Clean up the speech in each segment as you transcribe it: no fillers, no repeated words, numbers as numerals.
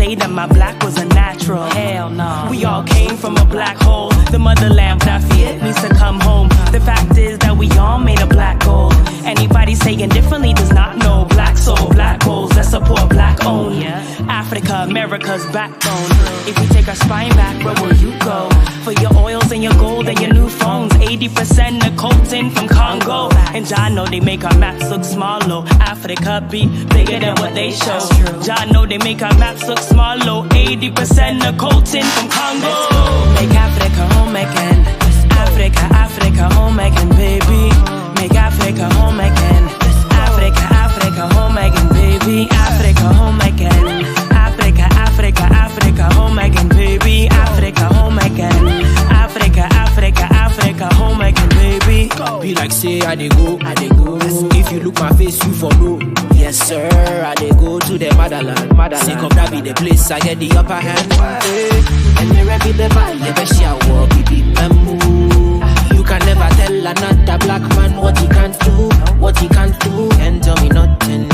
say that my black was a natural. Hell no. We all came from a black hole. The motherland without fear means to come home. The fact is that we all made a black gold. Anybody saying differently does not know. Black soul, black goals that support black own. Africa, America's backbone. If we take our spine back, where will you go? For your oils and your gold and your new phones. 80% nicotine from Congo. And John know they make our maps look small, low. Africa be bigger than what they show. John know they make our maps look small, low. 80% nicotine from Congo. Make Africa home again. Africa, Africa home again, baby. Make Africa home again. Africa, Africa home again, baby. Africa home again. Africa, Africa, Africa home again, baby. Africa home again. Africa, Africa, Africa home again, baby. Be like say I dey go. If you look my face, you follow. Yes sir, I dey go to the motherland. Sick of that be the place I get the upper hand. And me ready the vibe, the best ya walk, you can never tell another black man what he can't do, and tell me nothing.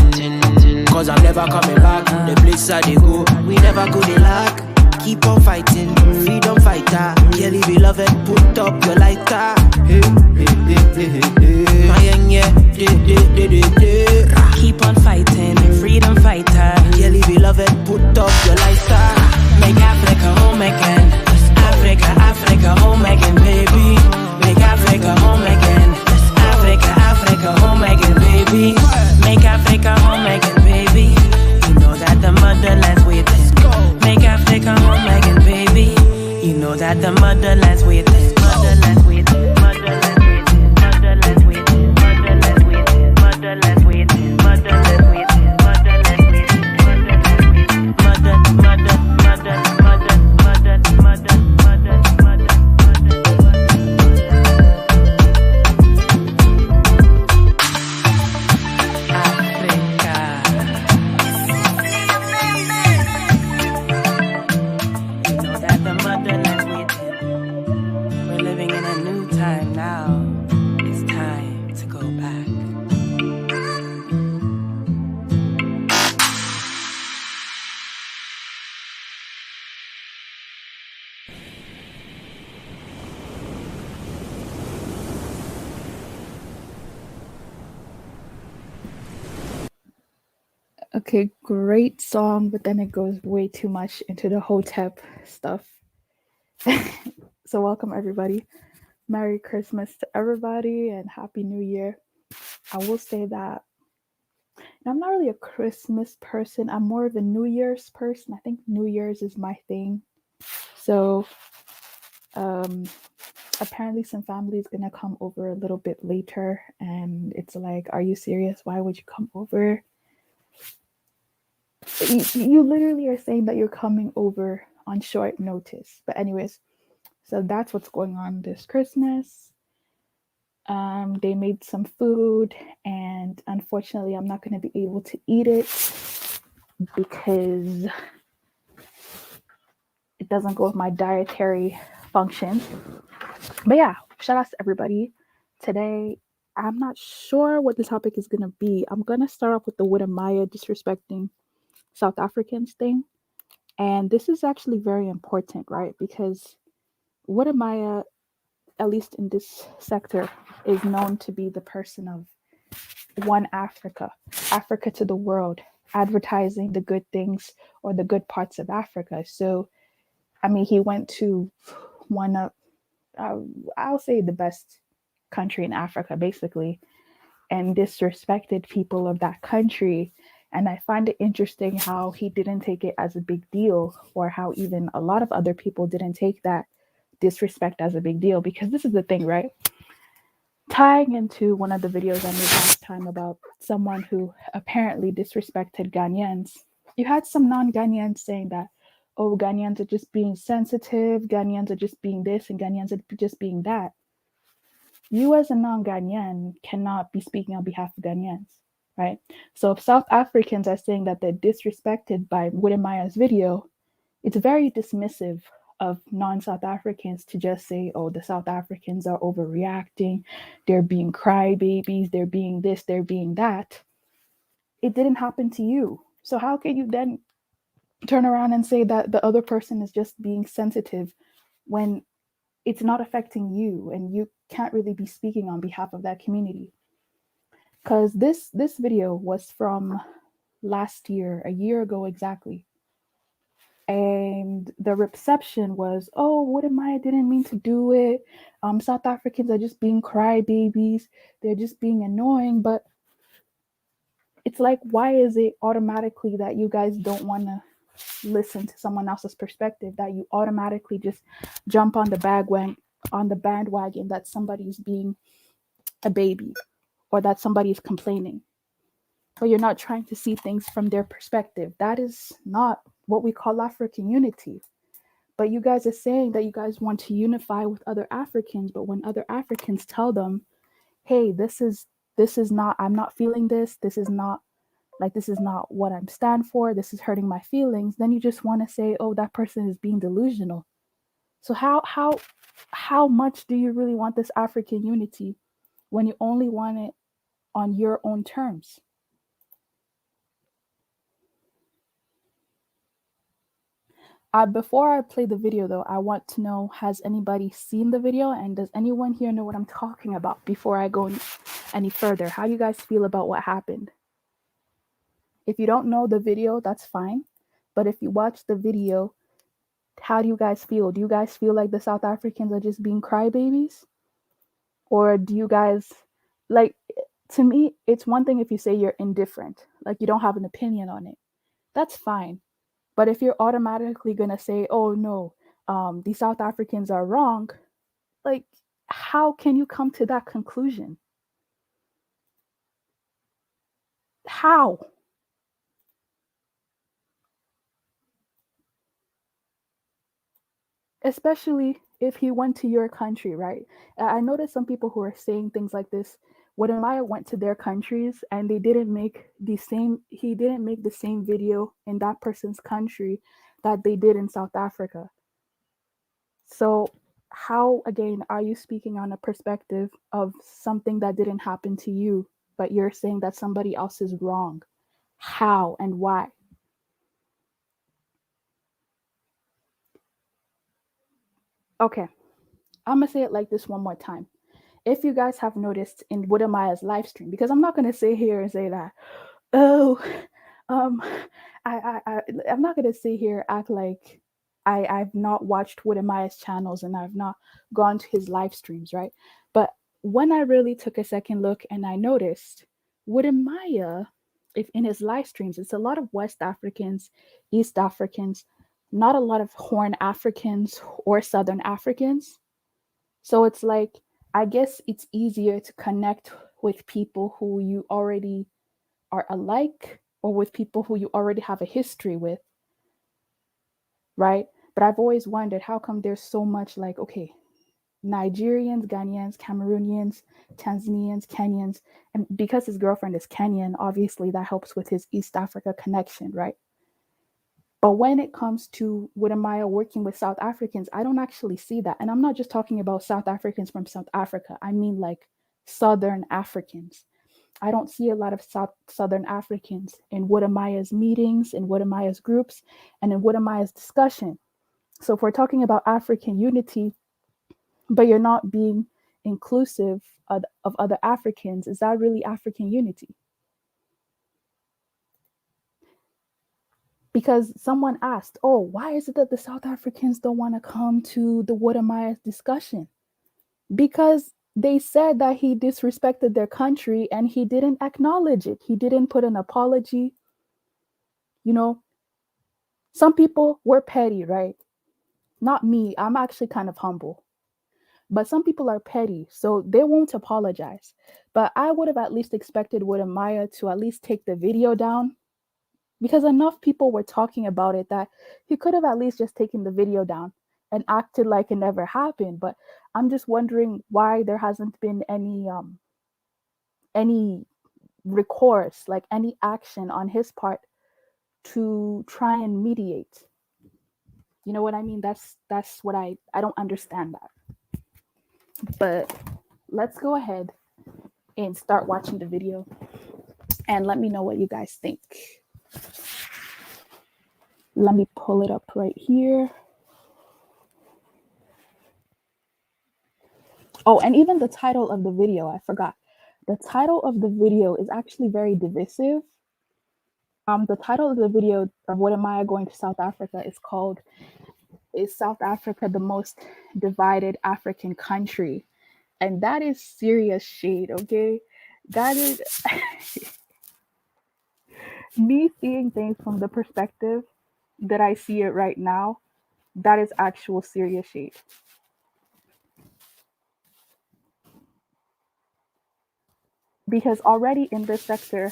Cause I'm never coming back. The place I dey go, we never go dey lack. Keep on fighting, freedom fighter. Dearly beloved, put up your lighter. Keep on fighting, freedom fighter. Dearly beloved, put up your lighter. Make Africa home again. Africa, Africa home again, baby. Make Africa home again. Africa, Africa home again, baby. Make Africa home again, baby. You know that the motherland's waiting. Make Africa home again, baby. You know that the motherland's waiting. Motherland's waiting. Motherland's waiting. Motherland's waiting. Motherland's waiting. Motherland's waiting. Motherland's waiting. Motherland's waiting. Mother, mother, mother, mother, mother, mother, mother, mother, Okay, great song, but then it goes way too much into the Hotep stuff. So welcome everybody. Merry Christmas to everybody and Happy New Year. I will say that I'm not really a Christmas person. I'm more of a New Year's person. I think New Year's is my thing. So apparently some family is gonna come over a little bit later, and it's like, are you serious? Why would you come over? You literally are saying that you're coming over on short notice. But anyways, so that's what's going on this Christmas. They made some food, and unfortunately I'm not going to be able to eat it because it doesn't go with my dietary function. But yeah, shout out to everybody. Today, I'm not sure what the topic is going to be. I'm going to start off with the Wode Maya disrespecting South Africans thing. And this is actually very important, right? Because Wode Maya, at least in this sector, is known to be the person of one Africa to the world, advertising the good things or the good parts of Africa. So, I mean, he went to one of, I'll say the best country in Africa, basically, and disrespected people of that country. And I find it interesting how he didn't take it as a big deal, or how even a lot of other people didn't take that disrespect as a big deal. Because this is the thing, right? Tying into one of the videos I made last time about someone who apparently disrespected Ghanaians, you had some non-Ghanaians saying that, oh, Ghanaians are just being sensitive, Ghanaians are just being this, and Ghanaians are just being that. You as a non-Ghanaian cannot be speaking on behalf of Ghanaians. Right? So if South Africans are saying that they're disrespected by Wode Maya's video, it's very dismissive of non-South Africans to just say, oh, the South Africans are overreacting, they're being crybabies, they're being this, they're being that. It didn't happen to you. So how can you then turn around and say that the other person is just being sensitive when it's not affecting you and you can't really be speaking on behalf of that community. Because this video was from last year, a year ago exactly. And the reception was, oh, Wode Maya didn't mean to do it. South Africans are just being crybabies. They're just being annoying. But it's like, why is it automatically that you guys don't want to listen to someone else's perspective, that you automatically just jump on the bandwagon that somebody's being a baby or that somebody's complaining, but you're not trying to see things from their perspective? That is not what we call African unity. But you guys are saying that you guys want to unify with other Africans, but when other Africans tell them, hey, this is not, I'm not feeling this, this is not what I'm stand for, this is hurting my feelings, then you just want to say, oh, that person is being delusional. So how much do you really want this African unity when you only want it on your own terms? Before I play the video though, I want to know, has anybody seen the video, and does anyone here know what I'm talking about before I go any further? How do you guys feel about what happened? If you don't know the video, that's fine. But if you watch the video, how do you guys feel? Do you guys feel like the South Africans are just being crybabies? Or do you guys, like, to me, it's one thing if you say you're indifferent, like you don't have an opinion on it. That's fine. But if you're automatically going to say, oh no, the South Africans are wrong, like, how can you come to that conclusion? How? Especially if he went to your country, right? I noticed some people who are saying things like this. Wode Maya went to their countries and he didn't make the same video in that person's country that they did in South Africa. So how, again, are you speaking on a perspective of something that didn't happen to you, but you're saying that somebody else is wrong? How and why? Okay, I'm gonna say it like this one more time. If you guys have noticed in Wode Maya's live stream, because I'm not gonna sit here and say that, oh, um, I'm not gonna sit here act like I've not watched Wode Maya's channels and I've not gone to his live streams, right? But when I really took a second look and I noticed Wode Maya, if in his live streams, it's a lot of West Africans, East Africans, not a lot of Horn Africans or Southern Africans. So it's like, I guess it's easier to connect with people who you already are alike or with people who you already have a history with, right? But I've always wondered, how come there's so much, like, okay, Nigerians, Ghanaians, Cameroonians, Tanzanians, Kenyans, and because his girlfriend is Kenyan, obviously that helps with his East Africa connection, right? But when it comes to Wode Maya working with South Africans, I don't actually see that. And I'm not just talking about South Africans from South Africa. I mean like Southern Africans. I don't see a lot of Southern Africans in Wode Maya's meetings, in Wode Maya's groups, and in Wode Maya's discussion. So if we're talking about African unity, but you're not being inclusive of other Africans, is that really African unity? Because someone asked, oh, why is it that the South Africans don't want to come to the Wode Maya discussion? Because they said that he disrespected their country and he didn't acknowledge it. He didn't put an apology. You know, some people were petty, right? Not me. I'm actually kind of humble. But some people are petty, so they won't apologize. But I would have at least expected Wode Maya to at least take the video down, because enough people were talking about it that he could have at least just taken the video down and acted like it never happened. But I'm just wondering why there hasn't been any recourse, like any action on his part to try and mediate. You know what I mean? That's what I don't understand that. But let's go ahead and start watching the video and let me know what you guys think. Let me pull it up right here. Oh, and even the title of the video, I forgot. The title of the video is actually very divisive. The title of the video of Wode Maya going to South Africa is called "Is South Africa the Most Divided African Country?" And that is serious shade, okay? That is me seeing things from the perspective that I see it right now. That is actual serious shade. Because already in this sector,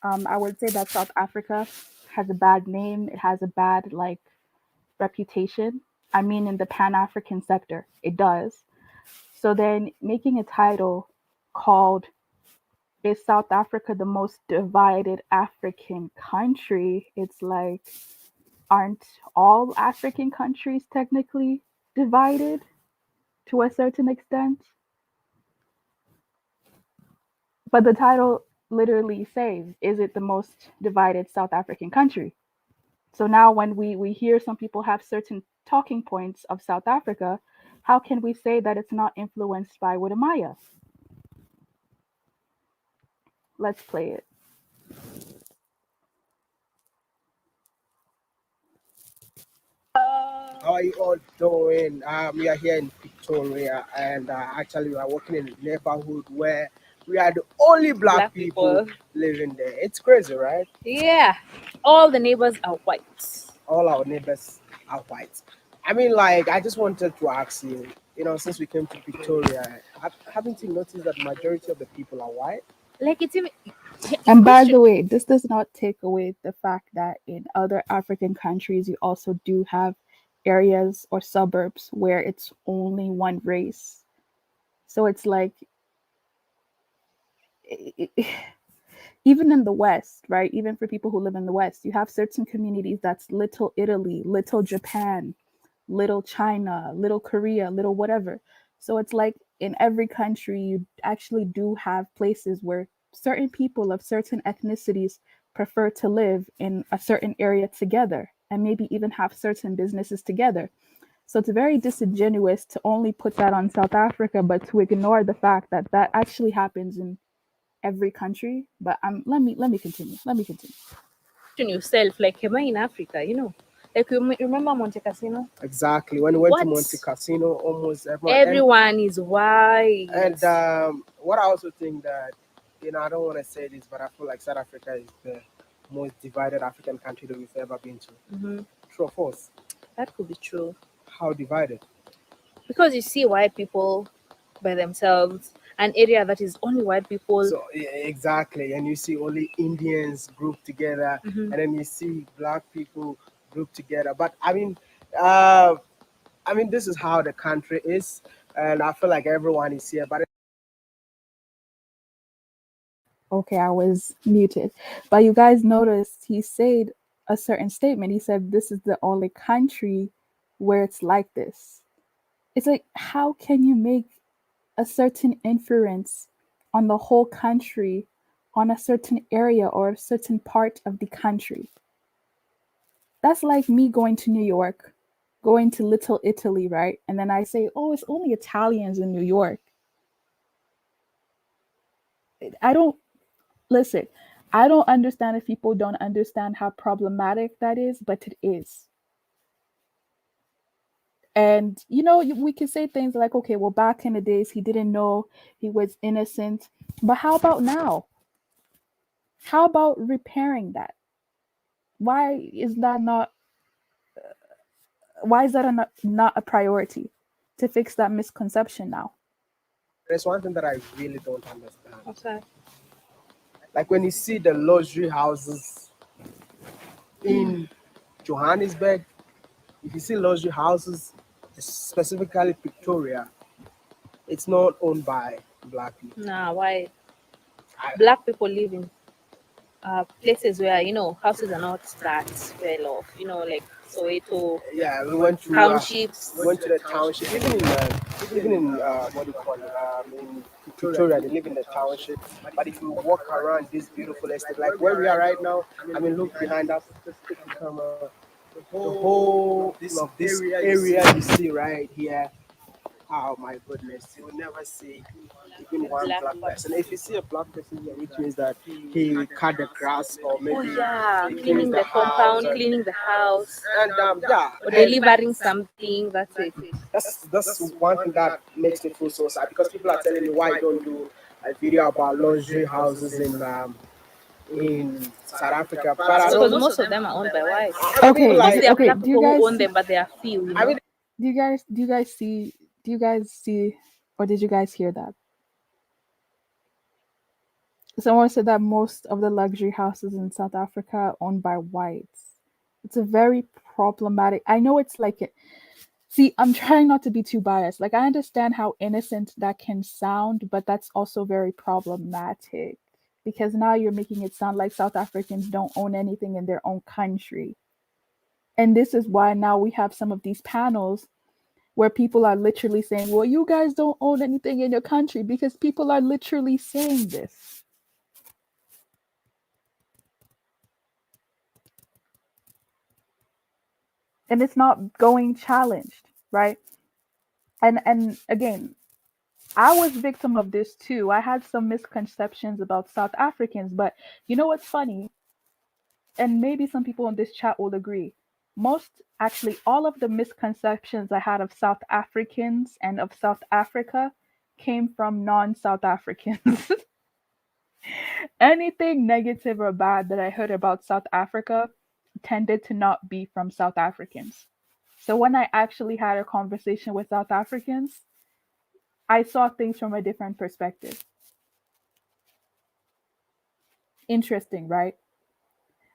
I would say that South Africa has a bad name. It has a bad like reputation. I mean, in the Pan African sector, it does. So then, making a title called "Is South Africa the Most Divided African Country?" It's like, aren't all African countries technically divided to a certain extent? But the title literally says, "Is it the most divided South African country?" So now when we hear some people have certain talking points of South Africa, how can we say that it's not influenced by Wode Maya? Let's play it. How are you all doing? We are here in Victoria, and actually, we are working in a neighborhood where we are the only black people living there. It's crazy, right? Yeah, all the neighbors are white. All our neighbors are white. I mean, like, I just wanted to ask you, since we came to Victoria, haven't you noticed that majority of the people are white? Like it's even. And by the way, this does not take away the fact that in other African countries, you also do have areas or suburbs where it's only one race. So it's like, even in the West, right? Even for people who live in the West, you have certain communities that's little Italy, little Japan, little China, little Korea, little whatever. So it's like in every country, you actually do have places where certain people of certain ethnicities prefer to live in a certain area together and maybe even have certain businesses together. So it's very disingenuous to only put that on South Africa, but to ignore the fact that that actually happens in every country. But let me continue. Let me continue. Yourself, like, am I in Africa? Like you remember Monte Cassino? Exactly. When we went to What? Monte Cassino, almost Everyone is white. And what I also think that, I don't want to say this, but I feel like South Africa is the most divided African country that we've ever been to. Mhm. True or false? That could be true. How divided? Because you see white people by themselves, an area that is only white people. So exactly, and you see only Indians grouped together, Mhm. and then you see black people grouped together. But I mean, this is how the country is, and I feel like everyone is here. But Okay, I was muted. But you guys noticed he said a certain statement. He said this is the only country where it's like this. It's like, how can you make a certain inference on the whole country, on a certain area or a certain part of the country? That's like me going to New York, going to Little Italy, right? And then I say, oh, it's only Italians in New York. I don't listen. I don't understand if people don't understand how problematic that is, but it is. And we can say things like, okay, well, back in the days, he didn't know, he was innocent. But how about now? How about repairing that? Why is that not? Why is that not a priority to fix that misconception now? there's one thing that I really don't understand. What's that? Like when you see the luxury houses in Johannesburg, if you see luxury houses, specifically Victoria, it's not owned by black people. Nah, why? I, Black people live in places where houses are not that well off. Like Soweto, yeah, we went to townships. the township, even in what do you call it, in Victoria, they live in the township. But if you walk around this beautiful estate, like where we are right now, I mean, look behind us. Just take the camera. the whole of this area you see right here. Oh my goodness, you will never see even one Black black person. person. If you see a black person here, which means that he cut the grass or Oh maybe yeah, he cleaning cleans the the house compound, cleaning the house, and yeah, or and delivering something. That's it. that's one thing that makes me feel so sad because people are telling me why you don't do a video about luxury houses in South Africa, but I It's because don't. most of them are owned by whites. I mean, Okay, Obviously, like there are okay. black people who own them, but they are few. You I know. mean, Do you guys see, or did you guys hear that? Someone said that most of the luxury houses in South Africa are owned by whites. It's a very problematic. I know it's like it. See, I'm trying not to be too biased. Like I understand how innocent that can sound, but that's also very problematic because now you're making it sound like South Africans don't own anything in their own country. And this is why now we have some of these panels where people are literally saying, well, you guys don't own anything in your country because people are literally saying this. And it's not going challenged, right? And again, I was victim of this too. I had some misconceptions about South Africans, but you know what's funny? And maybe some people in this chat will agree. Most, actually, all of the misconceptions I had of South Africans and of South Africa came from non South Africans. Anything negative or bad that I heard about South Africa tended to not be from South Africans. So when I actually had a conversation with South Africans, I saw things from a different perspective. Interesting, right?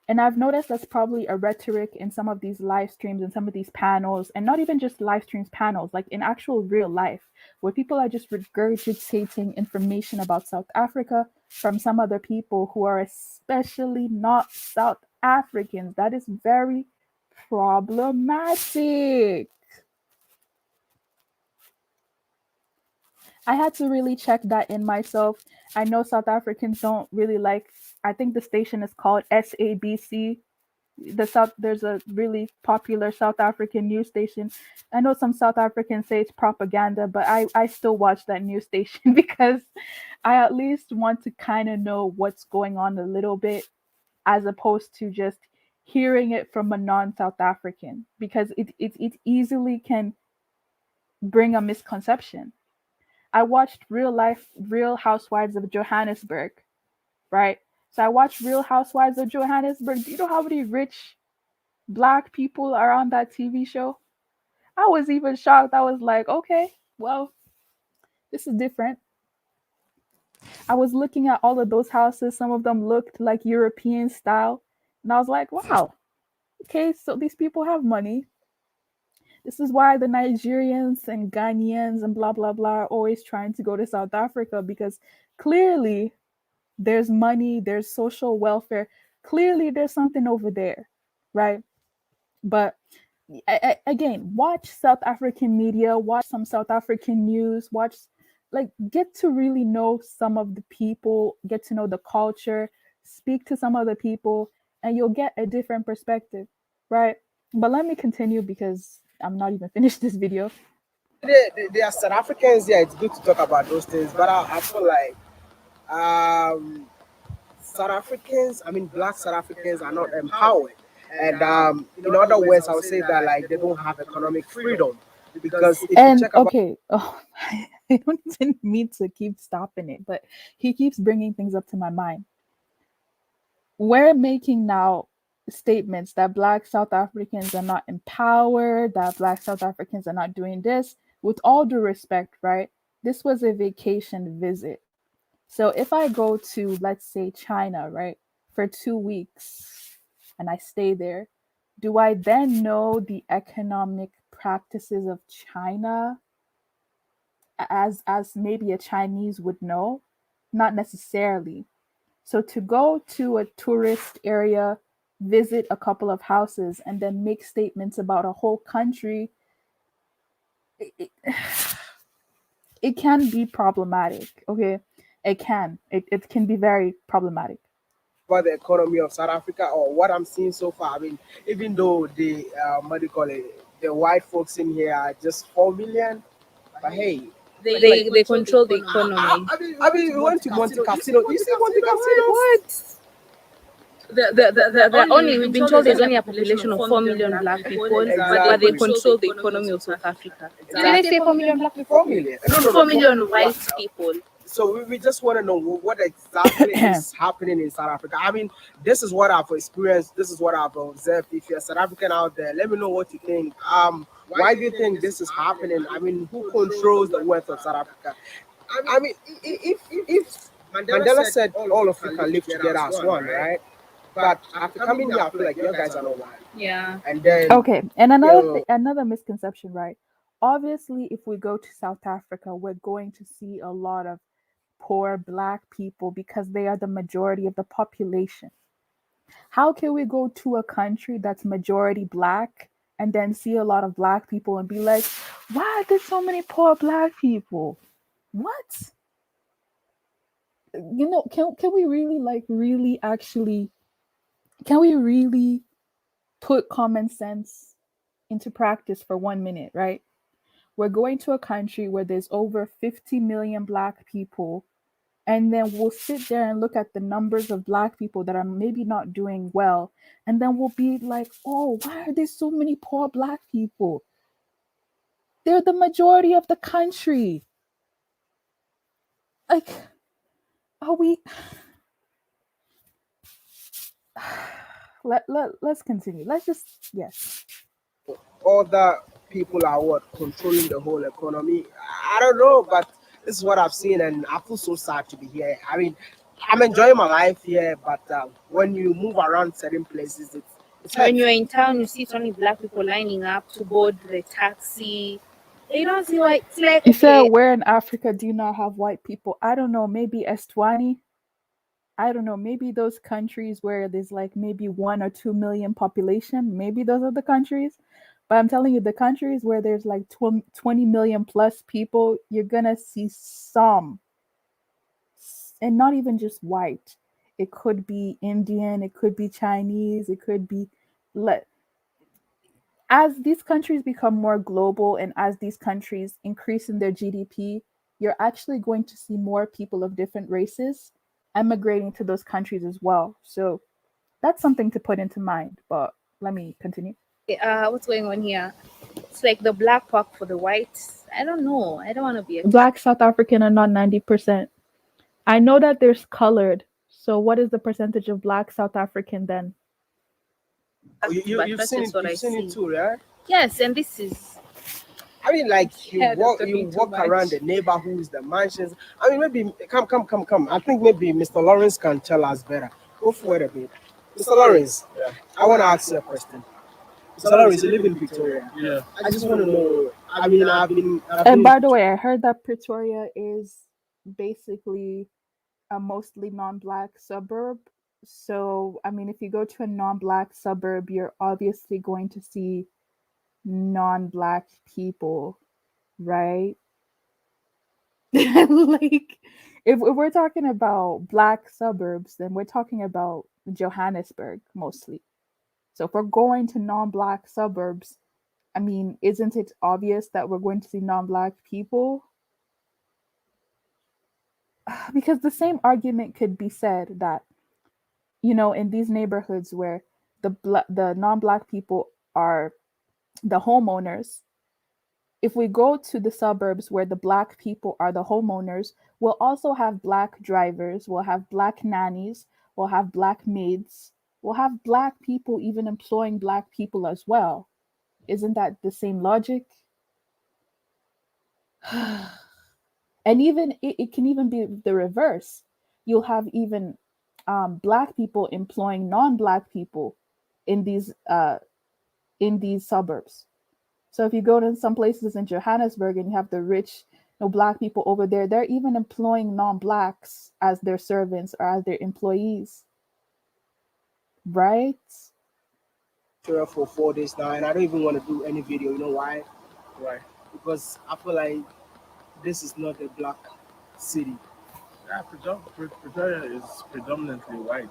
And I've noticed that's probably a rhetoric in some of these live streams and some of these panels, and not even just live streams panels, like in actual real life, where people are just regurgitating information about South Africa from some other people who are especially not South Africans. That is very problematic. I had to really check that in myself. I know South Africans don't really like, I think the station is called SABC. There's a really popular South African news station. I know some South Africans say it's propaganda, but I still watch that news station because I at least want to kind of know what's going on a little bit as opposed to just hearing it from a non-South African because it easily can bring a misconception. I watched Real Housewives of Johannesburg, right? So I watched Real Housewives of Johannesburg. Do you know how many rich black people are on that TV show? I was even shocked. I was like, okay, well, this is different. I was looking at all of those houses. Some of them looked like European style. And I was like, wow, okay, so these people have money. This is why the Nigerians and Ghanaians and blah, blah, blah are always trying to go to South Africa because clearly there's money, there's social welfare. Clearly there's something over there, right? But again, watch South African media, watch some South African news, watch, like, get to really know some of the people, get to know the culture, speak to some of the people, and you'll get a different perspective, right? But let me continue because I'm not even finished this video. they are South Africans. Yeah, it's good to talk about those things, but I feel like South Africans, I mean, black South Africans are not empowered. And in other words, I would say that like they don't have economic freedom because if you And check about okay, oh, I don't even mean to keep stopping it, but he keeps bringing things up to my mind. We're making now statements that black South Africans are not empowered, that black South Africans are not doing this. With all due respect, right? This was a vacation visit. So if I go to, let's say, China, right, for 2 weeks and I stay there, do I then know the economic practices of China as maybe a Chinese would know? Not necessarily. So to go to a tourist area, visit a couple of houses, and then make statements about a whole country, it, it can be problematic. Okay, it can be very problematic. about the economy of South Africa or what I'm seeing so far. I mean, even though the what do you call it, the white folks in here are just 4 million, but hey, They control the economy. I mean, we went to Monte Casino. You see Monte Casino? What? The only we've been told there's only a population of 4 million black people, but they control the economy of South Africa. Did I say 4 million black people? 4 million. No, no, no. 4 million white people. So we just want to know what exactly is happening in South Africa. I mean, this is what I've experienced. This is what I've observed. If you're South African out there, let me know what you think. Why do you think this is happening? I mean, who controls the wealth of South Africa? I mean, if Mandela said all of you can live together as one, right? But after coming here, I feel like you guys are not one. Yeah. And then Okay, and another misconception, right? Obviously, if we go to South Africa, we're going to see a lot of poor black people because they are the majority of the population. How can we go to a country that's majority black and then see a lot of black people and be like, why are there so many poor black people? What? You know, can we really can we really put common sense into practice for 1 minute, right? We're going to a country where there's over 50 million black people, and then we'll sit there and look at the numbers of black people that are maybe not doing well, and then we'll be like, oh, why are there so many poor black people? They're the majority of the country. Like, are we let's continue. Let's just yes. other people are what controlling the whole economy. I don't know, but this is what I've seen, and I feel so sad to be here. I mean, I'm enjoying my life here, but when you move around certain places, it's When you're in town, you see it's only black people lining up to board the taxi. You don't see why. It's like, You said, okay, where in Africa do you not have white people? I don't know, maybe Eswatini. I don't know, maybe those countries where there's like maybe 1 or 2 million population, maybe those are the countries. But I'm telling you, the countries where there's like 20 million plus people, you're gonna see some, and not even just white. It could be Indian, it could be Chinese, it could be let as these countries become more global and as these countries increase in their GDP, you're actually going to see more people of different races emigrating to those countries as well. So that's something to put into mind. But let me continue. what's going on here? It's like the black park for the whites. I don't know. I don't want to be a Black South African are not 90%. I know that there's colored. So what is the percentage of black South African then? Oh, but you've that's seen just it. what I You've seen see. it too, right? Yes, and this is I mean, like you Yeah, walk, that's you talking too walk much. around the neighborhoods, the mansions. I mean, maybe come. I think maybe Mr. Lawrence can tell us better. Go for it a bit, Mr. Lawrence. Yeah. I want to ask you a question. Mr. Lawrence, you live in Victoria. Yeah. I just want to know. I mean, I've And been by the way, I heard that Pretoria is basically a mostly non-black suburb. So, I mean, if you go to a non-black suburb, you're obviously going to see non-black people, right? Like, if we're talking about black suburbs, then we're talking about Johannesburg mostly. So, if we're going to non-black suburbs, I mean, isn't it obvious that we're going to see non-black people? Because the same argument could be said that, you know, in these neighborhoods where the non-black people are the homeowners, if we go to the suburbs where the black people are the homeowners, we'll also have black drivers, we'll have black nannies, we'll have black maids, we'll have black people even employing black people as well. Isn't that the same logic? And even it can even be the reverse. You'll have even black people employing non-black people in these suburbs. So if you go to some places in Johannesburg and you have the rich, black people over there, they're even employing non-blacks as their servants or as their employees, right? Victoria for 4 days now, and I don't even want to do any video. You know why? Right. Because I feel like this is not a black city. Yeah, Pretoria is predominantly white.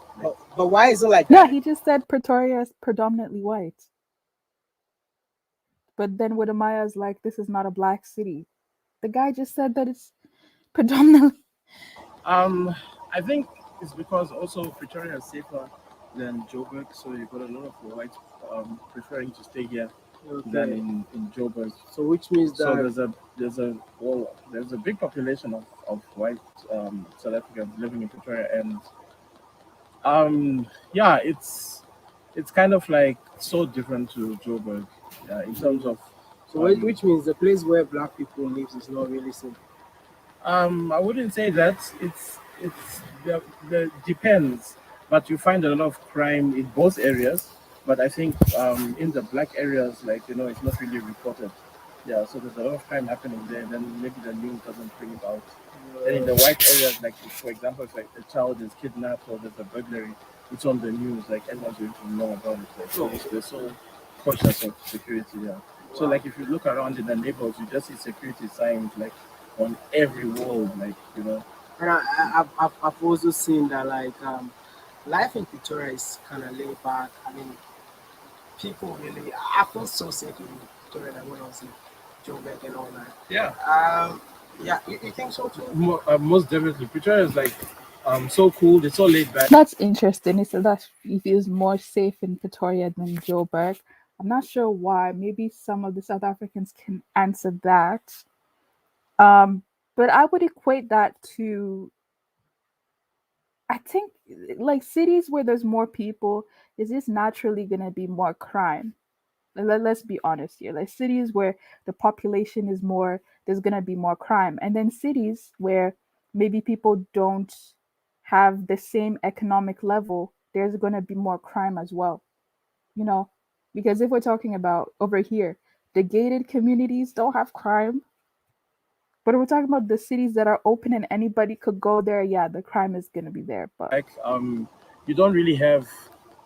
But why is it like Yeah, that? he just said Pretoria is predominantly white. But then Wode Maya is like, this is not a black city. The guy just said that it's predominantly. I think it's because also Pretoria is safer than Joburg, so you got a lot of whites preferring to stay here than Okay. in Joburg. So which means So that there's a big population of white South Africans living in Pretoria, and yeah, it's kind of like so different to Joburg, in terms of which means the place where black people live is not really safe. I wouldn't say that. It's the depends, but you find a lot of crime in both areas. But I think in the black areas, like it's not really reported. Yeah, so there's a lot of crime happening there. Then maybe the news doesn't bring it out. Then in the white areas, like for example, if like a child is kidnapped or there's a burglary, it's on the news. Like everyone's going to know about it. Like, so they're so cautious of security. Yeah. So like if you look around in the neighborhoods, you just see security signs like on every wall, And I've also seen that like life in Pretoria is kind of laid back. I mean, people really. I feel so safe in Pretoria than when I was in Joburg and all that. Yeah. Yeah, you think so too? Most definitely. Pretoria is like so cool. It's so laid back. That's interesting. He said that he feels more safe in Pretoria than Joburg. I'm not sure why. Maybe some of the South Africans can answer that. Um, but I would equate that to, I think, like cities where there's more people, is just naturally gonna be more crime. Let's be honest here. Like cities where the population is more, there's gonna be more crime, and then cities where maybe people don't have the same economic level, there's gonna be more crime as well. You know, because if we're talking about over here, the gated communities don't have crime, but if we're talking about the cities that are open and anybody could go there, yeah, the crime is gonna be there. But Like you don't really have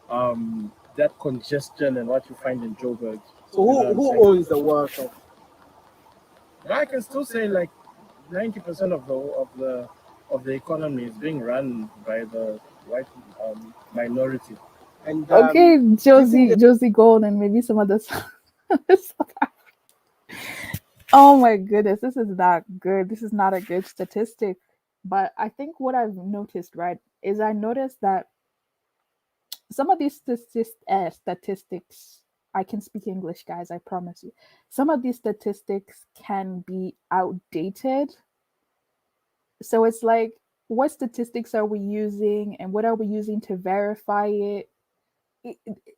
that congestion and what you find in Joburg. So who owns the wealth of? I can still say like 90% of the economy is being run by the white minority. And okay, do you think Josie Gold, and maybe some other Oh my goodness, this is not good. This is not a good statistic. But I think what I've noticed, right, is I noticed that some of these statistics, I can speak English, guys, I promise you. Some of these statistics can be outdated. So it's like, what statistics are we using and what are we using to verify it?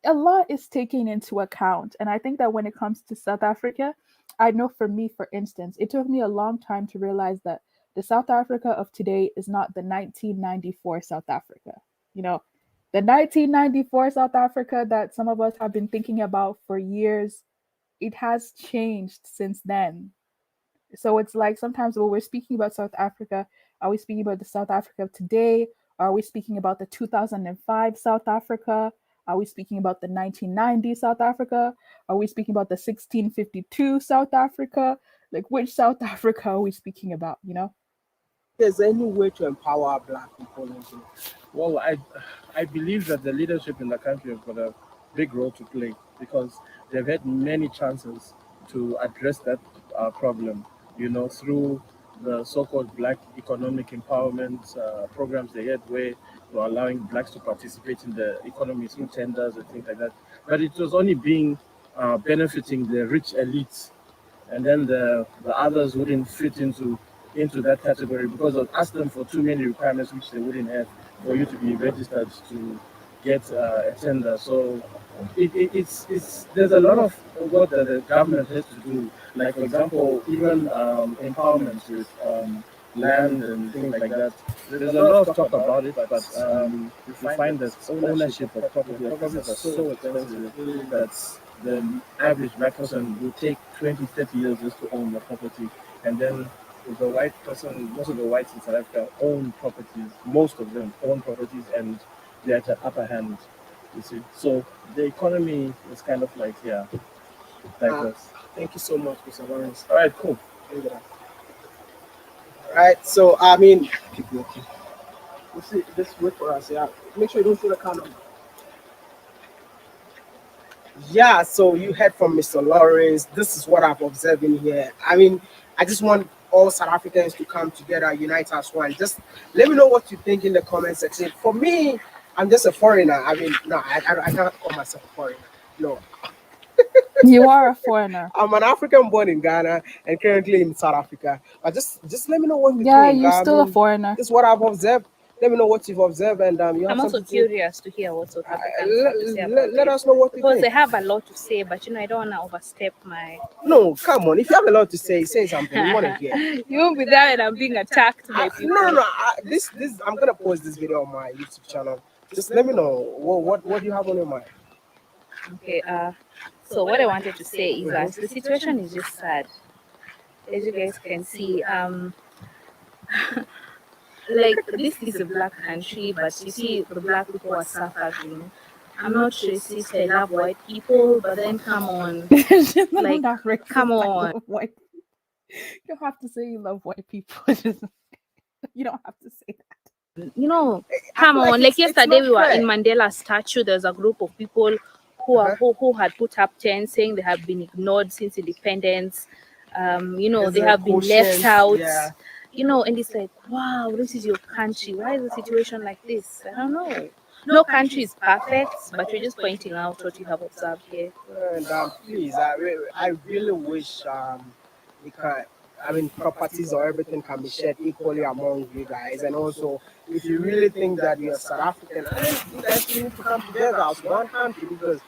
A lot is taken into account. And I think that when it comes to South Africa, I know for me, for instance, it took me a long time to realize that the South Africa of today is not the 1994 South Africa. You know, the 1994 South Africa that some of us have been thinking about for years, it has changed since then. So it's like sometimes when we're speaking about South Africa, are we speaking about the South Africa of today? Are we speaking about the 2005 South Africa? Are we speaking about the 1990 South Africa? Are we speaking about the 1652 South Africa? Like, which South Africa are we speaking about, you know? there's any way to empower black people? Well, I believe that the leadership in the country have got a big role to play because they've had many chances to address that problem, through the so-called black economic empowerment programs they had where they were allowing blacks to participate in the economy through tenders and things like that. But it was only being benefiting the rich elites, and then the others wouldn't fit into that category because they'll ask them for too many requirements which they wouldn't have for you to be registered to get a tender. So it's there's a lot of work that the government has to do. Like for example, even empowerment with land and things like that. There's a lot of talk about it, but you find that ownership of property, properties are so expensive that the average black person would take 20, 30 years just to own the property. And then the white person, most of the whites in South Africa own properties, most of them own properties, and they're at the upper hand, you see. So the economy is kind of like, diverse. Thank you so much, Mr. Lawrence. All right, cool. All right. right? So I mean, keep walking. You see, just wait for us. Yeah, make sure you don't see the camera. Yeah, so you heard from Mr. Lawrence. This is what I've observed in here. I mean, I just want all South Africans to come together, unite as one. Just let me know what you think in the comment section. For me, I'm just a foreigner. I mean, no, I can't call myself a foreigner. No, You are a foreigner. I'm an African born in Ghana and currently in South Africa. But just let me know what you Yeah, think. you're I still a mean, foreigner. this is what I've observed. Let me know what you've observed, and you have I'm also something to- curious to hear what South Africans have to say about let it. us know what you Because think. they have a lot to say, but I don't want to overstep my. No, come on. If you have a lot to say, say something. We want to hear. You won't be there when I'm being attacked by people. No. This. I'm gonna post this video on my YouTube channel. Just let me know what you have on your mind. Okay. So what I wanted to say is that the situation is just sad. As you guys can see, like this is a black country, but you see the black people are suffering. I'm not racist. I love white people, but then come on, like, come on. White. You don't have to say you love white people. You don't have to say that. You know, come feel like on. Like it's yesterday, not we were fair. in Mandela's statue. There's a group of people who had put up tents saying they have been ignored since independence. You know, There's they a have been left quotient, out. yeah. You know, and it's like, wow, this is your country. Why is the situation like this? I don't know. No country is perfect, but we're just pointing out what you have observed here. And please, I really wish we can. I mean, properties or everything can be shared equally among you guys. And also, if you really think that you're South African, I think you guys need to come together as one country, because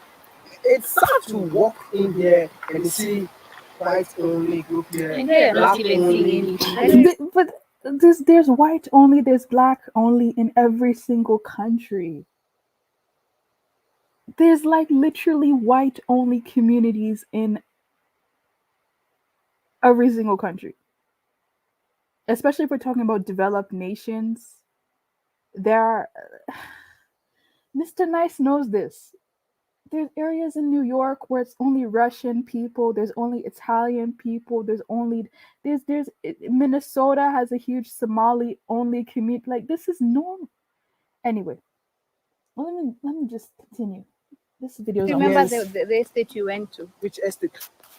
it's sad to walk in here and see white only group here, And here you're not black even seeing only. anything. But there's white only, there's black only in every single country. There's like literally white only communities in every single country. Especially if we're talking about developed nations. There are Mr. Nice knows this. There's areas in New York where it's only Russian people, there's only Italian people, there's Minnesota has a huge Somali only community. Like, this is normal. Anyway, well, let me just continue. This video is Remember Yes. the estate you went to? Which estate?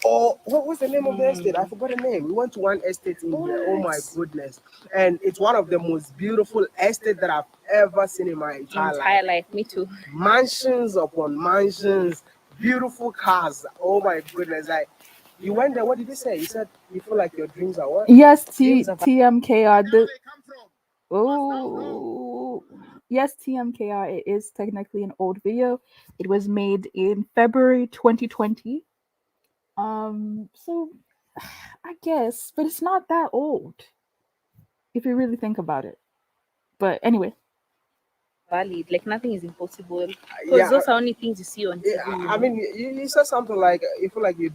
Oh, what was the name of the estate? I forgot the name. We went to one estate in here. Oh my goodness. And it's one of the most beautiful estates that I've ever seen in my entire life. Me too. Mansions upon mansions, beautiful cars. Oh my goodness. Like, you went there, what did you say? You said you feel like your dreams are what? Yes, Dreams are TMKR. Oh, yes, TMKR. It is technically an old video. It was made in February 2020. So I guess, but it's not that old if you really think about it. But anyway, Valid. Like nothing is impossible. Because Yeah. those are only things you see on TV. Yeah, I mean, you said something like you feel like you're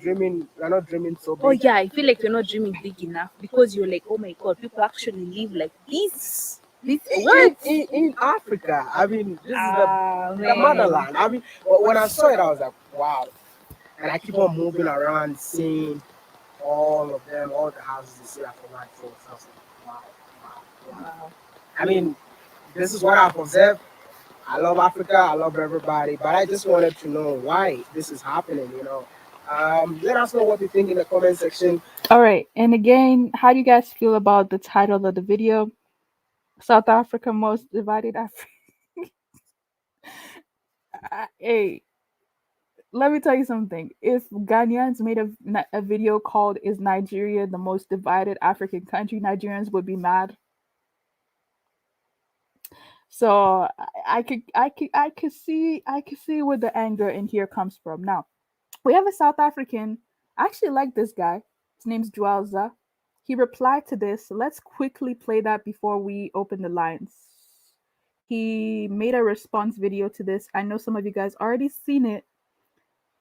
not dreaming so big. Oh yeah, I feel like you're not dreaming big enough because you're like, oh my god, people actually live like this. In Africa, I mean, this is the motherland. I mean, when I saw it, I was like, wow. And I keep on moving around, seeing all of them, all the houses you see after my folks. I was like, wow. I mean, this is what I've observed. I love Africa, I love everybody, but I just wanted to know why this is happening, you know. Let us know what you think in the comment section. all right. And again, how do you guys feel about the title of the video? South Africa most divided Africa. Hey, let me tell you something. If Ghanaians made a video called "Is Nigeria the most divided African country?" Nigerians would be mad. So I could see where the anger in here comes from. Now we have a South African. I actually like this guy. His name's Joela. He replied to this. Let's quickly play that before we open the lines. He made a response video to this. I know some of you guys already seen it,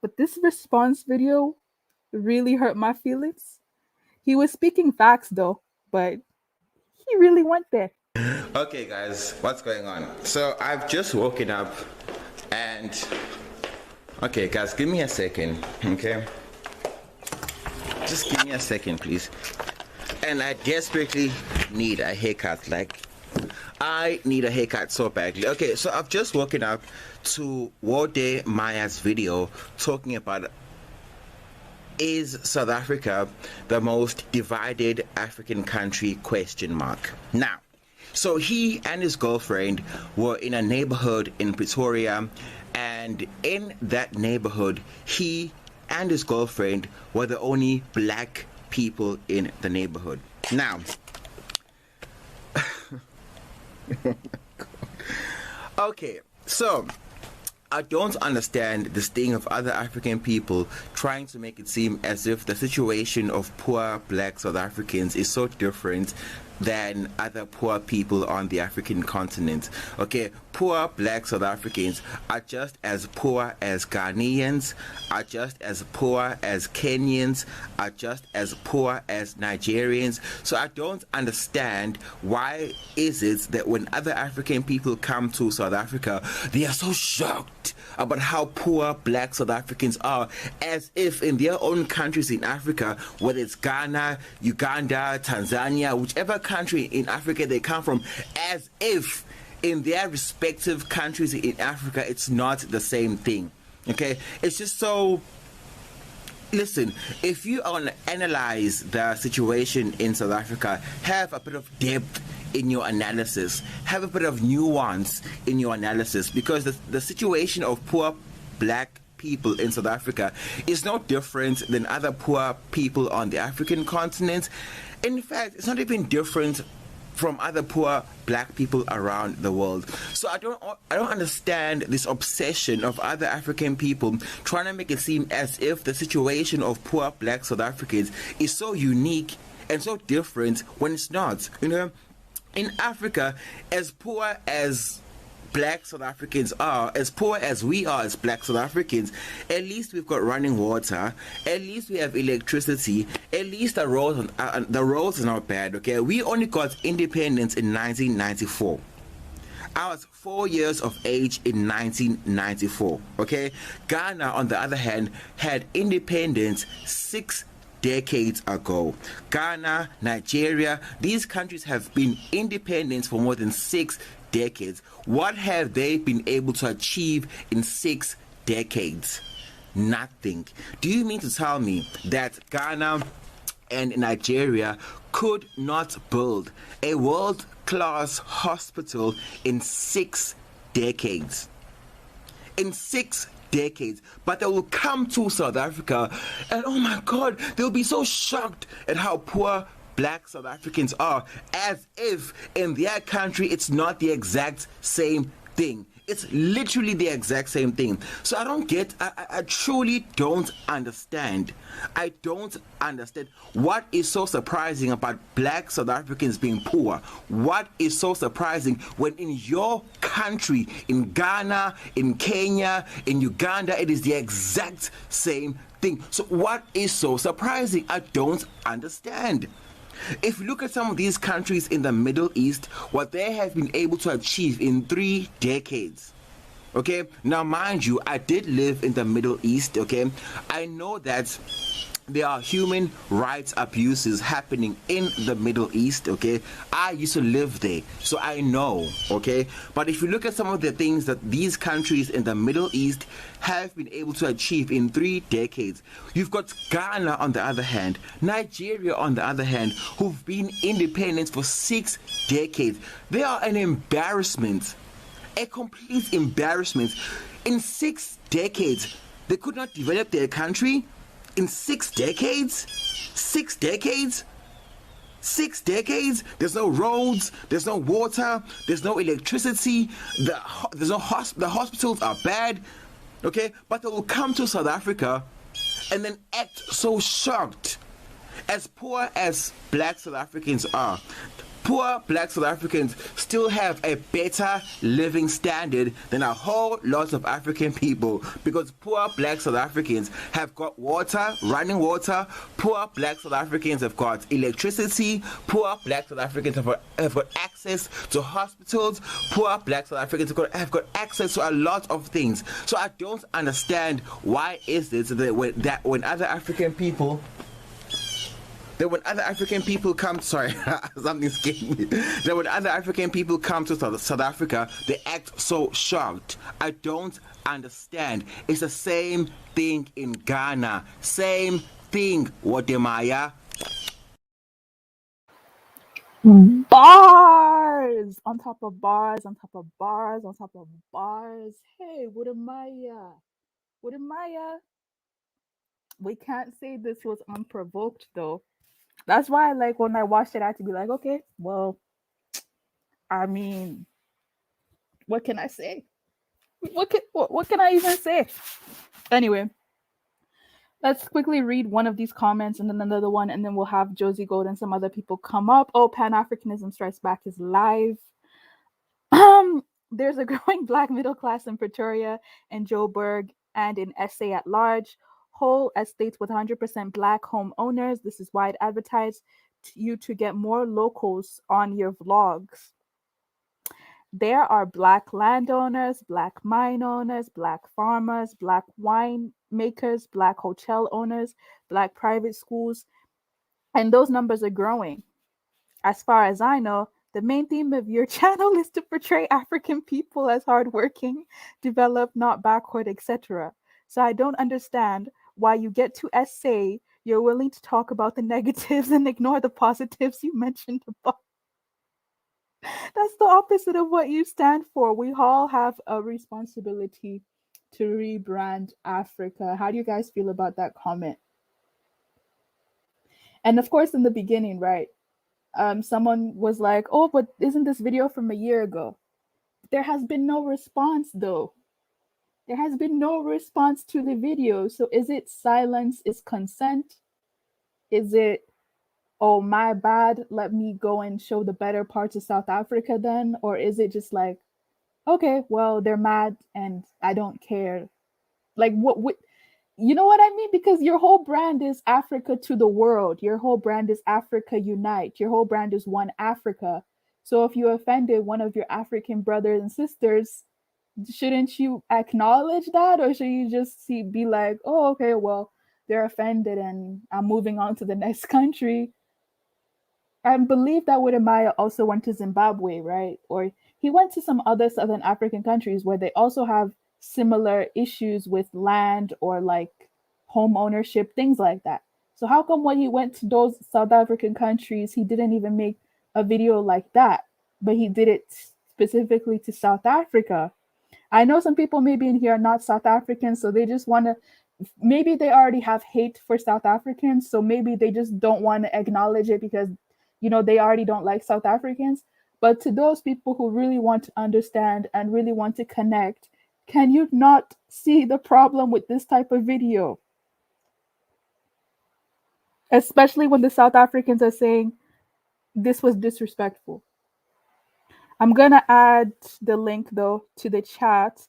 but this response video really hurt my feelings. He was speaking facts though, but he really went there. Okay guys, what's going on? So I've just woken up and okay guys, give me a second, okay? Just give me a second please. and I desperately need a haircut. Like, I need a haircut so badly. Okay, so I've just woken up to Wode Maya's video talking about, is South Africa the most divided African country, ? Now, so he and his girlfriend were in a neighborhood in Pretoria, and in that neighborhood, he and his girlfriend were the only black people in the neighborhood. Now, okay, so I don't understand this thing of other African people trying to make it seem as if the situation of poor black South Africans is so different than other poor people on the African continent. Okay, poor black South Africans are just as poor as Ghanaians, are just as poor as Kenyans, are just as poor as Nigerians. So I don't understand why is it that when other African people come to South Africa, they are so shocked about how poor black South Africans are, as if in their own countries in Africa, whether it's Ghana, Uganda, Tanzania, whichever country in Africa they come from, as if in their respective countries in Africa it's not the same thing. Okay, it's just so. Listen, if you want to analyze the situation in South Africa, have a bit of depth in your analysis, have a bit of nuance in your analysis, because the situation of poor black people in South Africa is no different than other poor people on the African continent. In fact, it's not even different from other poor black people around the world. So I don't understand this obsession of other African people trying to make it seem as if the situation of poor black South Africans is so unique and so different when it's not. You know, in Africa, as poor as black South Africans are, as poor as we are as black South Africans, at least we've got running water, at least we have electricity, at least the roads are not bad. Okay, we only got independence in 1994. I was 4 years of age in 1994. Okay, Ghana, on the other hand, had independence 6 decades ago. Ghana, Nigeria, these countries have been independent for more than 6 decades. What have they been able to achieve in 6 decades? Nothing. Do you mean to tell me that Ghana and Nigeria could not build a world-class hospital in 6 decades? In 6 decades, but they will come to South Africa and oh my God, they'll be so shocked at how poor black South Africans are, as if in their country it's not the exact same thing. It's literally the exact same thing. So I don't get, I truly don't understand. I don't understand what is so surprising about black South Africans being poor. What is so surprising when in your country, in Ghana, in Kenya, in Uganda, it is the exact same thing. So what is so surprising? I don't understand. If you look at some of these countries in the Middle East, what they have been able to achieve in 3 decades. Okay, now mind you, I did live in the Middle East. Okay, I know that there are human rights abuses happening in the Middle East. Okay, I used to live there, so I know. Okay, but if you look at some of the things that these countries in the Middle East have been able to achieve in 3 decades, you've got Ghana on the other hand, Nigeria on the other hand, who've been independent for 6 decades. They are an embarrassment, a complete embarrassment. In 6 decades, they could not develop their country. In 6 decades? 6 decades? 6 decades? There's no roads, there's no water, there's no electricity, the hospitals are bad, okay? But they will come to South Africa and then act so shocked. As poor as black South Africans are, poor black South Africans still have a better living standard than a whole lot of African people, because poor black South Africans have got water, running water, poor black South Africans have got electricity, poor black South Africans have got access to hospitals, poor black South Africans have got access to a lot of things. So I don't understand why is it that when other African people That when other African people come, sorry, something scared me. That when other African people come to South Africa, they act so shocked. I don't understand. It's the same thing in Ghana. Same thing, Wode Maya. Bars on top of bars on top of bars on top of bars. Hey, Wode Maya. Wode Maya. We can't say this was unprovoked though. That's why, like, when I watched it, I had to be like, okay, well, I mean, what can I say? What can I even say? Anyway, let's quickly read one of these comments and then another one, and then we'll have Josie Gold and some other people come up. Oh, Pan Africanism Strikes Back is live. There's a growing black middle class in Pretoria and Joburg and in SA at large. Whole estates with 100% black homeowners. This is why it advertised you to get more locals on your vlogs. There are black landowners, black mine owners, black farmers, black wine makers, black hotel owners, black private schools, and those numbers are growing. As far as I know, the main theme of your channel is to portray African people as hardworking, developed, not backward, etc. So I don't understand why you get to SA, you're willing to talk about the negatives and ignore the positives you mentioned above. That's the opposite of what you stand for. We all have a responsibility to rebrand Africa. How do you guys feel about that comment? And of course, in the beginning, right? Someone was like, oh, but isn't this video from a year ago? There has been no response, though. There has been no response to the video. So is it silence is consent? Is it, oh, my bad, let me go and show the better parts of South Africa then? Or is it just like, okay, well, they're mad and I don't care? Like, what you know what I mean? Because your whole brand is Africa to the world. Your whole brand is Africa Unite. Your whole brand is One Africa. So if you offended one of your African brothers and sisters, shouldn't you acknowledge that? Or should you just be like, oh, okay, well, they're offended and I'm moving on to the next country? I believe that Wode Maya also went to Zimbabwe, right? Or he went to some other Southern African countries where they also have similar issues with land or like home ownership, things like that. So how come when he went to those South African countries, he didn't even make a video like that, but he did it specifically to South Africa? I know some people maybe in here are not South Africans, so they just want to, maybe they already have hate for South Africans, so maybe they just don't want to acknowledge it because, you know, they already don't like South Africans. But to those people who really want to understand and really want to connect, can you not see the problem with this type of video? Especially when the South Africans are saying this was disrespectful. I'm going to add the link, though, to the chat.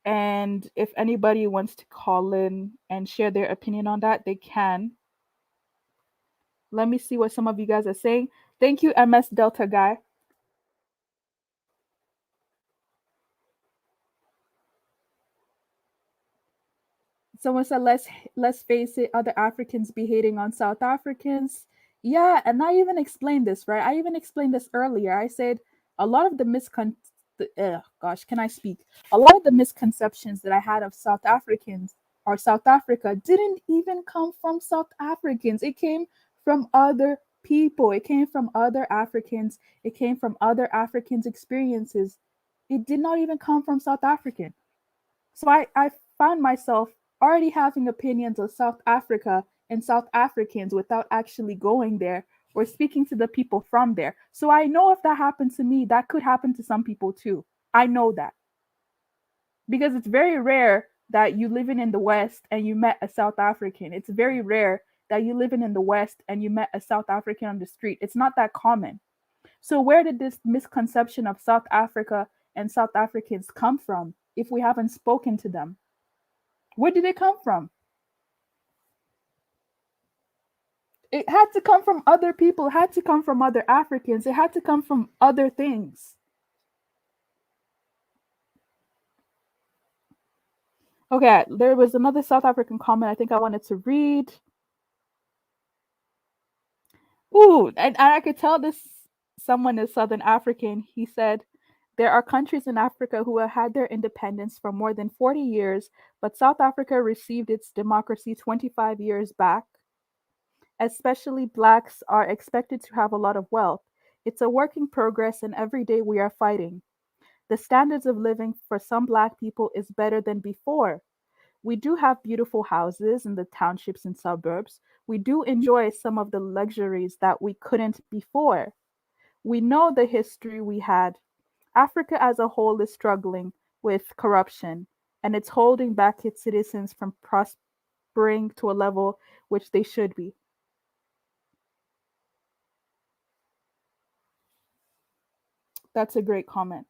And if anybody wants to call in and share their opinion on that, they can. Let me see what some of you guys are saying. Thank you, MS Delta guy. Someone said, let's face it, other Africans be hating on South Africans. Yeah, and I even explained this, right? I even explained this earlier. I said a lot of the can I speak? A lot of the misconceptions that I had of South Africans or South Africa didn't even come from South Africans. It came from other people. It came from other Africans. It came from other Africans' experiences. It did not even come from South African. So I found myself already having opinions of South Africa and South Africans without actually going there or speaking to the people from there. So I know if that happened to me, that could happen to some people too. I know that. Because it's very rare that you living in the West and you met a South African. It's very rare that you living in the West and you met a South African on the street. It's not that common. So where did this misconception of South Africa and South Africans come from if we haven't spoken to them? Where did it come from? It had to come from other people. It had to come from other Africans. It had to come from other things. Okay, there was another South African comment I think I wanted to read. Ooh, and I could tell this someone is Southern African. He said, there are countries in Africa who have had their independence for more than 40 years, but South Africa received its democracy 25 years back. Especially blacks are expected to have a lot of wealth. It's a work in progress, and every day we are fighting. The standards of living for some black people is better than before. We do have beautiful houses in the townships and suburbs. We do enjoy some of the luxuries that we couldn't before. We know the history we had. Africa as a whole is struggling with corruption, and it's holding back its citizens from prospering to a level which they should be. That's a great comment.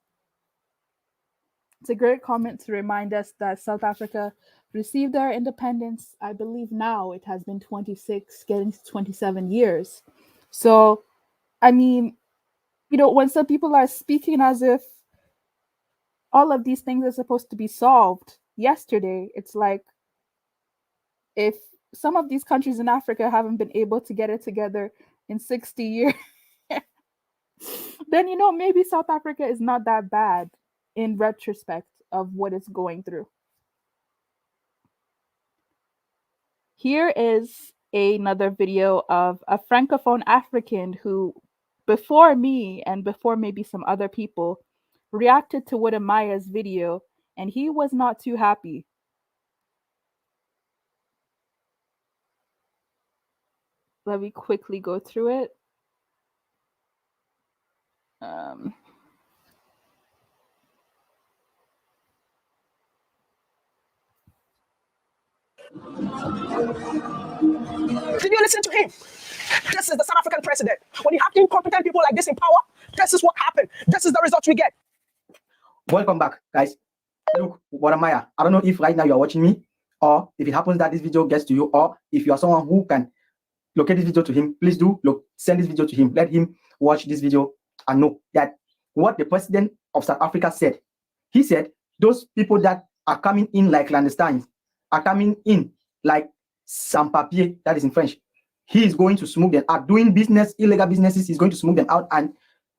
It's a great comment to remind us that South Africa received their independence. I believe now it has been 26, getting to 27 years. So, I mean, when some people are speaking as if all of these things are supposed to be solved yesterday, it's like if some of these countries in Africa haven't been able to get it together in 60 years, then, maybe South Africa is not that bad in retrospect of what it's going through. Here is another video of a Francophone African who, before me and before maybe some other people, reacted to Wode Maya's video, and he was not too happy. Let me quickly go through it. Did you listen to him? This is the South African president. When you have incompetent people like this in power, this is what happened. This is the result we get. Welcome back, guys. Look, Wode Maya, I don't know if right now you're watching me, or if it happens that this video gets to you, or if you are someone who can locate this video to him, please do send this video to him. Let him watch this video and know that what the president of South Africa said. He said those people that are coming in like clandestines are coming in like sans-papiers, that is in French. He is going to smooth them out. Doing business, illegal businesses, he's going to smooth them out and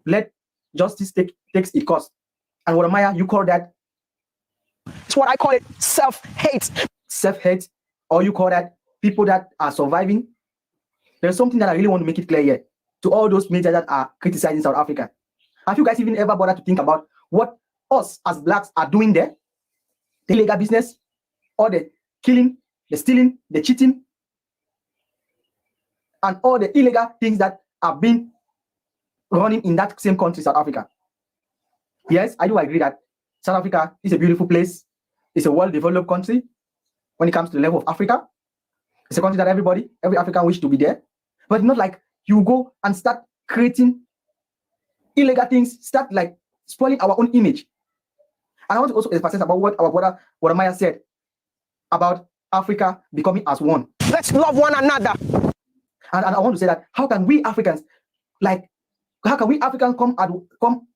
let justice takes its course. And Wode Maya, you call that? It's what I call it self-hate. Self-hate, or you call that people that are surviving. There's something that I really want to make it clear here to all those media that are criticizing South Africa. Have you guys even ever bothered to think about what us as blacks are doing there? The illegal business, or the killing, the stealing, the cheating, and all the illegal things that are being running in that same country, South Africa. Yes, I do agree that South Africa is a beautiful place. It's a well-developed country when it comes to the level of Africa. It's a country that every African wishes to be there. But not like you go and start creating illegal things, start like spoiling our own image. And I want to also emphasize about what our brother Wode Maya said about Africa becoming as one. Let's love one another. And I want to say that how can we Africans come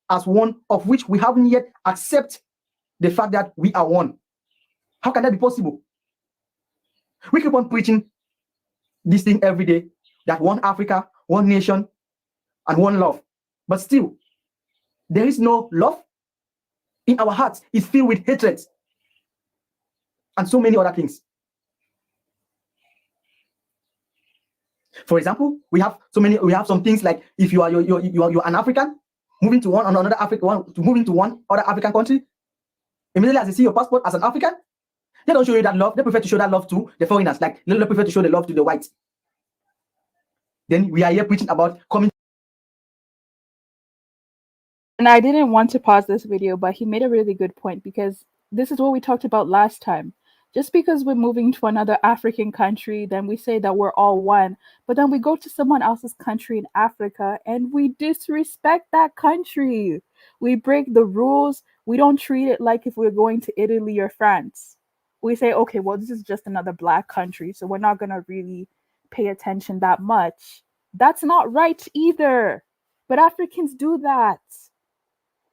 as one, of which we haven't yet accept the fact that we are one? How can that be possible? We keep on preaching this thing every day, that one Africa, one nation, and one love. But still, there is no love. In our hearts, it's filled with hatred and so many other things. For example, we have some things like if you're an African moving to one other African country, immediately as they see your passport as an African, they don't show you that love. They prefer to show that love to the foreigners. Like they prefer to show the love to the whites. Then we are here preaching about coming. And I didn't want to pause this video, but he made a really good point, because this is what we talked about last time. Just because we're moving to another African country, then we say that we're all one. But then we go to someone else's country in Africa and we disrespect that country. We break the rules. We don't treat it like if we're going to Italy or France. We say, okay, well, this is just another black country, so we're not going to really pay attention that much. That's not right either. But Africans do that.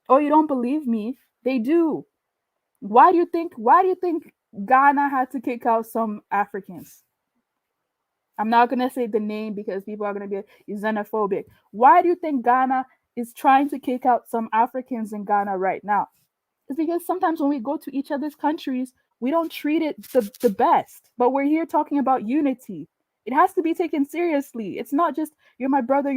Oh, you don't believe me? They do. Why do you think Ghana had to kick out some Africans? I'm not going to say the name because people are going to be xenophobic. Why do you think Ghana is trying to kick out some Africans in Ghana right now? It's because sometimes when we go to each other's countries, we don't treat it the best. But we're here talking about unity. It has to be taken seriously. It's not just, you're my brother,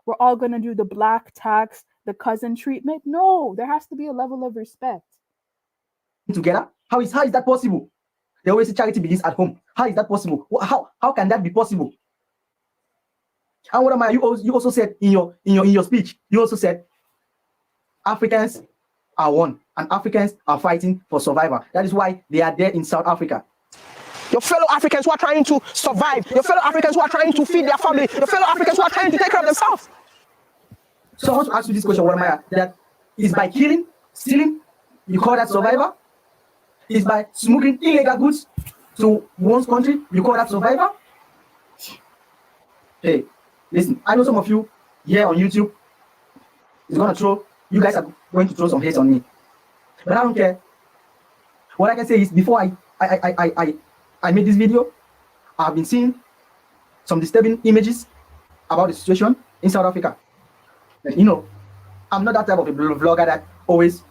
we're all going to do the black tax, the cousin treatment. No, there has to be a level of respect. Together? How is that possible? They always say charity begins at home. How is that possible? How can that be possible? And Wode Maya, you also said in your speech, you also said Africans are one and Africans are fighting for survival. That is why they are there in South Africa. Your fellow Africans who are trying to survive, your fellow Africans who are trying to feed their family, your fellow Africans who are trying to take care of themselves. So I want to ask you this question, Wode Maya, that is by killing, stealing, you call that survivor? Is by smuggling illegal goods to one's country, you call that survivor? Hey, listen, I know some of you here on YouTube you guys are going to throw some hate on me. But I don't care. What I can say is, before I made this video, I've been seeing some disturbing images about the situation in South Africa. And you know, I'm not that type of a vlogger that always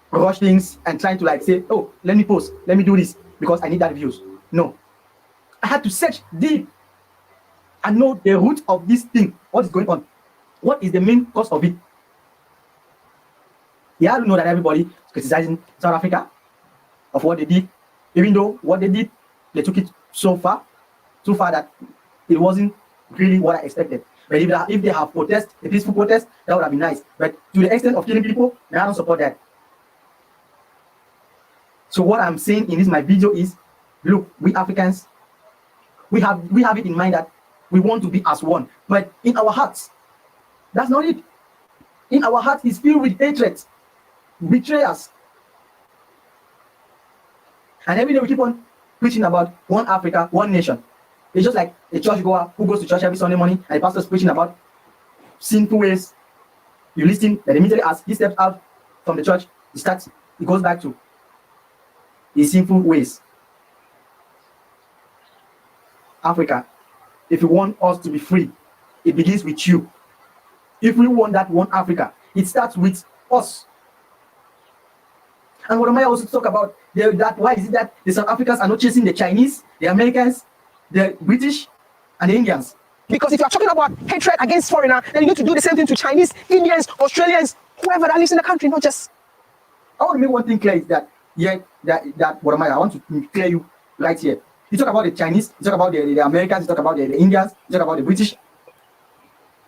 rush things and trying to like say, oh, let me post, let me do this because I need that views. No. I had to search deep and know the root of this thing. What is going on? What is the main cause of it? Yeah, I don't know that everybody is criticizing South Africa of what they did, even though what they did, they took it so far that it wasn't really what I expected. But if they have protest, a peaceful protest, that would have been nice. But to the extent of killing people, I don't support that. So what I'm saying in my video is, look, we Africans, we have it in mind that we want to be as one, but in our hearts, that's not it. In our hearts is filled with hatred, betrayers. And every day we keep on preaching about one Africa, one nation. It's just like a church goer who goes to church every Sunday morning and the pastor's preaching about sinful ways. You listen, and immediately as he steps out from the church, he goes back to his sinful ways. Africa, if you want us to be free, it begins with you. If we want that one Africa, it starts with us. And what am I also talk about that? Why is it that the South Africans are not chasing the Chinese, the Americans, the British, and the Indians? Because if you are talking about hatred against foreigner, then you need to do the same thing to Chinese, Indians, Australians, whoever that lives in the country, not just. I want to make one thing clear is that Wode Maya, I want to clear you right here. You talk about the Chinese, you talk about the Americans, you talk about the Indians, you talk about the British.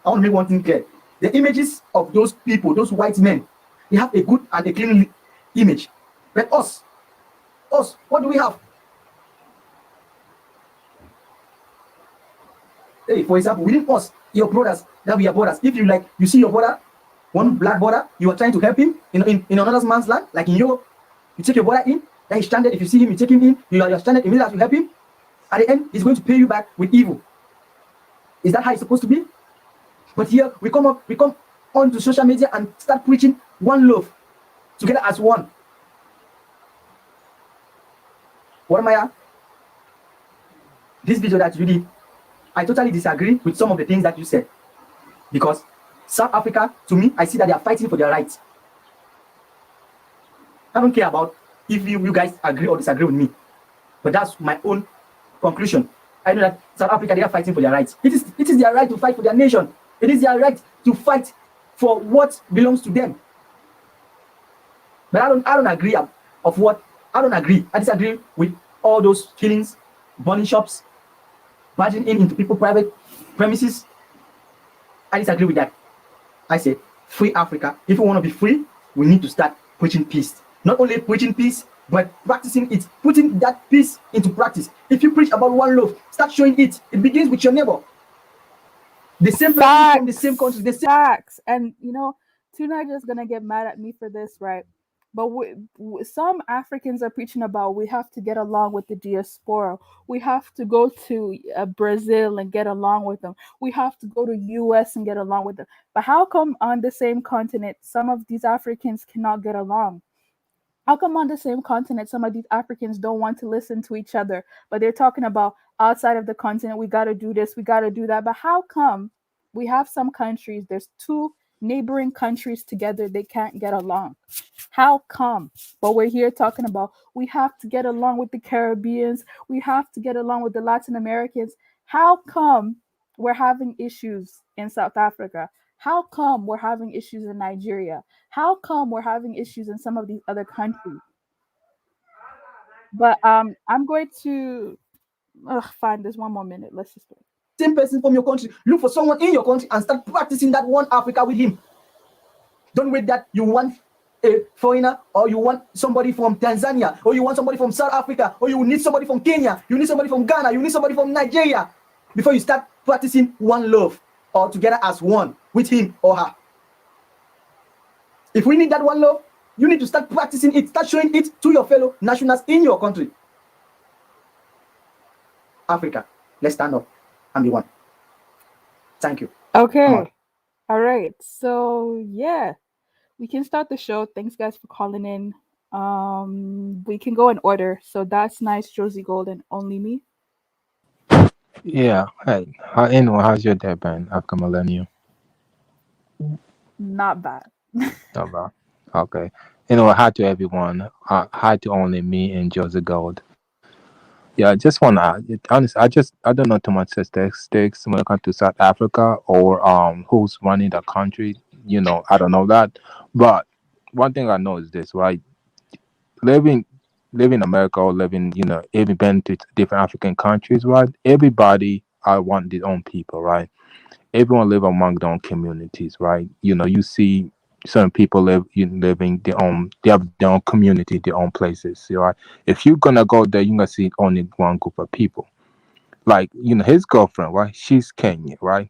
I want to make one thing clear. The images of those people, those white men, they have a good and a clean image. But us, what do we have? Hey, for example, within us, your brothers, that we are brothers. If you see your brother, one black brother, you are trying to help him in another man's land, like in Europe, you take your brother in, then he's stranded. If you see him, you take him in, you are stranded immediately as you help him. At the end, he's going to pay you back with evil. Is that how it's supposed to be? But here we come onto social media and start preaching one love together as one. Wode Maya, this video that you did, I totally disagree with some of the things that you said. Because South Africa, to me, I see that they are fighting for their rights. I don't care about if you guys agree or disagree with me. But that's my own conclusion. I know that South Africa, they are fighting for their rights. It is their right to fight for their nation. It is their right to fight for what belongs to them. But I don't agree I don't agree. I disagree with all those killings, burning shops, barging into people's private premises. I disagree with that. I say, free Africa. If we want to be free, we need to start preaching peace. Not only preaching peace, but practicing it, putting that peace into practice. If you preach about one love, start showing it. It begins with your neighbor. The same person from the same country. The same facts. And you know, Tuna is gonna get mad at me for this, right? But some Africans are preaching about we have to get along with the diaspora. We have to go to Brazil and get along with them. We have to go to US and get along with them. But how come on the same continent some of these Africans cannot get along? How come on the same continent some of these Africans don't want to listen to each other, but they're talking about outside of the continent, we got to do this, we got to do that. But how come we have some countries, there's two neighboring countries together, they can't get along? How come? But we're here talking about we have to get along with the Caribbeans, we have to get along with the Latin Americans. How come we're having issues in South Africa? How come we're having issues in Nigeria? How come we're having issues in some of these other countries? But I'm going to find this one more minute. Let's just wait. Same person from your country, look for someone in your country and start practicing that one Africa with him. Don't wait that you want a foreigner, or you want somebody from Tanzania, or you want somebody from South Africa, or you need somebody from Kenya, you need somebody from Ghana, you need somebody from Nigeria, before you start practicing one love or together as one with him or her. If we need that one love, you need to start practicing it, start showing it to your fellow nationals in your country. Africa, let's stand up and be one. Thank you. Okay. All right. So yeah, we can start the show. Thanks guys for calling in. We can go in order. So that's nice, Josie Golden, only me. Yeah. Hey. Anyway, how's your day been after millennium? Not bad. Not bad. Okay. Anyway, hi to everyone. Hi to only me and Josie Gold. Yeah, I just wanna honestly, I don't know too much statistics when it comes to South Africa or who's running the country. I don't know that. But one thing I know is this, right? Living in America or living, even been to different African countries, right? Everybody I want their own people, right? Everyone live among their own communities, right? You see certain people living they have their own community, their own places, right? If you're gonna go there, you're gonna see only one group of people. Like, his girlfriend, right? She's Kenyan, right?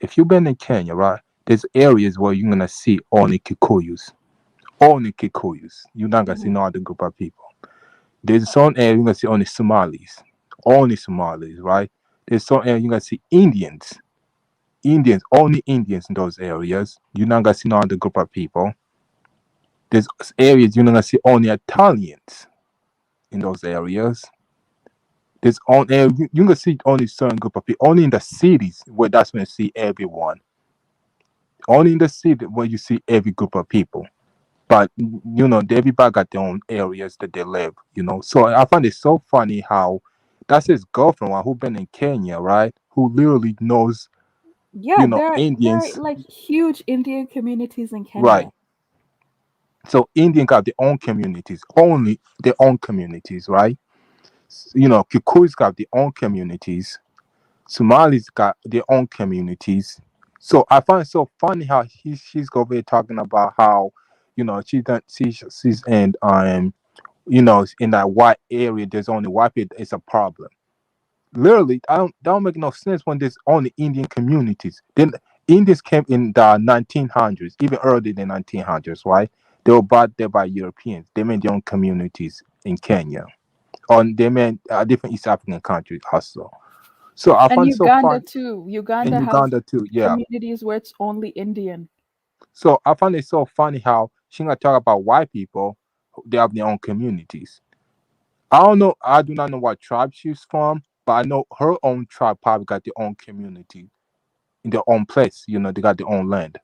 If you've been in Kenya, right? There's areas where you're gonna see only Kikuyus. Only Kikuyus. You're not gonna see no other group of people. There's some area you're gonna see only Somalis. Only Somalis, right? There's some area you're gonna see Indians. Only Indians in those areas. You're not gonna see no other group of people. There's areas you're not gonna see only Italians in those areas. There's you're gonna see only certain group of people. Only in the cities where that's when you see everyone. Only in the city where you see every group of people. But everybody got their own areas that they live. So I find it so funny how that's his girlfriend who been in Kenya, right? Who literally knows. Yeah, there are Indians, like huge Indian communities in Kenya. right? So Indian got their own communities, only their own communities, right? Kikuyus got their own communities. Somalis got their own communities. So I find it so funny how she's over here talking about how, she's in in that white area there's only white people. It's a problem. Literally, that don't make no sense when there's only Indian communities. Then Indians came in the 1900s, even earlier than 1900s, right? They were brought there by Europeans. They made their own communities in Kenya, they made different East African countries also. So I And find it so Uganda fun. too. In Uganda has Uganda too, yeah. communities where it's only Indian. So I find it so funny how she gonna talk about white people. They have their own communities. I don't know. I do not know what tribe she's from, but I know her own tribe probably got their own community in their own place. They got their own land.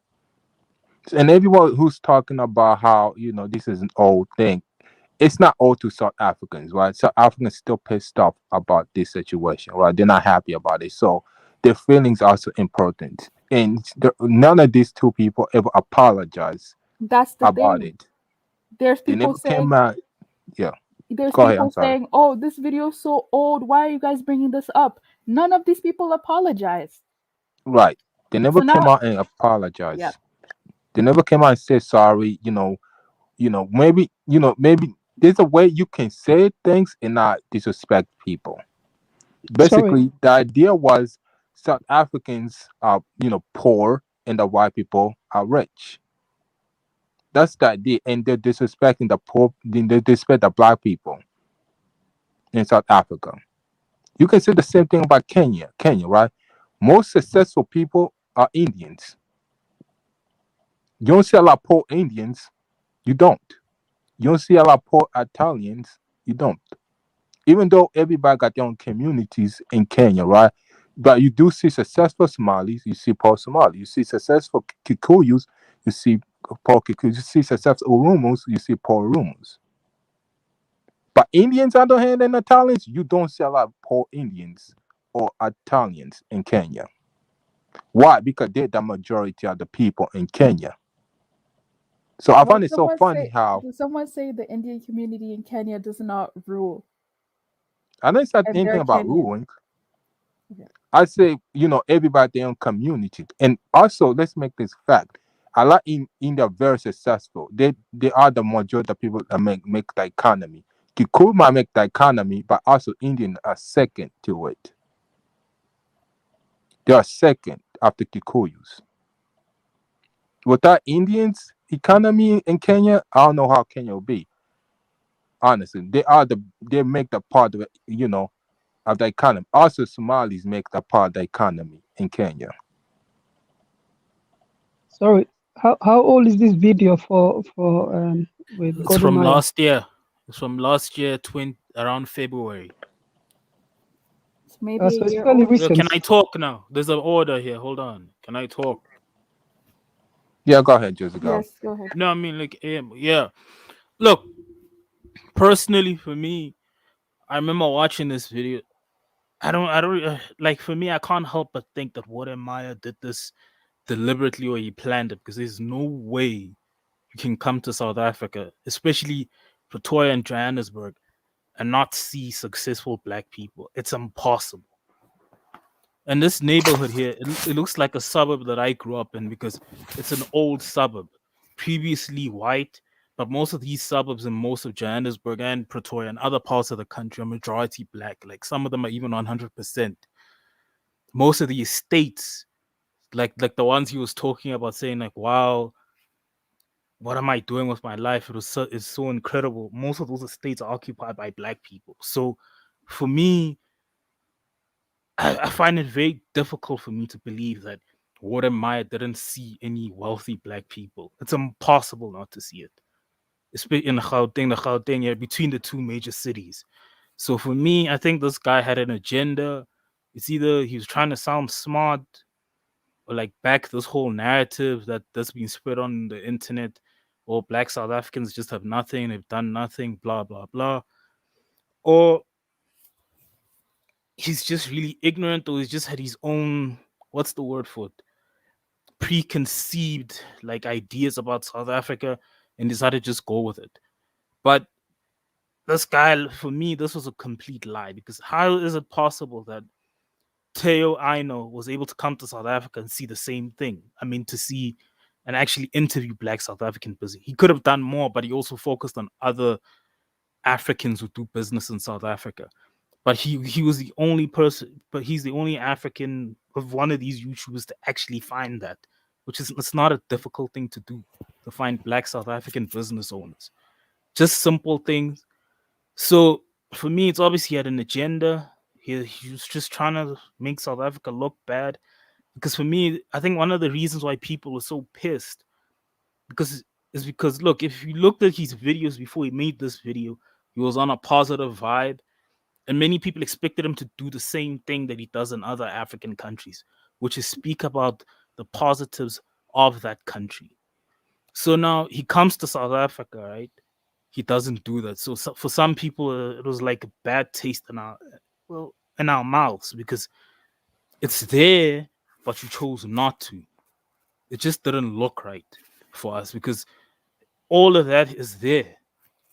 And everyone who's talking about how this is an old thing, it's not old to South Africans, right? South Africans still pissed off about this situation, right? They're not happy about it, so their feelings are also important. And none of these two people ever apologize That's the about thing. it. There's They people never came saying, out. Yeah. there's Go ahead. I'm people sorry. saying, "Oh, this video is so old. Why are you guys bringing this up?" None of these people apologize. Right. They never So came now, out and apologize. yeah, They never came out and said sorry. Maybe there's a way you can say things and not disrespect people. Basically, the idea was South Africans are, poor and the white people are rich. That's the idea. And they're disrespecting the poor, they disrespect the black people in South Africa. You can say the same thing about Kenya. Right? Most successful people are Indians. You don't see a lot of poor Indians. You don't. You don't see a lot of poor Italians. You don't. Even though everybody got their own communities in Kenya, right? But you do see successful Somalis, you see poor Somalis. You see successful Kikuyus, you see poor Kikuyus. You see successful Oromos, you see poor Oromos. But Indians, on the other hand, and Italians, you don't see a lot of poor Indians or Italians in Kenya. Why? Because they're the majority of the people in Kenya. So I find it so funny how Did someone say the Indian community in Kenya does not rule? I don't say And anything they're about Kenyan. ruling. Okay. I say, everybody their own community. And also, let's make this fact. A lot in India very successful. They are the majority of people that make the economy. Kikuyu might make the economy, but also Indian are second to it. They are second after Kikuyus. Without Indians economy in Kenya, I don't know how Kenya will be. Honestly, they make the part of it, of the economy. Also, Somalis make the part of the economy in Kenya. Sorry, how old is this video for with It's Wode from Maya? last year. It's from last year, around February. It's maybe So a it's year fairly old. recent. Can I talk now? There's an order here. Hold on. Can I talk? Yeah, go ahead, Joseph. Yes, go ahead. No, I mean yeah. Look, personally for me, I remember watching this video. I don't like. For me, I can't help but think that Wode Maya did this deliberately or he planned it, because there's no way you can come to South Africa, especially Pretoria and Johannesburg, and not see successful black people. It's impossible. And this neighborhood here, it looks like a suburb that I grew up in, because it's an old suburb, previously white, but most of these suburbs in most of Johannesburg and Pretoria and other parts of the country are majority black. Like some of them are even 100%. Most of the estates, like the ones he was talking about, saying like, wow, what am I doing with my life? It's so incredible. Most of those estates are occupied by black people. So for me, I find it very difficult for me to believe that Wode Maya didn't see any wealthy black people. It's impossible not to see it. Especially in the Gauteng, yeah, between the two major cities. So for me, I think this guy had an agenda. It's either he was trying to sound smart or like back this whole narrative that's been spread on the internet, or black South Africans just have nothing, they've done nothing, blah blah blah. Or he's just really ignorant, or he's just had his own, what's the word for it, preconceived like ideas about South Africa, and decided to just go with it. But this guy, for me, this was a complete lie, because how is it possible that Teo Aino was able to come to South Africa and see the same thing? I mean, to see and actually interview black South African business. He could have done more, but he also focused on other Africans who do business in South Africa. But he was the only person, but he's the only African of one of these YouTubers to actually find that, which is, it's not a difficult thing to do, to find black South African business owners. Just simple things. So for me, it's obvious he had an agenda. He was just trying to make South Africa look bad. Because for me, I think one of the reasons why people were so pissed because look, if you looked at his videos before he made this video, he was on a positive vibe. And many people expected him to do the same thing that he does in other African countries, which is speak about the positives of that country. So now he comes to South Africa, right? He doesn't do that. So for some people, it was like a bad taste in our mouths, because it's there, but you chose not to. It just didn't look right for us, because all of that is there.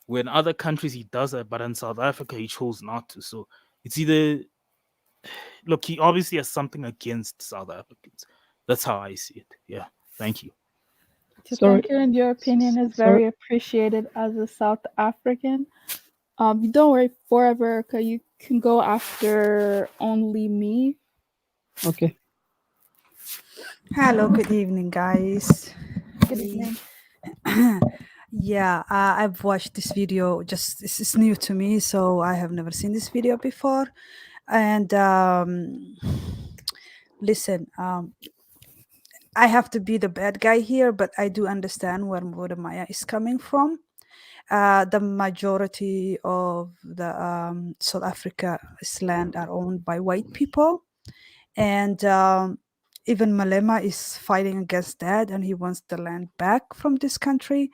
Where in other countries he does that, but in South Africa he chose not to. So it's either, look, he obviously has something against South Africans. That's how I see it. Yeah. Thank you. Thank you, and your opinion is very appreciated as a South African. Don't worry, forever, you can go after only me. Okay. Hello, good evening, guys. Good evening. Yeah, I've watched this video. This is new to me, so I have never seen this video before. And listen, I have to be the bad guy here, but I do understand where Wode Maya is coming from. the majority of the South Africa's land are owned by white people, and even Malema is fighting against that, and he wants the land back from this country.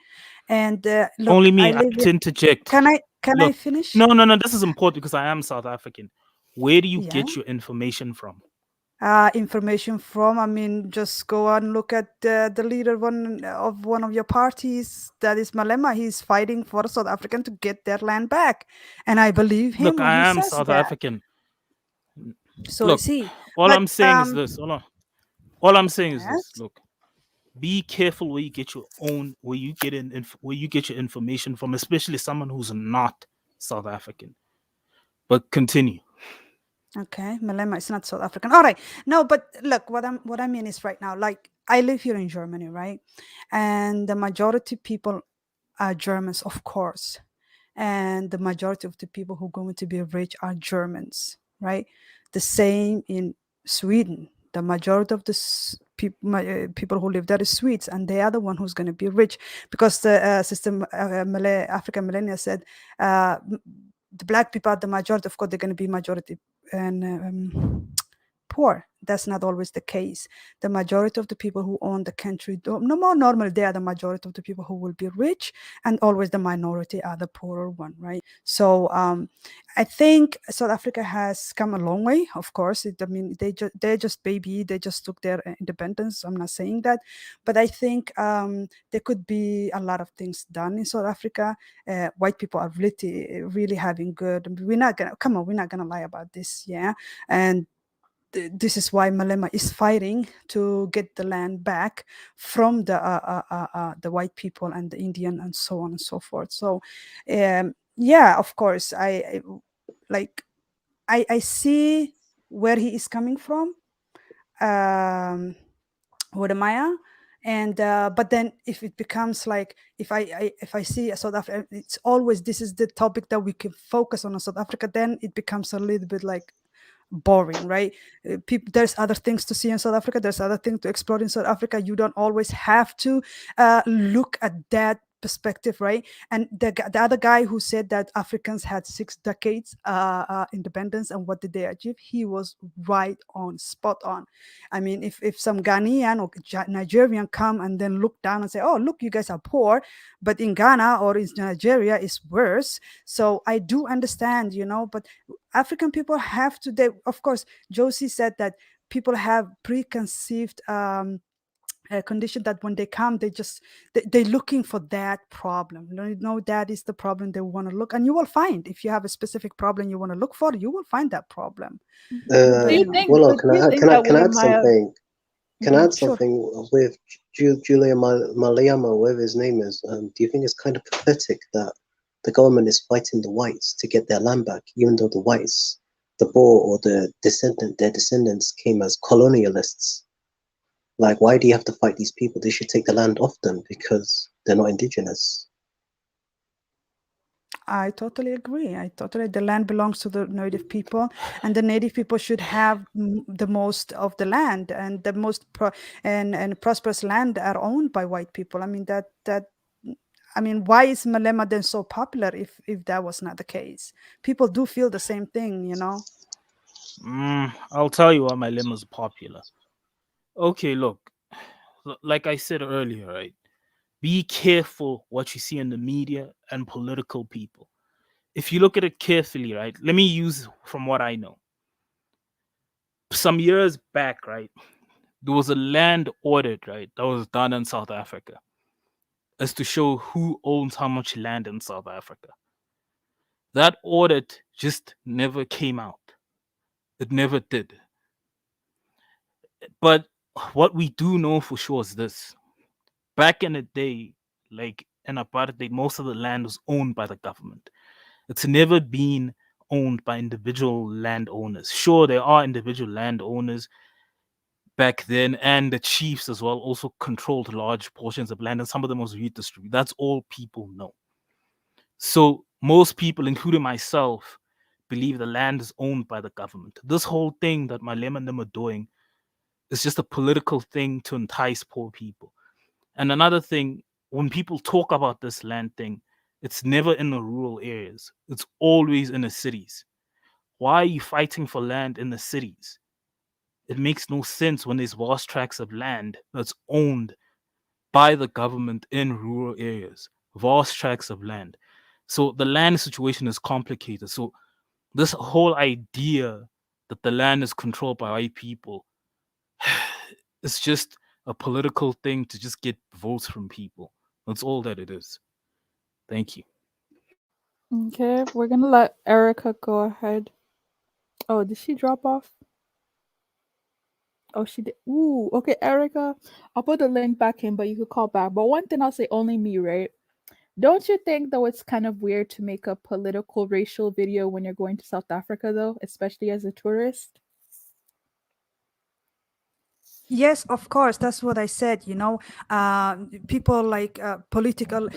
And look, Only me. I I live have to interject. Can I Look, finish? no. This is important because I am South African. Where do you Yeah. get your information from? Information from, I mean, just go and look at the leader one of your parties, that is Malema. He's fighting for South African to get their land back, and I believe him Look, when he I am says South that. African. So Look, is he. all But I'm saying is this. Hold on. All I'm saying is this. yes, Look, be careful where you get your own, where you get your information from, especially someone who's not South African. But continue. okay, Malema is not South African. All right, no, but look, what I mean is right now, like I live here in Germany, right, and the majority people are Germans, of course, and the majority of the people who are going to be rich are Germans, right? The same in Sweden. The majority of the people who live there is Swedes, and they are the one who's going to be rich, because the system African millennia said the black people are the majority. Of course, they're going to be majority and poor. That's not always the case. The majority of the people who own the country, no more normally, they are the majority of the people who will be rich, and always the minority are the poorer one, right? So I think South Africa has come a long way. Of course, I mean, they're just baby. They just took their independence. I'm not saying that, but I think there could be a lot of things done in South Africa. White people are really having good. We're not gonna lie about this, yeah, and this is why Malema is fighting to get the land back from the white people and the Indian and so on and so forth. So, yeah, of course, I see where he is coming from, Wode Maya. And but then if it becomes like, if I see a South Africa, it's always, this is the topic that we can focus on South Africa, then it becomes a little bit like boring, right? People, there's other things to see in South Africa, there's other things to explore in South Africa. You don't always have to look at that perspective, right? And the other guy who said that Africans had 6 decades independence, and what did they achieve, he was right on, spot on. I mean, if some Ghanaian or Nigerian come and then look down and say, oh, look, you guys are poor, but in Ghana or in Nigeria is worse. So I do understand, but African people have to, they, of course, Josie said that people have preconceived condition, that when they come, they're looking for that problem. That is the problem they want to look, and you will find, if you have a specific problem you want to look for, you will find that problem. Do you think? Well, Do you think that can I Wode add Maya? something? Can I add Sure. something with Julia Malema, whatever his name is? Do you think it's kind of pathetic that the government is fighting the whites to get their land back, even though the whites, the Boer or their descendants came as colonialists? Like, why do you have to fight these people? They should take the land off them because they're not indigenous. I totally agree. The land belongs to the native people, and the native people should have the most of the land, and the most and prosperous land are owned by white people. I mean, why is Malema then so popular if that was not the case? People do feel the same thing, I'll tell you why my lemma's popular. Okay, look, like I said earlier, right? Be careful what you see in the media and political people. If you look at it carefully, right? Let me use from what I know. Some years back, right, there was a land audit, right, that was done in South Africa as to show who owns how much land in South Africa. That audit just never came out. It never did. But what we do know for sure is this. Back in the day, like in apartheid, most of the land was owned by the government. It's never been owned by individual landowners. Sure, there are individual landowners back then, and the chiefs as well also controlled large portions of land, and some of them was redistributed. That's all people know. So most people, including myself, believe the land is owned by the government. This whole thing that Malema and them are doing is just a political thing to entice poor people. And another thing, when people talk about this land thing, It's never in the rural areas. It's always in the cities. Why are you fighting for land in the cities? It makes no sense when there's vast tracts of land that's owned by the government in rural areas. Vast tracts of land. So the land situation is complicated. So this whole idea that the land is controlled by white people, it's just a political thing to just get votes from people. That's all that it is. Thank you. Okay, we're gonna let Erica go ahead. Oh, did she drop off? Oh, she did. Ooh, okay, Erica. I'll put the link back in, but you could call back. But one thing I'll say, only me, right? Don't you think though it's kind of weird to make a political racial video when you're going to South Africa though, especially as a tourist? Yes, of course. That's what I said. You know, people like political.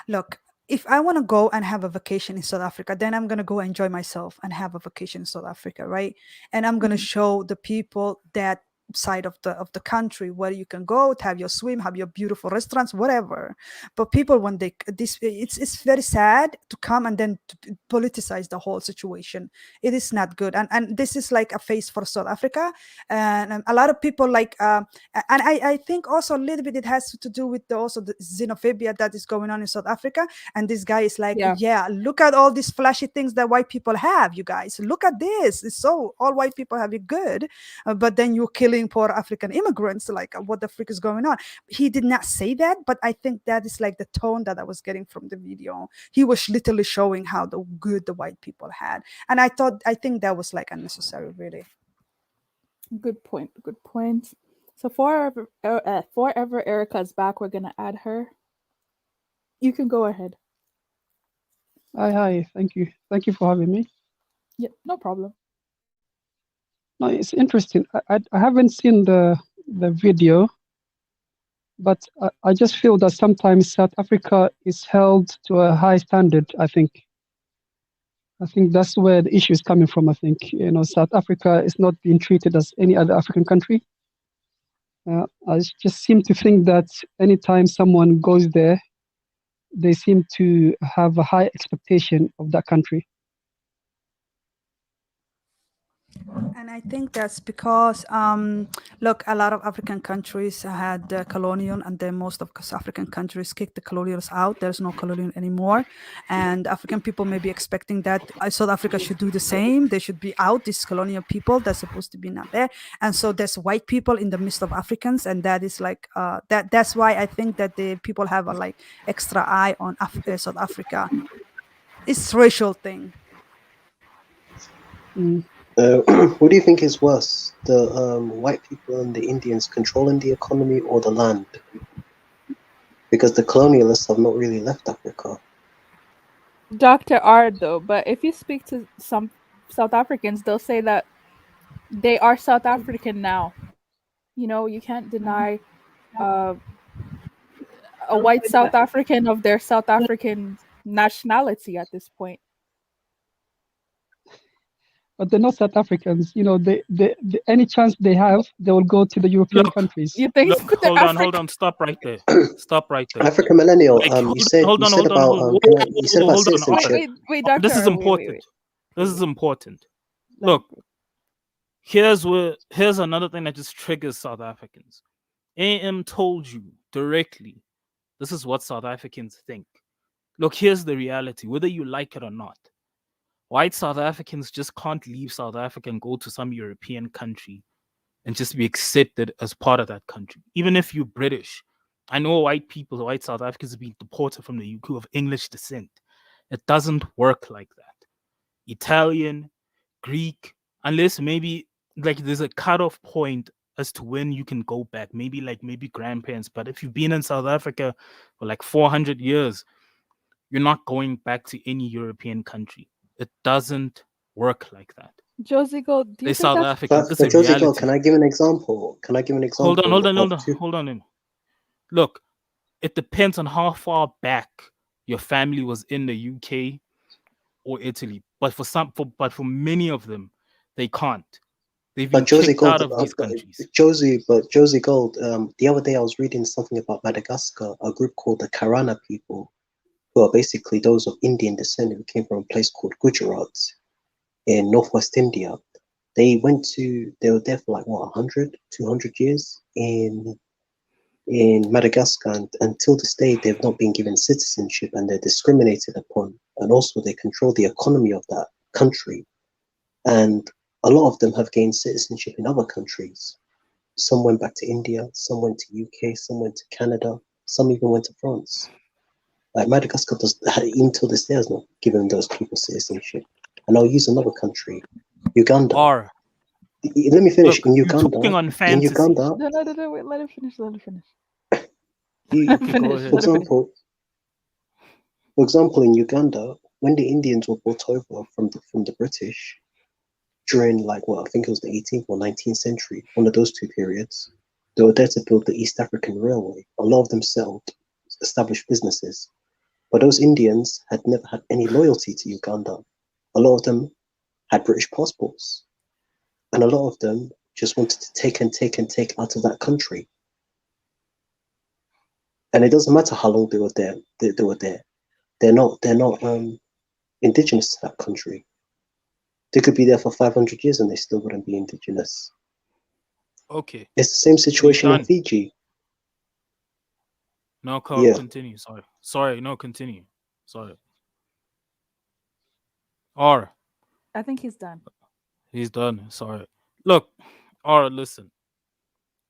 Look, if I want to go and have a vacation in South Africa, then I'm going to go enjoy myself and have a vacation in South Africa, right? And I'm going to show the people that side of the country where you can go to have your swim, have your beautiful restaurants, whatever. But people, when they it's very sad to come and then to politicize the whole situation. It is not good, and this is like a face for South Africa, and a lot of people like and I think also a little bit it has to do with also the xenophobia that is going on in South Africa. And this guy is like, yeah, look at all these flashy things that white people have, you guys, look at this, it's so all white people have it good, but then you're killing poor African immigrants, like what the freak is going on? He did not say that, but I think that is like the tone that I was getting from the video. He was literally showing how good the white people had, and I think that was like unnecessary, really. Good point. Good point. So forever Erica's back, we're gonna add her. You can go ahead. Hi. Thank you for having me. Yeah, no problem. No, it's interesting. I haven't seen the video, but I just feel that sometimes South Africa is held to a high standard. I think that's where the issue is coming from. I think South Africa is not being treated as any other African country. I just seem to think that anytime someone goes there, they seem to have a high expectation of that country. And I think that's because, look, a lot of African countries had colonial, and then most of African countries kicked the colonials out. There's no colonial anymore. And African people may be expecting that South Africa should do the same. They should be out, these colonial people that's supposed to be not there. And so there's white people in the midst of Africans. And that is like, that's why I think that the people have a like extra eye on South Africa. It's a racial thing. What do you think is worse, the white people and the Indians controlling the economy, or the land? Because the colonialists have not really left Africa. Dr. R, though, but if you speak to some South Africans, they'll say that they are South African now. You can't deny a white South African of their South African nationality at this point. But they're not South Africans. They any chance they have, they will go to the European countries. You think? Look, hold on. Stop right there. Stop right there. African millennial. You said about citizenship. Wait, Doctor. This is important. Wait. This is important. Look, here's another thing that just triggers South Africans. AM told you directly. This is what South Africans think. Look, here's the reality, whether you like it or not. White South Africans just can't leave South Africa and go to some European country and just be accepted as part of that country. Even if you're British. I know white South Africans have been deported from the UK of English descent. It doesn't work like that. Italian, Greek, unless maybe like there's a cutoff point as to when you can go back. Maybe grandparents. But if you've been in South Africa for like 400 years, you're not going back to any European country. It doesn't work like that. Josie Gold, do you think South that's... Africans? But Josie Gold, can I give an example? Hold on. Look, it depends on how far back your family was in the UK or Italy. But for many of them, they can't. They've been kicked out of these countries. Josie Gold, the other day I was reading something about Madagascar, a group called the Karana people. who are basically those of Indian descent who came from a place called Gujarat in northwest India. They were there for like what 100, 200 years in Madagascar, and until this day they've not been given citizenship, and they're discriminated upon, and also they control the economy of that country, and a lot of them have gained citizenship in other countries. Some went back to India, some went to UK, some went to Canada, some even went to France. Like Madagascar does, even till this day, has not given those people citizenship. And I'll use another country, Uganda. Or Let me finish. look, In you're Uganda, talking on fantasy. No, wait, let him finish. Let him finish. For example, in Uganda, when the Indians were brought over from the British during I think it was the 18th or 19th century, one of those two periods, they were there to build the East African Railway. A lot of them established businesses, but those Indians had never had any loyalty to Uganda. A lot of them had British passports, and a lot of them just wanted to take out of that country. And it doesn't matter how long they were there. They were there. They're not indigenous to that country. They could be there for 500 years and they still wouldn't be indigenous. Okay. It's the same situation in Fiji. No, continue. Sorry. No, continue. Sorry. Or I think he's done. He's done. Sorry. Look, or listen.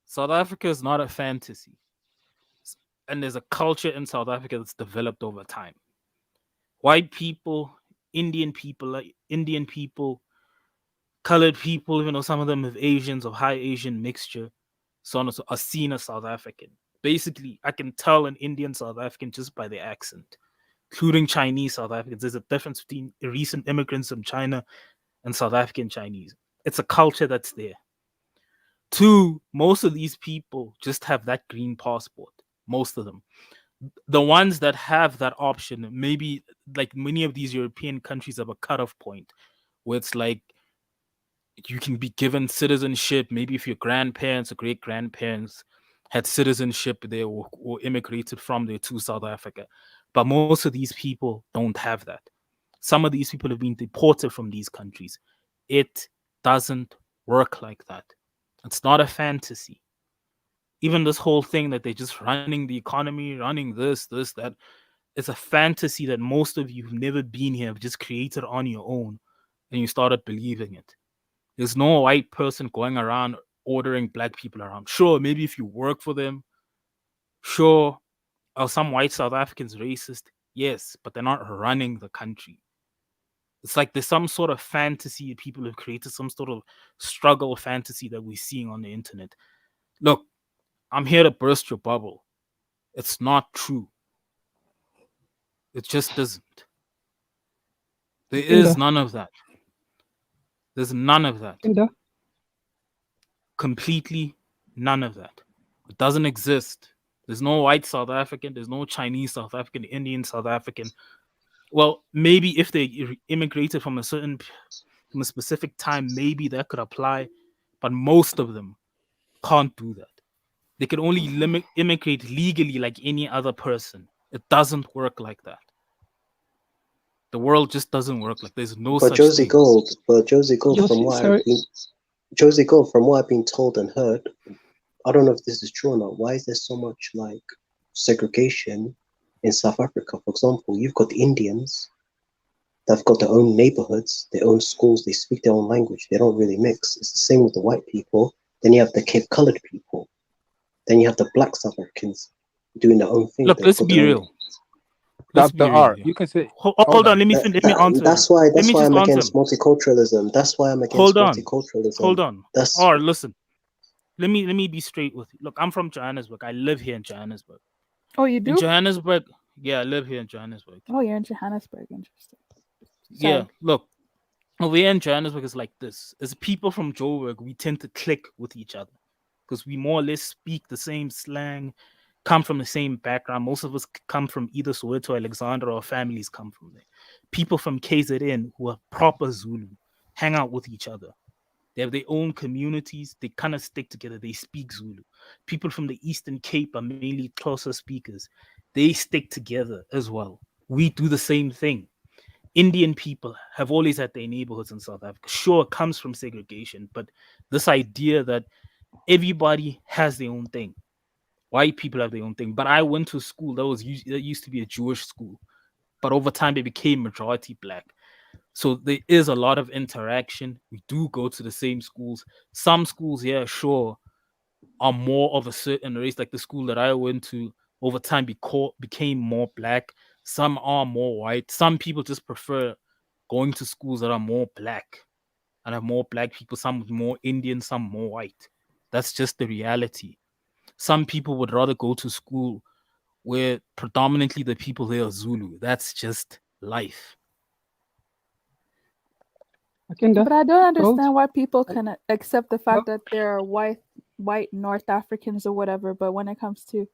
South Africa is not a fantasy. And there's a culture in South Africa that's developed over time. White people, Indian people, colored people, even though some of them have Asians of high Asian mixture, so on, are seen as South African. Basically, I can tell an Indian South African just by their accent, including Chinese South Africans. There's a difference between recent immigrants from China and South African Chinese. It's a culture that's there. Two, most of these people just have that green passport. Most of them. The ones that have that option, maybe like many of these European countries have a cutoff point where it's like you can be given citizenship. Maybe if your grandparents or great grandparents had citizenship there or immigrated from there to South Africa. But most of these people don't have that. Some of these people have been deported from these countries. It doesn't work like that. It's not a fantasy. Even this whole thing that they're just running the economy, running this, that, it's a fantasy that most of you who've never been here have just created on your own and you started believing it. There's no white person going around ordering black people around. Sure, maybe if you work for them, sure, are some white South Africans racist? Yes, but they're not running the country. It's like there's some sort of fantasy people have created, some sort of struggle fantasy that we're seeing on the internet. Look, I'm here to burst your bubble. It's not true. It just isn't. There is none of that. There's none of that. Completely none of that. It doesn't exist. There's no white South African. There's no Chinese South African, Indian South African. Well, maybe if they immigrated from a specific time, maybe that could apply. But most of them can't do that. They can only immigrate legally like any other person. It doesn't work like that. The world just doesn't work like there's no such Josie thing. Gold, from what I've been told and heard, I don't know if this is true or not. Why is there so much like segregation in South Africa? For example, you've got the Indians that've got their own neighborhoods, their own schools, they speak their own language, they don't really mix. It's the same with the white people. Then you have the Cape Colored people. Then you have the black South Africans doing their own thing. Look, let's be real. Dr. R, you can say. Hold on. Let me answer. That's why I'm against multiculturalism. That's why I'm against multiculturalism. Hold on. Listen. Let me be straight with you. Look, I'm from Johannesburg. I live here in Johannesburg. Oh, you do? In Johannesburg. Yeah, I live here in Johannesburg. Oh, you're in Johannesburg. Interesting. Sorry. Yeah, look. Over here in Johannesburg is like this. As people from Joburg, we tend to click with each other because we more or less speak the same slang, come from the same background. Most of us come from either Soweto or Alexandra, or families come from there. People from KZN who are proper Zulu hang out with each other. They have their own communities. They kind of stick together. They speak Zulu. People from the Eastern Cape are mainly Xhosa speakers. They stick together as well. we do the same thing. Indian people have always had their neighborhoods in South Africa. Sure, it comes from segregation, but this idea that everybody has their own thing. White people have their own thing. But I went to a school that used to be a Jewish school, but over time they became majority black. So there is a lot of interaction. We do go to the same schools. Some schools, yeah, sure, are more of a certain race. Like the school that I went to, over time became more black. Some are more white. Some people just prefer going to schools that are more black and have more black people. Some more Indian, some more white. That's just the reality. Some people would rather go to school where predominantly the people there are Zulu. That's just life. But I don't understand why people can accept the fact that there are white North Africans or whatever, but when it comes to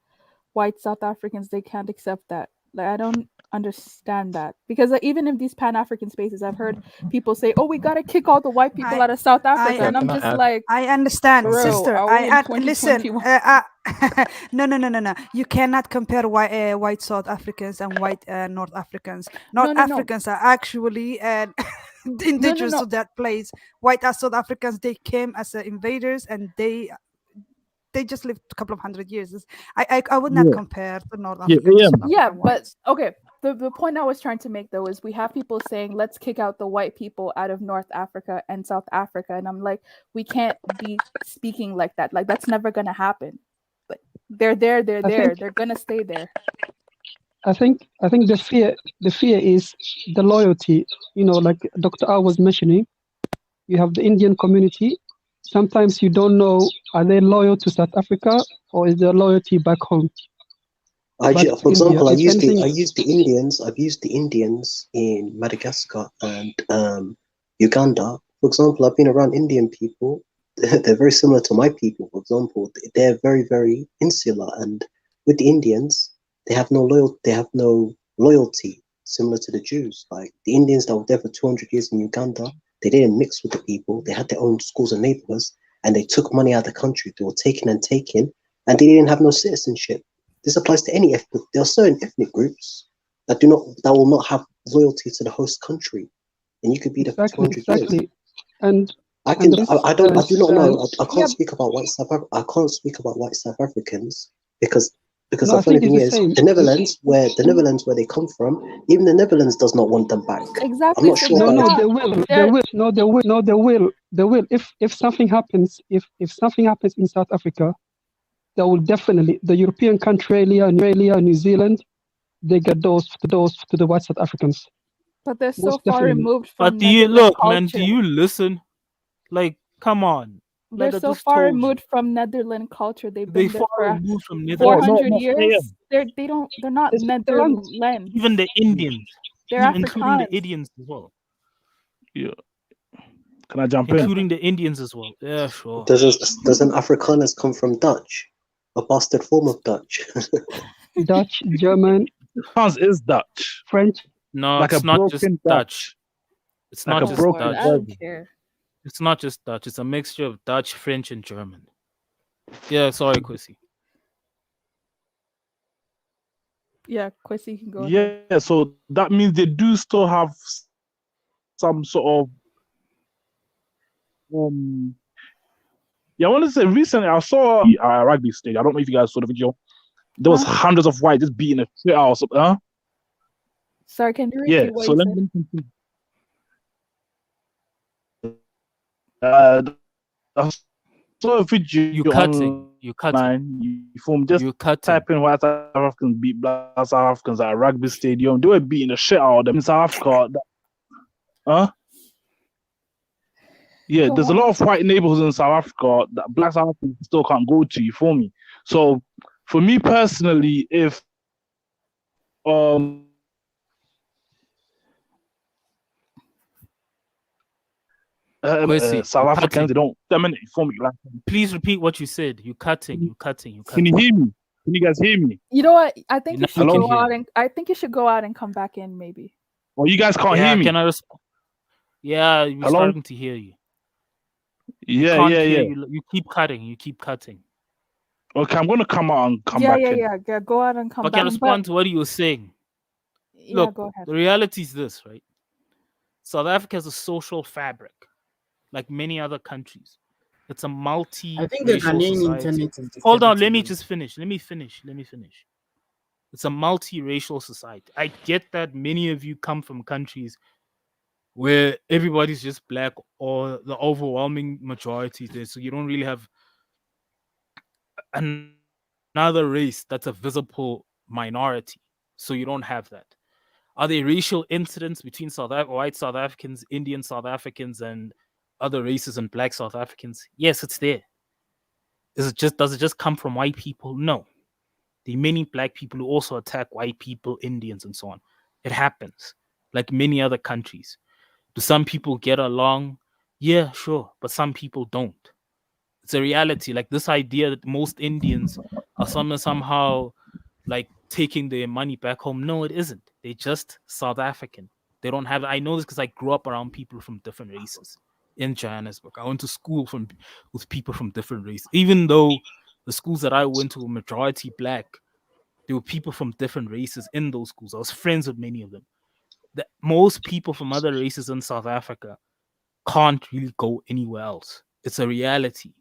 white South Africans, they can't accept that. Like, I don't understand that, because even in these Pan-African spaces, I've heard people say, "Oh, we gotta kick all the white people out of South Africa," and I'm just like, I understand, bro, sister. are we in Listen. 2021? No. You cannot compare white South Africans and white North Africans. North Africans are actually indigenous to that place. White South Africans, they came as invaders, and they just lived a couple of hundred years. I would not compare the North Africans. Yeah, but okay. The point I was trying to make though is we have people saying let's kick out the white people out of North Africa and South Africa, and I'm like, we can't be speaking like that. Like, that's never gonna happen. But they're there. They're gonna stay there. I think the fear is the loyalty. Like Dr. R was mentioning, you have the Indian community. Sometimes you don't know, are they loyal to South Africa or is their loyalty back home? For example, I've used the Indians in Madagascar and Uganda. For example, I've been around Indian people. They're very similar to my people. For example, they're very, very insular, and with the Indians, they have no loyalty, similar to the Jews. Like the Indians that were there for 200 years in Uganda, they didn't mix with the people. They had their own schools and neighborhoods, and they took money out of the country. They were taking, and they didn't have no citizenship. This applies to any ethnic. There are certain ethnic groups that will not have loyalty to the host country, and you could be there for 200 years. And I do not know. I can't speak about white South Africans because the funny thing is, the Netherlands where they come from, even the Netherlands does not want them back. Exactly. I'm not sure. They will. If something happens, if something happens in South Africa, they will definitely, the European country, Australia, New Zealand, they get those to the white South Africans. But they're so far removed from. But do you look, man? Do you listen? Like, come on. They're so far removed from Netherlands culture. They've been there for 400 years. They're not Netherlands. Even the Indians. They're including the Indians as well. Yeah. Can I jump in? Including the Indians as well. Yeah, sure. Doesn't Afrikaners come from Dutch? A bastard form of Dutch. Dutch, German. Hans is Dutch. French. No, like it's not just Dutch. It's like not just broken Dutch. I don't care. It's not just Dutch. It's a mixture of Dutch, French, and German. Yeah, sorry, Kwesi. Yeah, Kwesi can go ahead. Yeah, so that means they do still have some sort of I want to say recently I saw a rugby stage. I don't know if you guys saw the video. There was hundreds of white just beating a shit out of something. Huh? Sorry, can you repeat what you said? I saw a video. You cutting. Type in white South Africans beat black South Africans at a rugby stadium. They were beating the shit out of them in South Africa. Yeah, there's a lot of white neighborhoods in South Africa that black South Africans still can't go to, you feel me? So for me personally, if South Africans, they don't dominate, you feel me? Like, please repeat what you said. You cutting. Can you hear me? Can you guys hear me? You know what? I think you should go out you should go out and come back in, maybe. Oh, you guys can't hear me? Can I respond? Yeah, we're starting to hear you. Yeah. You keep cutting. Okay, I'm gonna come out and come back in. Yeah. Go out and come back. I can respond to what you were saying. Yeah, look, go ahead. the reality is this, right? South Africa has a social fabric, like many other countries. It's a I think the multi-racial Ghanaian society. internet is Hold on, let me disturbing. just finish. Let me finish. Let me finish. It's a multi-racial society. I get that many of you come from countries where everybody's just black or the overwhelming majority is there, so you don't really have another race that's a visible minority. So you don't have that. Are there racial incidents between white South Africans, Indian South Africans, and other races and black South Africans? Yes, it's there. Does it just come from white people? No. There are many black people who also attack white people, Indians, and so on. It happens, like many other countries. Do some people get along? Yeah, sure, but some people don't. It's a reality. Like this idea that most Indians are somehow like taking their money back home. No, it isn't. They're just South African. They don't have. I know this because I grew up around people from different races in Johannesburg. I went to school with people from different races. Even though the schools that I went to were majority black, there were people from different races in those schools. I was friends with many of them. Most people from other races in South Africa can't really go anywhere else. It's a reality.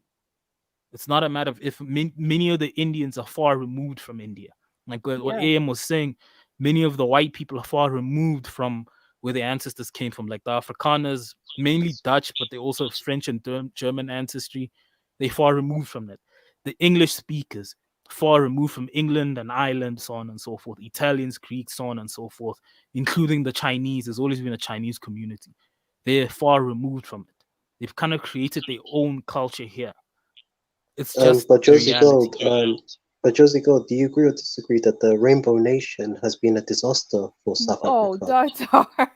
It's not a matter of if many of the Indians are far removed from India. Like what Yeah. AM was saying, many of the white people are far removed from where their ancestors came from. Like the Afrikaners, mainly Dutch, but they also have French and German ancestry. They far removed from that. The English speakers, far removed from England and Ireland, so on and so forth. Italians, Greeks, so on and so forth, including the Chinese. There's always been a Chinese community. They're far removed from it. They've kind of created their own culture here. It's just But the Josie reality. Gold, do you agree or disagree that the Rainbow Nation has been a disaster for South Oh, Africa? Doctor.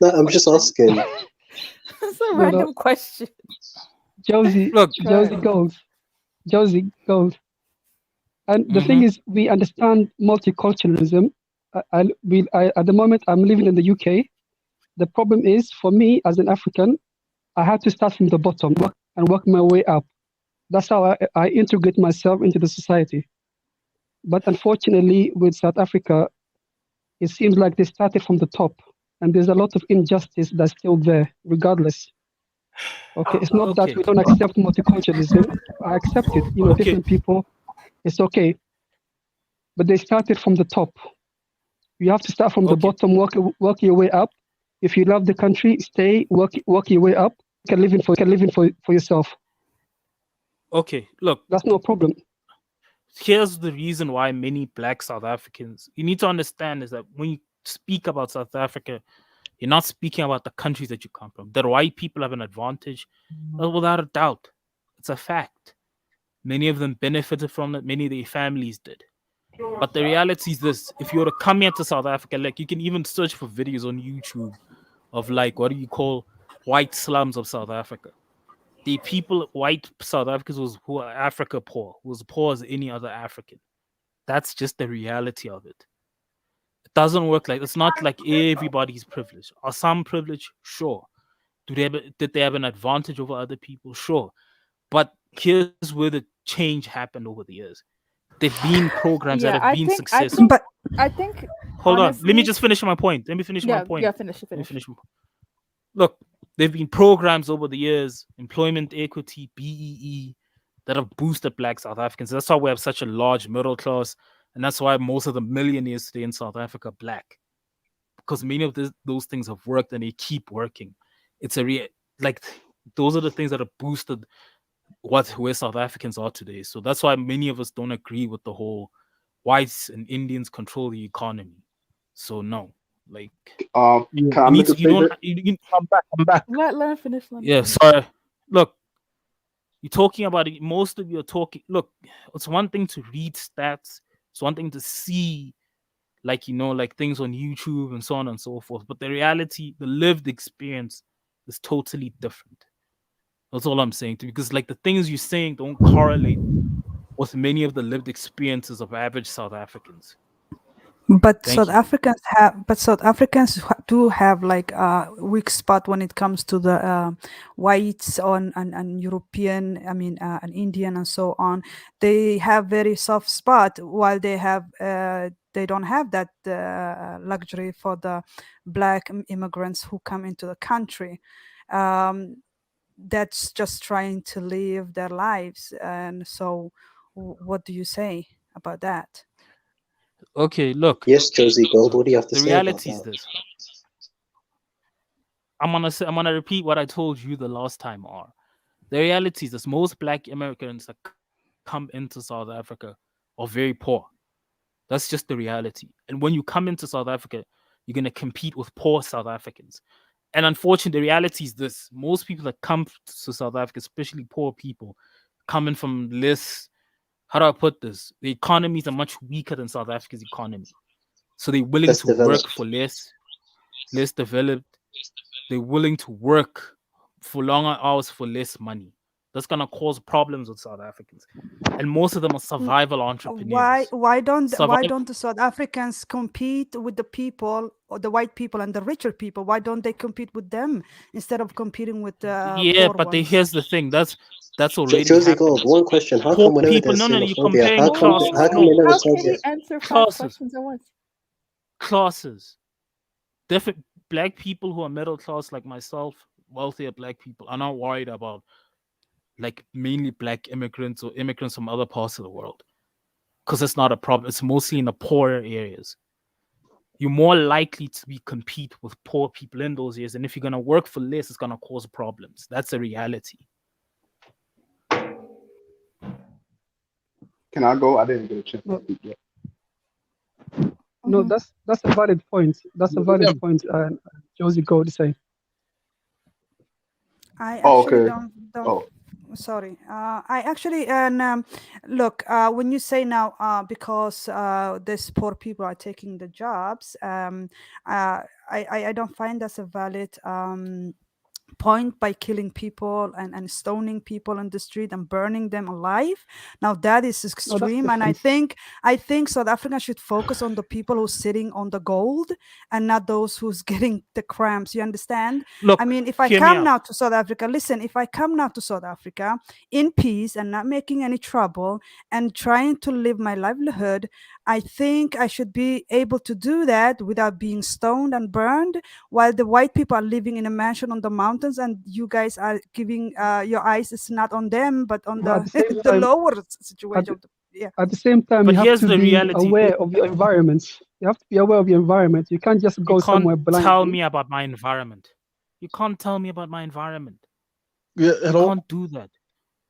No, I'm just asking. That's a No, random question. Josie, Look, Josie Gold, Josie Gold. And the thing is, we understand multiculturalism. At the moment, I'm living in the UK. The problem is, for me as an African, I had to start from the bottom and work my way up. That's how I integrate myself into the society. But unfortunately, with South Africa, it seems like they started from the top, and there's a lot of injustice that's still there, regardless. Okay, it's not that we don't accept multiculturalism. I accept it. You know, different people, it's okay. But they started from the top. You have to start from the bottom, work your way up. If you love the country, stay, work your way up. You can live in for yourself. Okay, look. That's no problem. Here's the reason why many black South Africans, you need to understand is that when you speak about South Africa, you're not speaking about the countries that you come from. That white people have an advantage, without a doubt. It's a fact. Many of them benefited from it, many of their families did. But the reality is this: if you were to come here to South Africa, like you can even search for videos on YouTube of like what do you call white slums of South Africa. The people, white South Africans who are Africa poor, was poor as any other African. That's just the reality of it. It doesn't work like it's not like everybody's privileged. Are some privileged? Sure. Did they have an advantage over other people? Sure. But here's where the change happened over the years. There've been programs that have been successful. I think. Hold on. Let me just finish my point. Let me finish my point. Yeah, finish. Look, there've been programs over the years, employment equity, BEE, that have boosted black South Africans. That's why we have such a large middle class, and that's why most of the millionaires today in South Africa are black, because many of those things have worked and they keep working. It's those are the things that have boosted where South Africans are today. So that's why many of us don't agree with the whole whites and Indians control the economy. So no, like can I make a statement? I'm back. Let him finish. Sorry. Look, you're talking about it. Most of you are talking. Look, it's one thing to read stats. It's one thing to see, like things on YouTube and so on and so forth. But the reality, the lived experience, is totally different. That's all I'm saying. Because like the things you're saying don't correlate with many of the lived experiences of average South Africans. But South Africans do have like a weak spot when it comes to the whites and European, and Indian and so on. They have very soft spot, while they have they don't have that luxury for the black immigrants who come into the country. That's just trying to live their lives. And so what do you say about that? Okay, look. Yes, Josie Gold, what do you have to The say about reality is that? this. I'm gonna repeat what I told you the last time. The reality is this: most black immigrants that come into South Africa are very poor. That's just the reality. And when you come into South Africa, you're gonna compete with poor South Africans. And unfortunately, the reality is this: most people that come to South Africa, especially poor people, coming from less. How do I put this? The economies are much weaker than South Africa's economy, so they're willing Less to work developed. for less developed. They're willing to work for longer hours for less money. That's gonna cause problems with South Africans, and most of them are survival entrepreneurs. Why don't the South Africans compete with the people or the white people and the richer people? Why don't they compete with them instead of competing with the Yeah, poor but ones? here's the thing. That's already Josie happening. Gold, one question. How Poor come whenever people. there's No, you're xenophobia, comparing classes. how come they never How tell can you? he answer 5 Classes. questions at once? Classes. Different black people who are middle class, like myself, wealthier black people, are not worried about like mainly black immigrants or immigrants from other parts of the world, because it's not a problem. It's mostly in the poorer areas. You're more likely to compete with poor people in those areas, and if you're gonna work for less, it's gonna cause problems. That's a reality. Can I go? I didn't get a chance to No, speak yet. no, that's a valid point. That's a valid point. Josie Gold is saying. I Oh, actually okay. don't. Oh, Sorry. I actually look when you say now because these poor people are taking the jobs. I don't find that's a valid point by killing people and stoning people in the street and burning them alive. Now that is No, that's extreme, and different. I think South Africa should focus on the people who's sitting on the gold and not those who's getting the cramps. You understand? Look, I mean, if I hear me come out. now to South Africa, listen, if I come now to South Africa in peace and not making any trouble and trying to live my livelihood, I think I should be able to do that without being stoned and burned, while the white people are living in a mansion on the mountains, and you guys are giving your eyes is not on them but on But at the the same the time, lower at situation. at the same time, But you have here's to the be reality. aware of your environment. You have to be aware of your environment. You can't just You go can't somewhere tell blindly. me about my environment. You can't tell me about my environment. Yeah, You hello. can't do that.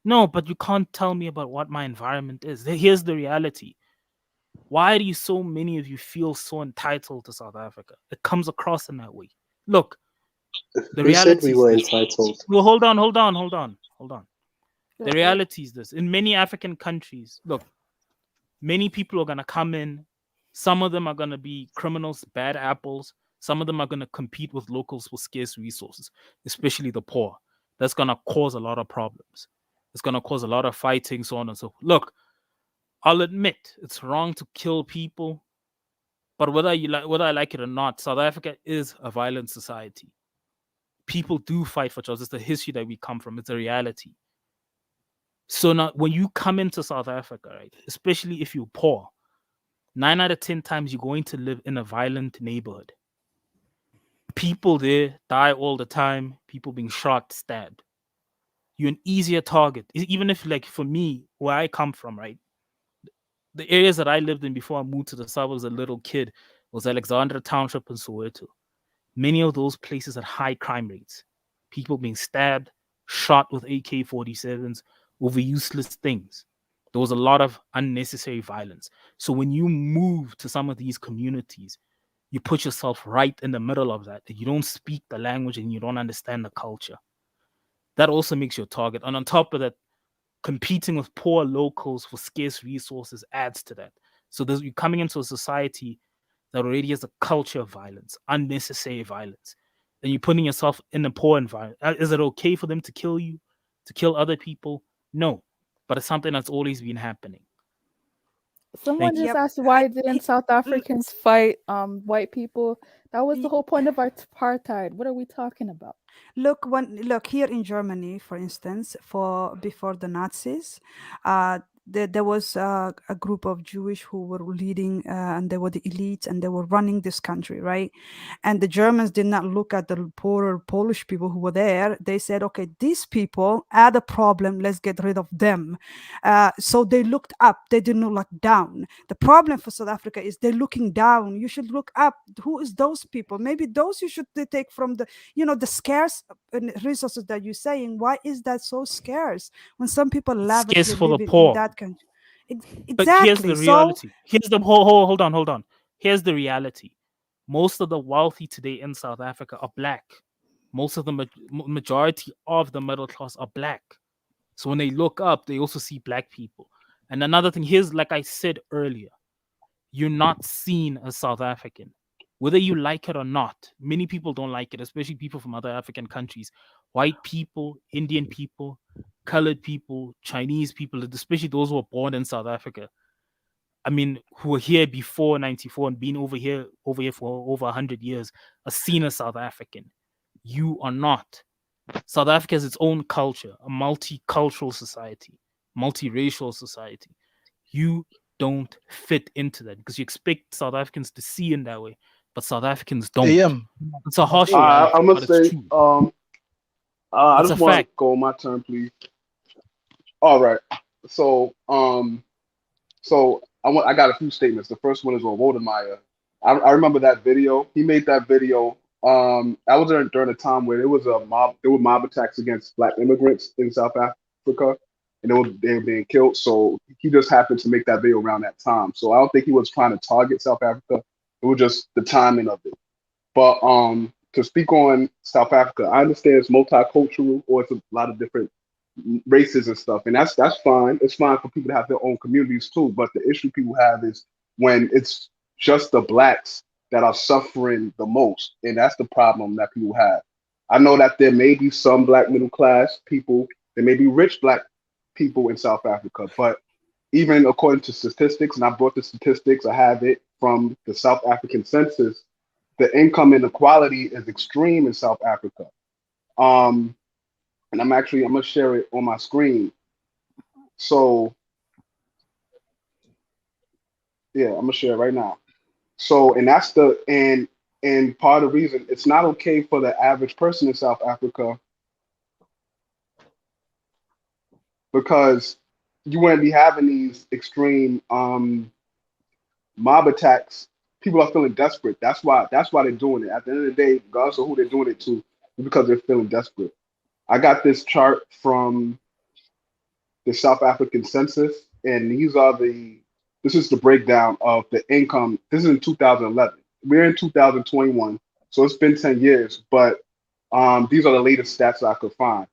No, but you can't tell me about what my environment is. Here's the reality. Why do so many of you feel so entitled to South Africa? It comes across in that way. Look, the Who said reality we is were this. entitled? Well, hold on. The reality is this. In many African countries, look, many people are going to come in. Some of them are going to be criminals, bad apples. Some of them are going to compete with locals for scarce resources, especially the poor. That's going to cause a lot of problems. It's going to cause a lot of fighting, so on and so forth. Look, I'll admit it's wrong to kill people, but whether I like it or not, South Africa is a violent society. People do fight for justice. It's the history that we come from. It's a reality. So now, when you come into South Africa, right, especially if you're poor, 9 out of 10 times you're going to live in a violent neighborhood. People there die all the time. People being shot, stabbed. You're an easier target. Even if, like, for me, where I come from, right, the areas that I lived in before I moved to the suburbs as a little kid was Alexandra Township and Soweto. Many of those places had high crime rates. People being stabbed, shot with AK-47s over useless things. There was a lot of unnecessary violence. So when you move to some of these communities, you put yourself right in the middle of that. You don't speak the language and you don't understand the culture. That also makes you a target. And on top of that, competing with poor locals for scarce resources adds to that. So you're coming into a society that already has a culture of violence, unnecessary violence, and you're putting yourself in a poor environment. Is it okay for them to kill you, to kill other people? No, but it's something that's always been happening. Someone just asked, why didn't South Africans fight white people? That was the whole point of apartheid. What are we talking about? Look here in Germany, for instance, before the Nazis, there was a group of Jewish who were leading, and they were the elites, and they were running this country, right? And the Germans did not look at the poorer Polish people who were there. They said, okay, these people are the problem, let's get rid of them. So they looked up, they didn't look down. The problem for South Africa is they're looking down. You should look up. Who is those people? Maybe those you should take from the, the scarce resources that you're saying. Why is that so scarce when some people lavishly Scarce for the live in poor. that country? But here's Exactly. the So reality. Here's the hold on. Here's the reality. Most of the wealthy today in South Africa are black. Most of the majority of the middle class are black. So when they look up, they also see black people. And another thing, here's like I said earlier, you're not seen as South African, whether you like it or not. Many people don't like it, especially people from other African countries. White people, Indian people, colored people, Chinese people, especially those who were born in South Africa. I mean, who were here before 94 and been over here for over 100 years, are seen as South African. You are not. South Africa has its own culture, a multicultural society, multiracial society. You don't fit into that because you expect South Africans to see in that way, but South Africans don't. It's a harsh reality, I'm gonna but say, it's true. I It's a just want to fact. go my turn, please. All right. So, I got a few statements. The first one is on Wode Maya. I remember that video. He made that video. I was during a time where there were mob attacks against black immigrants in South Africa, and they were being killed. So he just happened to make that video around that time. So I don't think he was trying to target South Africa. It was just the timing of it. But to speak on South Africa, I understand it's multicultural, or it's a lot of different races and stuff, and that's fine. It's fine for people to have their own communities too. But the issue people have is when it's just the blacks that are suffering the most, and that's the problem that people have. I know that there may be some black middle class people, there may be rich black people in South Africa, but even according to statistics, and I brought the statistics, I have it from the South African census, the income inequality is extreme in South Africa. And I'm gonna share it on my screen. So yeah, I'm gonna share it right now. So, and that's and part of the reason it's not okay for the average person in South Africa, because you wouldn't be having these extreme mob attacks. People are feeling desperate. That's why they're doing it. At the end of the day, regardless of who they're doing it to, it's because they're feeling desperate. I got this chart from the South African census, and this is the breakdown of the income. This is in 2011. We're in 2021, so it's been 10 years, but these are the latest stats I could find.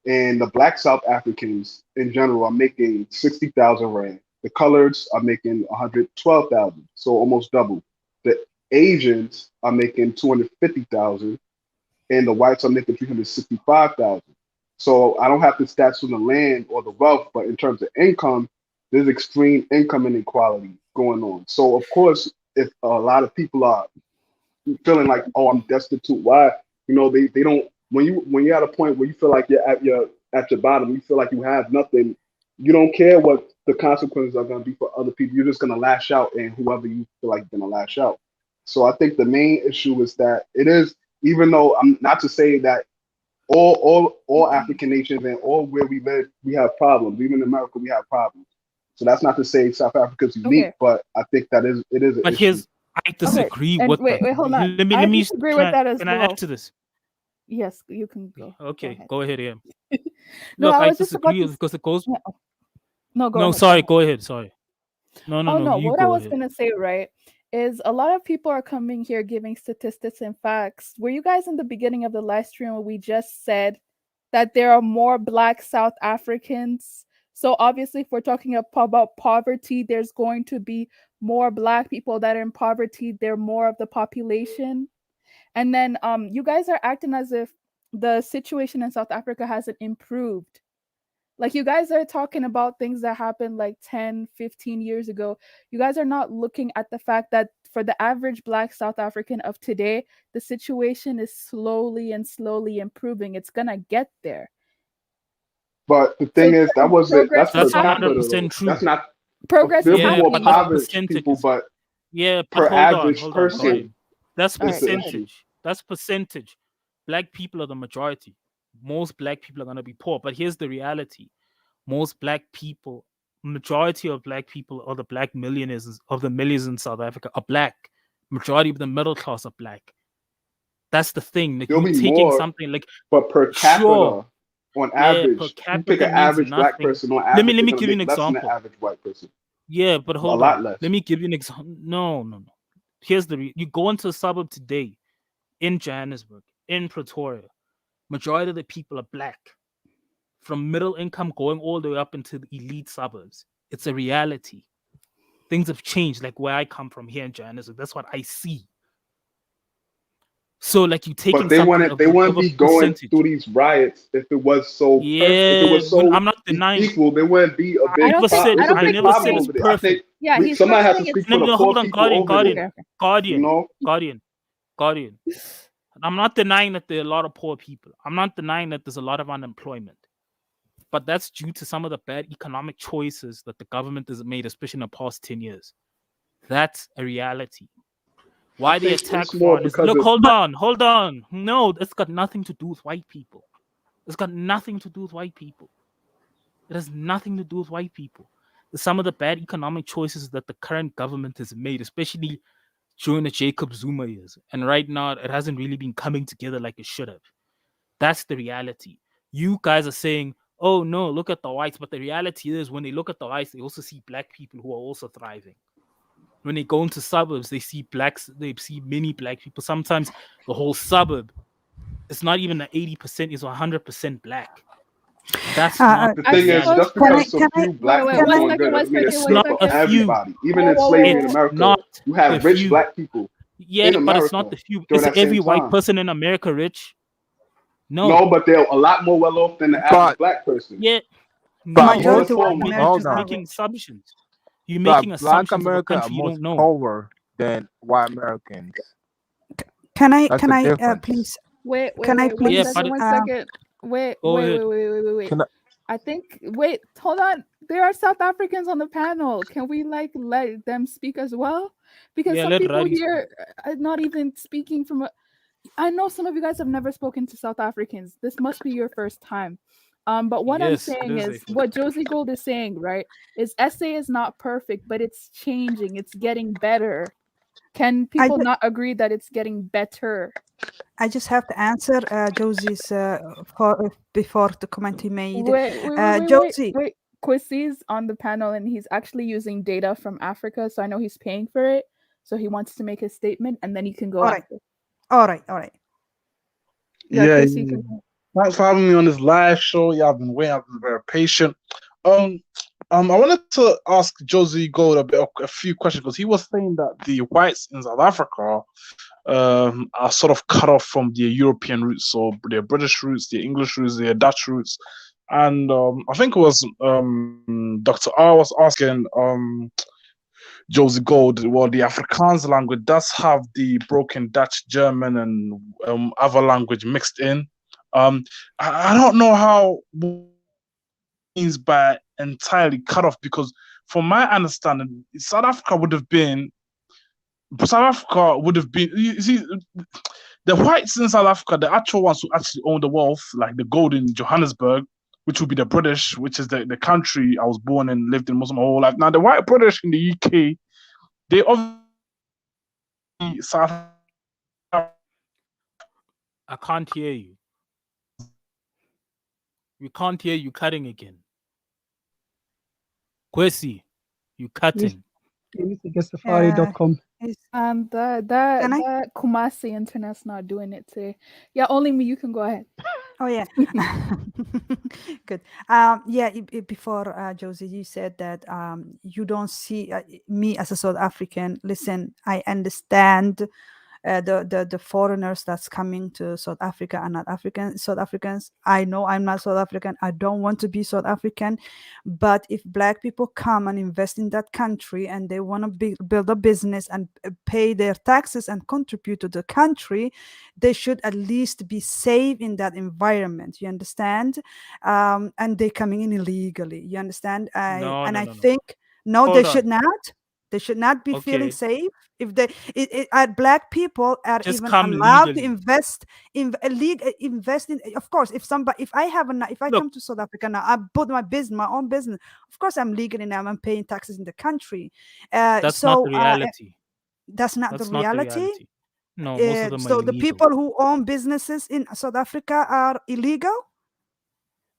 And the black South Africans in general are making 60,000 rand. The coloreds are making 112,000, so almost double. The Asians are making 250,000, and the whites are making 365,000. So I don't have the stats on the land or the wealth, but in terms of income, there's extreme income inequality going on. So of course, if a lot of people are feeling like, oh, I'm destitute, why? They don't. When you're at a point where you feel like you're at your bottom, you feel like you have nothing. You don't care what the consequences are going to be for other people. You're just going to lash out, and whoever you feel like you're going to lash out. So I think the main issue is that it is, even though I'm not to say that all African nations and all where we live, we have problems. Even in America, we have problems. So that's not to say South Africa is unique, but I think it is an But issue. I disagree And with wait, that. hold on. Let I me disagree with that as can I well. add to this? Yes, you can go. Okay, ahead. go ahead, yeah. No, Look, I I was just about disagree to. because it goes. No, go No, ahead. sorry, go ahead. Sorry. No, Oh no, you what I go was ahead. gonna say, right, is a lot of people are coming here giving statistics and facts. Were you guys in the beginning of the live stream when we just said that there are more Black South Africans? So obviously, if we're talking about poverty, there's going to be more Black people that are in poverty. They're more of the population. And then you guys are acting as if the situation in South Africa hasn't improved. Like, you guys are talking about things that happened like 10, 15 years ago. You guys are not looking at the fact that for the average Black South African of today, the situation is slowly and slowly improving. It's gonna get there. But the thing is, that wasn't that's per That's capita. 100% true. That's not. Progress There'll is be Yeah, more but that's impoverished people, percentages. but Yeah, but per hold on, average hold on, person, Guardian. That's All right, it's an go ahead. issue. percentage. That's percentage. Black people are the majority. Most black people are gonna be poor. But here's the reality: most black people, majority of black people, or the black millionaires of the millions in South Africa are black. Majority of the middle class are black. That's the thing. Like There'll you're be taking more, something like but per sure, capita, on yeah, per average, you pick capita an means average black nothing. person. On Let me average, let they're me gonna give you an make less than the example. average white person. Yeah, but A hold lot on. less. Let me give you an example. No. Here's you go into a suburb today in Johannesburg, in Pretoria. Majority of the people are black, from middle income going all the way up into the elite suburbs. It's a reality. Things have changed, like where I come from here in Johannesburg. That's what I see. So, like you taking But they something wouldn't. They of wouldn't a be going percentage. through these riots if it was so perfect. If it Yeah, was so I'm not denying. equal, there wouldn't be a I big. don't think It's a I big never problem said it's over there. I think perfect. yeah, he's somebody has to questioning speak it's for the No, poor hold on, people over Guardian, there. okay. You know, Guardian. I'm not denying that there are a lot of poor people. I'm not denying that there's a lot of unemployment. But that's due to some of the bad economic choices that the government has made, especially in the past 10 years. That's a reality. Why I they think attack it's more foreigners? because Look, of. hold on. No, it's got nothing to do with white people. It's got nothing to do with white people. It has nothing to do with white people. Some of the bad economic choices that the current government has made, especially during the Jacob Zuma years. And right now, it hasn't really been coming together like it should have. That's the reality. You guys are saying, oh no, look at the whites. But the reality is, when they look at the whites, they also see black people who are also thriving. When they go into suburbs, they see blacks, they see many black people. Sometimes the whole suburb, it's not even an 80%, it's 100% black. That's not The I thing is, suppose. just Can I because so can I few Wait, black wait, people one doing second, good one doesn't mean second, it's it's one good not for a second. few. everybody. Even Whoa, in whoa, slavery whoa, in It's whoa. America, not you had the rich few. black people Yeah, in but it's not America the few. during Is that same every white time. person in America rich? No, No. but they're a lot more well off than the average But black person. Yeah, but no. Even most majority poor white ones. You're hold just Americans on. are making rich? assumptions. You're But making Black assumptions of a America are country you most don't know. poorer than white Americans. Can I That's can the I difference. please Wait, wait, can I wait, one Yeah, please second, but one second. Wait, go wait, ahead. wait, wait, wait, wait, wait. Can I, I think, wait, hold on. There are South Africans on the panel. Can we like let them speak as well? Because Yeah, some let people Radi speak. here are not even speaking from a. I know some of you guys have never spoken to South Africans. This must be your first time. But what I'm Yes, it saying is is a what Josie Gold is saying, right? Is SA is not perfect, but it's changing. It's getting better. Can I people not agree that it's getting better? I just have to answer Josie's before the comment he made. Josie, Wait. Kweesi's on the panel and he's actually using data from Africa, so I know he's paying for it. So he wants to make a statement and then you can go all right, after. all right, all right. Yeah, Yeah, Kwesi yeah. can. Thanks for having me on this live show. Yeah, I've been waiting. I've been very patient. I wanted to ask Josie Gold a few questions because he was saying that the whites in South Africa are sort of cut off from their European roots, so their British roots, their English roots, their Dutch roots, and I think it was Dr. R was asking Josie Gold, well, the Afrikaans language does have the broken Dutch, German, and other language mixed in. I don't know how means by entirely cut off because, from my understanding, South Africa would have been. You see, the whites in South Africa, the actual ones who actually own the wealth, like the gold in Johannesburg, which would be the British, which is the country I was born and lived in most of my whole life. Now, the white British in the UK, they obviously South. I can't hear you. We can't hear you cutting again. Kwesi, you cutting. You need to get safari.com. That Kumasi internet's not doing it today. Yeah, only me. You can go ahead. Oh yeah, good. Yeah, before Josie, you said that you don't see me as a South African. Listen, I understand the foreigners that's coming to South Africa are not South Africans. I know I'm not South African. I don't want to be South African. But if Black people come and invest in that country and they want to build a business and pay their taxes and contribute to the country, they should at least be safe in that environment. You understand? And they're coming in illegally. You understand? No. Think no, Hold they on. should not. They should not be feeling Okay. safe. If they, Black people are Just even come allowed to legally. invest in. Of course, if I come to South Africa now, I put my own business. Of course, I'm legally now. I'm paying taxes in the country. That's not the reality. That's not the reality. No, most of them are So the illegal. people who own businesses in South Africa are illegal.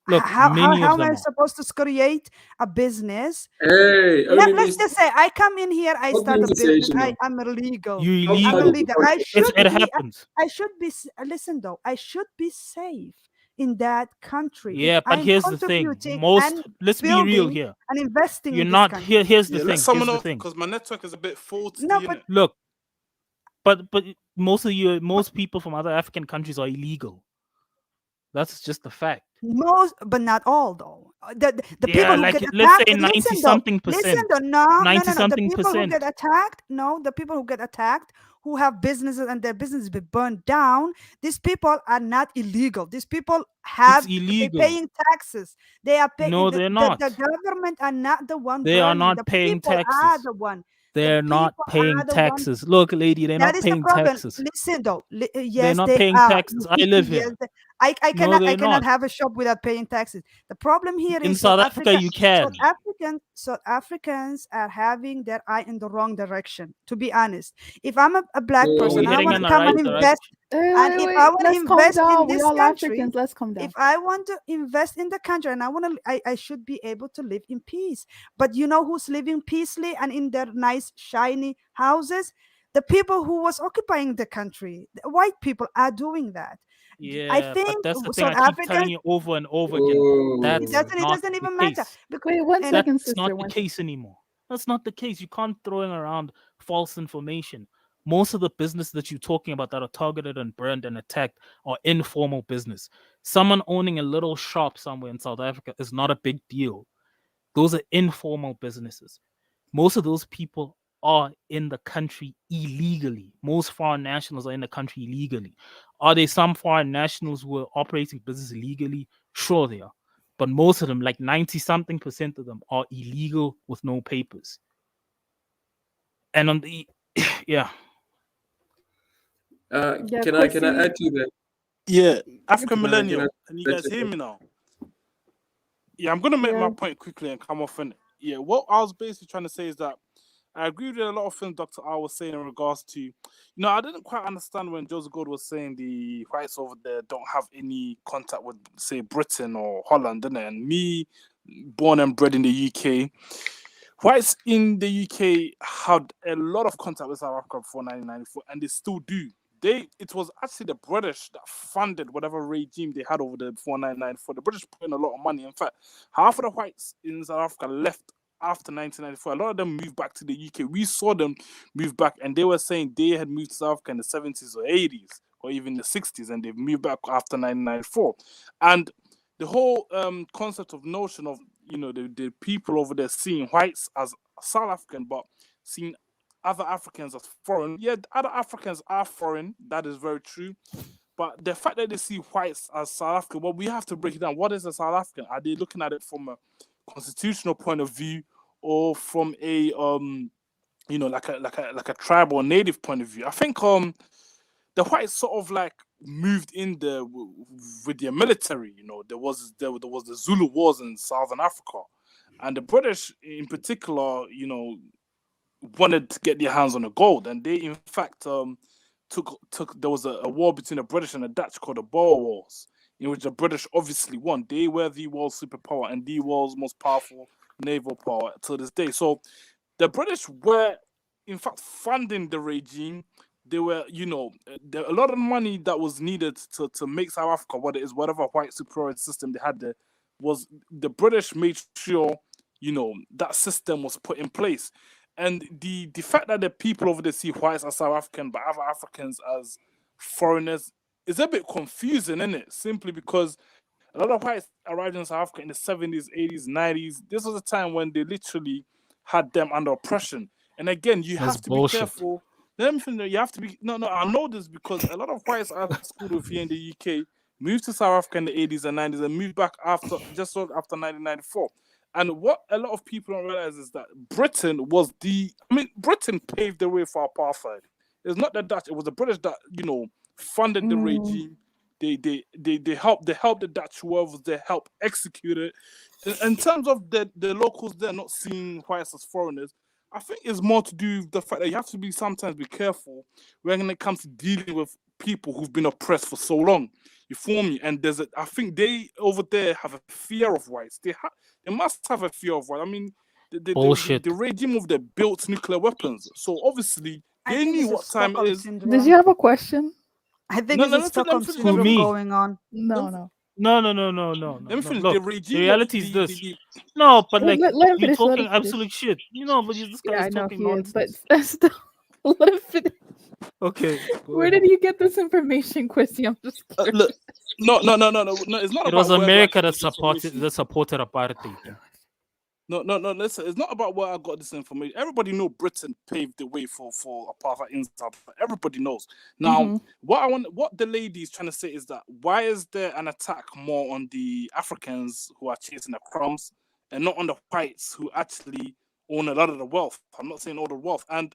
Look, how am I are. supposed to create a business? Hey, Let's just say I come in here, I start a business, sensational. I'm illegal. You I'm illegal. illegal. It happens. I should be. Listen though, I should be safe in that country. Yeah, but here's the thing. Let's be real here. And investing. You're in not this here. Here's the Yeah, thing. let someone Here's off the thing. because my network is a bit faulty. No, but look, but most people from other African countries are illegal. That's just a fact. Most, but not all though. The Yeah, people who like, get attacked. let's say 90-something Listen percent. though, no. The 90-something people who percent. get attacked, the people who get attacked, who have businesses and their businesses be burned down, these people are not illegal. These people have illegal. paying taxes. They are paying. No, they're not. The government are not the one. They are burning. not The paying people taxes. Are the one. They're not paying taxes. Look, lady, they're not paying taxes. Listen though, yes, they're not they paying are. taxes. I live Yes, here. I cannot not. have a shop without paying taxes. The problem here in is South Africa you can. South Africans are having their eye in the wrong direction. To be honest, if I'm a Black person, I want to come and invest. And if I want to invest in this country, let's calm down. If I want to invest in the country and I should be able to live in peace. But you know who's living peacefully and in their nice shiny houses? The people who was occupying the country. The white people are doing that. Yeah, I think but that's the thing. South I keep Africa, telling you over and over again. That's it doesn't even matter. Wait, 1 second, sister. That's not the case anymore. That's not the case. You can't throw around false information. Most of the business that you're talking about that are targeted and burned and attacked are informal business. Someone owning a little shop somewhere in South Africa is not a big deal. Those are informal businesses. Most of those people are in the country illegally. Most foreign nationals are in the country illegally. Are there some foreign nationals who are operating business illegally? Sure they are. But most of them, like 90-something% of them, are illegal with no papers. And on the yeah. Can I add to that? Yeah, African millennial. Can you guys hear me now? Yeah, I'm gonna make my point quickly and come off. And yeah, what I was basically trying to say is that I agree with a lot of things Dr. R was saying in regards to, I didn't quite understand when Joseph Gold was saying the whites over there don't have any contact with, say, Britain or Holland, didn't it? And me, born and bred in the UK, whites in the UK had a lot of contact with South Africa before 1994, and they still do. It was actually the British that funded whatever regime they had over there before 1994. The British put in a lot of money. In fact, half of the whites in South Africa left after 1994. A lot of them moved back to the UK. We saw them move back, and they were saying they had moved to South Africa in the 70s or 80s, or even the 60s, and they've moved back after 1994. And the whole concept of notion of, the people over there seeing whites as South African, but seeing other Africans as foreign. Yeah, other Africans are foreign. That is very true. But the fact that they see whites as South African, well, we have to break it down. What is a South African? Are they looking at it from a constitutional point of view, or from a like a tribal or native point of view? I think the whites sort of like moved in there with their military. There was the Zulu Wars in Southern Africa, and the British in particular, wanted to get their hands on the gold, and they in fact took there was a war between the British and the Dutch called the Boer Wars, in which the British obviously won. They were the world's superpower and the world's most powerful naval power to this day. So the British were in fact funding the regime. They were, a lot of money that was needed to make South Africa what it is, whatever white superiority system they had there, was the British made sure, that system was put in place. And the fact that the people over there see whites as South African, but other Africans as foreigners is a bit confusing, isn't it? Simply because a lot of whites arrived in South Africa in the 70s, 80s, 90s. This was a time when they literally had them under oppression. And again, you That's have to be bullshit. careful. Let me finish. You have to be no. I know this because a lot of whites I schooled with here in the UK moved to South Africa in the 80s and 90s and moved back after 1994. And what a lot of people don't realize is that Britain Britain paved the way for apartheid. It's not the Dutch; it was the British that funded the regime. They helped the Dutch whoever they helped execute it. In terms of the locals, they're not seeing whites as foreigners. I think it's more to do with the fact that you have to sometimes be careful when it comes to dealing with people who've been oppressed for so long. You feel me? And I think they over there have a fear of whites. They must have a fear of whites. I mean, the regime of the built nuclear weapons. So obviously they knew what time it is. Did you have a question? I think it's a Stockholm syndrome going on. No. No. Let me finish. Look, The regime. the reality is this. No, but like let him you're finish, talking absolute shit. But this guy is talking nonsense. But still, let him finish. Okay. Where did you get this information, Quincy? I'm just curious. Look, no. It's not. It was America that supported apartheid. No. Listen, it's not about where I got this information. Everybody knows Britain paved the way for apartheid in South Africa. Everybody knows. Now, what the lady is trying to say is that why is there an attack more on the Africans who are chasing the crumbs and not on the whites who actually own a lot of the wealth? I'm not saying all the wealth. And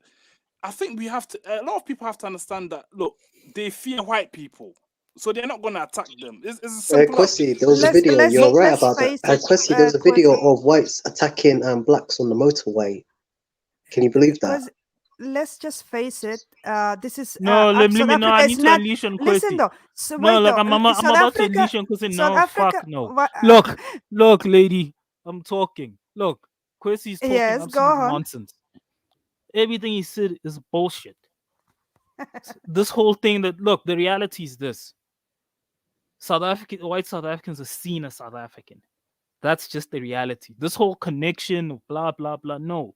I think a lot of people have to understand that, look, they fear white people. So they're not going to attack them. It's as simple Kwesi, there was a video. You're right about that. Kwesi, there was a video of whites attacking blacks on the motorway. Can you believe that? Let's just face it. This is let me know. I need to unleash on Kwesi. Listen though. I'm about to unleash on Kwesi now. Fuck no. Look, lady, I'm talking. Look, Kwesi's talking absolute nonsense. Everything he said is bullshit. This whole thing the reality is this. White South Africans are seen as South African. That's just the reality. This whole connection, blah, blah, blah. No.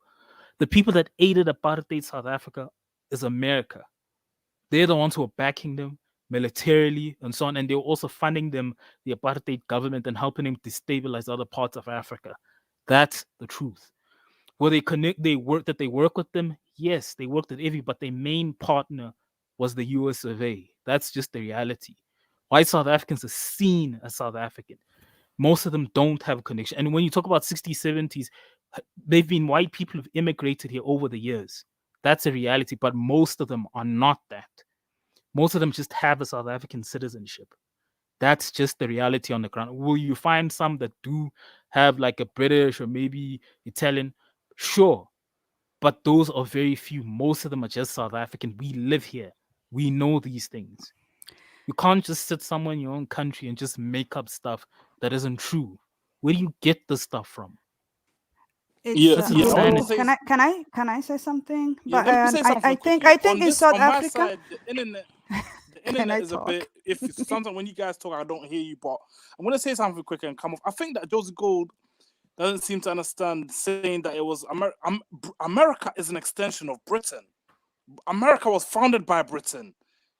The people that aided apartheid South Africa is America. They're the ones who are backing them militarily and so on. And they were also funding them, the apartheid government, and helping them destabilize other parts of Africa. That's the truth. Will they work with them? Yes, they worked with everybody, but their main partner was the US of A. That's just the reality. White South Africans are seen as South African. Most of them don't have a connection. And when you talk about 60s, 70s, they've been white people who've immigrated here over the years. That's a reality, but most of them are not that. Most of them just have a South African citizenship. That's just the reality on the ground. Will you find some that do have like a British or maybe Italian? Sure. But those are very few. Most of them are just South African. We live here. We know these things. You can't just sit somewhere in your own country and just make up stuff that isn't true. Where do you get the stuff from? Can I say something? But I think in South Africa. Side, the internet is a bit. If sometimes when you guys talk, I don't hear you. But I'm gonna say something quick and come off. I think that Josie Gold doesn't seem to understand saying that it was America is an extension of Britain. America was founded by Britain.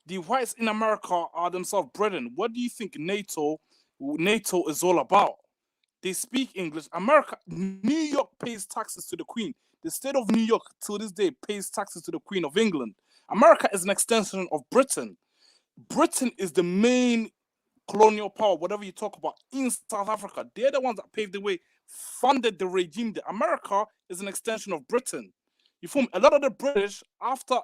The whites in America are themselves Britain. What do you think NATO is all about? They speak English. New York pays taxes to the Queen. The state of New York to this day pays taxes to the Queen of England. America is an extension of Britain. Britain is the main colonial power, whatever you talk about, in South Africa. They're the ones that paved the way, funded the regime. America is an extension of Britain. You form a lot of the British after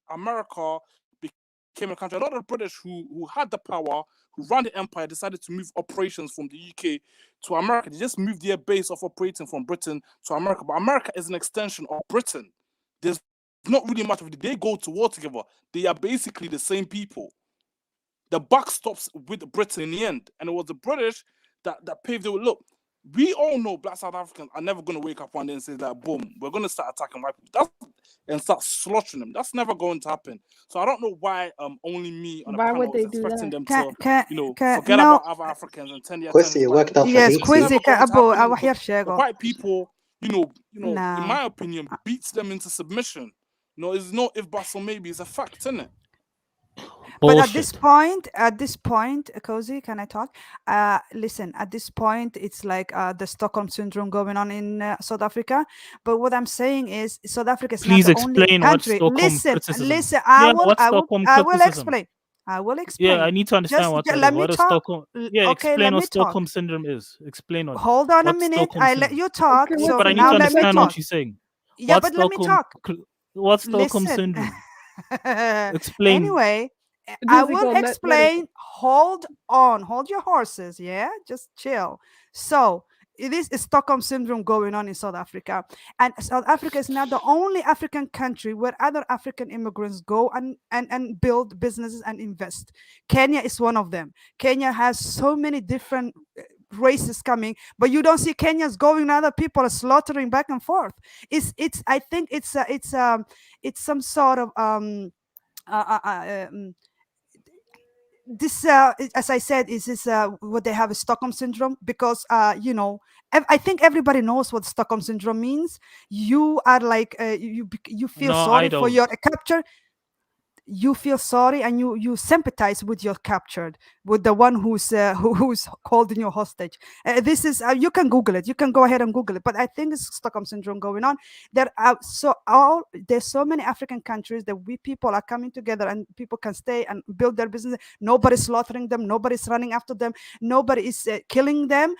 America became a country. A lot of the British who had the power, who ran the empire, decided to move operations from the UK to America. They just moved their base of operating from Britain to America. But America is an extension of Britain. There's not really much of it. They go to war together. They are basically the same people. The buck stops with Britain in the end. And it was the British that paved the way. Look, we all know Black South Africans are never going to wake up one day and say that, boom, we're going to start attacking white people and start slaughtering them. That's never going to happen. So I don't know why only me on the panel is expecting them to forget about other Africans and 10 years. Kwesi, it worked out for Yes, Kwesi, white people, in No. my opinion, beats them into submission. It's not if but or maybe, it's a fact, isn't it? But Bullshit. at this point, Cozy, can I talk? Listen, at this point, it's like the Stockholm syndrome going on in South Africa. But what I'm saying is, South Africa is not Please the only explain what country. Stockholm criticism is. Listen. Yeah, what Stockholm I will criticism? explain. I will Yeah, explain. I need to understand what that is. Let me What is talk. Stockholm? Yeah, Okay, explain let what me talk. Stockholm syndrome is. Explain on it. Hold on a What's minute. Stockholm I let syndrome? you talk. Okay, So But I need now to let me understand talk. what you're saying. Yeah, What's but let me talk. What's Stockholm Listen. syndrome? Explain. Anyway, I Josie, will go, let it. explain. Hold on. Hold your horses. Yeah, just chill. So it is a Stockholm syndrome going on in South Africa, and South Africa is not the only African country where other African immigrants go and build businesses and invest. Kenya is one of them. Kenya has so many different races coming, but you don't see Kenyans going. Other people are slaughtering back and forth. It's I think it's some sort of uh, uh, um, this as I said, is this what they have, a Stockholm syndrome, because I think everybody knows what Stockholm syndrome means. You are like you feel No, sorry I for don't. your capture. You feel sorry and you sympathize with your captured, with the one who's holding you hostage. This is you can Google it. You can go ahead and Google it. But I think it's Stockholm syndrome going on. There's so many African countries that we people are coming together and people can stay and build their business. Nobody's slaughtering them. Nobody's running after them. Nobody is killing them.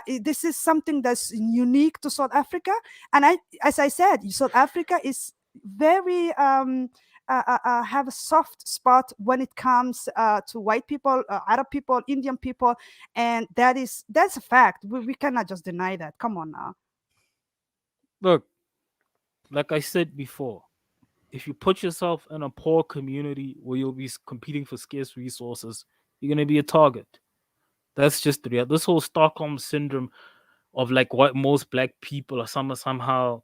This is something that's unique to South Africa. And as I said, South Africa is very have a soft spot when it comes to white people, Arab people, Indian people, and that's a fact. We cannot just deny that. Come on now. Look, like I said before, if you put yourself in a poor community where you'll be competing for scarce resources, you're gonna be a target. That's just the reality. This whole Stockholm syndrome of like what most black people are somehow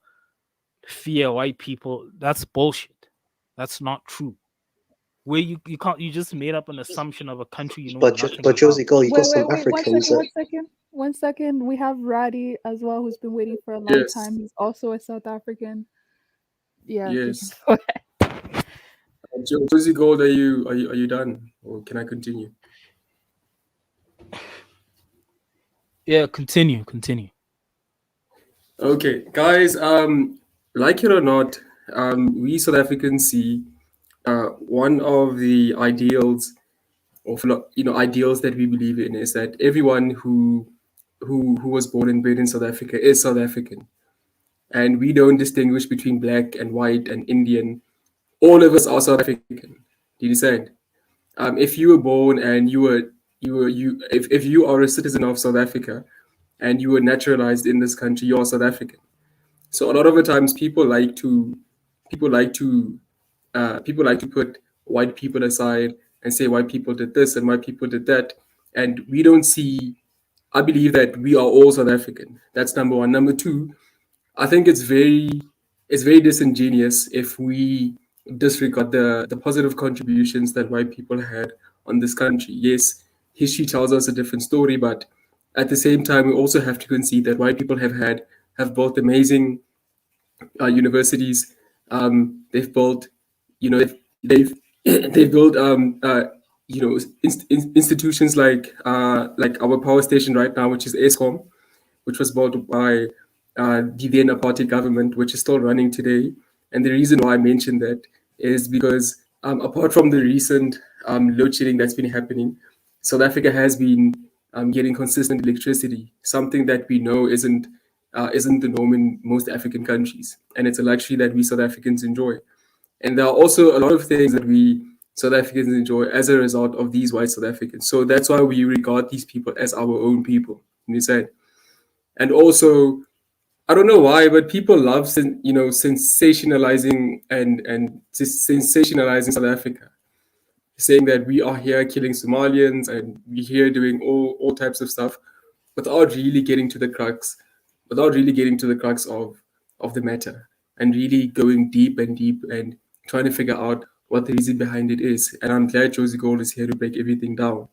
fear white people, that's bullshit. That's not true. Where you can't, you just made up an assumption of a country you know nothing But Josie, about. go, you got some Wait. Africans. One second. We have Raddy as well, who's been waiting for a long Yes. time. He's also a South African. Yeah, you Yes. can go ahead. Josie Gold, are you done, or can I continue? Yeah, continue. Okay, guys. Like it or not, we South Africans see one of the ideals of ideals that we believe in is that everyone who was born and bred in South Africa is South African, and we don't distinguish between black and white and Indian. All of us are South African. Do you understand? If you were born and if you are a citizen of South Africa and you were naturalized in this country, you are South African. So a lot of the times people like to put white people aside and say white people did this and white people did that, and we don't see. I believe that we are all South African. That's number one. Number two, I think it's very disingenuous if we disregard the positive contributions that white people had on this country. Yes, history tells us a different story, but at the same time, we also have to concede that white people have built amazing universities. They've built, they've they've built institutions like our power station right now, which is ESCOM, which was built by the then apartheid government, which is still running today. And the reason why I mentioned that is because apart from the recent load shedding that's been happening, South Africa has been getting consistent electricity, something that we know isn't the norm in most African countries, and it's a luxury that we South Africans enjoy. And there are also a lot of things that we South Africans enjoy as a result of these white South Africans. So that's why we regard these people as our own people. You said, and also I don't know why, but people love sensationalizing and just sensationalizing South Africa, saying that we are here killing Somalians and we're here doing all types of stuff without really getting to the crux, of the matter, and really going deep and trying to figure out what the reason behind it is. And I'm glad Josie Gold is here to break everything down.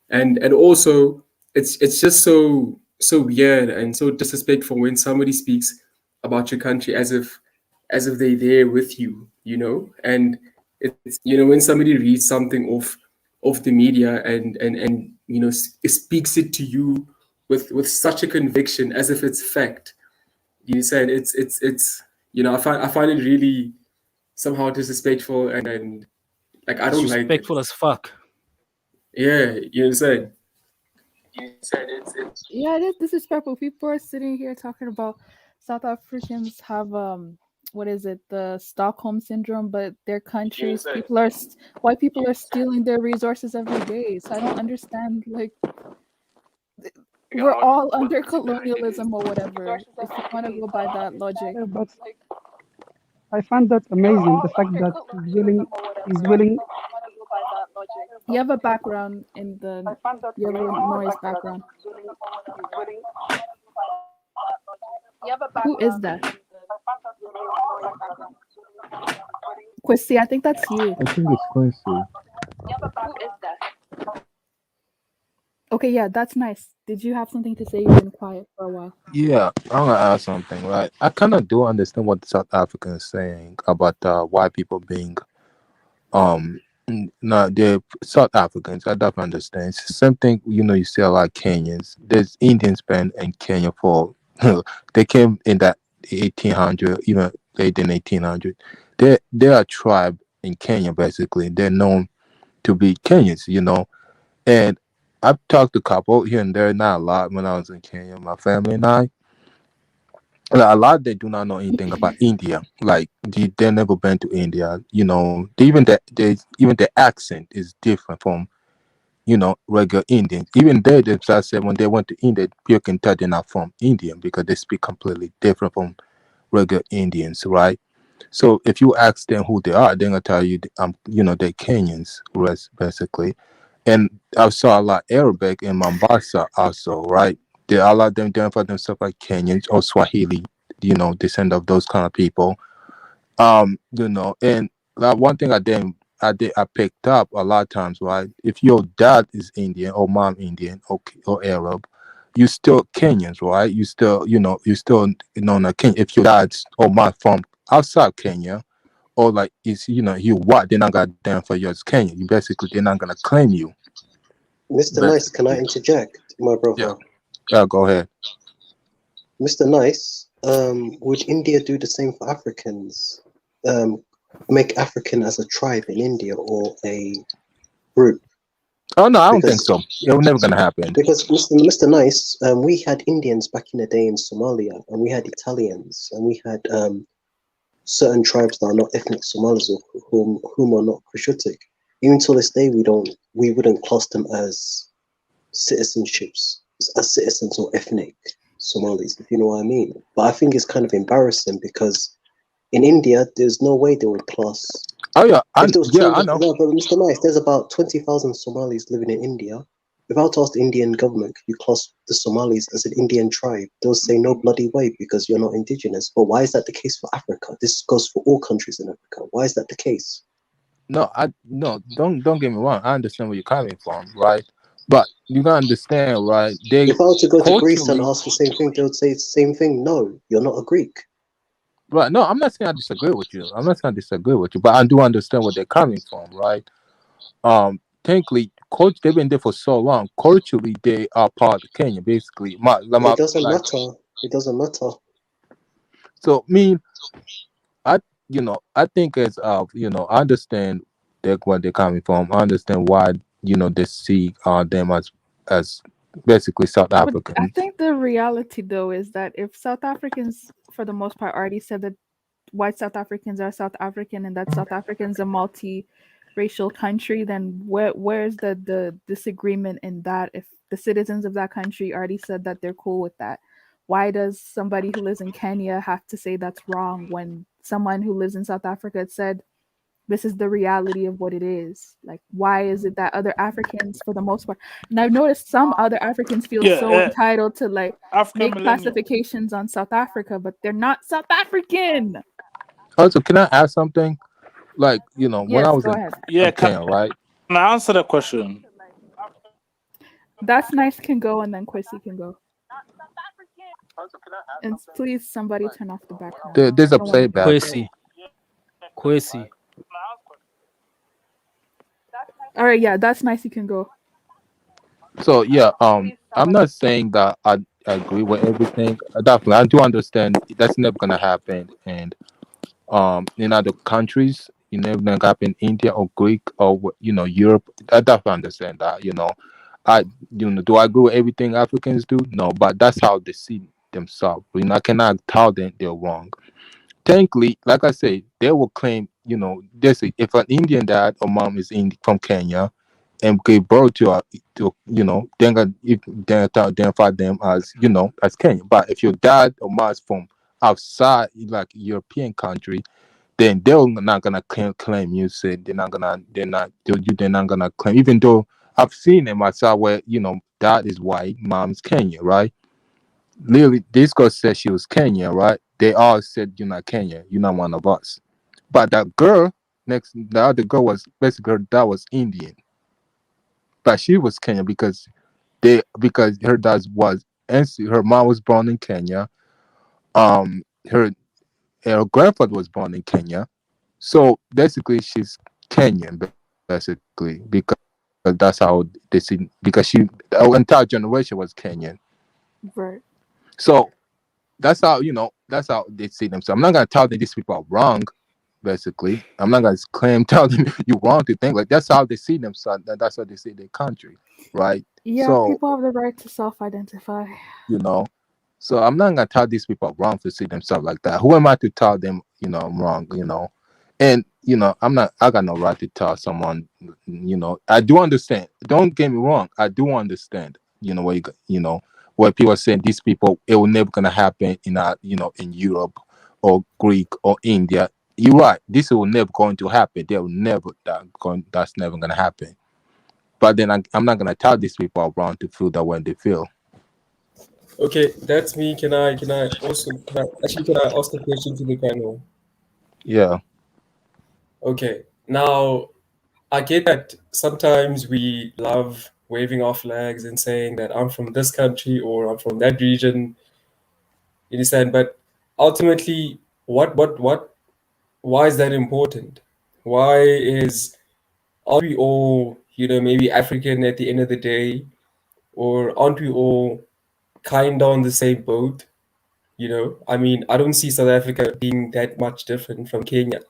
And also it's just so weird and so disrespectful when somebody speaks about your country as if they're there with you, and it's, when somebody reads something off the media and speaks it to you with such a conviction as if it's fact. You said it's I find it really somehow disrespectful and like I don't like it. Disrespectful as fuck. Yeah, you know what I'm saying? Yeah, it is disrespectful. People are sitting here talking about South Africans have what is it, the Stockholm syndrome, but their countries, white people are stealing their resources every day. So I don't understand, like, we're all under colonialism or whatever, if you want to go by that logic. Yeah, but I find that amazing. The fact that he's willing. You have a background in the, you have a noise background. Who is that? Quincy, I think that's you. I think it's Quincy. Okay, yeah, that's nice. Did you have something to say? You've been quiet for a while. Yeah, I'm gonna ask something, right? I kind of do understand what the South African is saying about white people being no, they're South Africans. I definitely understand. It's the same thing, you see a lot of Kenyans. There's Indians been in Kenya for they came in that 1800, even late in 1800. They're a tribe in Kenya basically. They're known to be Kenyans. And I've talked to a couple here and there, not a lot when I was in Kenya, my family and I. A lot they do not know anything about India. Like they never been to India. Even the accent is different from regular Indians. Even they themselves said when they went to India, you can tell they're not from India because they speak completely different from regular Indians, right? So if you ask them who they are, they're gonna tell you, they're Kenyans, basically. And I saw a lot of Arabic in Mombasa also, right? There are a lot of them identify themselves like Kenyans or Swahili, descend of those kind of people. And one thing I picked up a lot of times, right? If your dad is Indian or mom Indian or Arab, you still Kenyans, right? Not Kenya. If your dad's or mom from outside Kenya, or like you what, they're not gonna identify you as Kenyan. They're not gonna claim you. Mr. Nice, can I interject, my brother? Yeah, go ahead. Mr. Nice, would India do the same for Africans? Make African as a tribe in India or a group? Oh no, I don't think so. It was never gonna happen. Because Mr. Nice, we had Indians back in the day in Somalia, and we had Italians, and we had certain tribes that are not ethnic Somalis or whom are not Cushitic. Even to this day, we wouldn't class them as citizens or ethnic Somalis, if you know what I mean. But I think it's kind of embarrassing because in India, there's no way they would class. Oh yeah, I know. No, but Mr. Nice, there's about 20,000 Somalis living in India. If I were to ask the Indian government, could you class the Somalis as an Indian tribe? They'll say no bloody way because you're not indigenous. But why is that the case for Africa? This goes for all countries in Africa. Why is that the case? No, don't get me wrong. I understand where you're coming from, right? But you gotta understand, right? If I were to go to Greece and ask the same thing, they would say the same thing. No, you're not a Greek. Right. No, I'm not saying I disagree with you. But I do understand where they're coming from, right? Technically, they've been there for so long. Culturally, they are part of Kenya, basically. It doesn't matter. It doesn't matter. So, I think as I understand where they're coming from. I understand why they see them as basically South African. I think the reality though is that if South Africans, for the most part, already said that white South Africans are South African and that South African's a multi-racial country, then where's the disagreement in that? If the citizens of that country already said that they're cool with that, why does somebody who lives in Kenya have to say that's wrong when someone who lives in South Africa said this is the reality of what it is? Like, why is it that other Africans, for the most part, and I've noticed some other Africans feel so entitled to like make classifications on South Africa, but they're not South African. Also, can I ask something? Like, when I was go in ahead. Kenya, right? Can I answer that question? That's Nice can go, and then Quincy can go. And please, somebody turn off the background. There's I a don't want to playback. Kwesi. All right, yeah, that's nice. You can go. So yeah, I'm not saying that I agree with everything. Definitely, I do understand that's never gonna happen, and in other countries, you never gonna happen in India or Greek or Europe. I definitely understand that. I do I agree with everything Africans do? No, but that's how they see themselves. I cannot tell them they're wrong. Technically, like I say, they will claim, they say if an Indian dad or mom is from Kenya and gave birth to then you can identify them as as Kenyan. But if your dad or mom is from outside like European country, then they're not gonna claim you. Said they're not gonna claim, even though I've seen them outside where dad is white, mom's Kenyan, right? Literally, this girl said she was Kenyan, right? They all said you're not Kenyan, you're not one of us. But that girl the other girl was basically her dad was Indian, but she was Kenyan because her dad was her mom was born in Kenya. Her grandfather was born in Kenya, so basically she's Kenyan basically because that's how they see because the entire generation was Kenyan. Right. So that's how they see them. So I'm not gonna tell them these people are wrong. Basically, I'm not gonna tell them you wrong to think like that's how they see themselves. That's how they see their country, right? Yeah, So people have the right to self-identify. you know, so I'm not gonna tell these people wrong to see themselves like that. Who am I to tell them I'm wrong? And I'm not. I got no right to tell someone. I do understand. Don't get me wrong. I do understand. Where people are saying these people, it will never gonna happen in Europe or Greek or India. You're right. This will never going to happen. They will never That's never gonna happen. But then I'm not gonna tell these people around to feel that way they feel. Okay, that's me. Can I ask a question to the panel? Yeah. Okay. Now, I get that sometimes we love waving our flags and saying that I'm from this country or I'm from that region. You understand? But ultimately, why is that important? Aren't we all, maybe African at the end of the day? Or aren't we all kind of on the same boat? I mean, I don't see South Africa being that much different from Kenya.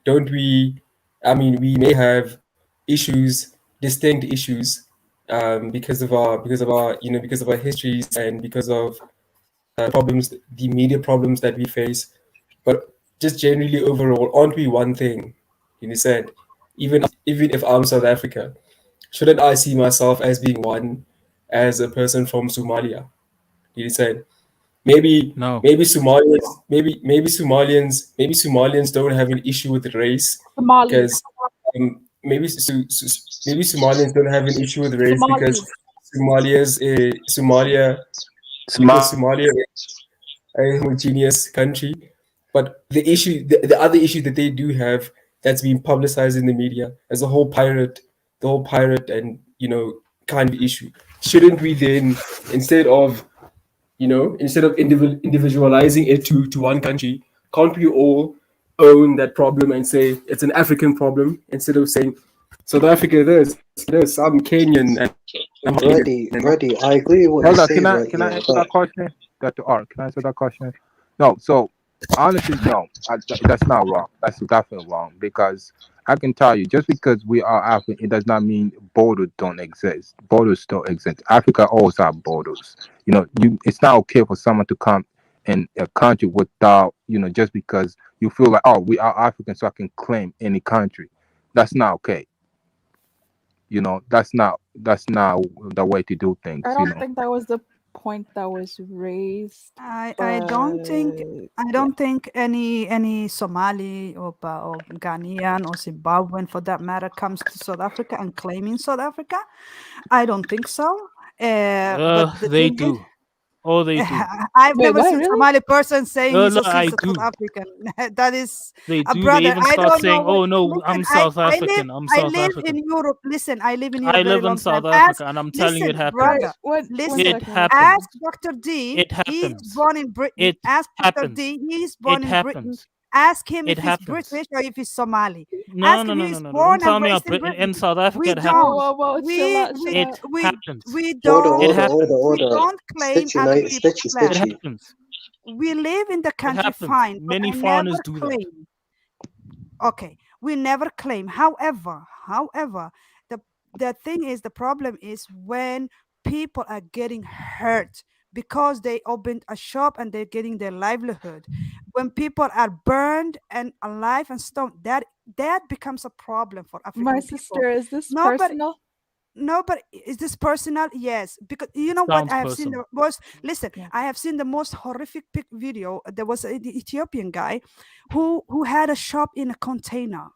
Don't we? I mean, we may have distinct issues, because of our histories and because of the immediate problems that we face. But just generally overall, aren't we one thing? You understand? Even if I'm South Africa, shouldn't I see myself as being one, as a person from Somalia? You understand? Maybe No. maybe Somalians don't have an issue with race Somali. because maybe Somalians don't have an issue with race because Somalia because Somalia is a homogeneous country. But the other issue that they do have that's been publicized in the media as the whole pirate and kind of issue. Shouldn't we then, instead of individualizing it to one country, can't we all own that problem and say it's an African problem instead of saying South Africa this, I'm Kenyan and I'm Reddy, I agree with what you Hold on, say can I right can I here, answer but that question? Dr. R, can I answer that question? No, so honestly, no, that's not wrong. That's definitely wrong because I can tell you, just because we are African, it does not mean borders don't exist. Borders still exist. Africa always have borders. It's not okay for someone to come in a country without, just because you feel like, oh, we are African, so I can claim any country. That's not okay. That's not the way to do things. I don't think that was the point that was raised. I don't think any Somali or Ghanaian or Zimbabwean for that matter comes to South Africa and claiming South Africa. I don't think so. But They do. Oh, they do. I've Wait, never what? seen Really? Somali person saying Oh, he's no, I a South do. African. That is They a do. They brother. even I start don't know saying, what. "Oh no, Listen, I'm South I live African. I'm South in African." Europe. Listen, I live in I Europe very live in long time. South Africa, and I'm telling you, it Listen, happens. brother. One Listen, It second. ask happens. Dr. D. It He's happens. born in Britain. It Ask Dr. happens. D. He's born It in Britain. happens. Ask him It if he's happens. British or if he's Somali. No, Ask no, him no, if no, he's no. born Don't tell and me raised in in Britain. South Africa We it don't. happens. Whoa, We chill we out. It we happens. we It don't happens. we don't claim Stitchy, other night, people's Stitchy, land. It Stitchy. happens. We live in the It country happens. fine, but Many I foreigners never do that. claim. Okay, we never claim. However, the thing is, the problem is when people are getting hurt because they opened a shop and they're getting their livelihood. When people are burned and alive and stoned, that becomes a problem for My African people. sister, is this Nobody, personal? Nobody is this personal? Yes, because you know what Sounds I have seen personal. the most. Listen, Yeah. I have seen the most horrific video. There was an Ethiopian guy who had a shop in a container.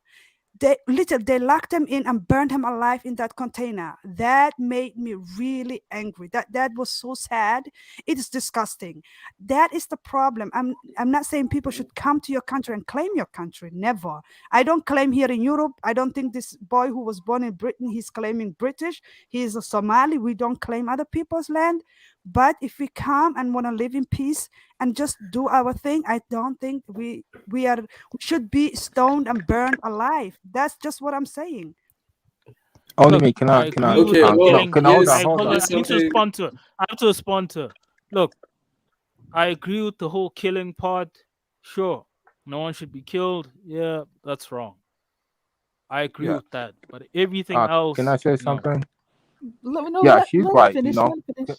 They locked him in and burned him alive in that container. That made me really angry. That was so sad. It is disgusting. That is the problem. I'm not saying people should come to your country and claim your country. Never. I don't claim here in Europe. I don't think this boy who was born in Britain, he's claiming British. He is a Somali. We don't claim other people's land. But if we come and want to live in peace and just do our thing, I don't think we should be stoned and burned alive. That's just what I'm saying. Only Look, me. Can I I? Can I? agree with Okay, the No. well, killing. Can I hold on? here's Hold Hold on. on. here's I need to something. respond to it. I have to respond to it. Look, I agree with the whole killing part. Sure, no one should be killed. Yeah, that's wrong. I agree Yeah. with that. But everything Can I else, say no. something? No, Yeah, let she's him right. finish. Let him finish.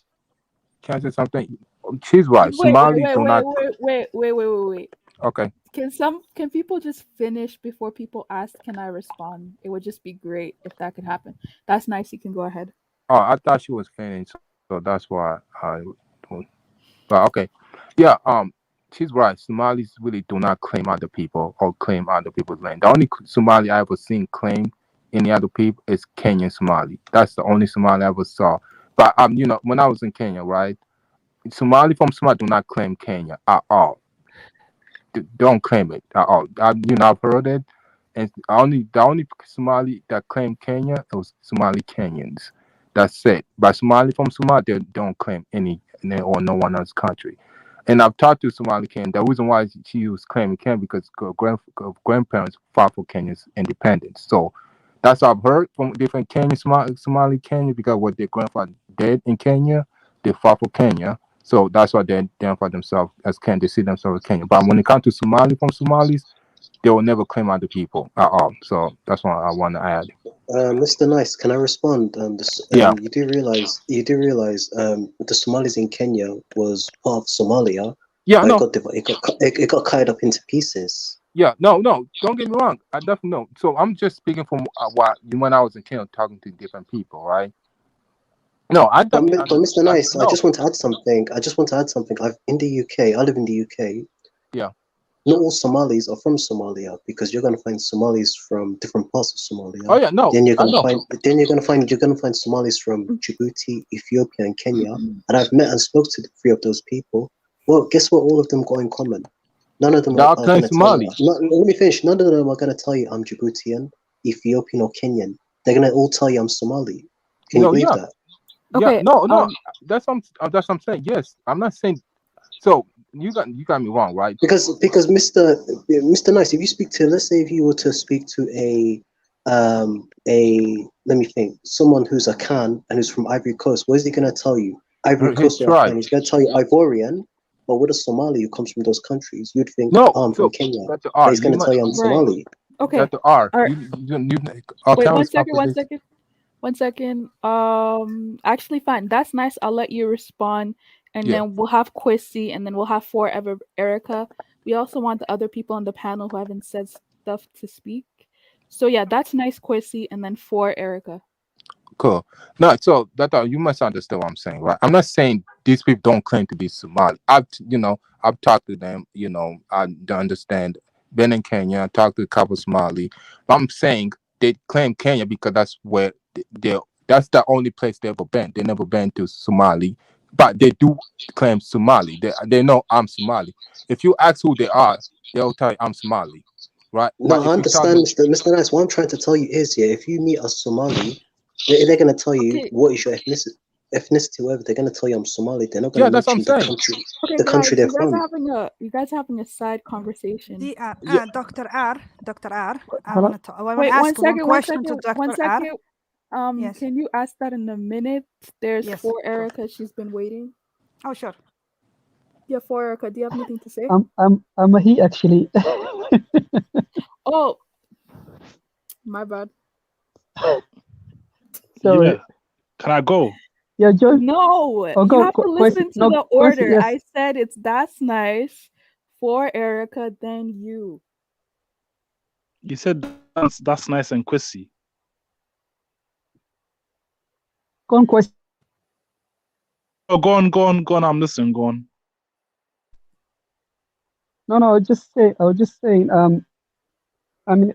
Can I say something? She's right. Wait, Somali do not. wait. Okay. Can people just finish before people ask? Can I respond? It would just be great if that could happen. That's nice. You can go ahead. Oh, I thought she was finished, so that's why I. But okay, yeah. She's right. Somalis really do not claim other people or claim other people's land. The only Somali I ever seen claim any other people is Kenyan Somali. That's the only Somali I ever saw. But when I was in Kenya, right? Somali from Somalia do not claim Kenya at all. Don't claim it at all. I've heard it, and the only Somali that claim Kenya was Somali Kenyans. That's it. But Somali from Somalia they don't claim any or no one else's country. And I've talked to Somali Kenyan. The reason why she was claiming Kenya because grandparents fought for Kenya's independence. So that's what I've heard from different Kenyan Somali Kenya because what their grandfather did in Kenya, they fought for Kenya. So that's why they identify themselves as Kenya. They see themselves as Kenya. But when it comes to Somali from Somalis, they will never claim other people at all. So that's what I want to add. Mr. Nice, can I respond? Yeah. You do realize the Somalis in Kenya was part of Somalia. Yeah, but no. It got cut up into pieces. Yeah, no. Don't get me wrong. I definitely know. So I'm just speaking from when I was in Kenya talking to different people, right? No, I definitely. But Mr. Nice, I just want to add something. In the UK. I live in the UK. Yeah. Not all Somalis are from Somalia because you're gonna find Somalis from different parts of Somalia. Oh yeah, no. Then you're gonna find Somalis from Djibouti, Ethiopia, and Kenya. And I've met and spoke to the three of those people. Well, guess what? All of them got in common. None of them are going to tell you. Let me finish. None of them are going to tell you I'm Djiboutian, Ethiopian, or Kenyan. They're going to all tell you I'm Somali. Can you believe that? Okay. Yeah, no. That's what I'm saying. Yes, I'm not saying. So you got me wrong, right? Because Mr. Nice, if you speak to, let's say, if you were to speak to let me think, someone who's a Khan and who's from Ivory Coast, what is he going to tell you? Ivory Coast or Khan? He's going to tell you Ivorian. But with a Somali who comes from those countries, you'd think, I'm from Kenya. That's the R. But he's going to tell you I'm Somali. Okay. That's the R. Wait, one second. Actually, fine. That's nice. I'll let you respond, and then we'll have Quissy, and then we'll have Forever Erica. We also want the other people on the panel who haven't said stuff to speak. So yeah, that's nice, Quissy, and then for Erica. Cool. No, so you must understand what I'm saying, right? I'm not saying these people don't claim to be Somali. I've talked to them. I understand. Been in Kenya, I talked to a couple of Somali. But I'm saying they claim Kenya because that's where that's the only place they've ever been. They never been to Somali but they do claim Somali. They know I'm Somali. If you ask who they are, they'll tell you I'm Somali, right? No, But I if you tell them, understand, Mr. Nice. What I'm trying to tell you is, yeah, if you meet a Somali, they're going to tell you Okay, what is your ethnicity, whatever. They're going to tell you I'm Somali. They're not going yeah, to that's what I'm mention saying. okay, the country guys, they're you guys are from. having a side conversation. Yeah, Dr. R, Dr. R, I Hello? want to Wait, one ask one second, question to one Dr. R. second. Yes. Can you ask that in a minute? There's Yes. for Erica. She's been waiting. Oh, sure. Yeah, for Erica. Do you have anything to say? I'm a he actually. Oh, my bad. Sorry. Yeah. Can I go? Yeah, Joe. No, Oh, you go. have to Quincy, listen to no, the Quincy, order. yes. I said it's that's nice for Erica, then you. You said that's nice and Quissy. Go on, Quincy. Oh, go on. I'm listening. Go on. No, I was just saying, I mean,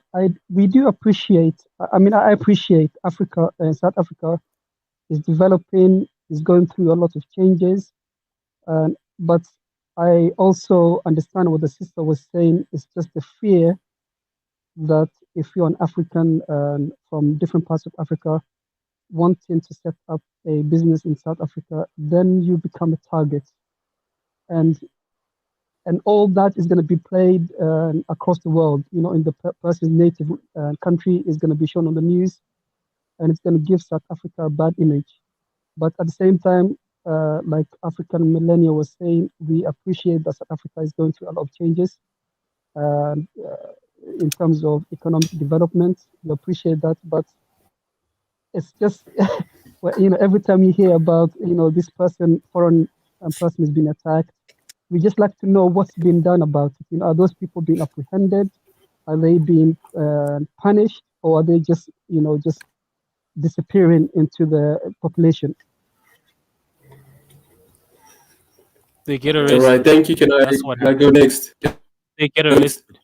we do appreciate, I appreciate Africa and South Africa is developing, is going through a lot of changes. But I also understand what the sister was saying. It's just the fear that if you're an African from different parts of Africa wanting to set up a business in South Africa, then you become a target. And all that is going to be played across the world. You know, in the person's native country is going to be shown on the news, and it's going to give South Africa a bad image. But at the same time, like African Millennial was saying, we appreciate that South Africa is going through a lot of changes in terms of economic development. We appreciate that, but it's just, well, you know, every time you hear about, you know, this person, foreign person has been attacked, we just like to know what's been done about it. You know, are those people being apprehended? Are they being punished, or are they just, you know, just disappearing into the population? They get All arrested. right, thank you. Can I go next? They get arrested.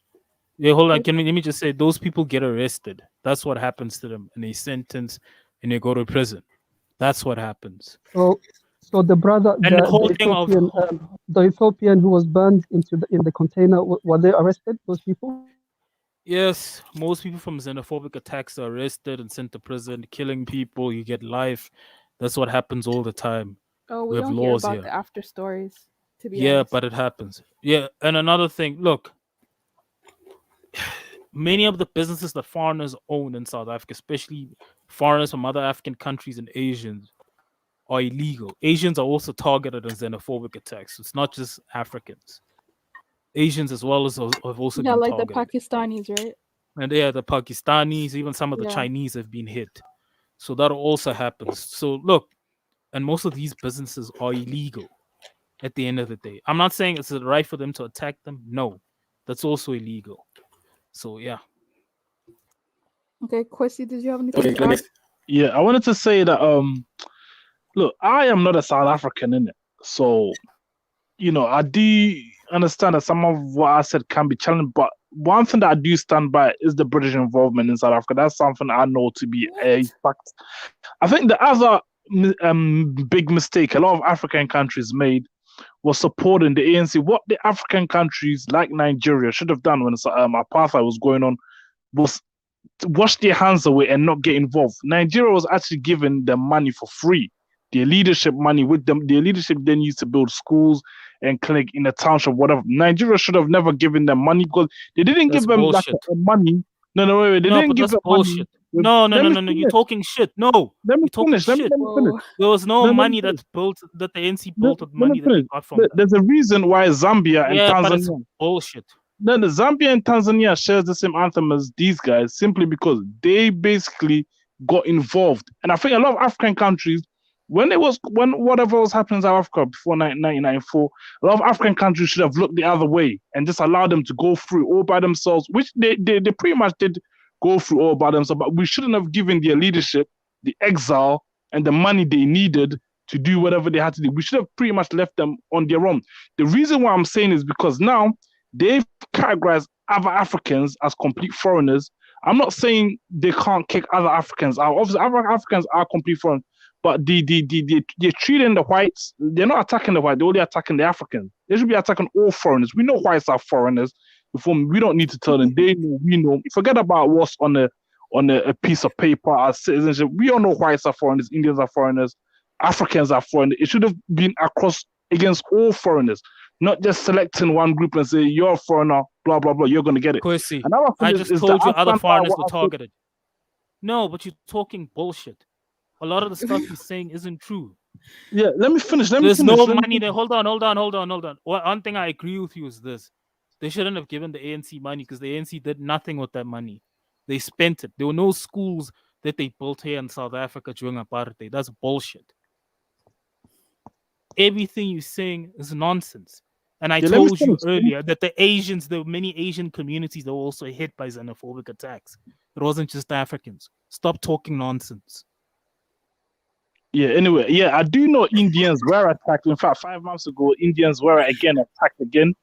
Yeah, hold on. Let me just say, those people get arrested. That's what happens to them, and they sentence, and they go to prison. That's what happens. So the brother, And the the whole thing of the Ethiopian who was burned in the container, were they arrested? Those people? yes, most people from xenophobic attacks are arrested and sent to prison, killing people. You get life. That's what happens all the time. Oh, We we have don't hear laws about here. the after stories, to be Yeah, honest. but it happens. Yeah, and another thing, look, many of the businesses that foreigners own in South Africa, especially foreigners from other African countries and Asians, are illegal. Asians are also targeted in xenophobic attacks. It's not just Africans. Asians as well as have also Yeah, been like the targeted. Pakistanis, right? And yeah, the Pakistanis, even some of the Yeah. Chinese have been hit. So that also happens. So look, and most of these businesses are illegal at the end of the day. I'm not saying it's right for them to attack them. No, that's also illegal. So yeah. Okay, Kwesi, did you have anything Okay, to add? Yeah, I wanted to say that look, I am not a South African in it, so you know I do understand that some of what I said can be challenged, but one thing that I do stand by is the British involvement in South Africa. That's something I know to be a fact. I think the other big mistake a lot of African countries made was supporting the ANC. What the African countries like Nigeria should have done when apartheid was going on was wash their hands away and not get involved. Nigeria was actually giving them money for free. Their leadership money with them, their leadership then used to build schools and clinic in the township, whatever. Nigeria should have never given them money because they didn't That's give them bullshit. like money. No, wait. They No, didn't but give that's them bullshit. money. No. Let me You're finish. talking shit. No, Let me you're talking finish. Let me shit. finish. There was no Let me money finish. that the ANC Let built with me money that they finish. got from them. There's a reason why Zambia and Yeah, but it's Tanzania. bullshit. No, the Zambia and Tanzania shares the same anthem as these guys simply because they basically got involved. And I think a lot of African countries, when whatever was happening in South Africa before 1994, a lot of African countries should have looked the other way and just allowed them to go through all by themselves, which they pretty much did go through all by themselves. But we shouldn't have given their leadership the exile and the money they needed to do whatever they had to do. We should have pretty much left them on their own. The reason why I'm saying is because now they've categorized other Africans as complete foreigners. I'm not saying they can't kick other Africans out. Obviously, other Africans are complete foreign, But they're treating the whites. They're not attacking the white. They're only attacking the Africans. They should be attacking all foreigners. We know whites are foreigners. We don't need to tell them. They know. We know. Forget about what's on a piece of paper as citizenship. We all know whites are foreigners. Indians are foreigners. Africans are foreigners. It should have been across against all foreigners, not just selecting one group and say you're a foreigner. Blah blah blah. You're gonna get it. Quincy, Another thing I is just that told you I other stand by foreigners what were I said. targeted. No, but you're talking bullshit. A lot of the stuff you're saying isn't true. Yeah, let me finish. There's no money there. Hold on. One thing I agree with you is this. They shouldn't have given the ANC money because the ANC did nothing with that money. They spent it. There were no schools that they built here in South Africa during apartheid. That's bullshit. Everything you're saying is nonsense. And I told you earlier that the many Asian communities that were also hit by xenophobic attacks. It wasn't just Africans. Stop talking nonsense. Yeah, anyway, yeah, I do know Indians were attacked. In fact, 5 months ago, Indians were again attacked again.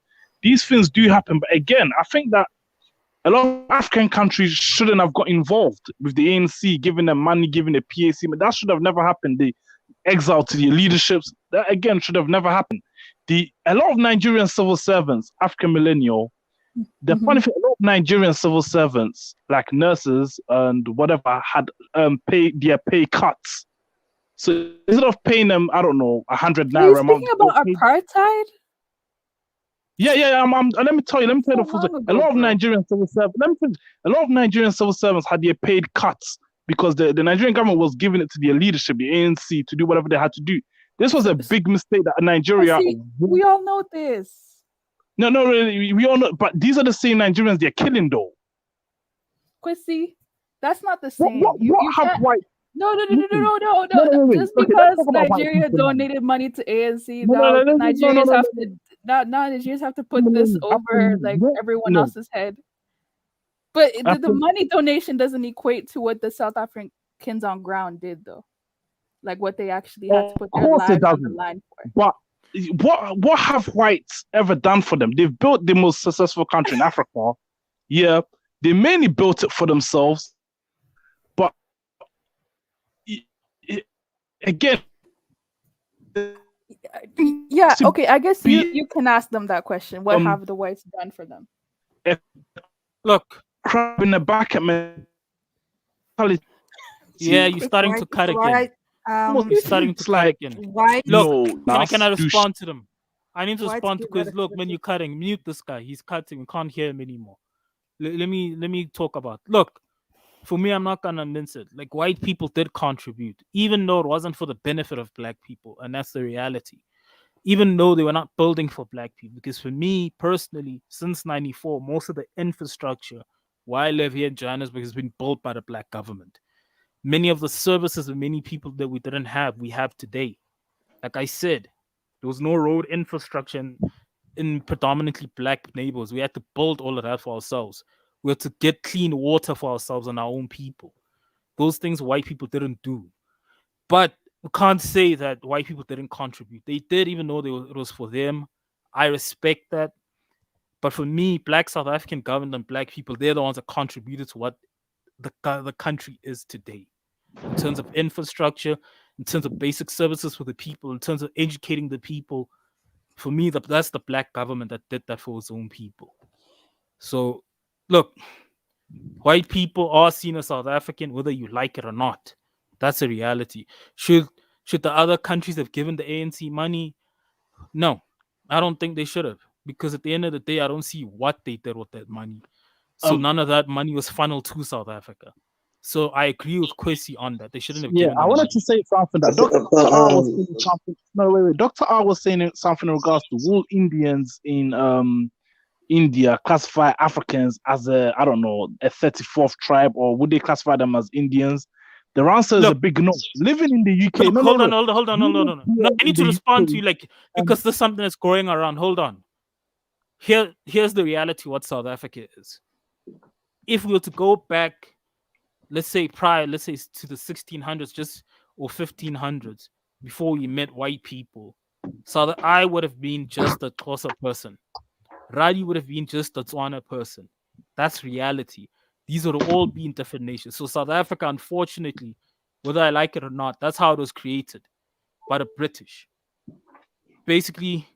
These things do happen. But again, I think that a lot of African countries shouldn't have got involved with the ANC, giving them money, giving the PAC. But that should have never happened. The exile to the leaderships, that again should have never happened. A lot of Nigerian civil servants, African millennial, the funny thing, a lot of Nigerian civil servants, like nurses and whatever, had their pay cuts. So instead of paying them, I don't know, 100 naira. Are you speaking about apartheid? Yeah. Let me tell you the full story. A lot of Nigerian civil servants had their paid cuts because the Nigerian government was giving it to their leadership, the ANC, to do whatever they had to do. This was a big mistake that Nigeria. We all know this. No, really, we all know. But these are the same Nigerians they're killing, though. Quincy, that's not the same. What have white? No. Just because Nigeria donated money to ANC, Nigerians have to put this over like everyone else's head. But the money donation doesn't equate to what the South Africans on ground did, though. Like what they actually had to put their lives on the line for. But what have whites ever done for them? They've built the most successful country in Africa. Yeah, they mainly built it for themselves. But again, yeah, okay. I guess you can ask them that question. What have the whites done for them? Look, crab in the back at mentality. Yeah, you're starting to cut again. You're starting to cut again. Look, can I respond to them? I need to respond to because look, when you're cutting, mute this guy. He's cutting. We can't hear him anymore. Let me talk about. Look, for me, I'm not gonna mince it. Like white people did contribute, even though it wasn't for the benefit of black people, and that's the reality. Even though they were not building for black people, because for me personally, since '94, most of the infrastructure where I live here in Johannesburg has been built by the black government. Many of the services of many people that we didn't have, we have today. Like I said, there was no road infrastructure in predominantly black neighborhoods. We had to build all of that for ourselves. We had to get clean water for ourselves and our own people. Those things white people didn't do. But we can't say that white people didn't contribute. They did, even though it was for them. I respect that. But for me, black South African government and black people, they're the ones that contributed to what the country is today. In terms of infrastructure, in terms of basic services for the people, in terms of educating the people. For me, that's the black government that did that for its own people. So, look, white people are seen as South African, whether you like it or not. That's a reality. Should the other countries have given the ANC money? No, I don't think they should have. Because at the end of the day, I don't see what they did with that money. So none of that money was funneled to South Africa. So I agree with Kwesi on that. They shouldn't have given I wanted to say something that Dr. R was saying something. No, wait. Dr. R was saying something in regards to will Indians in India classify Africans as a 34th tribe, or would they classify them as Indians? The answer is a big no. Living in the UK. Hold on. No, I need to respond to you because there's something that's going around. Hold on. Here's the reality what South Africa is. If we were to go back, let's say to the 1600s or 1500s, before we met white people, so that I would have been just a Xhosa person. Radi would have been just a Tswana person. That's reality. These would have all been different nations. So South Africa, unfortunately, whether I like it or not. That's how it was created by the British. Basically,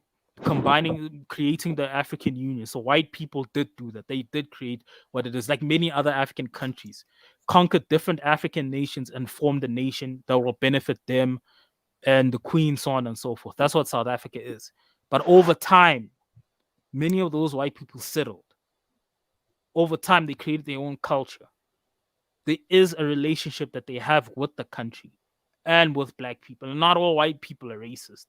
creating the African Union. So white people did do that. They did create what it is, like many other African countries, conquered different African nations and formed a nation that will benefit them and the Queen, so on and so forth. That's what South Africa is. But over time, many of those white people settled. Over time, they created their own culture. There is a relationship that they have with the country and with black people. And not all white people are racist.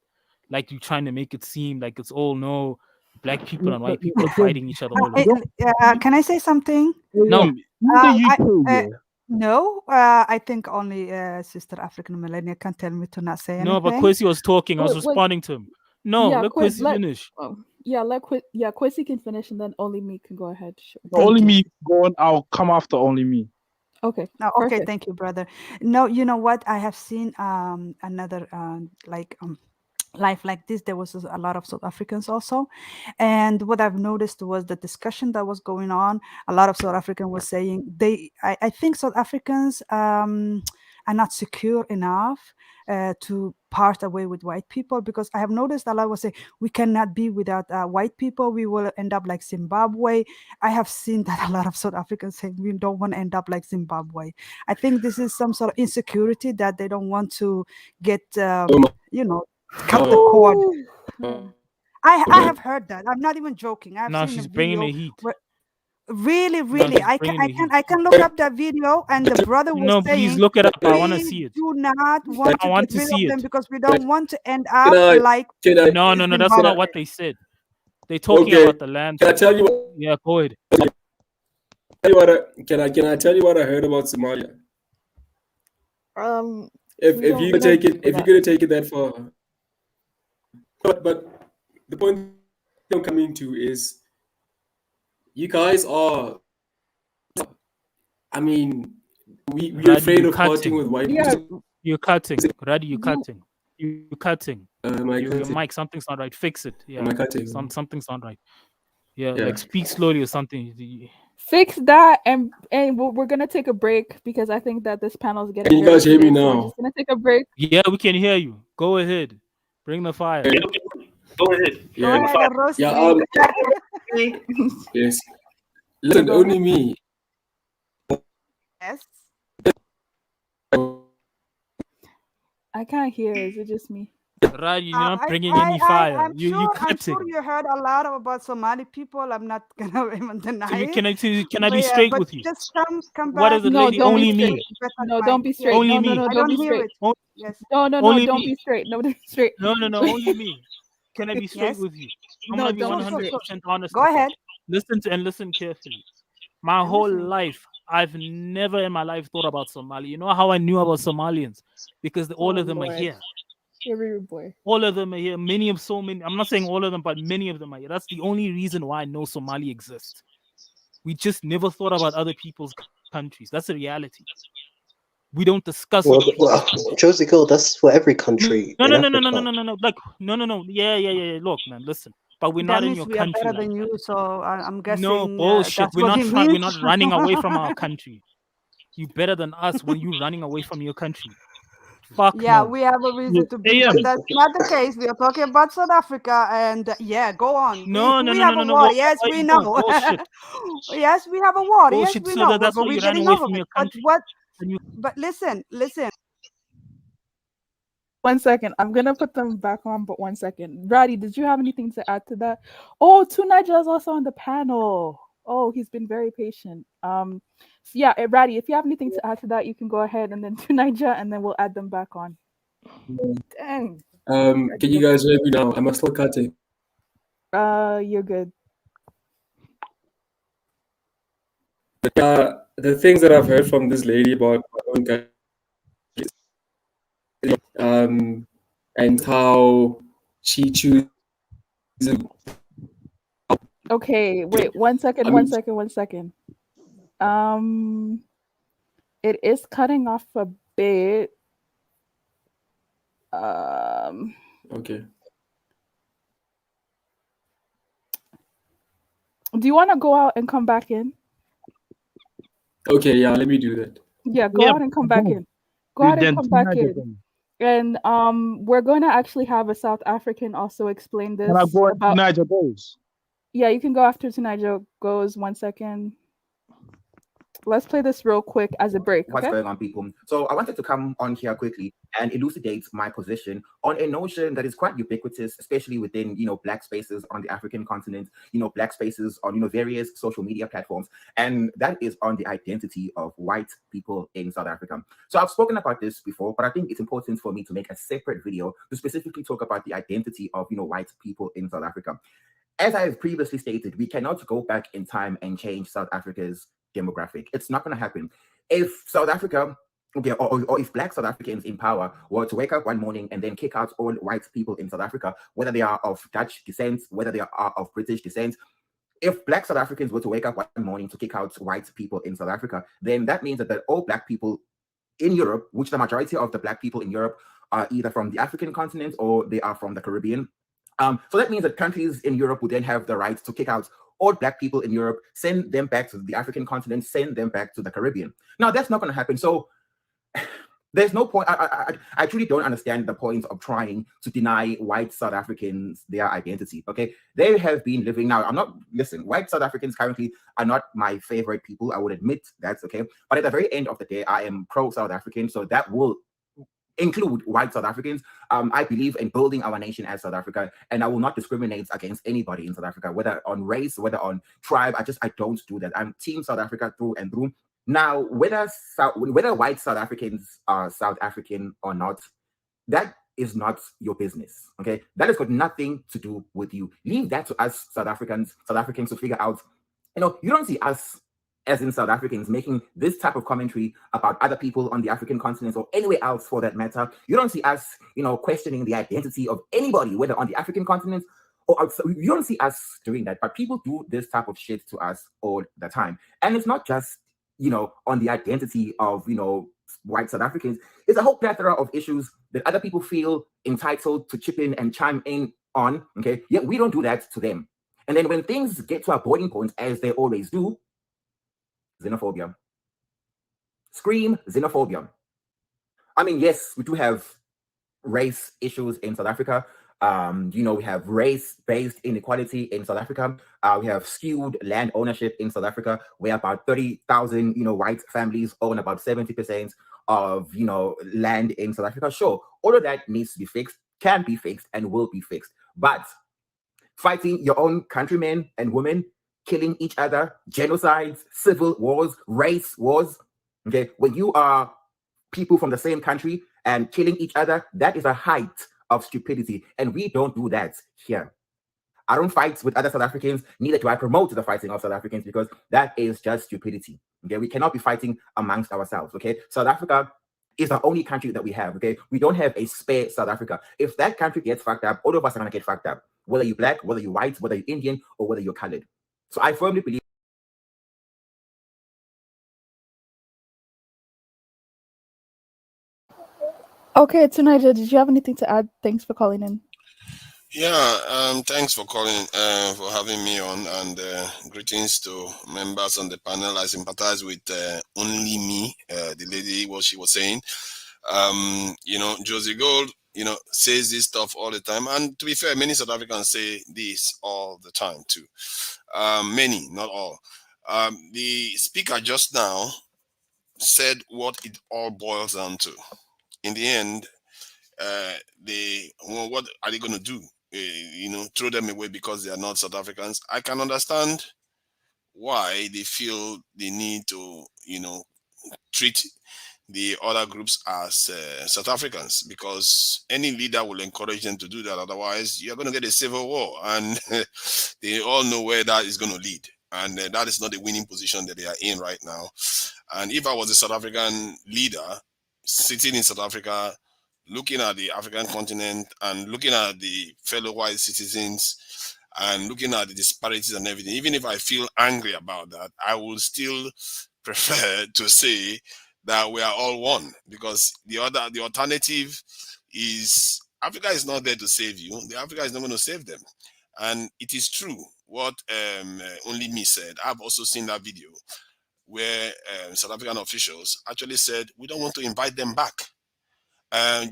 Like you're trying to make it seem like it's all no, black people and white people are fighting each other all the time. Can I say something? No, No, I think only Sister African Millennial can tell me to not say anything. no, but Kwesi was talking. I was Wait, responding to him. No, yeah, let Kwesi finish. Kwesi can finish, and then only me can go ahead. Sure. Only me going. I'll come after only me. Okay. No, okay, thank you, brother. No, you know what? I have seen another life like this. There was a lot of South Africans also, and what I've noticed was the discussion that was going on. A lot of South Africans were saying I think South Africans are not secure enough to part away with white people, because I have noticed a lot was saying we cannot be without white people. We will end up like Zimbabwe. I have seen that a lot of South Africans say we don't want to end up like Zimbabwe. I think this is some sort of insecurity that they don't want to get, cut the cord. I have heard that. I'm not even joking. I've Now seen she's a bringing video the heat. where really, she's bringing the heat. I can look up that video, and the brother was No, saying, please look it up. I want to we see it. do not want I to want get to rid see of them it. because we don't want to end up like No, that's not what they said. They're talking about the land. Can I tell you? Yeah, go ahead. Can I tell you what I heard about Somalia? If you're gonna take it that far, but the point I'm coming to is, you guys are. I mean, we're afraid of parting with white people. You're cutting. Radhi, you're cutting. You're cutting. Your cutting? mic, something's not right. Fix it. Yeah. Am I cutting? Something's not right. Yeah, Yeah. like speak slowly or something. Fix that, and we're gonna take a break because I think that this panel is getting. Can you guys hear me so we're now? just gonna take a break. Yeah, we can hear you. Go ahead. Bring the fire. Go ahead. Go ahead, Rosti. Yes. Listen, only me. Yes. I can't hear. Is it just me? Right, you're not bringing any fire. I'm You're sure cutting. you heard a lot about Somali people. I'm not gonna even deny it. Can I be straight with you? Just come back. What is it, lady? Only me. No, don't be straight. Only No, me. no, I don't be don't hear straight. it. Yes. No, Only don't me. be straight. No, don't be straight. No, only me. Can I be straight Yes. with you? I'm No, gonna be don't 100% honest. Go ahead. Listen carefully. My whole life, I've never in my life thought about Somalia. You know how I knew about Somalians? Because all of them are here. Here, boy. All of them are here. I'm not saying all of them, but many of them are here. That's the only reason why I know Somalia exists. We just never thought about other people's countries. That's a reality. We don't discuss. Well, Josie Gold, that's for every country. No. Like, no. Yeah. Look, man, listen. But we're not in your we are country. better than you, so I'm guessing. No bullshit. That's what he means. We're not running away from our country. You better than us when you running away from your country. Fuck yeah, no. we have a reason to be, but that's not the case. We are talking about South Africa, and go on. We have a war. Yes, we know. Yes, we have a war. Yes, we know. That's but why we're you ran getting away over from it. your But country. But listen. 1 second. I'm gonna put them back on, but 1 second. Radhi, did you have anything to add to that? Oh, Tunaja is also on the panel. Oh, he's been very patient. So yeah, Radhi, if you have anything to add to that, you can go ahead, and then Tunaja, and then we'll add them back on. Dang. Can you guys hear me now? Am I still cutting? You're good. The things that I've heard from this lady about my own country, and how she chooses. Okay, wait, 1 second. It is cutting off a bit. Okay. Do you want to go out and come back in? Okay, yeah, let me do that. Yeah, go out and come back in. Go ahead and Then come back tonight in. again. And we're going to actually have a South African also explain Can I this go about. Niger goes? Yeah, you can go after Tunajo goes. 1 second. Let's play this real quick as a break. What's Okay. going on, people? So I wanted to come on here quickly and elucidate my position on a notion that is quite ubiquitous, especially within, Black spaces on the African continent, Black spaces on, various social media platforms. And that is on the identity of white people in South Africa. So I've spoken about this before, but I think it's important for me to make a separate video to specifically talk about the identity of, white people in South Africa. As I have previously stated, we cannot go back in time and change South Africa's demographic. It's not going to happen. If South Africa, or if Black South Africans in power were to wake up one morning and then kick out all white people in South Africa, whether they are of Dutch descent, whether they are of British descent, if Black South Africans were to wake up one morning to kick out white people in South Africa, then that means that all Black people in Europe, which the majority of the Black people in Europe are either from the African continent or they are from the Caribbean. So that means that countries in Europe would then have the right to kick out all Black people in Europe, send them back to the African continent, send them back to the Caribbean. Now, that's not going to happen. So there's no point. I truly don't understand the point of trying to deny white South Africans their identity. Okay, they have been living now. White South Africans currently are not my favorite people. I would admit that. Okay, but at the very end of the day, I am pro South African, so that will include white South Africans. I believe in building our nation as South Africa, and I will not discriminate against anybody in South Africa, whether on race, whether on tribe. I don't do that. I'm team South Africa through and through. Now, whether white South Africans are South African or not, that is not your business. Okay, that has got nothing to do with you. Leave that to us South Africans to figure out. You don't see us, as in South Africans, making this type of commentary about other people on the African continent or anywhere else for that matter. You don't see us, questioning the identity of anybody, whether on the African continent or outside. You don't see us doing that, but people do this type of shit to us all the time. And it's not just, on the identity of, white South Africans. It's a whole plethora of issues that other people feel entitled to chip in and chime in on, okay? Yet we don't do that to them. And then when things get to a boiling point, as they always do, xenophobia. Scream xenophobia. I mean, yes, we do have race issues in South Africa. We have race-based inequality in South Africa. We have skewed land ownership in South Africa, where about 30,000, white families own about 70% of, land in South Africa. Sure, all of that needs to be fixed, can be fixed, and will be fixed. But fighting your own countrymen and women, killing each other, genocides, civil wars, race wars, okay, when you are people from the same country and killing each other, that is a height of stupidity, and we don't do that here. I don't fight with other South Africans, neither do I promote the fighting of South Africans, because that is just stupidity. Okay, we cannot be fighting amongst ourselves. Okay, South Africa is the only country that we have. Okay, we don't have a spare South Africa. If that country gets fucked up, all of us are gonna get fucked up, whether you're Black, whether you're white, whether you're Indian, or whether you're colored. So I firmly believe. Okay, Tunaja, did you have anything to add? Thanks for calling in. Yeah, thanks for calling, for having me on, and greetings to members on the panel. I sympathize with only me, the lady, what she was saying. Josie Gold, says this stuff all the time, and to be fair, many South Africans say this all the time too. Many, not all. The speaker just now said what it all boils down to. In the end, what are they going to do? Throw them away because they are not South Africans? I can understand why they feel the need to, treat the other groups as South Africans, because any leader will encourage them to do that. Otherwise, you're going to get a civil war, and they all know where that is going to lead. And that is not the winning position that they are in right now. And if I was a South African leader sitting in South Africa, looking at the African continent and looking at the fellow white citizens and looking at the disparities and everything, even if I feel angry about that, I will still prefer to say that we are all one, because the alternative is Africa is not there to save you. The Africa is not going to save them. And it is true what Only Me said. I've also seen that video. where South African officials actually said, we don't want to invite them back.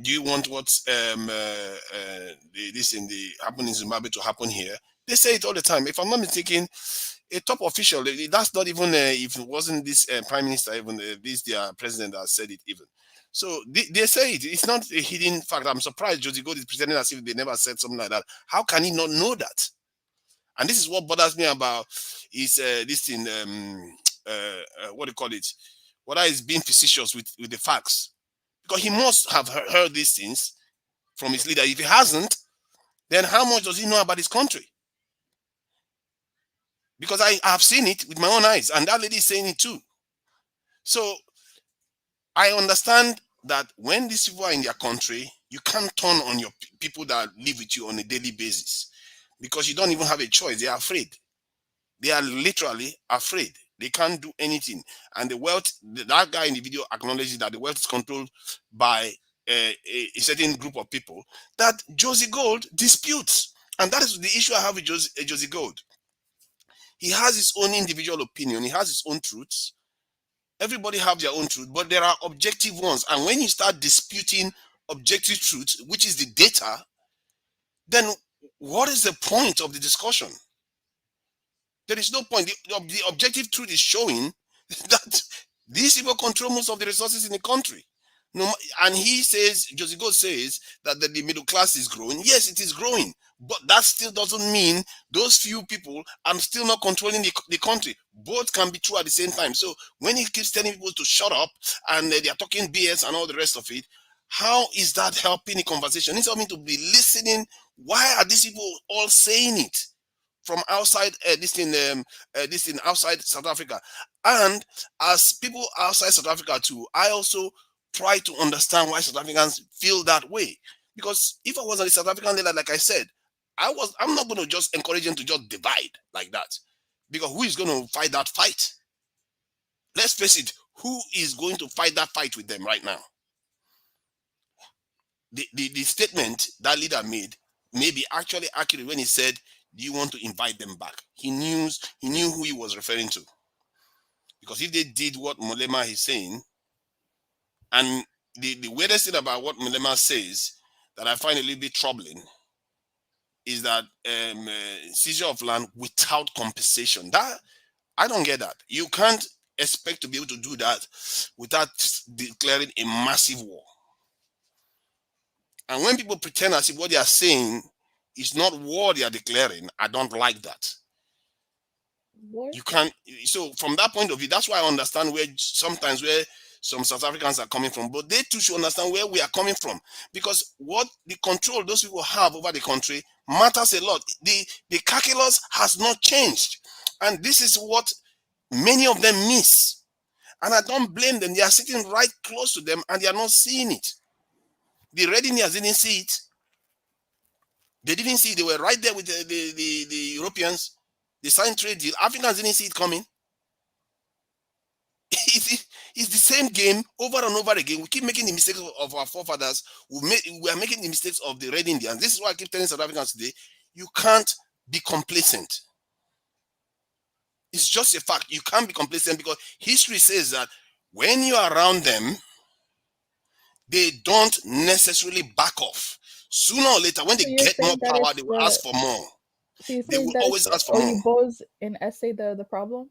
Do you want what's this in the happen in Zimbabwe to happen here? They say it all the time. If I'm not mistaken, a top official, that's not even if it wasn't this prime minister, even this their president that said it even. So they say it. It's not a hidden fact. I'm surprised Josie Gold is pretending as if they never said something like that. How can he not know that? And this is what bothers me about is this thing. What do you call it? Whether he's being facetious with the facts, because he must have heard these things from his leader. If he hasn't, then how much does he know about his country? Because I have seen it with my own eyes, and that lady is saying it too. So I understand that when these people are in their country, you can't turn on your people that live with you on a daily basis, because you don't even have a choice. They are afraid. They are literally afraid. They can't do anything. And the wealth, that guy in the video acknowledges that the wealth is controlled by a certain group of people that Josie Gold disputes. And that is the issue I have with Josie Gold. He has his own individual opinion. He has his own truths. Everybody have their own truth, but there are objective ones. And when you start disputing objective truths, which is the data, then what is the point of the discussion? There is no point. The objective truth is showing that these people control most of the resources in the country. No, and he says, Josie Gold says that the middle class is growing. Yes, it is growing, but that still doesn't mean those few people are still not controlling the country. Both can be true at the same time. So when he keeps telling people to shut up and they are talking BS and all the rest of it, how is that helping the conversation? Instead of me to be listening, why are these people all saying it from outside this thing outside South Africa? And as people outside South Africa too, I also try to understand why South Africans feel that way. Because if I was a South African leader, like I said, I'm not going to just encourage them to just divide like that. Because who is going to fight that fight? Let's face it, who is going to fight that fight with them right now? The statement that leader made may be actually accurate when he said, do you want to invite them back? He knew who he was referring to. Because if they did what Mulema is saying, and the weirdest thing about what Mulema says that I find a little bit troubling is that seizure of land without compensation. That I don't get that. You can't expect to be able to do that without declaring a massive war. And when people pretend as if what they are saying is not war they are declaring, I don't like that. War? You can't. So from that point of view, that's why I understand where sometimes where some South Africans are coming from, but they too should understand where we are coming from, because what the control those people have over the country matters a lot. The calculus has not changed, and this is what many of them miss. And I don't blame them. They are sitting right close to them and they are not seeing it. The Red Indians didn't see it. They didn't see it. They were right there with the Europeans. They signed trade deal. Africans didn't see it coming. It's the same game over and over again. We keep making the mistakes of our forefathers. We are making the mistakes of the Red Indians. This is why I keep telling South Africans today, you can't be complacent. It's just a fact. You can't be complacent, because history says that when you are around them, they don't necessarily back off. Sooner or later, when they get more power, they will ask for more. So they will always ask for more. Oyinbos in essay the problem?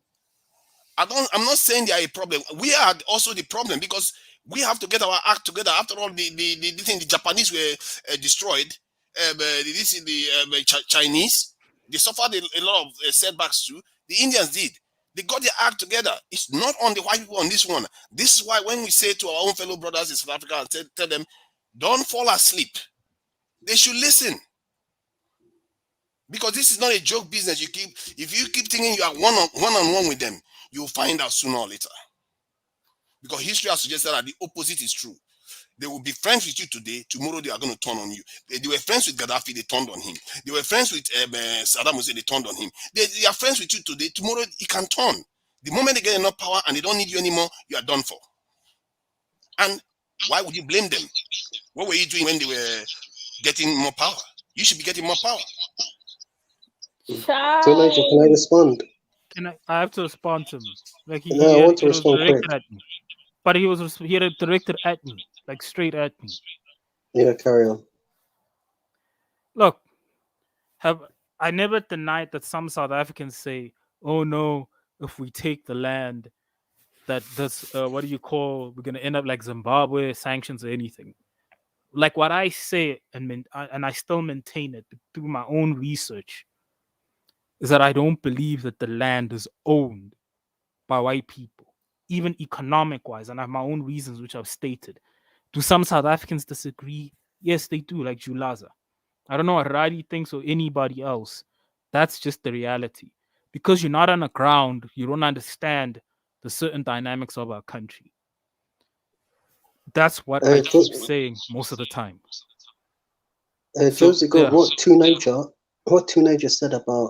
I'm not saying they are a problem. We are also the problem, because we have to get our act together. After all, the Japanese were destroyed. The Chinese, they suffered a lot of setbacks too. The Indians did. They got their act together. It's not on the white people on this one. This is why when we say to our own fellow brothers in South Africa and tell them, don't fall asleep, they should listen. Because this is not a joke business. If you keep thinking you are one-on-one with them, you'll find out sooner or later. Because history has suggested that the opposite is true. They will be friends with you today. Tomorrow they are going to turn on you. They were friends with Gaddafi. They turned on him. They were friends with Saddam Hussein. They turned on him. They are friends with you today. Tomorrow he can turn. The moment they get enough power and they don't need you anymore, you are done for. And why would you blame them? What were you doing when they were getting more power? You should be getting more power. So, Nigel, can I respond? I have to respond to him. Like No, I want to it was respond quick. directed at me, but he had it directed at me, like straight at me. Yeah, carry on. Look, I never denied that some South Africans say, "Oh no, if we take the land, that this what do you call? We're gonna end up like Zimbabwe, sanctions or anything." Like what I say, and I still maintain it through my own research, is that I don't believe that the land is owned by white people, even economic wise, and I have my own reasons which I've stated. Do some South Africans disagree? Yes, they do, like Julaza. I don't know what Radi thinks or anybody else. That's just the reality. Because you're not on the ground, you don't understand the certain dynamics of our country. That's what I keep saying most of the time. Josie, what Teenager said about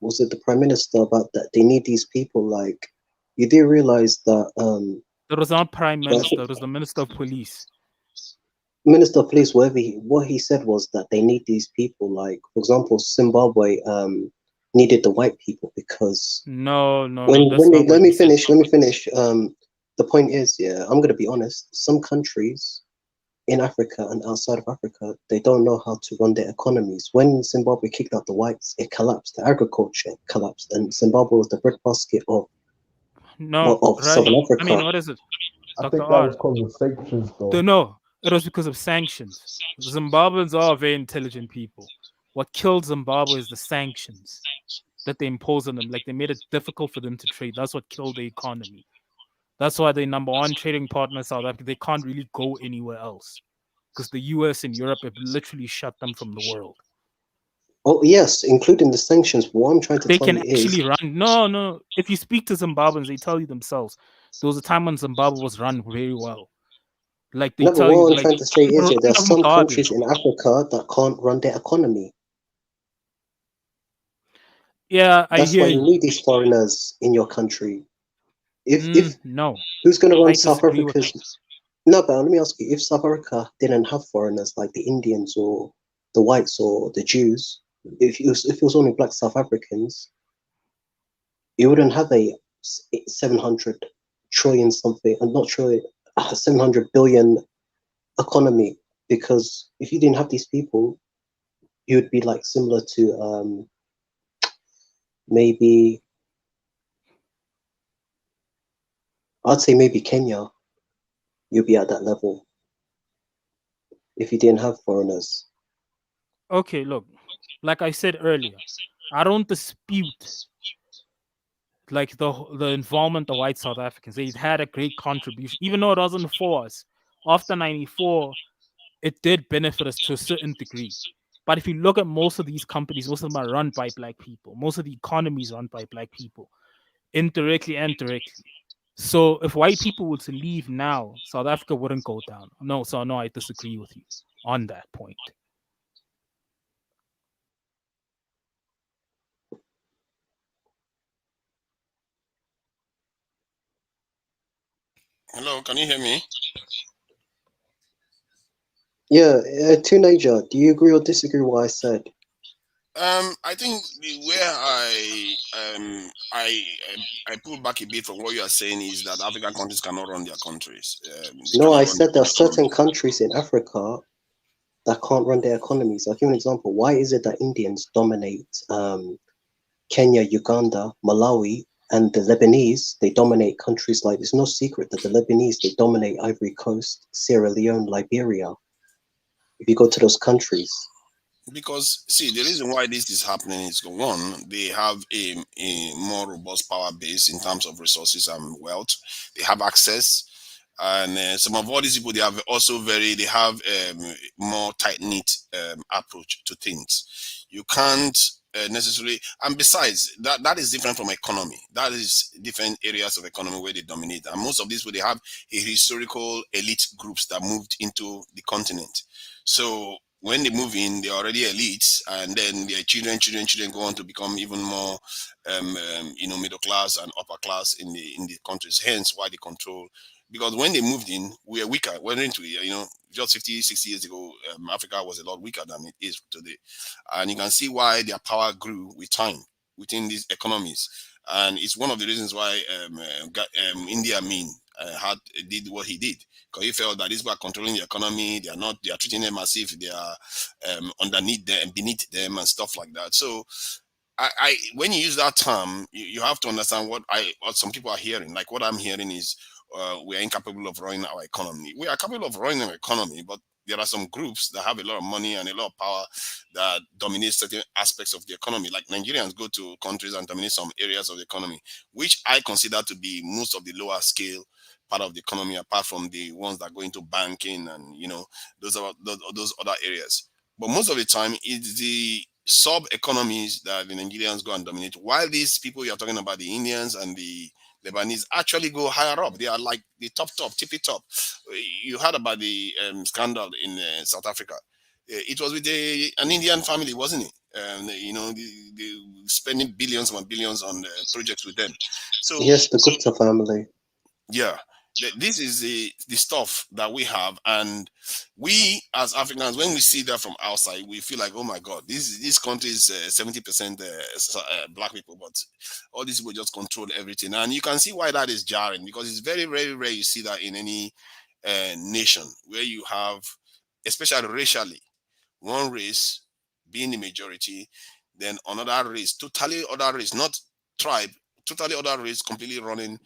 was it the Prime Minister about that they need these people, like, you do realize that There was not Prime Minister, it was the Minister of Police. Minister of Police, what he said was that they need these people, like, for example, Zimbabwe needed the white people because no, let me finish. The point is, yeah, I'm gonna be honest, some countries in Africa and outside of Africa, they don't know how to run their economies. When Zimbabwe kicked out the whites, it collapsed. The agriculture collapsed, and Zimbabwe was the breadbasket of Southern Africa. I mean, what is it? I Dr. think that was because of sanctions, though. No, it was because of sanctions. Zimbabweans are very intelligent people. What killed Zimbabwe is the sanctions that they imposed on them. Like, they made it difficult for them to trade. That's what killed the economy. That's why they're number one trading partner in South Africa. They can't really go anywhere else because the US and Europe have literally shut them from the world. Oh yes, including the sanctions. What I'm trying to they tell can you actually is, run. No. If you speak to Zimbabweans, they tell you themselves. There was a time when Zimbabwe was run very well. Like, they no, but tell you, what I'm like, trying to say is, there are some garden. countries in Africa that can't run their economy. Yeah, I That's hear why you. you need these foreigners in your country. No, who's going to run I South disagree with Africa's? No, but let me ask you: if South Africa didn't have foreigners like the Indians or the whites or the Jews, if it was only black South Africans, you wouldn't have a 700 trillion something, and not trillion, 700 billion economy. Because if you didn't have these people, you would be like similar to maybe, I'd say maybe Kenya. You'd be at that level if you didn't have foreigners. Okay, look, like I said earlier, I don't dispute like the involvement of white South Africans. They had a great contribution, even though it wasn't for us. After '94, it did benefit us to a certain degree. But if you look at most of these companies, most of them are run by black people. Most of the economies run by black people, indirectly and directly. So if white people were to leave now, South Africa wouldn't go down. No, I disagree with you on that point. Hello, can you hear me? Yeah, Teenager, do you agree or disagree with what I said? I think where I pull back a bit from what you are saying is that African countries cannot run their countries. No, I said there are certain countries in Africa that can't run their economies. I'll give you an example. Why is it that Indians dominate Kenya, Uganda, Malawi, and the Lebanese? They dominate countries like, it's no secret that the Lebanese, they dominate Ivory Coast, Sierra Leone, Liberia. If you go to those countries. Because, see, the reason why this is happening is, one, they have a more robust power base in terms of resources and wealth. They have access. And some of all these people, they have more tight-knit approach to things. You can't necessarily, and besides, that is different from economy. That is different areas of economy where they dominate. And most of these people, they have a historical elite groups that moved into the continent. So when they move in, they're already elites, and then their children go on to become even more, middle class and upper class in the countries. Hence, why they control. Because when they moved in, we were weaker. Went into it, just 50, 60 years ago, Africa was a lot weaker than it is today, and you can see why their power grew with time within these economies. and it's one of the reasons why India did what he did, because he felt that these people are controlling the economy. They are treating them as if they are underneath them, beneath them, and stuff like that. So when you use that term, you have to understand what some people are hearing. Like what I'm hearing is we are incapable of running our economy. We are capable of running our economy, but there are some groups that have a lot of money and a lot of power that dominate certain aspects of the economy. Like Nigerians go to countries and dominate some areas of the economy, which I consider to be most of the lower scale part of the economy, apart from the ones that go into banking and those other areas. But most of the time, it's the sub economies that the Nigerians go and dominate. While these people you're talking about, the Indians and the Lebanese, actually go higher up. They are like the tippy top. You heard about the scandal in South Africa. It was with an Indian family, wasn't it? They spending billions and billions on projects with them. So Yes, the Gupta family. yeah, this is the stuff that we have, and we as Africans, when we see that from outside, we feel like, oh my God, this country is 70% black people, but all these people just control everything, and you can see why that is jarring, because it's very, very rare you see that in any nation where you have, especially racially, one race being the majority, then another race, totally other race, not tribe, totally other race, completely running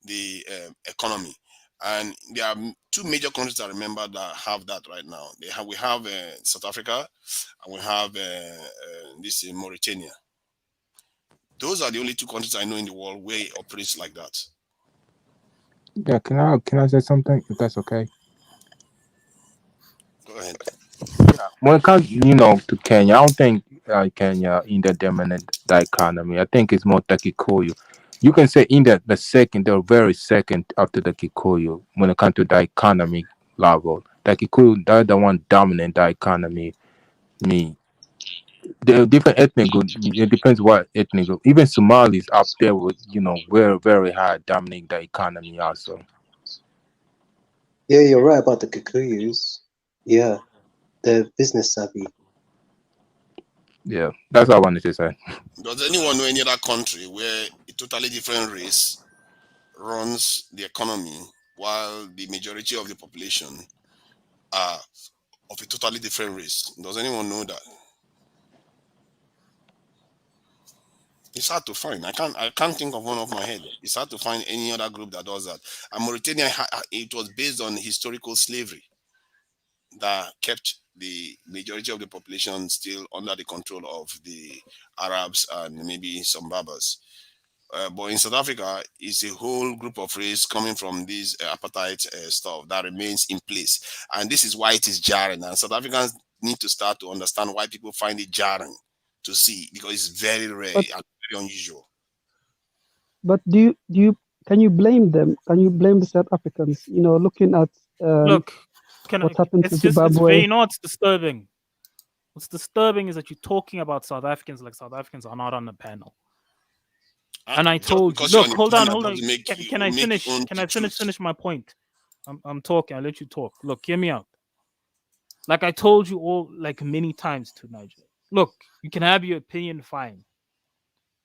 the economy. And there are two major countries I remember that have that right now. We have South Africa, and we have this in Mauritania. Those are the only two countries I know in the world where it operates like that. Yeah, can I say something, if that's okay? Go ahead. When it comes, to Kenya, I don't think Kenya in the dominant the economy. I think it's more the Kikuyu. You can say in the second, the very second after the Kikuyu, when it comes to the economic level, the Kikuyu, they're the one dominant the economy. The different ethnic group, it depends what ethnic group. Even Somalis up there with, very, very high dominating the economy also. Yeah, you're right about the Kikuyus. Yeah, they're business savvy. Yeah, that's all I wanted to say. Does anyone know any other country where a totally different race runs the economy while the majority of the population are of a totally different race? Does anyone know that? It's hard to find. I can't think of one off my head. It's hard to find any other group that does that. And Mauritania, it was based on historical slavery that kept the majority of the population still under the control of the Arabs and maybe some Berbers. But in South Africa, it's a whole group of race coming from this apartheid stuff that remains in place. And this is why it is jarring. And South Africans need to start to understand why people find it jarring to see, because it's very rare and very unusual. But can you blame them? Can you blame the South Africans? Looking at Look, what happened to it's Zimbabwe. it's disturbing. What's disturbing is that you're talking about South Africans like South Africans are not on the panel. And I told you, look, hold on. Can I finish? Can I finish my point? I'm talking. I'll let you talk. Look, hear me out. Like I told you all, like many times to Nigel. Look, you can have your opinion, fine.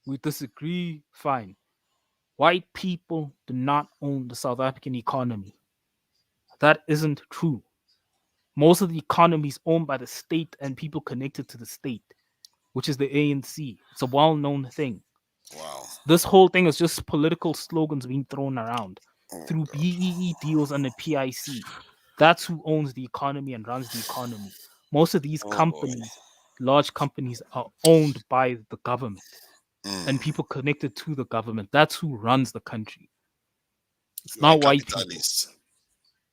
We disagree, fine. White people do not own the South African economy. That isn't true. Most of the economy is owned by the state and people connected to the state, which is the ANC. It's a well-known thing. Wow. This whole thing is just political slogans being thrown around through BEE deals and the PIC. That's who owns the economy and runs the economy. Most of these companies, large companies, are owned by the government and people connected to the government. That's who runs the country. It's not white people.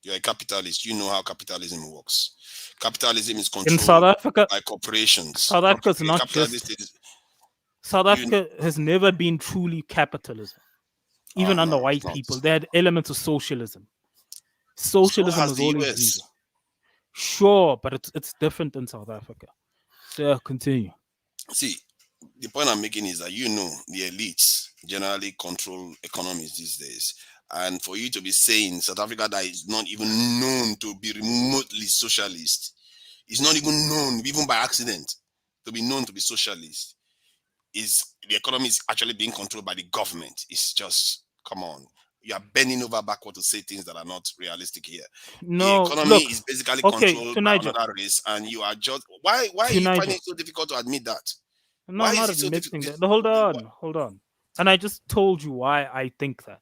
You're a capitalist. You know how capitalism works. Capitalism is controlled in South Africa by corporations. South Africa is not just. South Africa has never been truly capitalism. Even under white people, they had elements of socialism. Socialism has always been. Sure, but it's different in South Africa. So continue. See, the point I'm making is that the elites generally control economies these days. And for you to be saying South Africa that is not even known to be remotely socialist, is not even known, even by accident, to be known to be socialist, is the economy is actually being controlled by the government. It's just, come on. You are bending over backward to say things that are not realistic here. The No, economy look. is basically Okay, controlled to by Niger. another race, and you are just why are To you finding Niger. it so difficult to admit that? No, Why I'm is not it so admitting difficult? that. Hold on. And I just told you why I think that.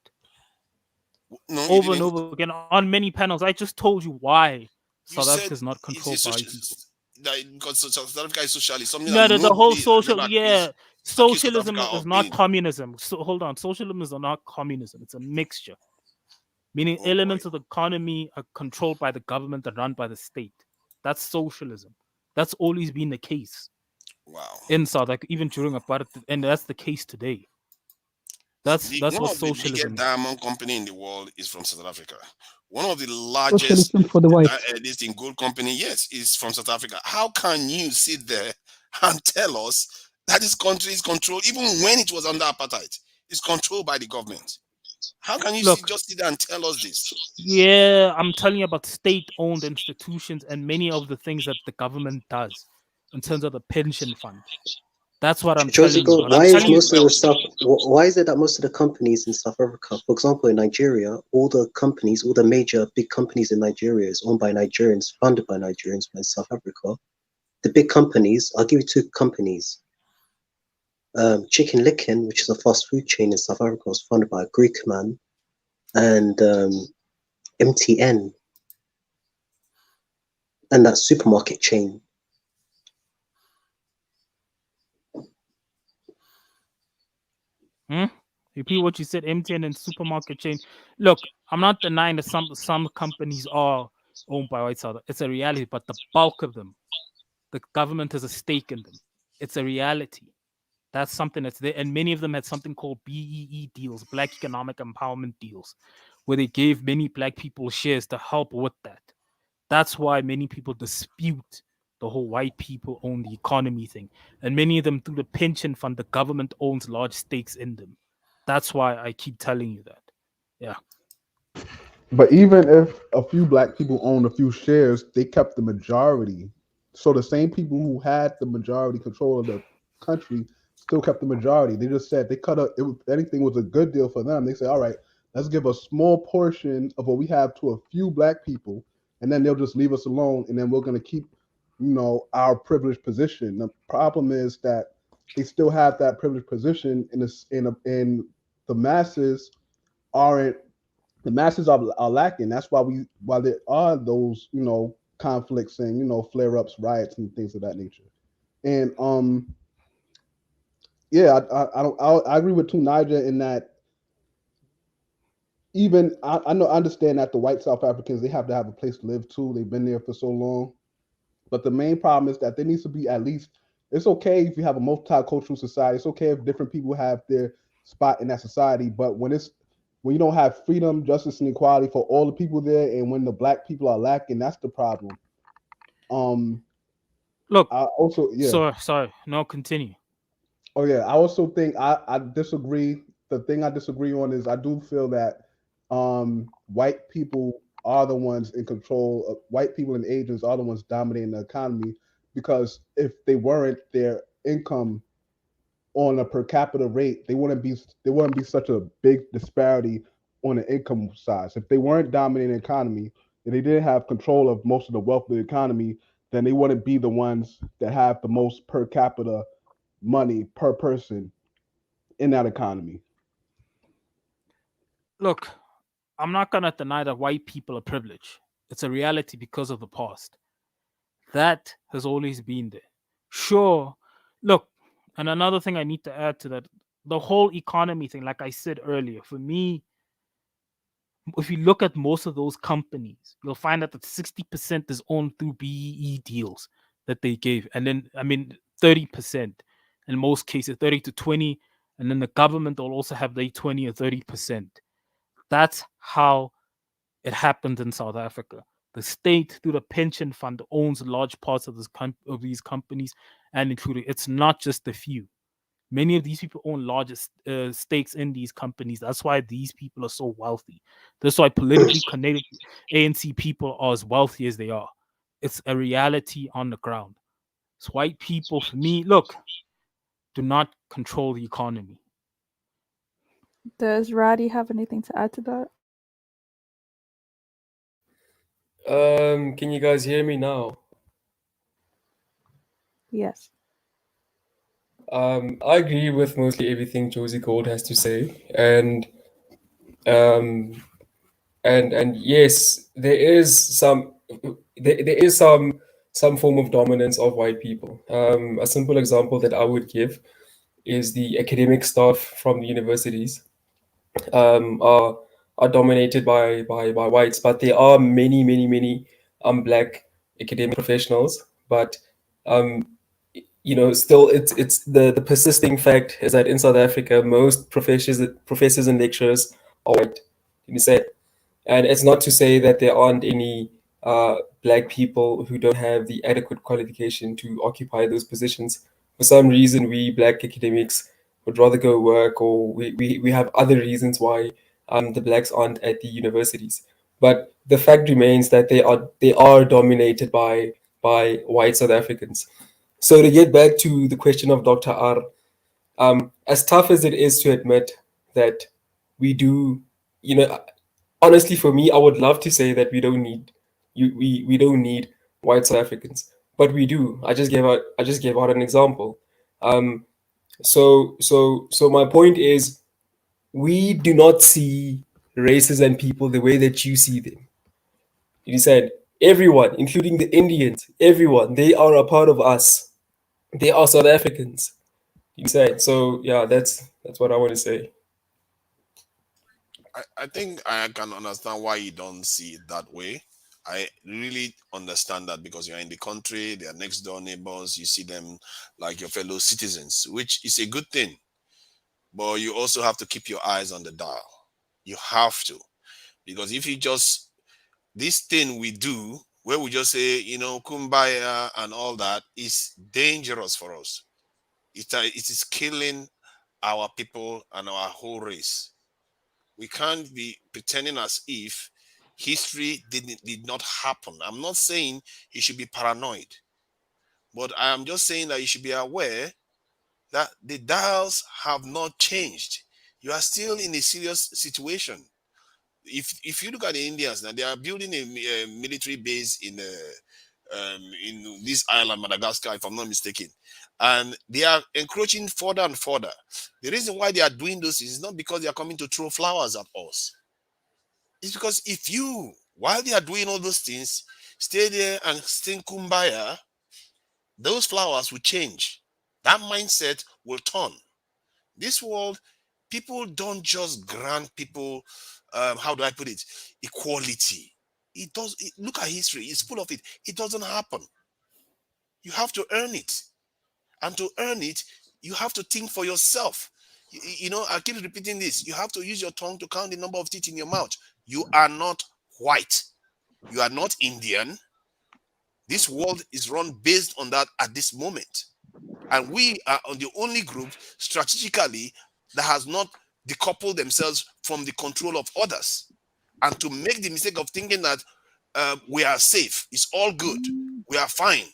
No, you Over and didn't. over again on many panels. I just told you why You South said Africa is not it's controlled by people. that because South Africa is socialist, something No, that the whole nobody has ever accused South socialism Africa is of not being. communism. So hold on, socialism is not communism. It's a mixture, meaning Oh boy. elements of the economy are controlled by the government and run by the state. That's socialism. That's always been the case Wow. in South Africa, even during apartheid, and that's the case today. That's One what of the biggest socialism is. diamond company in the world is from South Africa. One of the largest Socialism for the whites. this in gold company, yes, is from South Africa. How can you sit there and tell us that this country is controlled, even when it was under apartheid, it's controlled by the government? How can you Look, just sit there and tell us this? yeah, I'm telling you about state-owned institutions and many of the things that the government does in terms of the pension fund. That's what I'm Josie telling you Gold, about. I'm why is telling you, most of the stuff? Why is it that most of the companies in South Africa, for example, in Nigeria, all the major big companies in Nigeria is owned by Nigerians, funded by Nigerians, but in South Africa, the big companies, I'll give you two companies. Chicken Licken, which is a fast food chain in South Africa, was funded by a Greek man, and MTN, and that supermarket chain. repeat what you said, MTN and supermarket chain. Look, I'm not denying that some companies are owned by white South. It's a reality, but the bulk of them, the government has a stake in them. It's a reality. That's something that's there. And many of them had something called BEE deals, Black Economic Empowerment deals, where they gave many Black people shares to help with that. That's why many people dispute the whole white people own the economy thing. And many of them, through the pension fund, the government owns large stakes in them. That's why I keep telling you that. Yeah. But even if a few black people owned a few shares, they kept the majority. So the same people who had the majority control of the country still kept the majority. They just said they cut up. If anything was a good deal for them, they said, "All right, let's give a small portion of what we have to a few black people, and then they'll just leave us alone, and then we're going to keep, our privileged position." The problem is that they still have that privileged position, in the masses aren't the masses are lacking. That's why there are those conflicts and flare ups, riots, and things of that nature. And yeah, I agree with Tunija in that. Even I understand that the white South Africans, they have to have a place to live too. They've been there for so long, but the main problem is that there needs to be at least. It's okay if you have a multicultural society. It's okay if different people have their spot in that society, but when you don't have freedom, justice, and equality for all the people there, and when the black people are lacking, that's the problem. Look, I also sorry. No, continue. Oh yeah, I also think I disagree. The thing I disagree on is I do feel that white people are the ones in control. White people and Asians are the ones dominating the economy, because if they weren't, their income on a per capita rate, there wouldn't be such a big disparity on the income side. If they weren't dominating the economy and they didn't have control of most of the wealth of the economy, then they wouldn't be the ones that have the most per capita money per person in that economy. Look, I'm not going to deny that white people are privileged. It's a reality because of the past. That has always been there. Sure. Look, and another thing I need to add to that, the whole economy thing, like I said earlier, for me, if you look at most of those companies, you'll find out that 60% is owned through BEE deals that they gave. And then, 30% in most cases, 30 to 20. And then the government will also have their 20 or 30%. That's how it happened in South Africa. The state, through the pension fund, owns large parts of these companies, and including it's not just a few. Many of these people own largest stakes in these companies. That's why these people are so wealthy. That's why politically connected ANC people are as wealthy as they are. It's a reality on the ground. It's white people. For me, look, do not control the economy. Does Roddy have anything to add to that? Can you guys hear me now? Yes. I agree with mostly everything Josie Gold has to say, and yes, there is some form of dominance of white people. A simple example that I would give is the academic staff from the universities are dominated by whites, but there are many black academic professionals. But still, it's the persisting fact is that in South Africa, most professors and lecturers are white. You say, and it's not to say that there aren't any black people who don't have the adequate qualification to occupy those positions. For some reason, we black academics would rather go work, or we have other reasons why the blacks aren't at the universities. But the fact remains that they are dominated by white South Africans. So to get back to the question of Dr. R, as tough as it is to admit that we do, honestly, for me, I would love to say that we don't need white South Africans, but we do. I just gave out an example. So my point is, we do not see races and people the way that you see them. You said everyone, including the Indians, everyone, they are a part of us. They are South Africans. You said so. Yeah, that's what I want to say. I think I can understand why you don't see it that way. I really understand that because you're in the country, they are next door neighbors, you see them like your fellow citizens, which is a good thing. But you also have to keep your eyes on the dial. You have to. Because if you just, this thing we do, where we just say, kumbaya and all that, is dangerous for us. It is killing our people and our whole race. We can't be pretending as if history did not happen. I'm not saying you should be paranoid, but I am just saying that you should be aware that the dials have not changed. You are still in a serious situation. If you look at the Indians now, they are building a military base in this island, Madagascar, if I'm not mistaken, and they are encroaching further and further. The reason why they are doing this is not because they are coming to throw flowers at us. It's because if you, while they are doing all those things, stay there and sing kumbaya, those flowers will change. That mindset will turn. This world, people don't just grant people, how do I put it, equality. It does. Look at history; it's full of it. It doesn't happen. You have to earn it, and to earn it, you have to think for yourself. I keep repeating this. You have to use your tongue to count the number of teeth in your mouth. You are not white. You are not Indian. This world is run based on that at this moment. And we are on the only group strategically that has not decoupled themselves from the control of others. And to make the mistake of thinking that we are safe, it's all good, we are fine.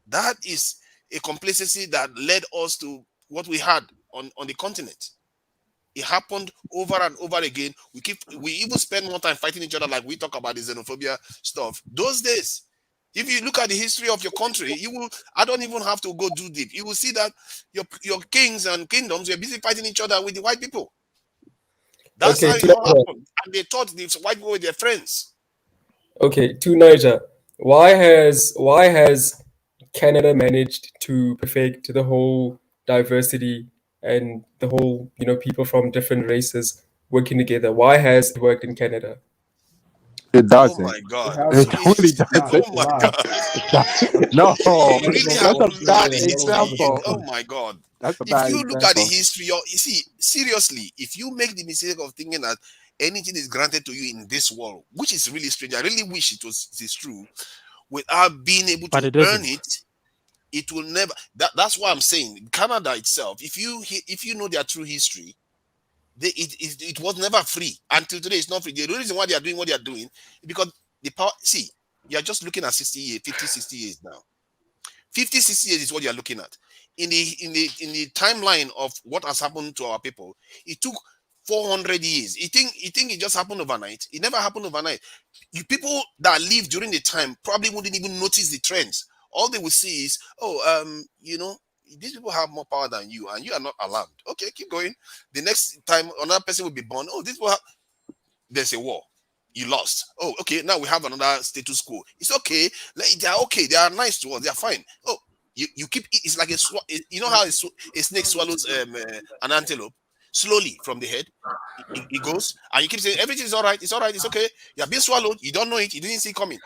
That is a complacency that led us to what we had on the continent. It happened over and over again. We even spend more time fighting each other, like we talk about the xenophobia stuff. Those days, if you look at the history of your country, you will. I don't even have to go too deep. You will see that your kings and kingdoms were busy fighting each other with the white people. That's Okay, how it all happened, and they thought the white people were their friends. Okay, to Niger, why has Canada managed to perfect the whole diversity and the whole people from different races working together? Why has it worked in Canada? It Oh doesn't. my God! It really doesn't. Oh my God! No, It really that's a happened. bad And example. oh my God! That's a If bad you look at the example. history, you see, seriously, if you make the mistake of thinking that anything is granted to you in this world, which is really strange, I really wish it is true, without being able But to it earn isn't. it will never. That's why I'm saying Canada itself. If you know their true history, it was never free until today. It's not free. The reason why they are doing what they are doing is because the power. See, you are just looking at 60 years, 50, 60 years now. 50, 60 years is what you're looking at. In the timeline of what has happened to our people, it took 400 years. You think it just happened overnight? It never happened overnight. You people that live during the time probably wouldn't even notice the trends. All they will see is, these people have more power than you, and you are not alarmed. Okay, keep going. The next time another person will be born, there's a war. You lost. Oh, okay. Now we have another status quo. It's okay. They are okay. They are nice to us. They are fine. Oh, you keep. It's like you know how a snake swallows an antelope slowly from the head. It goes, and you keep saying everything is all right. It's all right. It's okay. You have been swallowed. You don't know it. You didn't see it coming.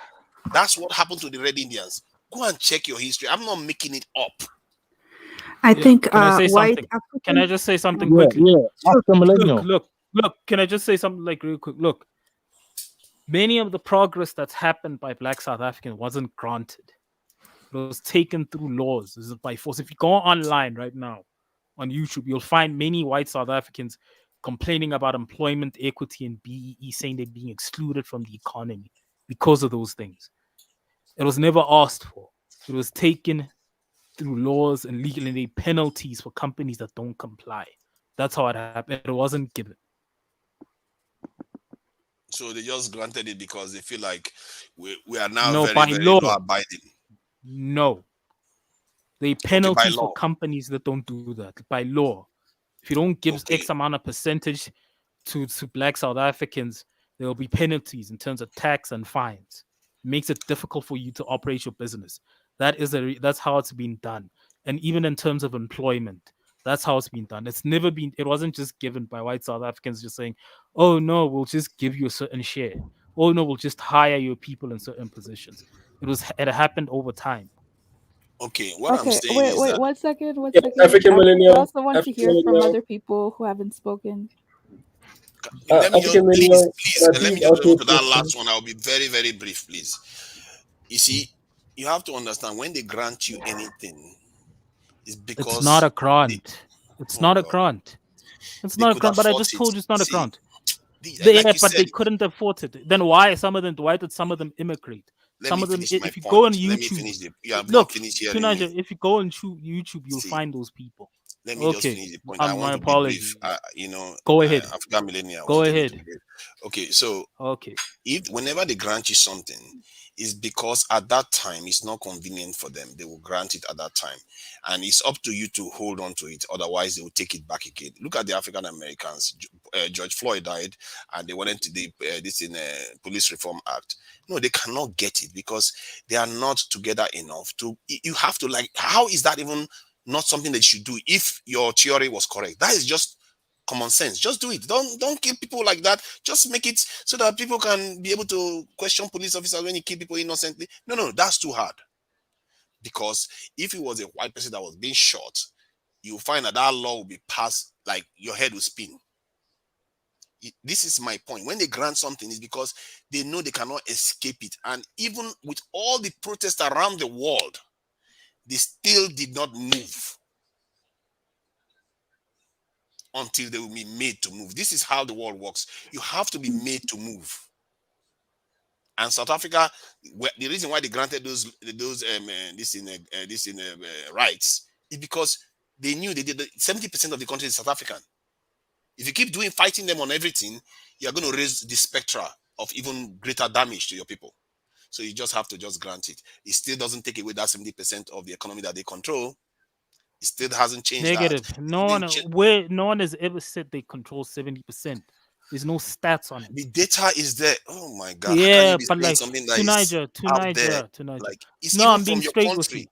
That's what happened to the Red Indians. Go and check your history. I'm not making it up. I think Can I say white something? African. Can I just say something quickly? Look. Can I just say something like real quick? Look, many of the progress that's happened by Black South Africans wasn't granted. It was taken through laws. This is by force. If you go online right now on YouTube, you'll find many white South Africans complaining about employment equity and BEE, saying they're being excluded from the economy because of those things. It was never asked for. It was taken through laws and legally penalties for companies that don't comply. That's how it happened. It wasn't given. So they just granted it because they feel like we are now No, very, by very law. law abiding. No. They penalties for companies that don't do that by law. If you don't give X amount of percentage to Black South Africans, there will be penalties in terms of tax and fines. It makes it difficult for you to operate your business. That's how it's been done. And even in terms of employment, that's how it's been done. It wasn't just given by white South Africans just saying, oh no, we'll just give you a certain share. Oh no, we'll just hire your people in certain positions. It happened over time. Okay, what I'm saying wait, is that 1 second, 1 Yeah, second. African I millennial, also want to hear from other people who haven't spoken. let me just African millennial, please, that let me is just also go to that Christian. last one. I'll be very, very brief, please. You see, you have to understand when they grant you anything, it's because it's not a grant. It's not a grant. It's not a could grant, but I afford just it. told you it's not a See, grant. like you But said, they couldn't afford it. Then why did some of them immigrate? let Some me of them, finish my if you go on point. Let me YouTube, finish you have not look, finished hearing Tunaja, me. if you go on YouTube, you'll See, find those people. let me just finish the point. I want My to be brief. apologies. Go ahead. African millennial. I Go want ahead. to be brief. Okay, so okay, if whenever they grant you something, is because at that time it's not convenient for them. They will grant it at that time, and it's up to you to hold on to it. Otherwise, they will take it back again. Look at the African Americans. George Floyd died, and they went into the Police Reform Act. No, they cannot get it because they are not together enough. You have to how is that even not something that you should do if your theory was correct? That is just common sense. Just do it. Don't kill people like that. Just make it so that people can be able to question police officers when you kill people innocently. No, that's too hard. Because if it was a white person that was being shot, you'll find that law will be passed, like your head will spin. This is my point. When they grant something, it's because they know they cannot escape it. And even with all the protests around the world, they still did not move until they will be made to move. This is how the world works. You have to be made to move. And South Africa, the reason why they granted those rights is because they knew they did 70% of the country is South African. If you keep fighting them on everything, you're going to raise the spectra of even greater damage to your people. So you just have to just grant it. It still doesn't take away that 70% of the economy that they control. It still hasn't changed. Negative. That. No one has ever said they control 70%. There's no stats on it. The data is there. Oh my God! Yeah, how can you be but saying something that is out there? Like it's no, even I'm being from your straight country. with you.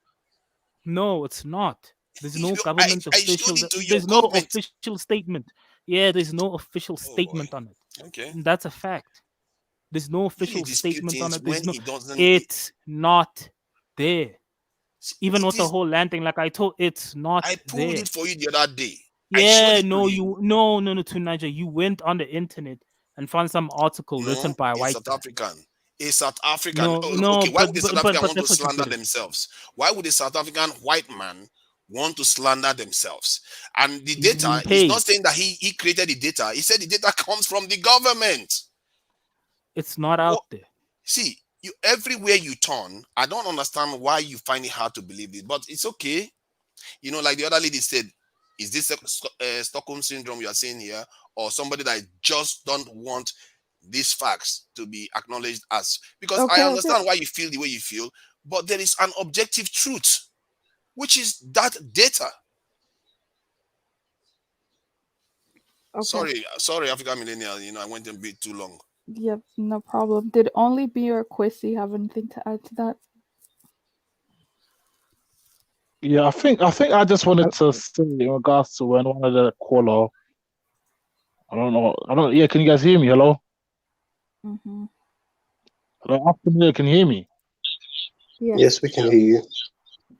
No, it's not. There's no government I official. showed it to your There's no government. official statement. Yeah, there's no official statement on it. Okay, and that's a fact. There's no official statement on it. It's not there. Even with the whole land thing, like I told, it's not I pulled it for you the other day. Yeah, no, to Niger. You went on the internet and found some article written by a white South African. A South African. No, okay, why would a South African want to slander themselves? Why would a South African white man want to slander themselves? And the data is not saying that he created the data. He said the data comes from the government. It's not out there. See, everywhere you turn, I don't understand why you find it hard to believe it, but it's okay. Like the other lady said, is this a Stockholm syndrome you are seeing here, or somebody that just don't want these facts to be acknowledged as? Because I understand why you feel the way you feel, but there is an objective truth, which is that data. Okay. Sorry, African millennial. I went a bit too long. Yep, no problem. Did only B or Quissy have anything to add to that? Yeah, I think I just wanted to say in regards to when one of the caller, I don't know, yeah, can you guys hear me? Hello? Mm-hmm. Hello, afternoon, can you hear me? Yes, we can hear you.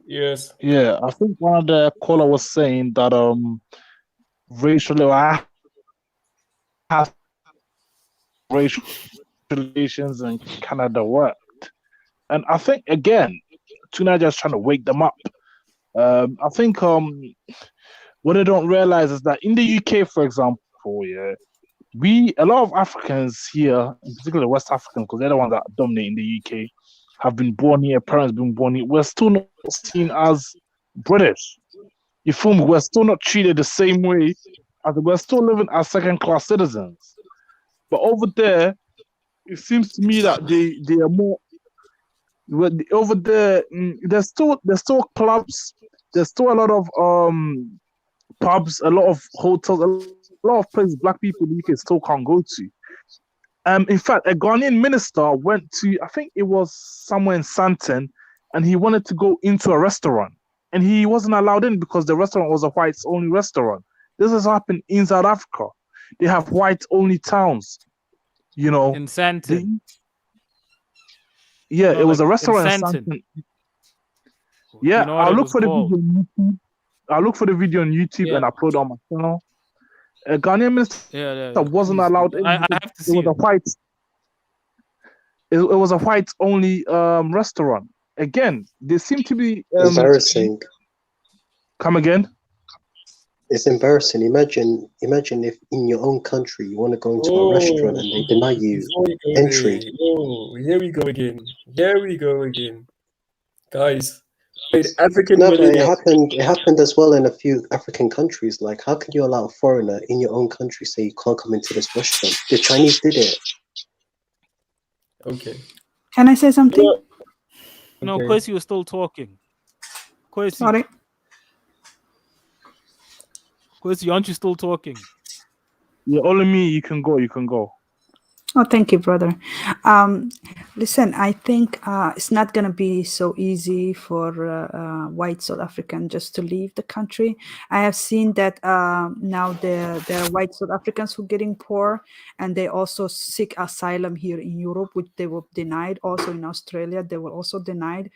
Yes. Yeah, I think one of the caller was saying that racial relations in Canada worked, and I think again, Tuna just trying to wake them up. I think what they don't realize is that in the UK, for example, yeah, a lot of Africans here, in particular West Africans, because they're the ones that dominate in the UK, have been born here, parents been born here. We're still not seen as British. You feel me? We're still not treated the same way as we're still living as second-class citizens. But over there, it seems to me that they are more. Over there, there's still clubs. There's still a lot of pubs, a lot of hotels, a lot of places black people in the UK still can't go to. In fact, a Ghanaian minister went to, I think it was somewhere in Santon, and he wanted to go into a restaurant, and he wasn't allowed in because the restaurant was a whites-only restaurant. This has happened in South Africa. They have whites-only towns, In Santon. Yeah, it was a restaurant in Santon. Santon. Yeah, You know what I'll it look was for the called? video on YouTube. I'll look for the video on YouTube and upload it on my channel. A Ghanaian minister wasn't please, allowed in. I have to see it was a white. It was a whites-only restaurant. Again, they seem to be embarrassing. Come again? It's embarrassing. Imagine if in your own country you want to go into a restaurant and they deny you entry. Oh, here we go again. Guys. Wait, African No, but millennial. it happened as well in a few African countries. Like, how can you allow a foreigner in your own country say you can't come into this restaurant? The Chinese did it. Okay. Can I say something? No, Okay. Kwesi was still talking. Kwesi. Sorry. Kwesi, aren't you still talking? Yeah, only me. You can go. Oh, thank you, brother. Listen, I think it's not going to be so easy for white South African just to leave the country. I have seen that now there are white South Africans who are getting poor, and they also seek asylum here in Europe, which they were denied. Also in Australia, they were also denied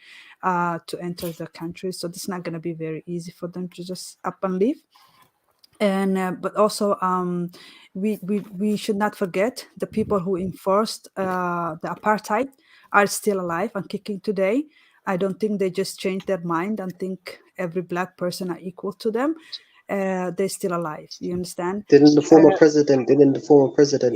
to enter the country. So it's not going to be very easy for them to just up and leave. And but also we should not forget the people who enforced the apartheid are still alive and kicking today. I don't think they just changed their mind and think every black person are equal to them. They're still alive. You understand? Didn't the former president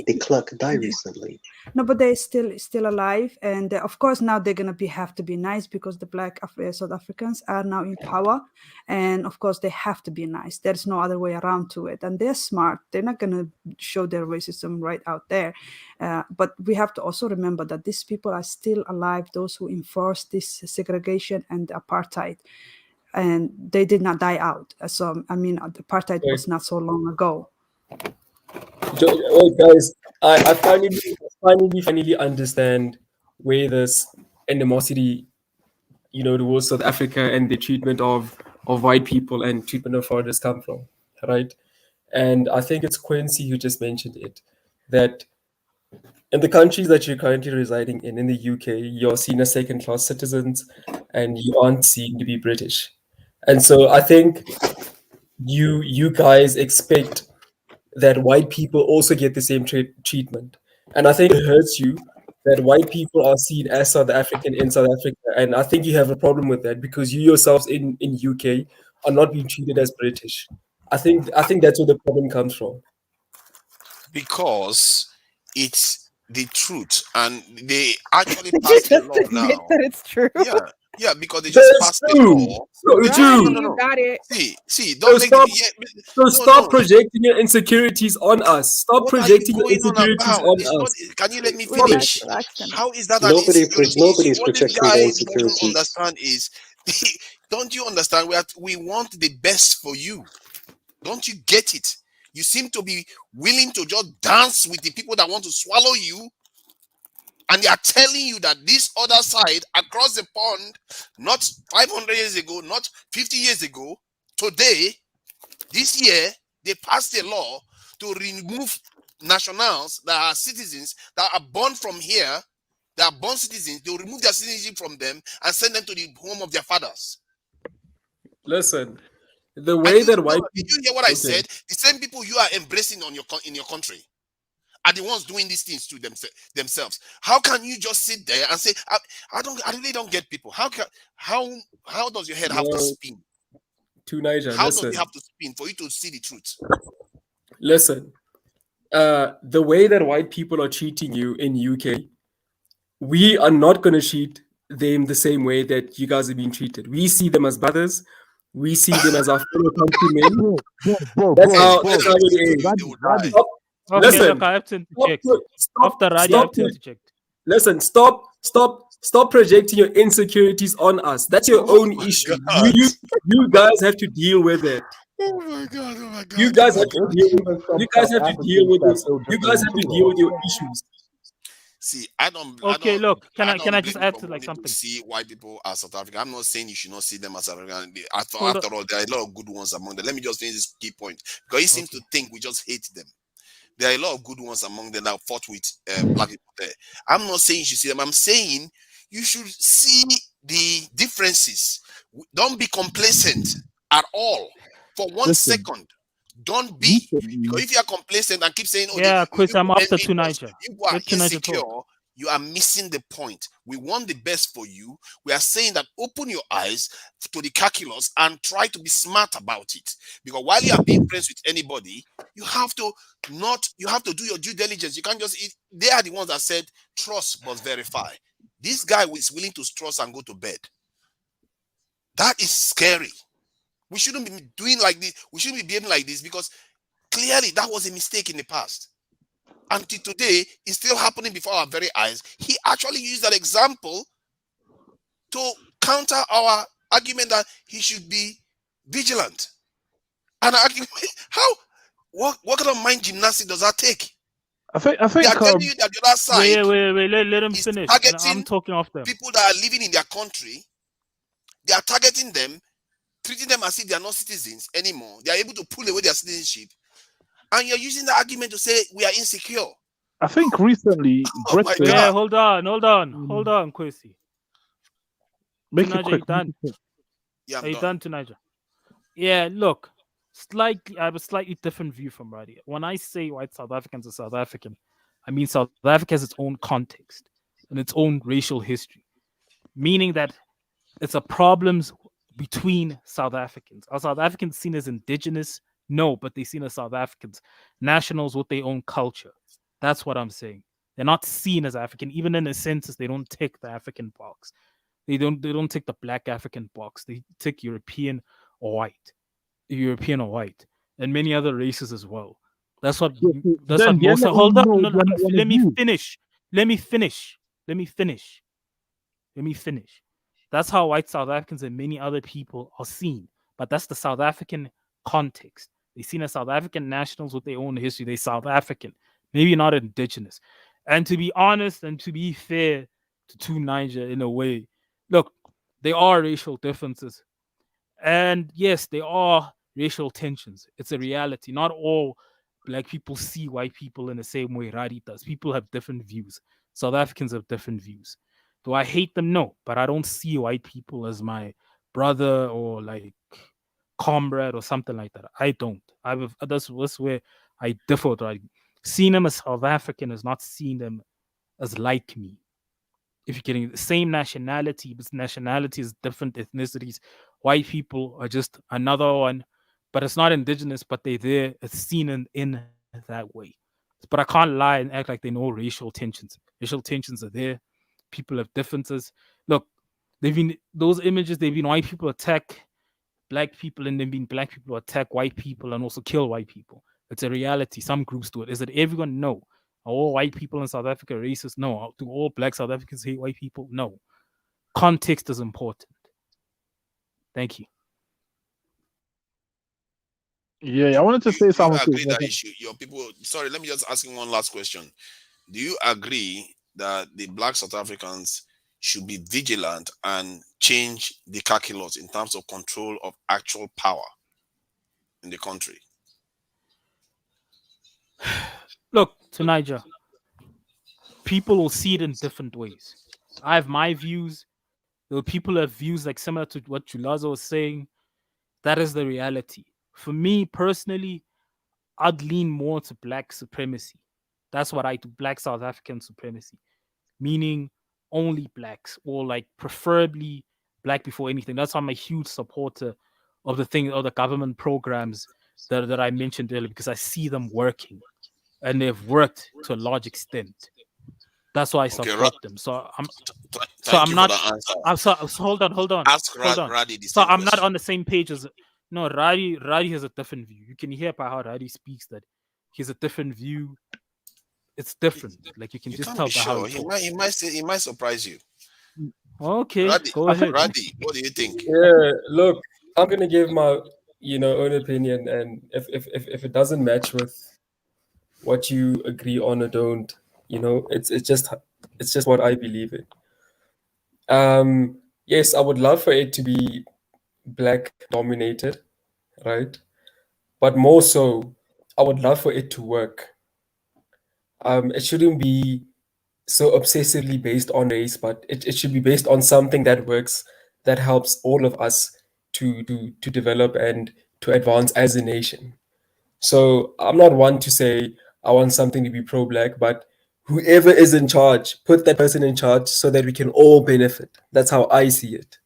de Klerk die recently? No, but they're still alive, and of course now they're gonna have to be nice because the black South Africans are now in power, and of course they have to be nice. There's no other way around to it, and they're smart. They're not gonna show their racism right out there, but we have to also remember that these people are still alive. Those who enforced this segregation and apartheid, and they did not die out. So I mean, apartheid was not so long ago. Oh, guys, I finally understand where this animosity, towards South Africa and the treatment of white people and treatment of foreigners come from, right? And I think it's Quincy who just mentioned it, that in the countries that you're currently residing in the UK, you're seen as second-class citizens and you aren't seen to be British. And so I think you guys expect that white people also get the same treatment. And I think it hurts you that white people are seen as South African in South Africa. And I think you have a problem with that because you yourselves in UK are not being treated as British. I think that's where the problem comes from. Because it's the truth, and they actually Did you passed a just law admit now. that it's true? Yeah, because they just That's passed a true. law. So Right, true. No. you got it. See, So don't make the stop. So stop no. projecting your insecurities on us. Stop What are you projecting your going on insecurities about? on It's not. us. Can you let me Stop it. finish? Relax, Timmy. How is that an insecurity? You see, Nobody's what this projecting their guy doesn't insecurities. understand is, don't you understand? We want the best for you. Don't you get it? You seem to be willing to just dance with the people that want to swallow you, and they are telling you that this other side across the pond, not 500 years ago, not 50 years ago, today, this year, they passed a law to remove nationals that are citizens that are born from here, that are born citizens. They'll remove their citizenship from them and send them to the home of their fathers. Listen, the way that white Did people. you hear what I Okay. said? The same people you are embracing in your country are the ones doing these things to themselves. How can you just sit there and say, I really don't get people. How does your head have to No, spin? to Niger, How does listen. it have to spin for you to see the truth? Listen. The way that white people are treating you in UK, we are not going to treat them the same way that you guys are being treated. We see them as brothers. We see them as our fellow countrymen. That's how it is. Stop. Okay, Listen. look, I have to interject. After Radi, I have Stop. to interject. Listen. Stop projecting your insecurities on us. That's your own issue. You guys have to deal with it. Oh my god! You guys have to deal. You guys have to deal with this. You guys have to deal with your issues. See, I don't. Okay, look, can I don't just blame you add for to like wanting something? to see white people as South African. I'm not saying you should not see them as South African. After Hold all, there are a lot of good ones among them. Let me just finish this key point because he seems to think we just hate them. There are a lot of good ones among them that fought with black people there. I'm not saying you should see them. I'm saying you should see the differences. Don't be complacent at all for 1 second. Don't be, because if you are complacent and keep saying, "Oh, Yeah, Chris, I'm after envy to us," Niger. you are Let to Niger insecure. talk. You are missing the point. We want the best for you. We are saying that open your eyes to the calculus and try to be smart about it. Because while you are being friends with anybody, you have to do your due diligence. You can't just they are the ones that said trust but verify. This guy is willing to trust and go to bed. That is scary. We shouldn't be doing like this. We shouldn't be behaving like this because clearly that was a mistake in the past. Until today, it's still happening before our very eyes. He actually used that example to counter our argument that he should be vigilant. And what kind of mind gymnastics does that take? I think They are telling you that the other side Wait. Let him is finish. And I'm targeting talking off them. people that are living in their country. They are targeting them, treating them as if they are not citizens anymore. They are able to pull away their citizenship. And you're using the argument to say we are insecure. I think recently Oh my Britain. Yeah, God. hold on, Kwesi. Make it Tunaja, quick. you done? Yeah, I'm Are you done. done, Tunaja? Yeah, look, I have a slightly different view from Radi. When I say white South Africans are South African, I mean South Africa has its own context and its own racial history, meaning that it's a problems between South Africans. Are South Africans seen as indigenous? No, but they're seen as South Africans, nationals with their own culture. That's what I'm saying. They're not seen as African, even in the census. They don't tick the African box. They don't tick the black African box. They tick European or white, and many other races as well. That's what Then they're most. not Hold up, no, they're not one let of me you. finish. Let me finish. That's how white South Africans and many other people are seen. But that's the South African context. They're seen as South African nationals with their own history. They're South African, maybe not indigenous. And to be honest and to be fair to Niger in a way, look, there are racial differences. And yes, there are racial tensions. It's a reality. Not all black people see white people in the same way Radi does. People have different views. South Africans have different views. Do I hate them? No, but I don't see white people as my brother or like comrade or something like that. I don't. That's where I differ with Radi. Seeing them as South African is not seeing them as like me. If you're getting the same nationality, but nationality is different ethnicities. White people are just another one, but it's not indigenous, but they're there. It's seen in that way. But I can't lie and act like there are no racial tensions. Racial tensions are there. People have differences. Look, those images, they've been white people attack black people, and then been black people attack white people and also kill white people. It's a reality. Some groups do it. Is it everyone? No. Are all white people in South Africa racist? No. Do all black South Africans hate white people? No. Context is important. Thank you. Yeah, I wanted to say Do you something agree too. that your people? Sorry, let me just ask you one last question. Do you agree that the black South Africans should be vigilant and change the calculus in terms of control of actual power in the country? Look, to Niger, people will see it in different ways. I have my views. There are people who have views like similar to what Julazo was saying. That is the reality. For me personally, I'd lean more to black supremacy. That's what I do, black South African supremacy, meaning only blacks, or like preferably black before anything. That's why I'm a huge supporter of the government programs that I mentioned earlier, because I see them working, and they've worked to a large extent. That's why I support them. So Thank I'm you not. for the answer. So hold on. Ask Hold on. Radi the So same I'm not question. on the same page as. No, Radi has a different view. You can hear by how Radi speaks that he has a different view. It's different. Like you can You just can't tell be by how sure. he talks. He might surprise you. Okay, go ahead. Radi, what do you think? Yeah, look, I'm gonna give my own opinion, and if it doesn't match with what you agree on or don't, it's just what I believe in. Yes, I would love for it to be black dominated, right? But more so, I would love for it to work. It shouldn't be so obsessively based on race, but it should be based on something that works, that helps all of us to develop and to advance as a nation. So I'm not one to say I want something to be pro-black, but whoever is in charge, put that person in charge so that we can all benefit. That's how I see it.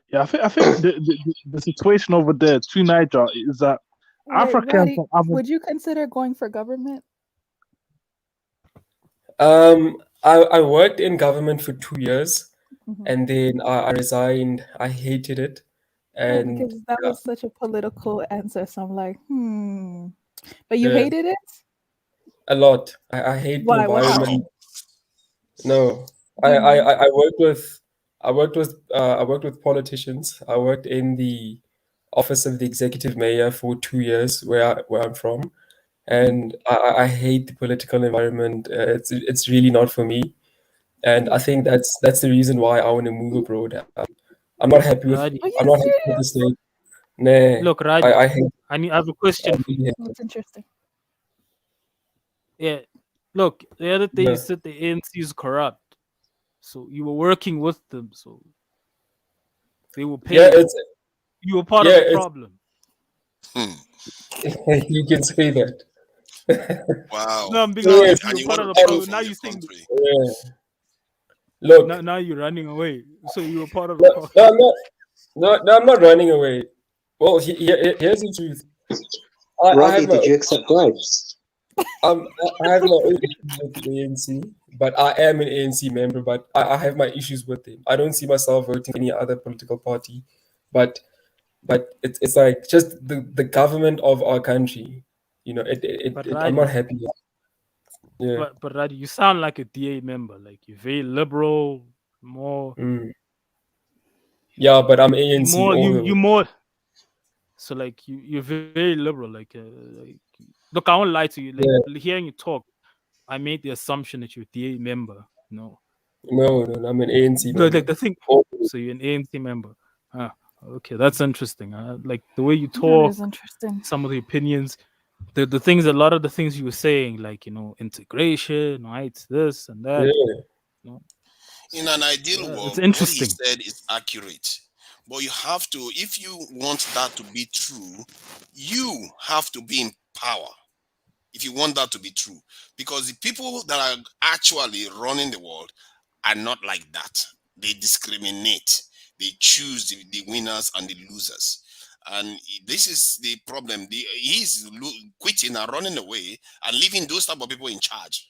Yeah, I think the situation over there to Niger is that Wait, Africans Roddy, from other. would you consider going for government? I worked in government for 2 years, Mhm. and then I resigned. I hated it, Oh, and because that was such a political answer. So I'm like, But you yeah, hated it? a lot. I hate the Why? What environment. happened? No, Do you mind? I worked with politicians. I worked in the office of the executive mayor for 2 years, where I'm from, and I hate the political environment. It's really not for me, and I think that's the reason why I want to move abroad. I'm not happy with Radi. Are you I'm not happy with the serious? state. Nah, Look, Radi, I hate. I have a question I for really you. hate it. That's interesting. Yeah. Look, the other day Yeah. you said the ANC is corrupt. So you were working with them, so they were Yeah, paying. You were part of the problem. You can say that. Wow. No, I'm being Yes. honest. You And were you part want of the to steal problem. from Now your you're saying country. Yeah. Look, now you're running away. So you were part of the no, problem. no, I'm not. No, I'm not running away. Well, here's the truth. I Roddy, have my did you accept bribes? I have my own issues with the ANC, but I am an ANC member. But I have my issues with them. I don't see myself voting for any other political party, but it's like just the government of our country. But I'm not Radi, happy with. Yeah. but Radi, you sound like a DA member. Like you're very liberal, more. Mm. Yeah, but I'm ANC all the way. You more. So like you're very liberal. Like look, I won't lie to you. Like Yeah. hearing you talk, I made the assumption that you're a DA member. No, No, I'm an ANC member. like the thing. All the way. So you're an ANC member. Ah, okay, that's interesting. Like the way you That is talk, interesting. some of the opinions, the things, a lot of the things you were saying, like integration, right? This and that. Yeah. In an ideal It's world, what he interesting. said is accurate. But you have to, if you want that to be true, you have to be in power. If you want that to be true, because the people that are actually running the world are not like that. They discriminate. They choose the winners and the losers. And this is the problem. He's quitting and running away and leaving those type of people in charge.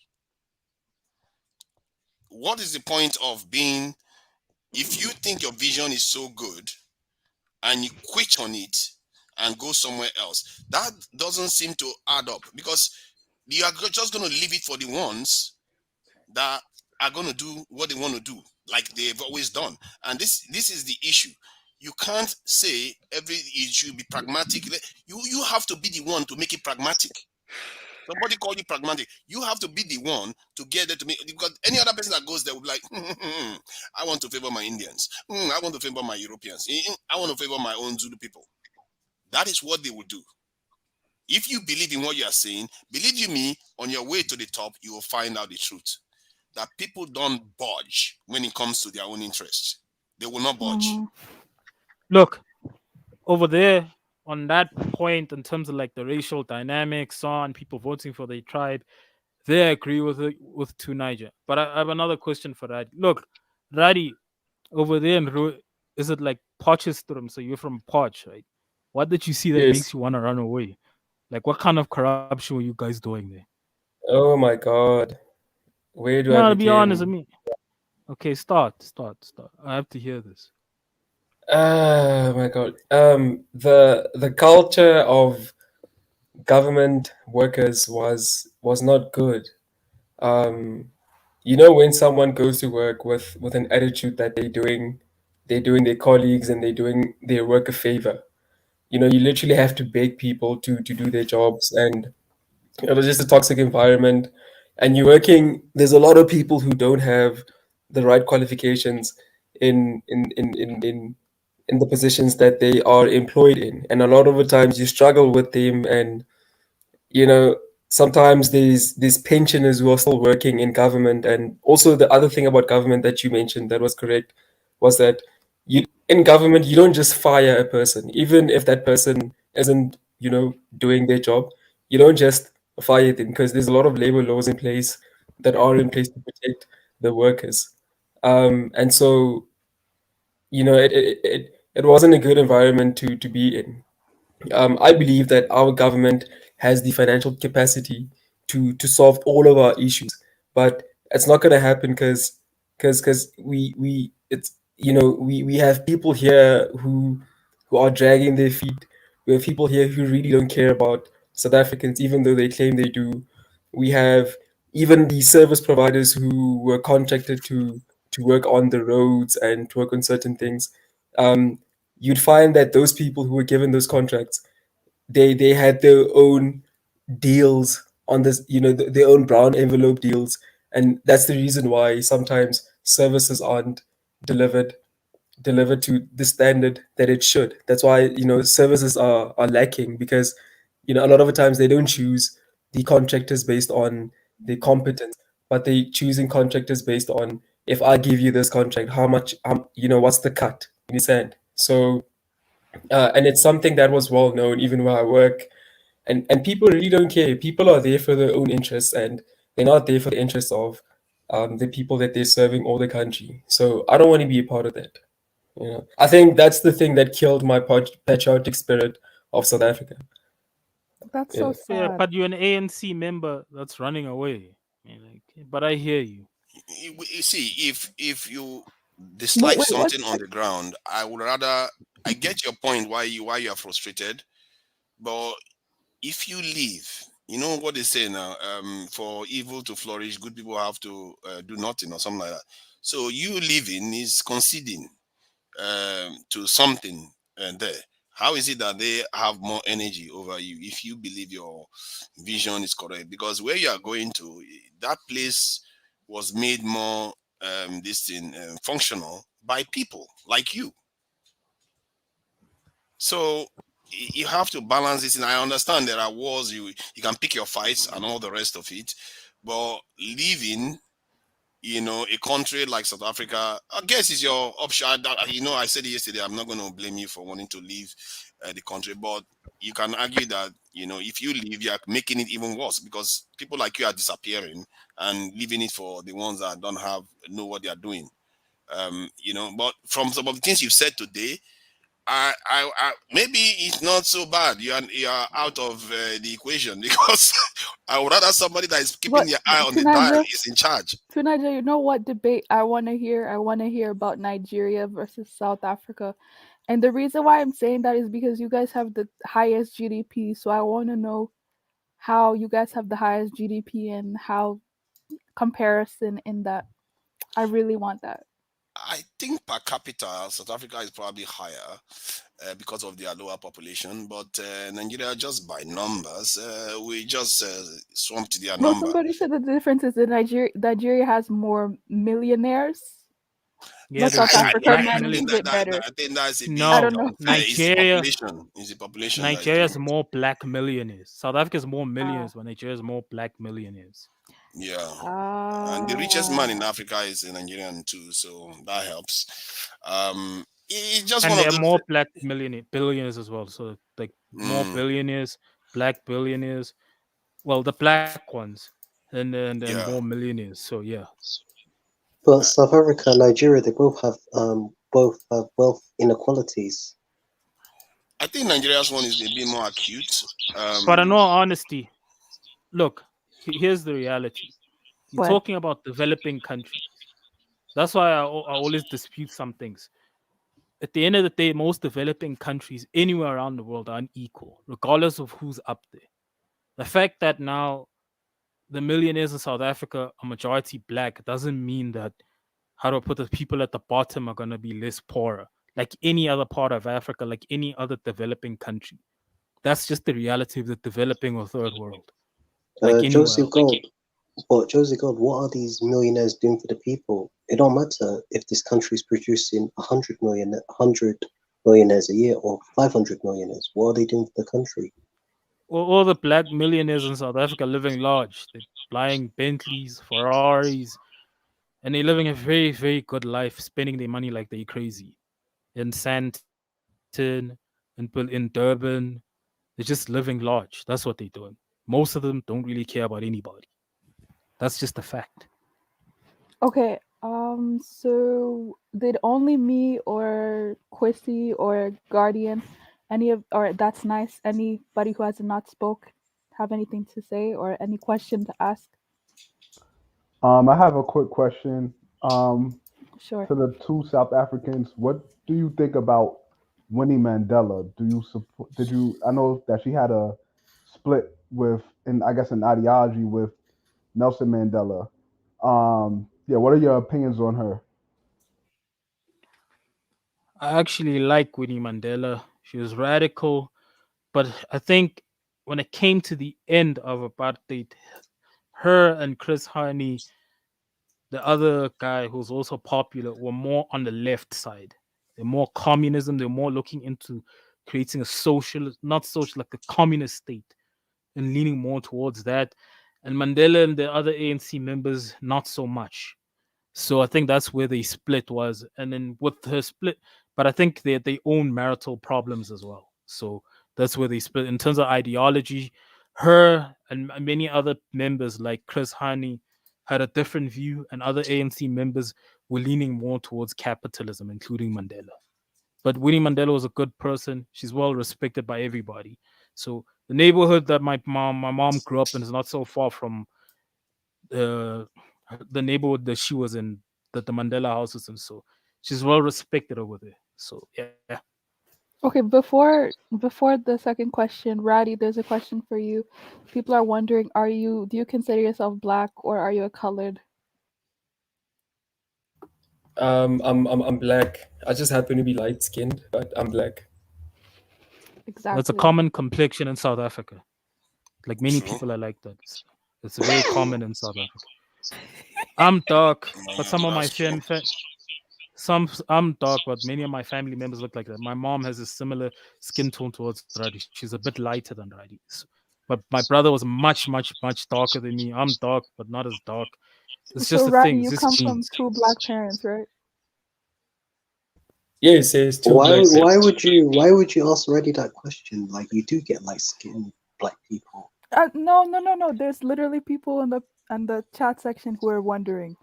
What is the point of being, if you think your vision is so good and you quit on it and go somewhere else? That doesn't seem to add up, because you are just going to leave it for the ones that are going to do what they want to do, like they've always done. And this is the issue. You can't say it should be pragmatic. You have to be the one to make it pragmatic. Somebody call you pragmatic. You have to be the one to get there to make, because any other person that goes there will be like, I want to favor my Indians. I want to favor my Europeans. I want to favor my own Zulu people. That is what they will do. If you believe in what you are saying, believe you me, on your way to the top, you will find out the truth. That people don't budge when it comes to their own interests. They will not budge. Look, over there on that point, in terms of like the racial dynamics on people voting for their tribe, they agree with it, with to Niger. But I have another question for Radi. Look, Radi, over there in is it like Potchefstroom? So you're from Potch, right? What did you see that Yes. makes you want to run away? Like, what kind of corruption were you guys doing there? Oh my God. Where do I No, to begin? be honest with me. Okay, start. I have to hear this. Oh my God. The culture of government workers was not good. You know, when someone goes to work with an attitude that they're doing their colleagues and they're doing their work a favor. You know, you literally have to beg people to do their jobs, and it was just a toxic environment. And you're working, there's a lot of people who don't have the right qualifications in the positions that they are employed in, and a lot of the times you struggle with them. And you know, sometimes these pensioners who are still working in government. And also the other thing about government that you mentioned that was correct was that you, in government, you don't just fire a person, even if that person isn't, you know, doing their job. You don't just fire them, because there's a lot of labor laws in place that are in place to protect the workers. And so, you know, it wasn't a good environment to be in. I believe that our government has the financial capacity to solve all of our issues, but it's not going to happen because we it's, you know, we have people here who are dragging their feet. We have people here who really don't care about South Africans, even though they claim they do. We have even the service providers who were contracted to work on the roads and to work on certain things. Um, you'd find that those people who were given those contracts, they had their own deals on this, you know, their own brown envelope deals. And that's the reason why sometimes services aren't delivered to the standard that it should. That's why, you know, services are lacking, because, you know, a lot of the times they don't choose the contractors based on their competence, but they choosing contractors based on, if I give you this contract, how much, you know, what's the cut, you understand? So and it's something that was well known even where I work. And people really don't care. People are there for their own interests, and they're not there for the interests of the people that they're serving or the country. So I don't want to be a part of that. You know, I think that's the thing that killed my patriotic spirit of South Africa. That's Yeah. so Yeah, sad. but you're an ANC member that's running away. I mean, like, but I hear you. You see, if you Wait, dislike wait, something what's on the ground, I would rather, I get your point why you are frustrated, but if you leave, you know what they say now, for evil to flourish, good people have to do nothing or something like that. So you leaving is conceding to something there. How is it that they have more energy over you if you believe your vision is correct? Because where you are going to, that place was made more this thing functional by people like you. So you have to balance this. And I understand there are wars, you can pick your fights and all the rest of it, but living, you know, a country like South Africa, I guess is your option. You know, I said it yesterday, I'm not going to blame you for wanting to leave the country, but you can argue that, you know, if you leave, you're making it even worse, because people like you are disappearing and leaving it for the ones that don't know what they are doing. You know, but from some of the things you've said today, maybe it's not so bad. You are out of the equation because I would rather somebody that is keeping But their eye on the dial is in charge. Tunaja, you know what debate I want to hear? I want to hear about Nigeria versus South Africa. And the reason why I'm saying that is because you guys have the highest GDP. So I want to know how you guys have the highest GDP and how comparison in that. I really want that. I think per capita, South Africa is probably higher because of their lower population, but Nigeria, just by numbers, we just swamped their No, number. somebody said that the difference is that Nigeria has more millionaires. Yeah, But they were South saying Africa black manages it better. I think that's a bit. I No, don't know. It's the Nigeria. population. It's the population. Nigeria that is more black millionaires. South Africa is more Ah. millionaires, but Nigeria is more black millionaires. Yeah. And the richest man in Africa is a Nigerian too, so that helps. It's just And one there of are those. more black billionaires as well. So like more billionaires, black billionaires. Well, the black ones, and more millionaires. So yeah. But South Africa and Nigeria, they both have wealth inequalities. I think Nigeria's one is a bit more acute. But in all honesty, look, here's the reality. I'm What? talking about developing countries. That's why I always dispute some things. At the end of the day, most developing countries anywhere around the world are unequal, regardless of who's up there. The fact that now the millionaires in South Africa are majority black doesn't mean that, how do I put it, people at the bottom are going to be less poorer, like any other part of Africa, like any other developing country. That's just the reality of the developing or third world. Like anywhere else. Josie Gold, what are these millionaires doing for the people? It don't matter if this country is producing 100 millionaires a year or 500 millionaires. What are they doing for the country? All the black millionaires in South Africa living large. They're buying Bentleys, Ferraris, and they're living a very, very good life, spending their money like they're crazy. In Sandton, in Durban, they're just living large. That's what they're doing. Most of them don't really care about anybody. That's just a fact. Okay. So did only me or Quissy or Guardian, or That's Nice, anybody who has not spoke, have anything to say or any question to ask? I have a quick question. Sure. To the two South Africans, what do you think about Winnie Mandela? Do you support? Did you? I know that she had a split with, and I guess an ideology with Nelson Mandela. Yeah. What are your opinions on her? I actually like Winnie Mandela. She was radical, but I think when it came to the end of apartheid, her and Chris Hani, the other guy who's also popular, were more on the left side. They're more communism. They're more looking into creating a socialist, not social, like a communist state, and leaning more towards that. And Mandela and the other ANC members, not so much. So I think that's where the split was. And then with her split, but I think they own marital problems as well. So that's where they split. In terms of ideology, her and many other members like Chris Hani had a different view, and other ANC members were leaning more towards capitalism, including Mandela. But Winnie Mandela was a good person. She's well respected by everybody. So the neighborhood that my mom grew up in is not so far from the the neighborhood that she was in, that the Mandela house is in. So she's well respected over there. So yeah. Okay, before the second question, Ratty, there's a question for you. People are wondering, do you consider yourself black or are you a colored? I'm black. I just happen to be light skinned, but I'm black. Exactly. That's a common complexion in South Africa. Like many people are like that. It's very common in South Africa. I'm dark, but some of my I'm dark, but many of my family members look like that. My mom has a similar skin tone towards Radi. She's a bit lighter than Radi. But my brother was much, much, much darker than me. I'm dark, but not as dark. It's just So a Ratty, thing. you It's come just from genes. 2 black parents, right? Yes, yes, two Why black. why would you ask Reddy that question? Like, you do get light skinned black people. No. There's literally people in the chat section who are wondering.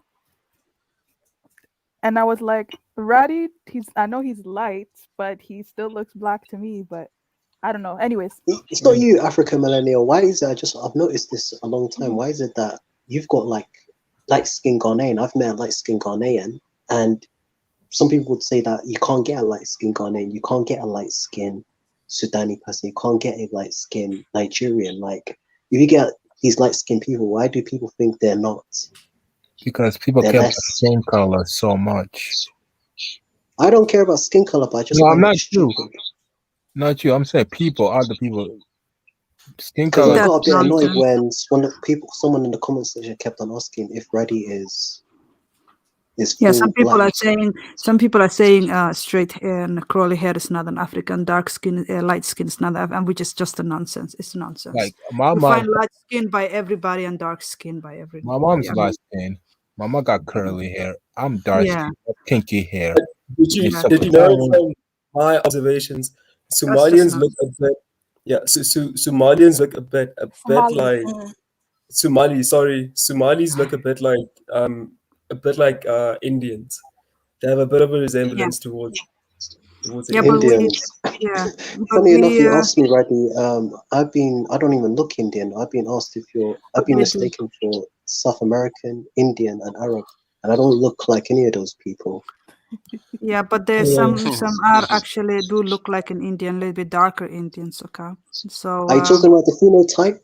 And I was like, Roddy, I know he's light, but he still looks black to me, but I don't know. Anyways. It's not you, African millennial. Why is it? I've noticed this a long time. Why is it that you've got like light skinned Ghanaian? I've met a light skinned Ghanaian, and some people would say that you can't get a light skinned Ghanaian, you can't get a light skinned Sudani person, you can't get a light skinned Nigerian. Like, if you get these light skinned people, why do people think they're not? Because people They're care about less. skin color so much. I don't care about skin color, but I just No, I'm find not it you. stupid. Not you. I'm saying people, other people. Skin Because color. I got a bit That's annoyed nonsense. when someone in the comment section kept on asking if Reddy is Yeah, full black. some people are saying straight hair and curly hair is not an African, dark skin, light skin is not, and which is just a nonsense. It's nonsense. Like my You mom, find light skin by everybody and dark skin by everybody. my mom's Yeah. light skin. My mom got curly hair. I'm dark Yeah. skin, pinky hair. Did you know from my observations, Somalians look a bit, Somalians look a bit like Somalis look a bit like Indians. They have a bit of a resemblance towards Indians. But Funny enough, you asked me, Reddy. I don't even look Indian. I've been asked I've been mistaken for South American, Indian, and Arab, and I don't look like any of those people. Yeah, but there's some are actually do look like an Indian, a little bit darker Indians. Okay, so Are you talking about the phenotype?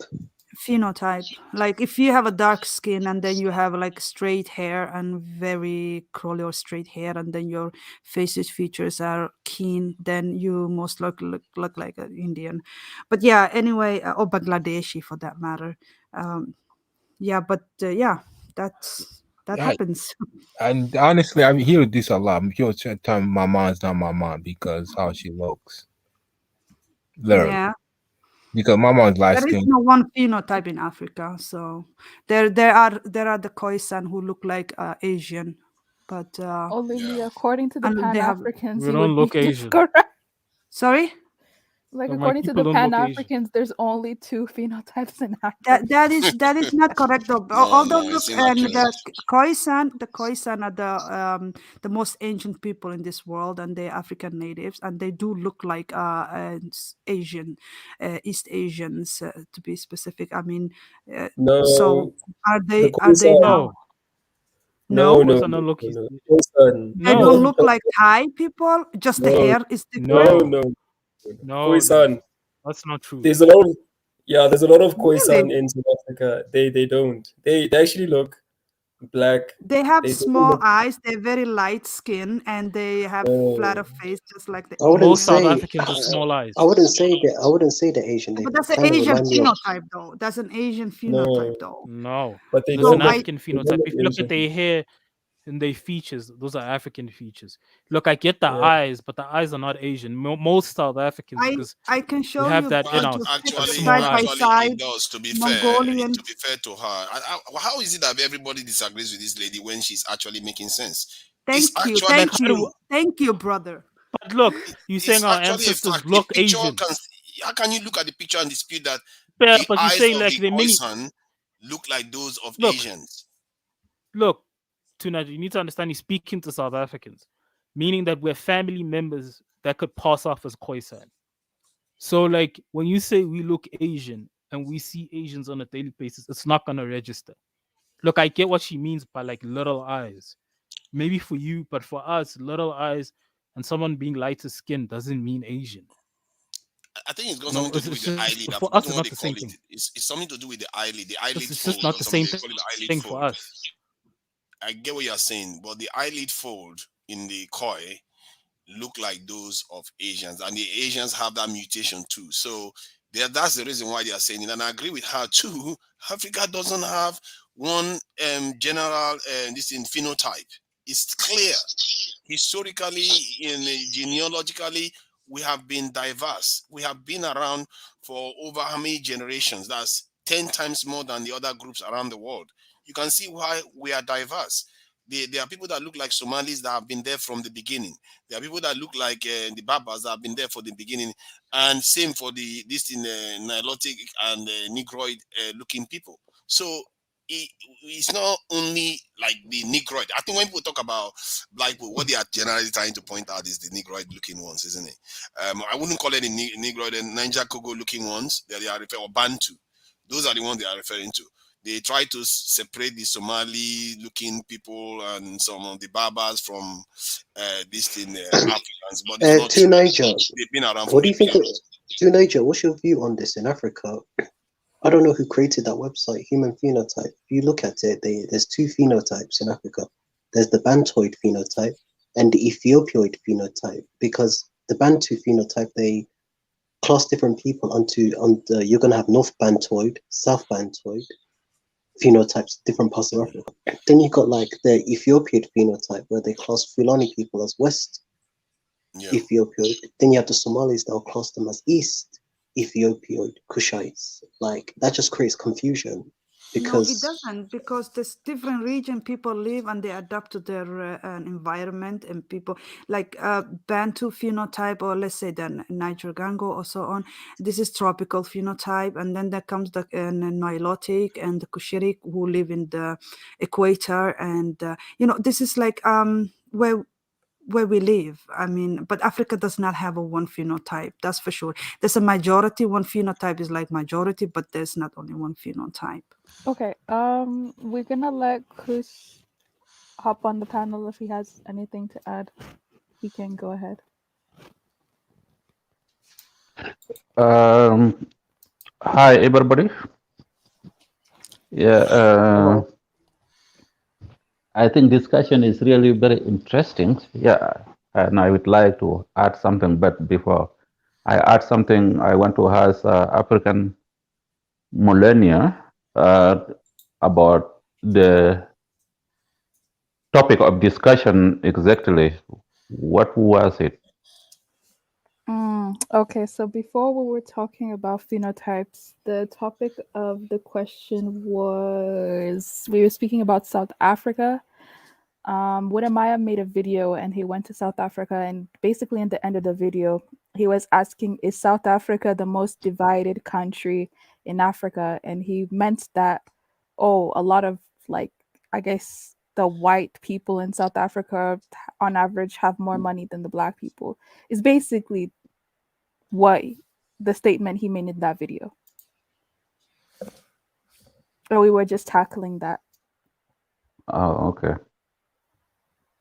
Phenotype, like if you have a dark skin and then you have like straight hair and very curly or straight hair, and then your facial features are keen, then you most likely look like an Indian. But yeah, anyway, or Bangladeshi for that matter. Yeah, but yeah, that happens. And honestly, I hear this a lot. I'm here to tell my mom's not my mom because how she looks. Literally. Yeah. Because my mom's light There is skin. no one phenotype in Africa, so there are the Khoisan who look like Asian, but Olivia, according to the and they have. Pan-Africans, We you don't would be look Asian. correct. Sorry. Like My according to people the don't look Asian. Pan-Africans, there's only 2 phenotypes in Africa. That is not correct though. Although look, it's and inaccurate. the Khoisan are the most ancient people in this world, and they're African natives, and they do look like Asian, East Asians to be specific. I mean, No, so are the they Khoisan. now? No. Khoisan. They don't look like Thai people. Just the hair is different. No, Khoisan. that's not true. There's a lot of Khoisan Really? in South Africa. They don't. They actually look black. They have They small look, eyes. They're very light skin, and they have flatter face, just like the I wouldn't Most South say. Africans have small eyes. I wouldn't say that. I wouldn't say the Asian. They But that's an kind of Asian remind me of. phenotype, though. That's an Asian phenotype, though. No, but they there's don't an look. African They don't phenotype. look If you look at Asian. their hair and their features, those are African features. Look, I get the Yeah. eyes, but the eyes are not Asian. Most South Africans, because I can we show have you that in us. Actually, Small eyes. it does. To be Mongolian. fair to her, how is it that everybody disagrees with this lady when she's actually making sense? Thank you, thank you, brother. But look, you saying our actually a ancestors fact. look The picture Asian. how can you look at the picture and dispute that Yeah, the but you're eyes saying of like the the mini. Khoisan look like those of Look. Asians? Look, Tunaj, you need to understand he's speaking to South Africans, meaning that we're family members that could pass off as Khoisan. So, like, when you say we look Asian and we see Asians on a daily basis, it's not going to register. Look, I get what she means by like little eyes. Maybe for you, but for us, little eyes and someone being lighter skin doesn't mean Asian. I think it's got No, something to it's do with just, the eyelid. I've for us, forgotten it's what not they the call same it. thing. It's something to do with the eyelid It's fold, just not or the something. same They call it the eyelid thing fold. for us. I get what you're saying, but the eyelid fold in the Khoi look like those of Asians, and the Asians have that mutation too. So that's the reason why they are saying it, and I agree with her too. Africa doesn't have one general this in phenotype. It's clear historically, genealogically, we have been diverse. We have been around for over how many generations? That's 10 times more than the other groups around the world. You can see why we are diverse. There are people that look like Somalis that have been there from the beginning. There are people that look like the Babas that have been there for the beginning, and same for this in Nilotic and Negroid looking people. So it's not only like the Negroid. I think when people talk about black people, what they are generally trying to point out is the Negroid looking ones, isn't it? I wouldn't call it the Negroid and Niger Congo looking ones that they are referring, or Bantu. Those are the ones they are referring to. They try to separate the Somali looking people and some of the Barbars from this thing, Africans, but it's not To true. Niger, They've been around for what do you think? millennia. To Niger, what's your view on this in Africa? I don't know who created that website, Human Phenotype. If you look at it, there's two phenotypes in Africa. There's the Bantoid phenotype and the Ethiopoid phenotype. Because the Bantu phenotype, they class different people onto you're gonna have North Bantoid, South Bantoid phenotypes, different parts of Africa. Then you got like the Ethiopian phenotype where they class Fulani people as West Ethiopoid. Then you have the Somalis that will class them as East Ethiopoid, Kushites. Like that just creates confusion No, it because doesn't, because there's different region people live and they adapt to their environment, and people like Bantu phenotype, or let's say the Niger Gango or so on. This is tropical phenotype, and then there comes the Nilotic and the Kushitic who live in the equator, and this is like where we live. I mean, but Africa does not have a one phenotype, that's for sure. There's a majority, one phenotype is like majority, but there's not only one phenotype. Okay, we're gonna let Chris hop on the panel. If he has anything to add, he can go ahead. Hi, everybody. Yeah, I think discussion is really very interesting. Yeah, and I would like to add something, but before I add something, I want to ask African millennia about the topic of discussion exactly. What was it? Okay, so before we were talking about phenotypes, the topic of the question was, we were speaking about South Africa. Wode Maya made a video and he went to South Africa, and basically in the end of the video, he was asking, is South Africa the most divided country in Africa? And he meant that, a lot of, like, I guess the white people in South Africa on average have more money than the black people. It's basically what the statement he made in that video. Or we were just tackling that. Oh, okay.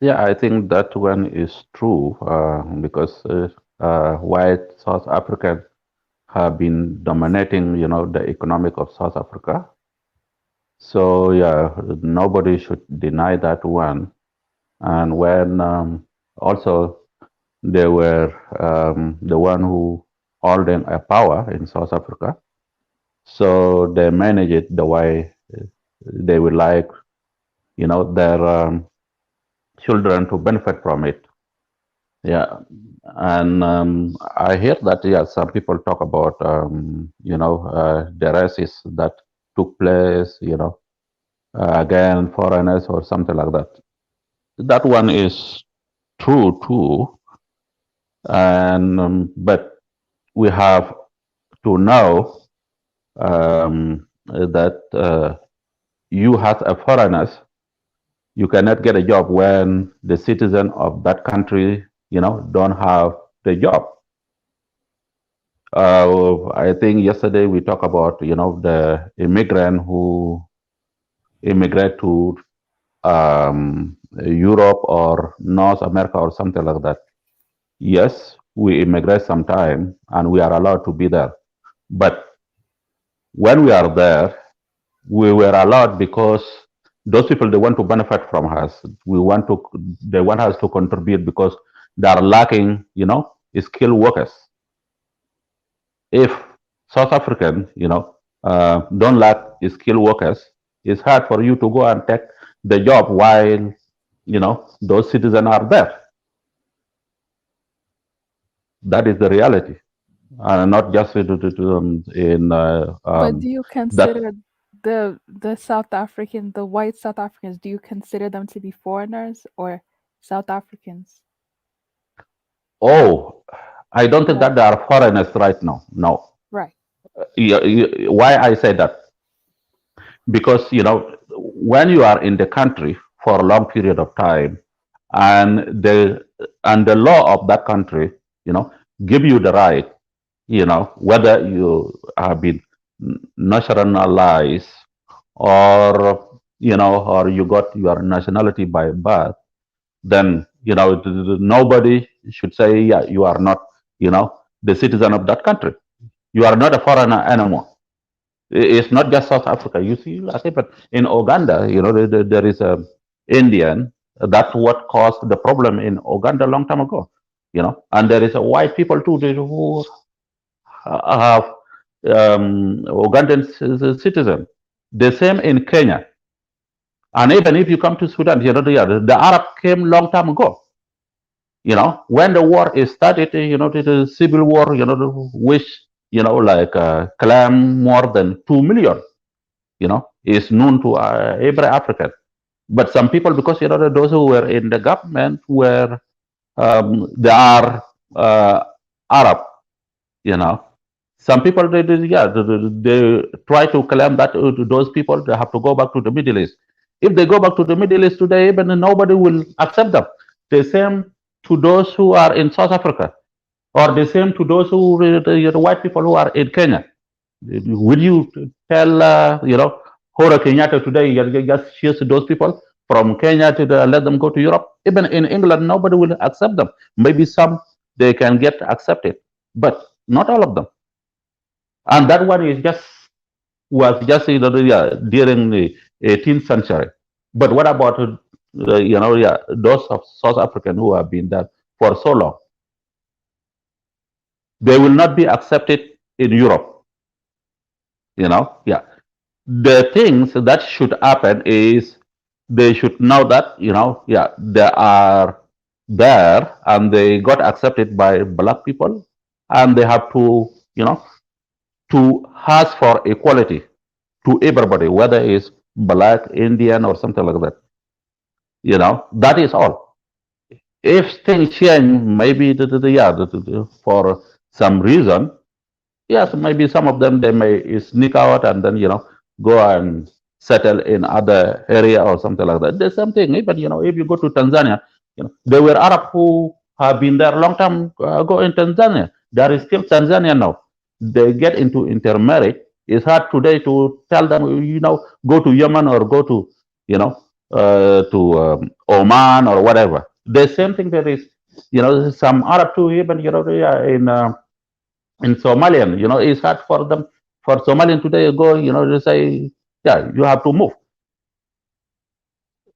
Yeah, I think that one is true because white South African have been dominating, the economic of South Africa. So yeah, nobody should deny that one. And when also they were the one who holding a power in South Africa, so they manage it the way they would like, their children to benefit from it. Yeah, and I hear that some people talk about the races that took place, again foreigners or something like that. That one is true too, and but we have to know that you as a foreigners, you cannot get a job when the citizen of that country, don't have the job. I think yesterday we talked about, the immigrant who immigrate to Europe or North America or something like that. Yes, we immigrate sometime and we are allowed to be there. But when we are there, we were allowed because those people, they want to benefit from us. They want us to contribute because they are lacking, skilled workers. If South African, don't lack skilled workers, it's hard for you to go and take the job while, those citizens are there. That is the reality, and not just But do you consider the South African, the white South Africans, do you consider them to be foreigners or South Africans? Oh, I don't think that they are foreigners right now. No. Right. Why I say that? Because when you are in the country for a long period of time, and the law of that country, give you the right, whether you have been nationalized, or you got your nationality by birth, then nobody should say, yeah, you are not, the citizen of that country. You are not a foreigner anymore. It's not just South Africa. You see, I think, but in Uganda, there is a Indian. That's what caused the problem in Uganda a long time ago. And there is a white people too who have Ugandan citizen. The same in Kenya. And even if you come to Sudan, the Arab came long time ago. When the war is started, the civil war, which, claim more than 2 million, is known to every African. But some people, because, those who were in the government they are Arab, Some people, they try to claim that those people, they have to go back to the Middle East. If they go back to the Middle East today, even nobody will accept them. The same to those who are in South Africa, or the same to those who, the white people who are in Kenya. Will you tell, Hora Kenyatta today, you just choose those people from Kenya to let them go to Europe? Even in England, nobody will accept them. Maybe some they can get accepted, but not all of them. And that one was just during the 18th century. But what about those of South African who have been there for so long? They will not be accepted in Europe. The things that should happen is they should know that they are there and they got accepted by black people, and they have to to ask for equality to everybody, whether it's black, Indian, or something like that. That is all. If things change, maybe for some reason, yes, maybe some of them, they may sneak out and then go and settle in other area or something like that. The same thing. Even if you go to Tanzania, there were Arab who have been there a long time ago in Tanzania. There is still Tanzania now. They get into intermarriage. It's hard today to tell them, go to Yemen or go to, Oman or whatever. The same thing there is, some Arab too, even, in Somalian, it's hard for them, for Somalian today go, to say, yeah, you have to move.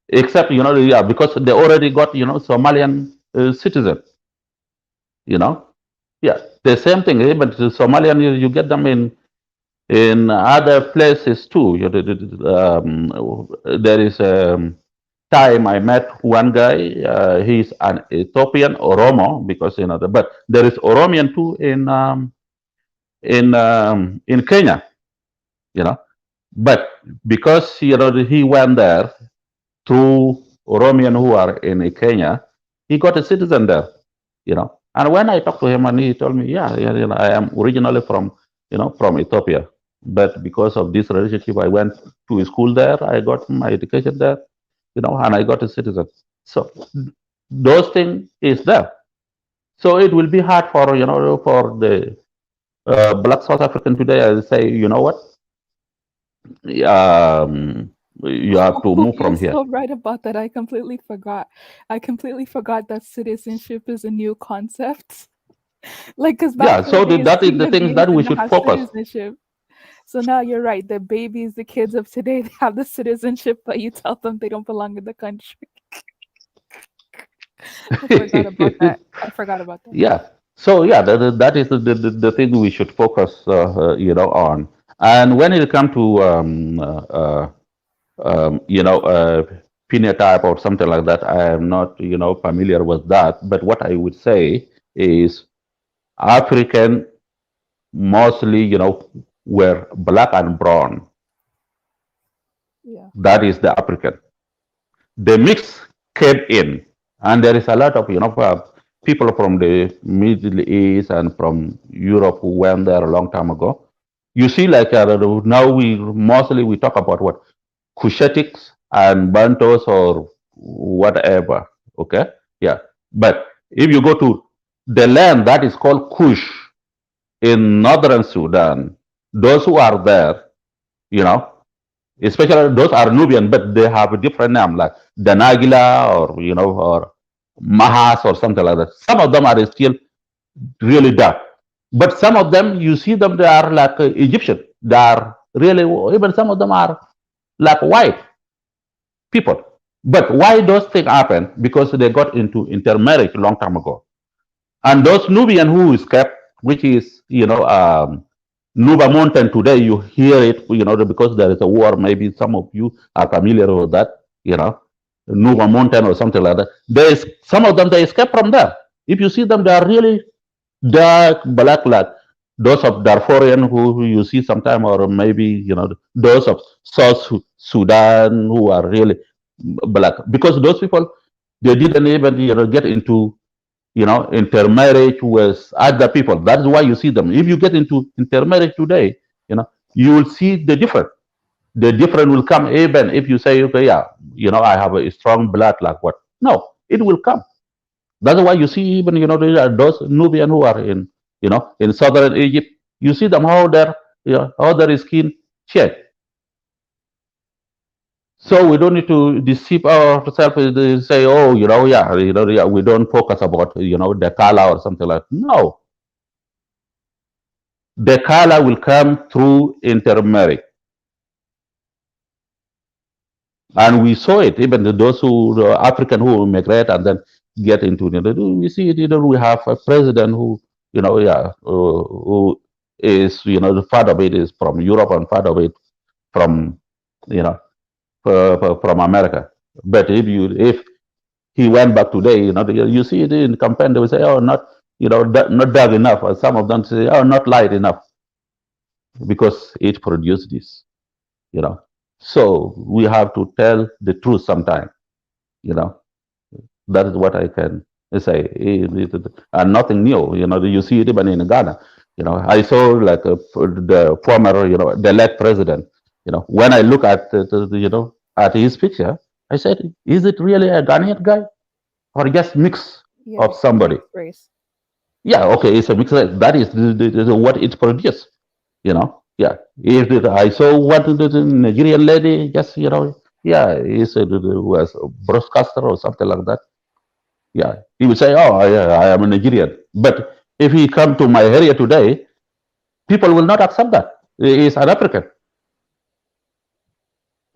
Except, because they already got, Somalian citizen, yeah, the same thing. But the Somalian, you get them in other places too. There is time I met one guy. He's an Ethiopian Oromo, because but there is Oromian too in Kenya. But because he went there through Oromian who are in Kenya, he got a citizen there. And when I talked to him, and he told me, yeah, I am originally from Ethiopia, but because of this relationship, I went to school there. I got my education there, and I got a citizen. So those things is there. So it will be hard for for the black South African today. I say, you know what? You have to move from here. You're so right about that. I completely forgot. I completely forgot that citizenship is a new concept. Like, because back so that is the thing that we should focus. So now you're right. The babies, the kids of today, they have the citizenship, but you tell them they don't belong in the country. I forgot about that. Yeah. So yeah, that is the thing we should focus, on. And when it comes to phenotype or something like that, I am not familiar with that. But what I would say is African mostly were black and brown. Yeah. That is the African. The mix came in, and there is a lot of people from the Middle East and from Europe who went there a long time ago. You see, like now we talk about what Cushatics and Bantus or whatever. Okay, yeah. But if you go to the land that is called Kush in northern Sudan, those who are there, you know, especially those are Nubian, but they have a different name like Danagila or or Mahas or something like that. Some of them are still really dark, but some of them you see them they are like Egyptian. They are really even some of them are like white people. But why those things happen? Because they got into intermarriage a long time ago. And those Nubian who escaped, which is, Nuba Mountain today, you hear it, because there is a war. Maybe some of you are familiar with that, Nuba Mountain or something like that. There's some of them, they escape from there. If you see them, they are really dark black, like those of Darfurian who you see sometime, or maybe, those of South Sudan who are really black. Because those people, they didn't even, get into intermarriage with other people. That's why you see them. If you get into intermarriage today, you will see the difference. The difference will come even if you say, okay, yeah, I have a strong blood, like what? No, it will come. That's why you see even, there are those Nubian who are in southern Egypt. You see them how their skin change. So we don't need to deceive ourselves and say, oh, yeah, we don't focus about, the color or something like that. No, the color will come through intermarriage. And we saw it, even those the African who migrate and then get into, we see it, we have a president who, who is, the part of it is from Europe and part of it from, from America. But if he went back today, you see it in campaign, they will say, oh, not, not dark enough. Or some of them say, oh, not light enough, because it produced this, So we have to tell the truth sometime, That is what I can say. And nothing new, you see it even in Ghana. I saw like the former, the late president, when I look at, at his picture, I said, is it really a Ghanaian guy or just mix of somebody? Race. Yeah, okay, it's a mix. That is what it produced, Yeah, if I saw one the Nigerian lady, just yeah, he said it was a broadcaster or something like that. Yeah, he would say, "Oh, yeah, I am a Nigerian." But if he come to my area today, people will not accept that he is an African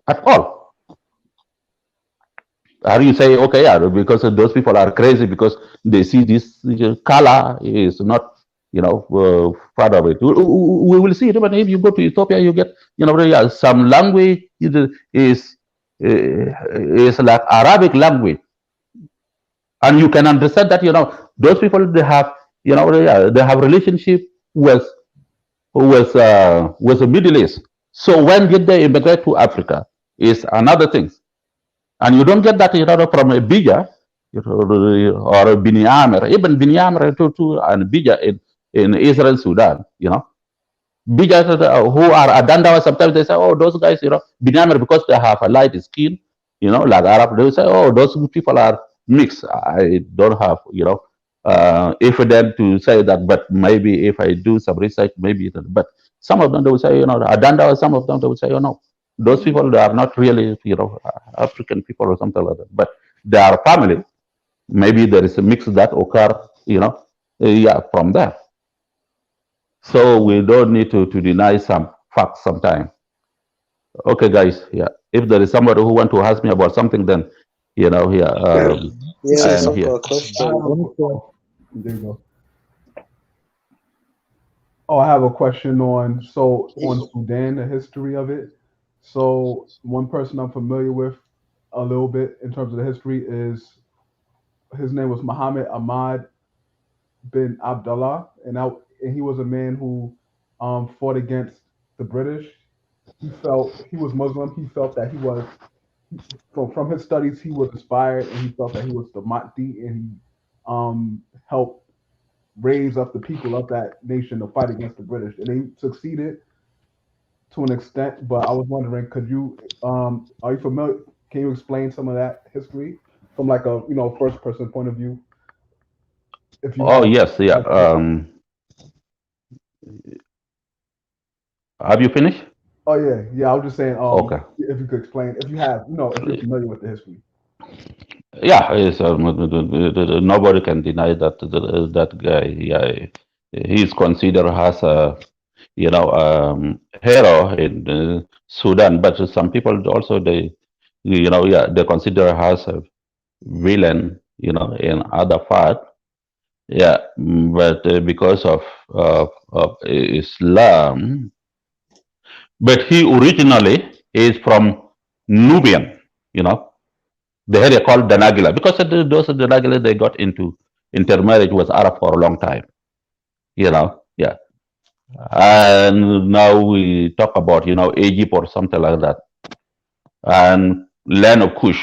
at all. Or you say, "Okay, yeah," because those people are crazy because they see this color is not, part of it. We will see it. Even if you go to Ethiopia, you get, yeah, some language is like Arabic language, and you can understand that, those people they have, they have relationship with the Middle East. So when did they immigrate to Africa is another thing, and you don't get that, from a Bija or a Binyamer, even Binyamer to and Bija in Israel, Sudan, Bija who are Adandawa, sometimes they say, oh, those guys, Binyamer, because they have a light skin, like Arab, they say, oh, those people are mixed. I don't have, evidence to say that, but maybe if I do some research, maybe, but some of them, they will say, Adandawa, some of them, they will say, oh, no, those people, they are not really, African people or something like that, but they are family. Maybe there is a mix that occur, yeah, from there. So we don't need to deny some facts sometimes. Okay, guys. Yeah. If there is somebody who want to ask me about something, then yeah, Yeah, I am I've here. got a question. There you go. Oh, I have a question on Sudan, the history of it. So one person I'm familiar with a little bit in terms of the history is his name was Muhammad Ahmad bin Abdullah, and he was a man who fought against the British. He was Muslim. He felt that he was from his studies he was inspired, and he felt that he was the Mahdi, and he helped raise up the people of that nation to fight against the British, and they succeeded to an extent. But I was wondering, are you familiar? Can you explain some of that history from like a first person point of view? If you Oh have yes, yeah. like a history. Have you finished? Oh yeah, yeah. I was just saying, Okay. if you could explain, if you have, if you're familiar with the history. Yeah, nobody can deny that that guy. Yeah, he's considered as a hero in Sudan, but some people also they consider as a villain, in other part. Yeah, but because of Islam, but he originally is from Nubian, you know, the area called Danagila, because those Danagila they got into intermarriage with Arab for a long time, yeah. And now we talk about Egypt or something like that, and land of Kush.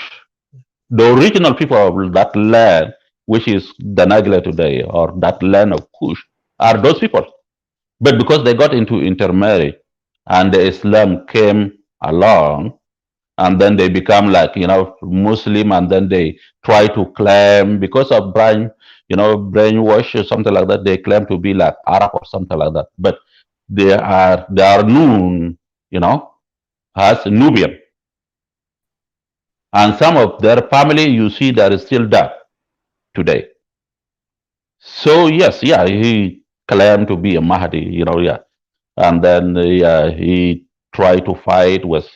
The original people of that land, which is Danagila today, or that land of Kush, are those people. But because they got into intermarriage and the Islam came along, and then they become like Muslim, and then they try to claim because of brainwash or something like that, they claim to be like Arab or something like that. But they are known, as Nubian. And some of their family, you see, that is still there today. So yes, yeah, he claimed to be a Mahdi, yeah. And then he tried to fight with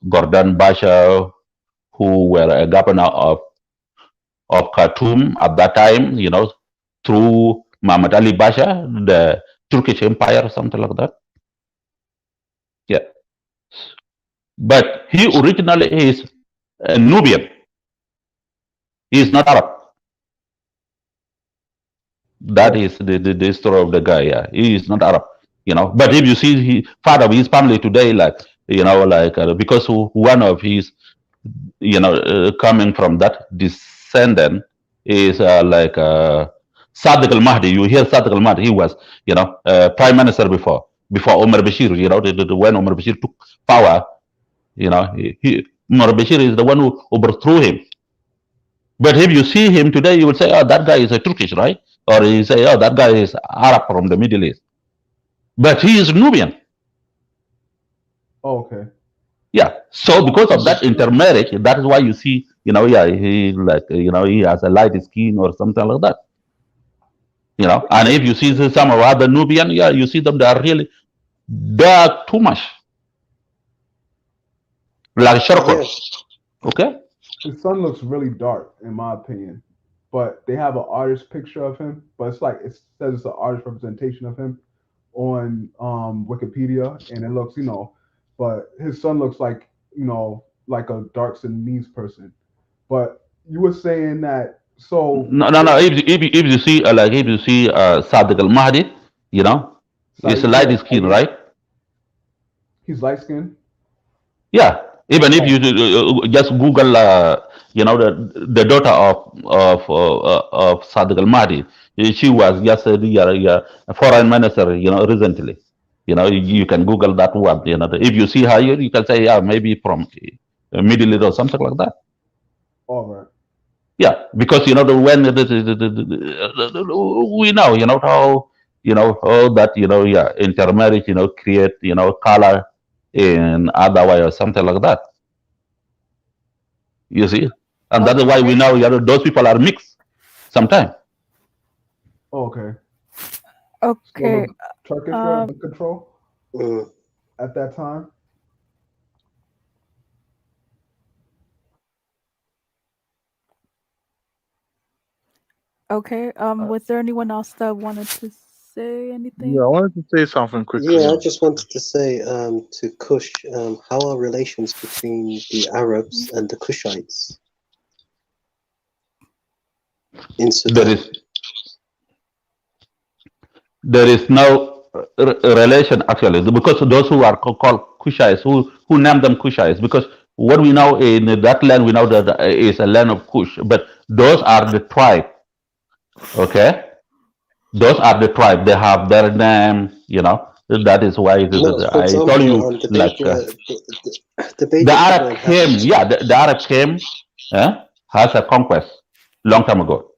Gordon Basha, who were a governor of Khartoum at that time, through Muhammad Ali Basha, the Turkish Empire, or something like that. Yeah. But he originally is a Nubian. He is not Arab. That is the story of the guy. Yeah, he is not Arab. But if you see part of his family today, like because one of his coming from that descendant is Sadiq al-Mahdi. You hear Sadiq al-Mahdi, he was prime minister before Omar Bashir. When Omar Bashir took power, Omar Bashir is the one who overthrew him. But if you see him today, you would say, oh, that guy is a Turkish, right? Or you say, oh, that guy is Arab from the Middle East. But he is Nubian. Oh, okay. Yeah. So because of that intermarriage, that is why you see, he has a light skin or something like that. And if you see some of other Nubian, yeah, you see them, they are really dark too much. Like charcoal. Okay? His son looks really dark, in my opinion. But they have an artist picture of him, but it says it's an artist representation of him on Wikipedia, and it looks, but his son looks like, like a dark Sudanese person. But you were saying that, so no. If you see Sadiq al Mahdi, it's a light skin, right? He's light skinned. Yeah. Even if you just Google, the daughter of Sadiq al Mahdi, she was just a foreign minister, recently. You can Google that one. If you see her, you can say, yeah, maybe from Middle East or something like that. All right. Yeah, because when we know, how how that intermarriage, create color in other way or something like that. You see, and that is why we know those people are mixed sometimes. Okay. Okay. So Turkish were in control at that time. Okay. Was there anyone else that wanted to say anything? Yeah, I wanted to say something quickly. Yeah, I just wanted to say to Kush, how are relations between the Arabs and the Kushites in Sudan? There is no relation actually, because those who are called Kushites, who name them Kushites, because what we know in that land, we know that is a land of Kush, but those are the tribe. Okay, those are the tribe. They have their name, That is why No, for I told example, you, the like, baby, the the baby Arab boomers have. came, yeah, the Arab came as a conquest long time ago.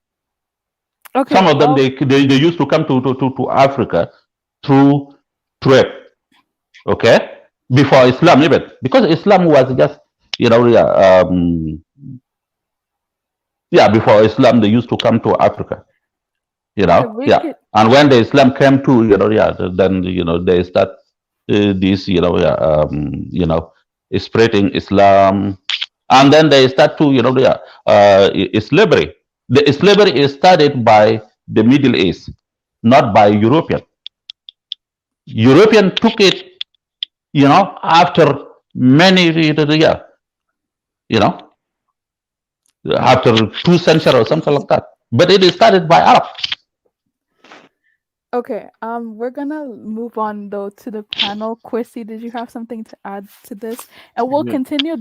Okay, Some of them, well, they used to come to Africa through trade, okay? Before Islam even. Because Islam was just, before Islam, they used to come to Africa, okay, we yeah. could. And when the Islam came to, then, they start this, spreading Islam. And then they start to, slavery. The slavery is started by the Middle East, not by European. European took it, after many, after 2 centuries or something like that. But it is started by Arab. Okay, we're gonna move on though to the panel. Quissy, did you have something to add to this? And we'll Yeah. continue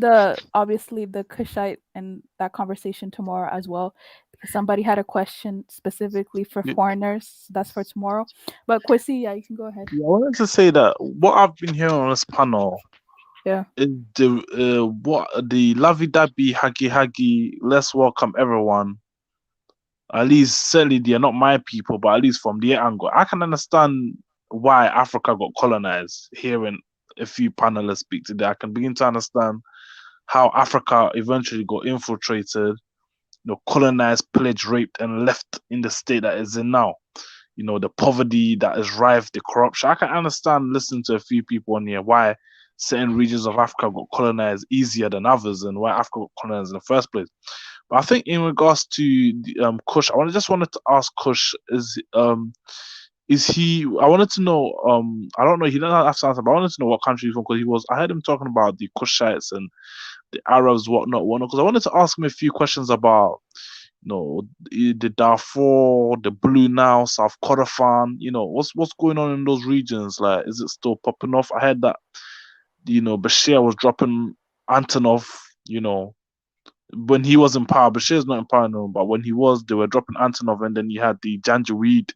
obviously the Kushite and that conversation tomorrow as well. Because somebody had a question specifically for Yeah. foreigners. That's for tomorrow. But Quissy, yeah, you can go ahead. Yeah, I wanted to say that what I've been hearing on this panel Yeah. is the lovey-dovey, huggy, let's welcome everyone. At least certainly they're not my people, but at least from their angle, I can understand why Africa got colonized. Hearing a few panelists speak today, I can begin to understand how Africa eventually got infiltrated, colonized, pillaged, raped, and left in the state that it's in now. The poverty that is rife, the corruption. I can understand listening to a few people on here why certain regions of Africa got colonized easier than others and why Africa got colonized in the first place. But I think in regards to the, Kush, just wanted to ask Kush, is he? I wanted to know. I don't know. He doesn't have to answer, but I wanted to know what country he's from because I heard him talking about the Kushites and the Arabs, whatnot. Because I wanted to ask him a few questions about, the Darfur, the Blue Nile, South Kordofan. What's going on in those regions? Like, is it still popping off? I heard that, Bashir was dropping Antonov. When he was in power, Bashir's not in power no, but when he was, they were dropping Antonov, and then you had the Janjaweed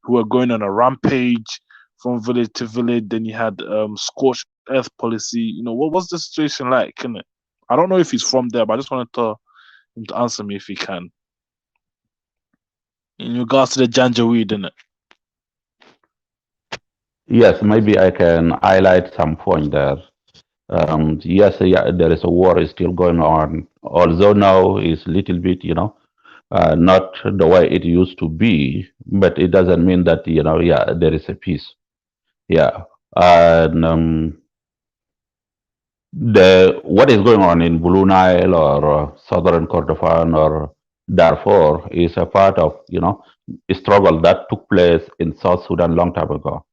who were going on a rampage from village to village. Then you had scorched earth policy. What was the situation like? I don't know if he's from there, but I just wanted him to answer me if he can. In regards to the Janjaweed, innit? Yes, maybe I can highlight some point there. Yes, yeah, there is a war is still going on, although now it's a little bit, not the way it used to be, but it doesn't mean that, there is a peace. Yeah. And what is going on in Blue Nile or Southern Kordofan or Darfur is a part of, a struggle that took place in South Sudan long time ago.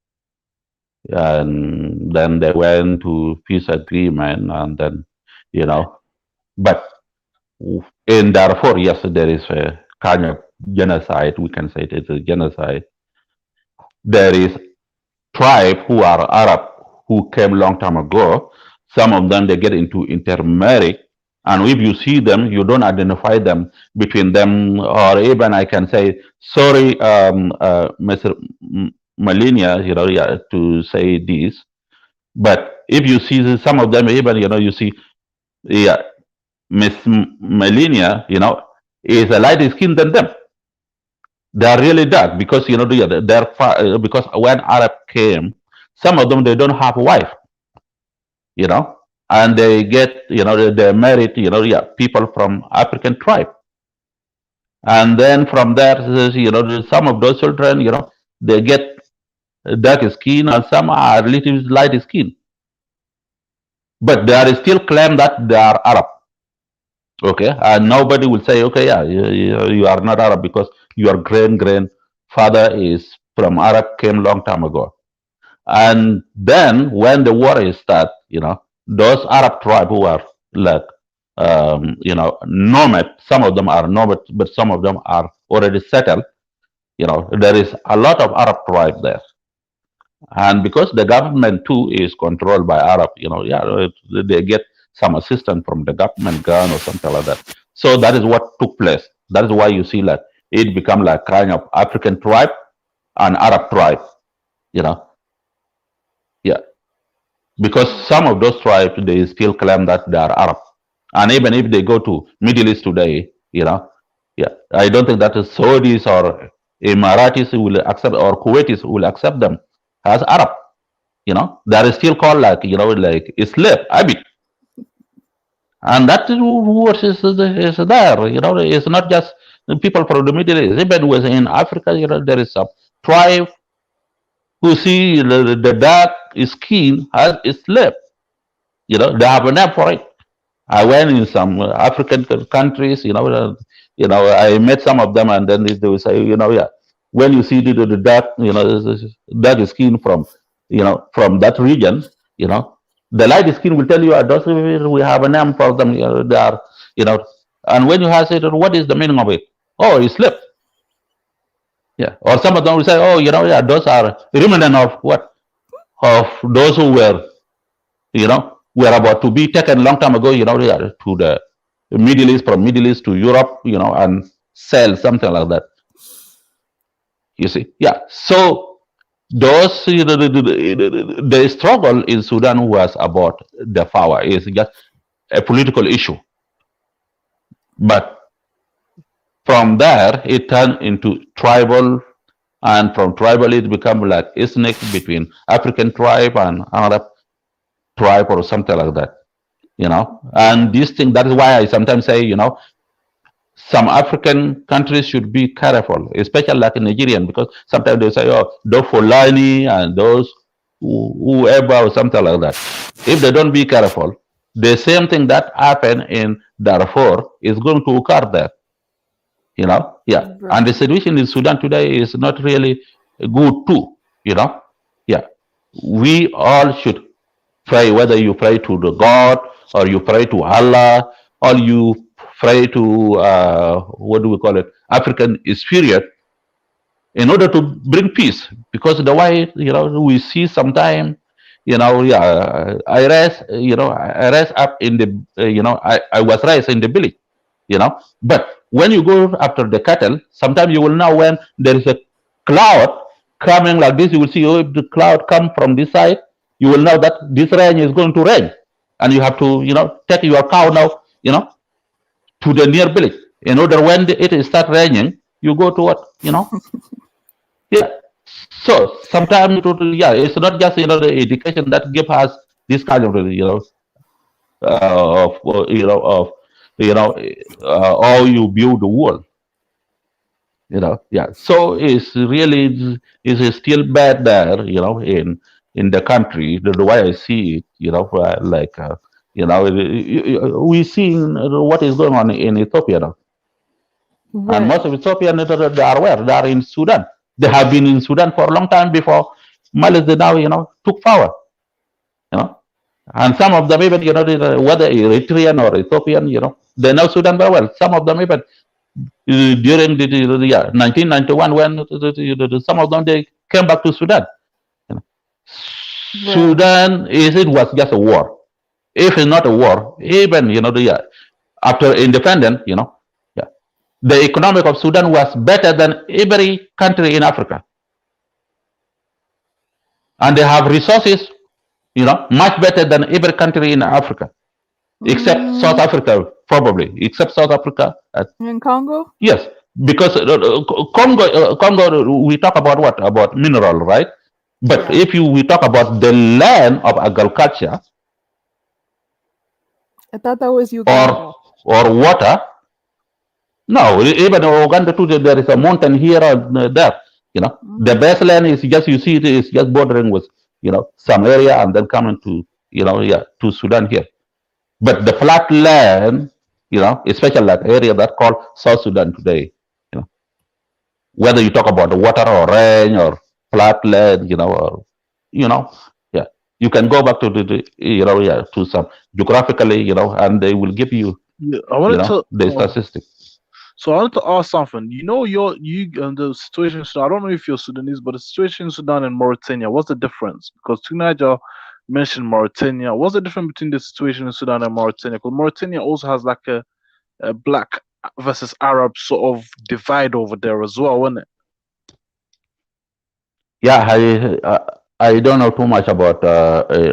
And then they went to peace agreement, and then, but in Darfur, yes, there is a kind of genocide. We can say it is a genocide. There is tribe who are Arab who came long time ago. Some of them they get into intermarriage, and if you see them, you don't identify them between them, or even I can say, sorry, Mr. Malinia, to say this, but if you see some of them, even you see, yeah, Miss Malinia, is a lighter skin than them. They are really dark because because when Arab came, some of them they don't have a wife, and they get they married people from African tribe, and then from there some of those children they get dark skin and some are little light skin, but they are still claim that they are Arab. Okay, and nobody will say, okay, yeah, you are not Arab because your grandfather is from Arab, came long time ago. And then when the war is start, those Arab tribe who are like, nomad, some of them are nomad, but some of them are already settled. There is a lot of Arab tribe there. And because the government too is controlled by Arab, they get some assistance from the government gun or something like that. So that is what took place. That is why you see like it become like kind of African tribe and Arab tribe, Yeah, because some of those tribes they still claim that they are Arab, and even if they go to Middle East today, yeah, I don't think that the Saudis or Emiratis will accept or Kuwaitis will accept them as Arab. They are still called like slave, Abid, and that is what is there. It's not just the people from the Middle East. Even within Africa, there is a tribe who see the dark skin as a slave. They have a name for it. I went in some African countries, I met some of them, and then they will say, yeah, when you see the dark, dark skin from that region, the light skin will tell you, we have a name for them. They are, and when you ask it, what is the meaning of it? Oh, it's slip. Yeah. Or some of them will say, oh, yeah, those are remnant of what? Of those who were about to be taken long time ago, to the Middle East, from Middle East to Europe, and sell something like that. You see, yeah. So those the struggle in Sudan was about the power. It's just a political issue, but from there it turned into tribal, and from tribal it became like ethnic between African tribe and Arab tribe or something like that. And this thing, that is why I sometimes say, some African countries should be careful, especially like Nigerian, because sometimes they say, oh, those Fulani and those whoever or something like that. If they don't be careful, the same thing that happened in Darfur is going to occur there. Yeah. And the situation in Sudan today is not really good too. Yeah. We all should pray, whether you pray to the God or you pray to Allah or you pray to what do we call it, African spirit, in order to bring peace. Because the way we see sometime, I rest up in the I was raised in the village, but when you go after the cattle, sometimes you will know when there is a cloud coming like this, you will see, oh, if the cloud come from this side, you will know that this rain is going to rain, and you have to take your cow now to the near village, in order when it start raining, you go to what yeah. So sometimes it's not just the education that give us this kind of of of how you view the world. Yeah. So it's still bad there, in the country. The way I see it, like we seeing what is going on in Ethiopia now. And most of Ethiopians, they are where? They are in Sudan. They have been in Sudan for a long time before Mali now, took power. And some of them even, whether Eritrean or Ethiopian, they know Sudan very well. Some of them even during the 1991, when some of them they came back to Sudan. Sudan it was just a war. If it's not a war, even after independence, the economic of Sudan was better than every country in Africa, and they have resources, much better than every country in Africa, except South Africa, probably, except South Africa. In Congo? Yes, because Congo, we talk about what? About mineral, right? But if we talk about the land of agriculture, I thought that was Uganda. Or water. No, even in Uganda too, there is a mountain here or there. The best land is just, you see, it is just bordering with some area and then coming to to Sudan here. But the flat land, especially that area that called South Sudan today, whether you talk about the water or rain or flat land, or yeah, you can go back to the to some geographically, and they will give you I wanted to the statistics. So I wanted to ask something. The situation in Sudan, I don't know if you're Sudanese, but the situation in Sudan and Mauritania, what's the difference? Because Tunaja mentioned Mauritania. What's the difference between the situation in Sudan and Mauritania? Because Mauritania also has like a black versus Arab sort of divide over there as well, isn't it? Yeah, I don't know too much about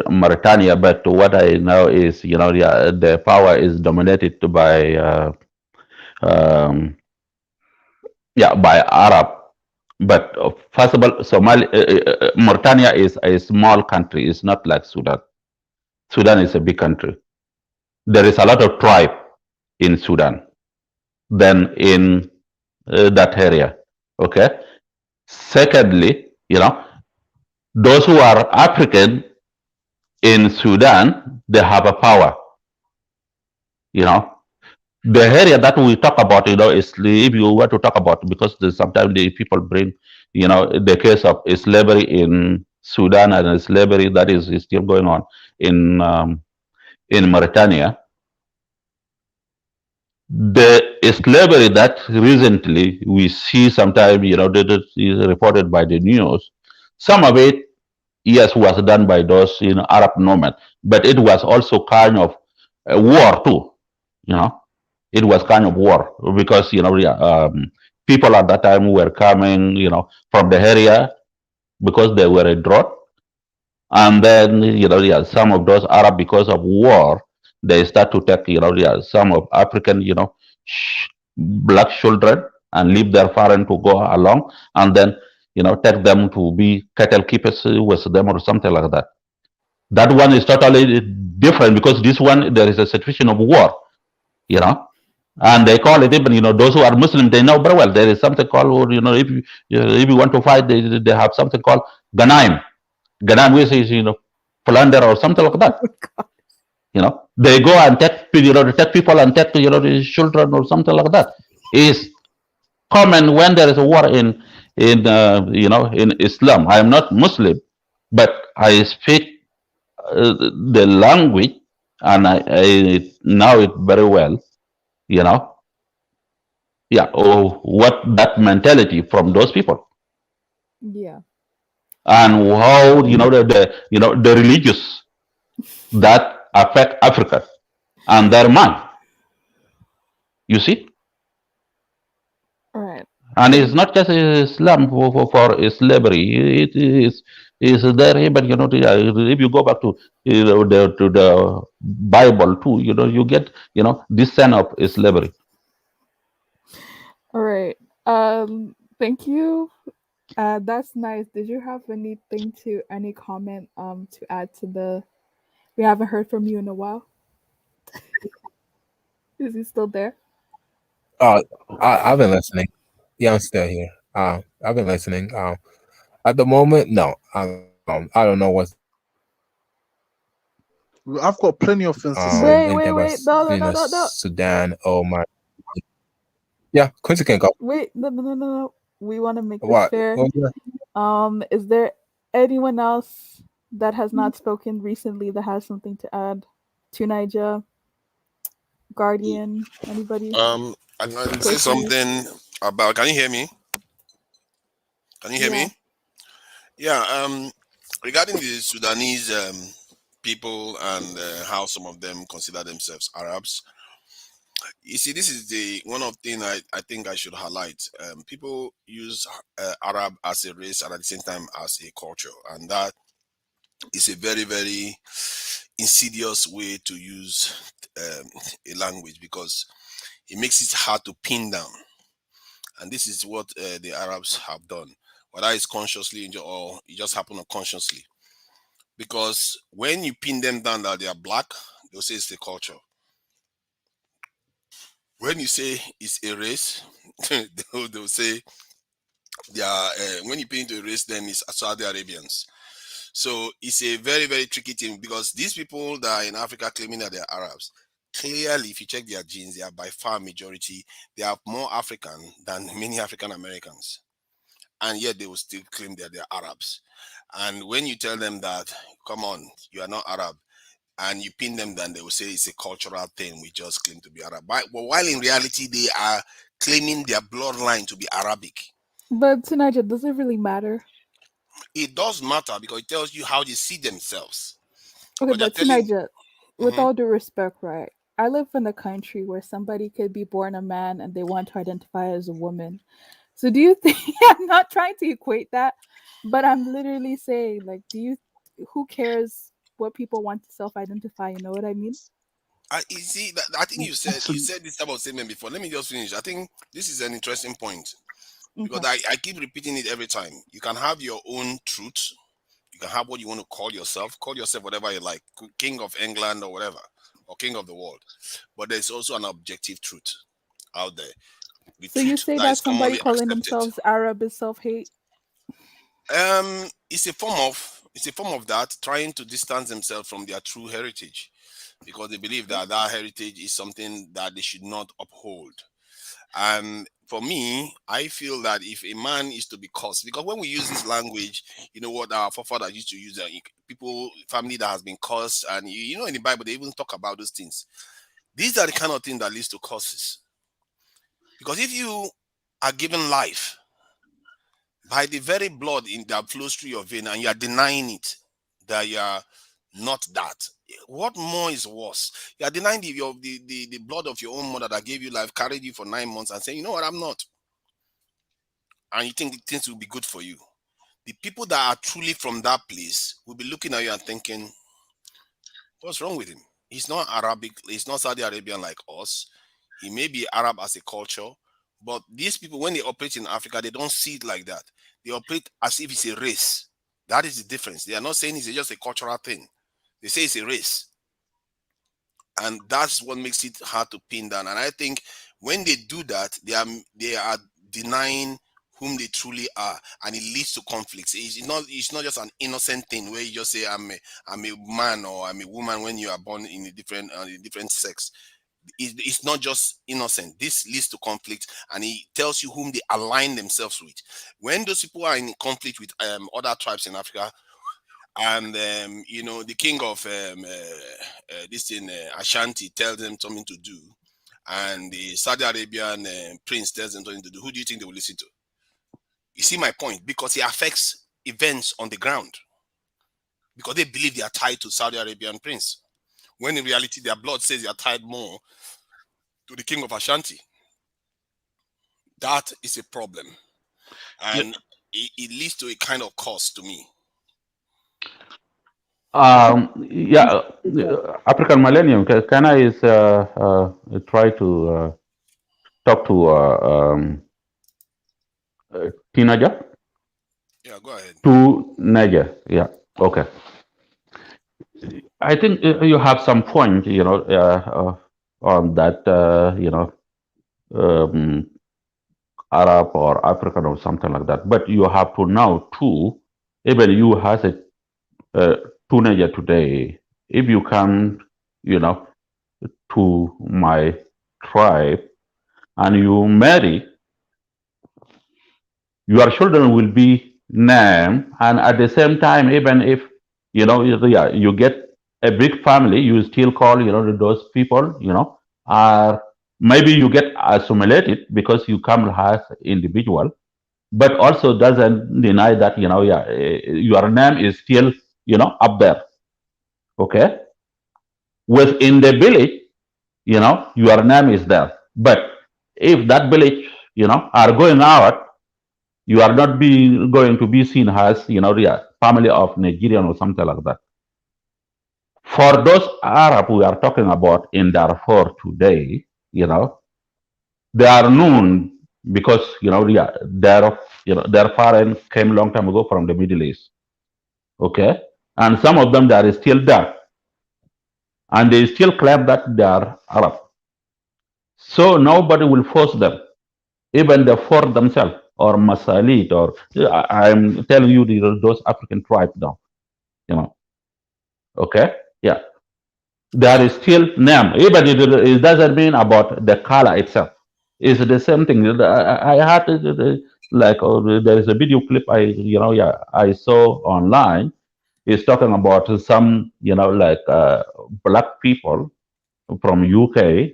Mauritania, but what I know is, the power is dominated by, um, by Arab. But first of all, Mauritania is a small country. It's not like Sudan. Sudan is a big country. There is a lot of tribe in Sudan than in that area. Okay. Secondly, those who are African in Sudan, they have a power. You know, the area that we talk about, is if you want to talk about, because sometimes the people bring, the case of slavery in Sudan and slavery that is still going on in Mauritania. The slavery that recently we see sometimes, that is reported by the news, some of it, yes, was done by those Arab nomads, but it was also kind of a war too. You know, it was kind of war because people at that time were coming, from the area because they were a drought, and then some of those Arab, because of war, they start to take some of African black children and leave their foreign to go along, and then take them to be cattle keepers with them or something like that. That one is totally different because this one there is a situation of war, and they call it, even those who are Muslim, they know very well there is something called, if you want to fight, they have something called ganaim. Ganaim, which is plunder or something like that. They go and take take people and take the children or something like that. Is common when there is a war in Islam. I am not Muslim, but I speak the language, and I know it very well. Or what that mentality from those people, Yeah. and how the religious that affect Africa and their mind. You see. All right. And it's not just Islam for slavery. It is there even, if you go back to the Bible too, you get this sense of slavery. All right. Thank you. That's nice. Did you have any comment to add to the? We haven't heard from you in a while. Is he still there? I've been listening. Yeah, I'm still here. I've been listening. At the moment, no. I don't know what's. I've got plenty of things to Wait. say. No. Sudan. Oh my. Yeah, Quincy can go. Wait, no. We want to make this What? fair. Oh, yeah. Is there anyone else that has not spoken recently that has something to add? To Niger, Guardian, anybody? I can say something about. Can you hear me? Can you hear me? Yeah. Regarding the Sudanese people and how some of them consider themselves Arabs. You see, this is the one of thing I think I should highlight. People use Arab as a race and at the same time as a culture, and that is a very, very insidious way to use a language because it makes it hard to pin down. And this is what the Arabs have done, whether it's consciously or it just happened unconsciously. Because when you pin them down that they are black, they'll say it's the culture. When you say it's a race, they'll say they are. When you pin into a race, then it's Saudi Arabians. So it's a very, very tricky thing because these people that are in Africa claiming that they're Arabs, clearly, if you check their genes, they are by far majority. They are more African than many African Americans, and yet they will still claim that they're Arabs. And when you tell them that, come on, you are not Arab, and you pin them down, they will say it's a cultural thing. We just claim to be Arab. But while in reality, they are claiming their bloodline to be Arabic. But to Niger, does it really matter? It does matter because it tells you how they see themselves. Okay, but to Niger, with Mhm. all due respect, right? I live in a country where somebody could be born a man and they want to identify as a woman. So do you think I'm not trying to equate that? But I'm literally saying, like, who cares what people want to self-identify? You know what I mean? You see, I think you said this type of statement before. Let me just finish. I think this is an interesting point because Okay. I keep repeating it every time. You can have your own truth. You can have what you want to call yourself. Call yourself whatever you like, King of England or whatever, or King of the world. But there's also an objective truth out there. The So you truth say that that is somebody commonly calling accepted. themselves Arab is self-hate? It's a form of that, trying to distance themselves from their true heritage because they believe that that heritage is something that they should not uphold. And for me, I feel that if a man is to be cursed, because when we use this language, you know what our forefathers used to use, people, family that has been cursed, and you know in the Bible they even talk about those things. These are the kind of things that leads to curses. Because if you are given life by the very blood that flows through your vein and you are denying it, that you are not that, what more is worse? You are denying the blood of your own mother that gave you life, carried you for 9 months, and saying, you know what, I'm not. And you think things will be good for you. The people that are truly from that place will be looking at you and thinking, what's wrong with him? He's not Arabic, he's not Saudi Arabian like us. He may be Arab as a culture, but these people, when they operate in Africa, they don't see it like that. They operate as if it's a race. That is the difference. They are not saying it's just a cultural thing. They say it's a race. And that's what makes it hard to pin down. And I think when they do that, they are denying whom they truly are, and it leads to conflicts. It's not just an innocent thing where you just say I'm a man or I'm a woman when you are born in a different sex. It's not just innocent. This leads to conflict, and it tells you whom they align themselves with. When those people are in conflict with other tribes in Africa, and you know the king of this thing Ashanti tells them something to do, and the Saudi Arabian prince tells them something to do, who do you think they will listen to? You see my point? Because it affects events on the ground, because they believe they are tied to Saudi Arabian prince, when in reality their blood says they are tied more to the king of Ashanti. That is a problem, and it leads to a kind of cost to me. Yeah, African Millennium. Can I try to talk to teenager? Yeah, go ahead. To Niger. Yeah. Okay. I think you have some point, on that, um, Arab or African or something like that. But you have to know too, even you has a teenager today, if you come, to my tribe and you marry, your children will be named, and at the same time, even if you get a big family, you still call those people, or maybe you get assimilated because you come as individual, but also doesn't deny that your name is still up there. Okay, within the village, your name is there, but if that village are going out, you are not going to be seen as the family of Nigerian or something like that. For those Arab we are talking about in Darfur today, they are known because their parents came a long time ago from the Middle East. Okay, and some of them they are still there, and they still claim that they are Arab. So nobody will force them. Even they force themselves or Masalit or I'm telling you those African tribes now. Okay, yeah, there is still name. Even it doesn't mean about the color itself. It's the same thing. I had like there is a video clip I saw online. It's talking about some like black people from UK,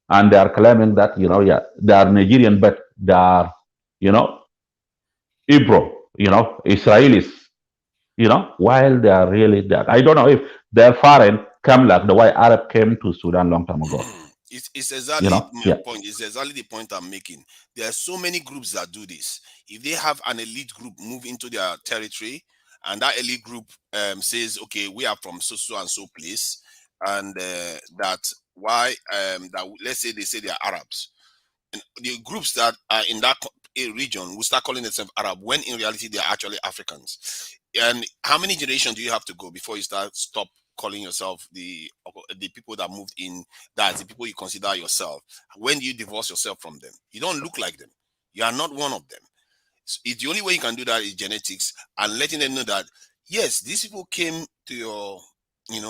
and they are claiming that they are Nigerian, but they are Hebrew, Israelis, while they are really that. I don't know if their foreign come like the way Arab came to Sudan long time ago. It's You exactly know, my yeah. point. It's exactly the point I'm making. There are so many groups that do this. If they have an elite group move into their territory, and that elite group says, "Okay, we are from so and so place," and that why that let's say they say they are Arabs, and the groups that are in that region will start calling themselves Arab when in reality they are actually Africans. And how many generations do you have to go before you stop calling yourself the people that moved in? That's the people you consider yourself. When do you divorce yourself from them? You don't look like them. You are not one of them. It's the only way you can do that is genetics and letting them know that yes, these people came to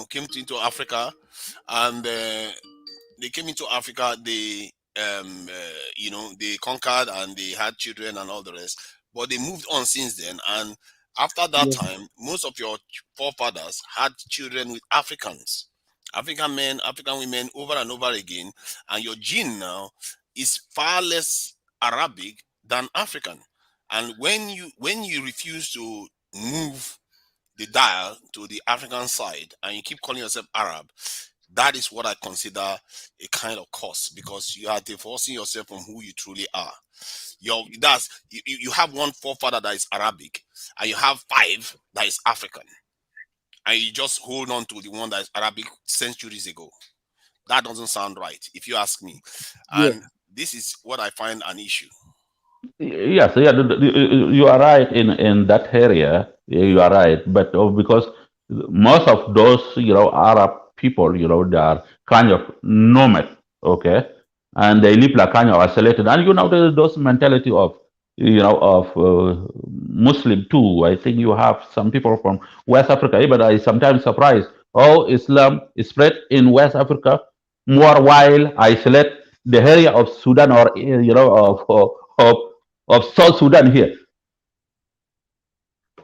came into Africa, and they came into Africa. They they conquered and they had children and all the rest, but they moved on since then. And after that time, most of your forefathers had children with Africans, African men, African women, over and over again. And your gene now is far less Arabic than African. And when you refuse to move the dial to the African side and you keep calling yourself Arab, that is what I consider a kind of curse, because you are divorcing yourself from who you truly are. You have one forefather that is Arabic, and you have five that is African, and you just hold on to the one that is Arabic centuries ago. That doesn't sound right, if you ask me. And this is what I find an issue. Yes, yeah, you are right in that area. You are right, but because most of those Arab people, they are kind of nomad, okay, and they live like kind of isolated, and there's those mentality of of Muslim too. I think you have some people from West Africa, but I sometimes surprised how Islam is spread in West Africa more while isolate the area of Sudan or of South Sudan here.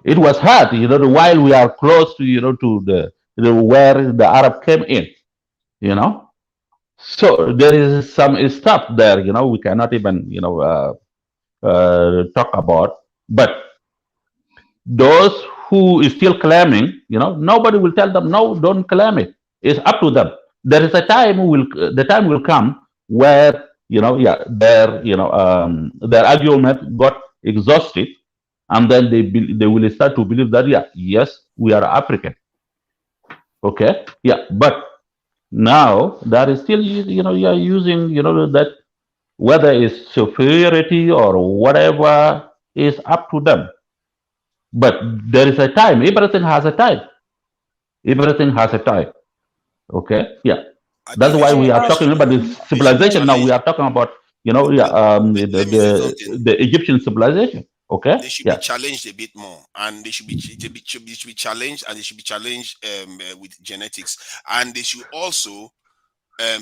It was hard, while we are close to to the where the Arab came in, you know. So there is some stuff there, we cannot even talk about. But those who is still claiming, nobody will tell them no, don't claim it. It's up to them. There is a time the time will come where their argument got exhausted, and then they will start to believe that yes, we are African, okay, but now that is still you are using that, whether it's superiority or whatever is up to them. But there is a time. Everything has a time. Everything has a time. Okay. That's why we are talking about the civilization now. We are talking about the Egyptian civilization. Okay. They should be challenged a bit more, and they should be challenged, and they should be challenged with genetics, and they should also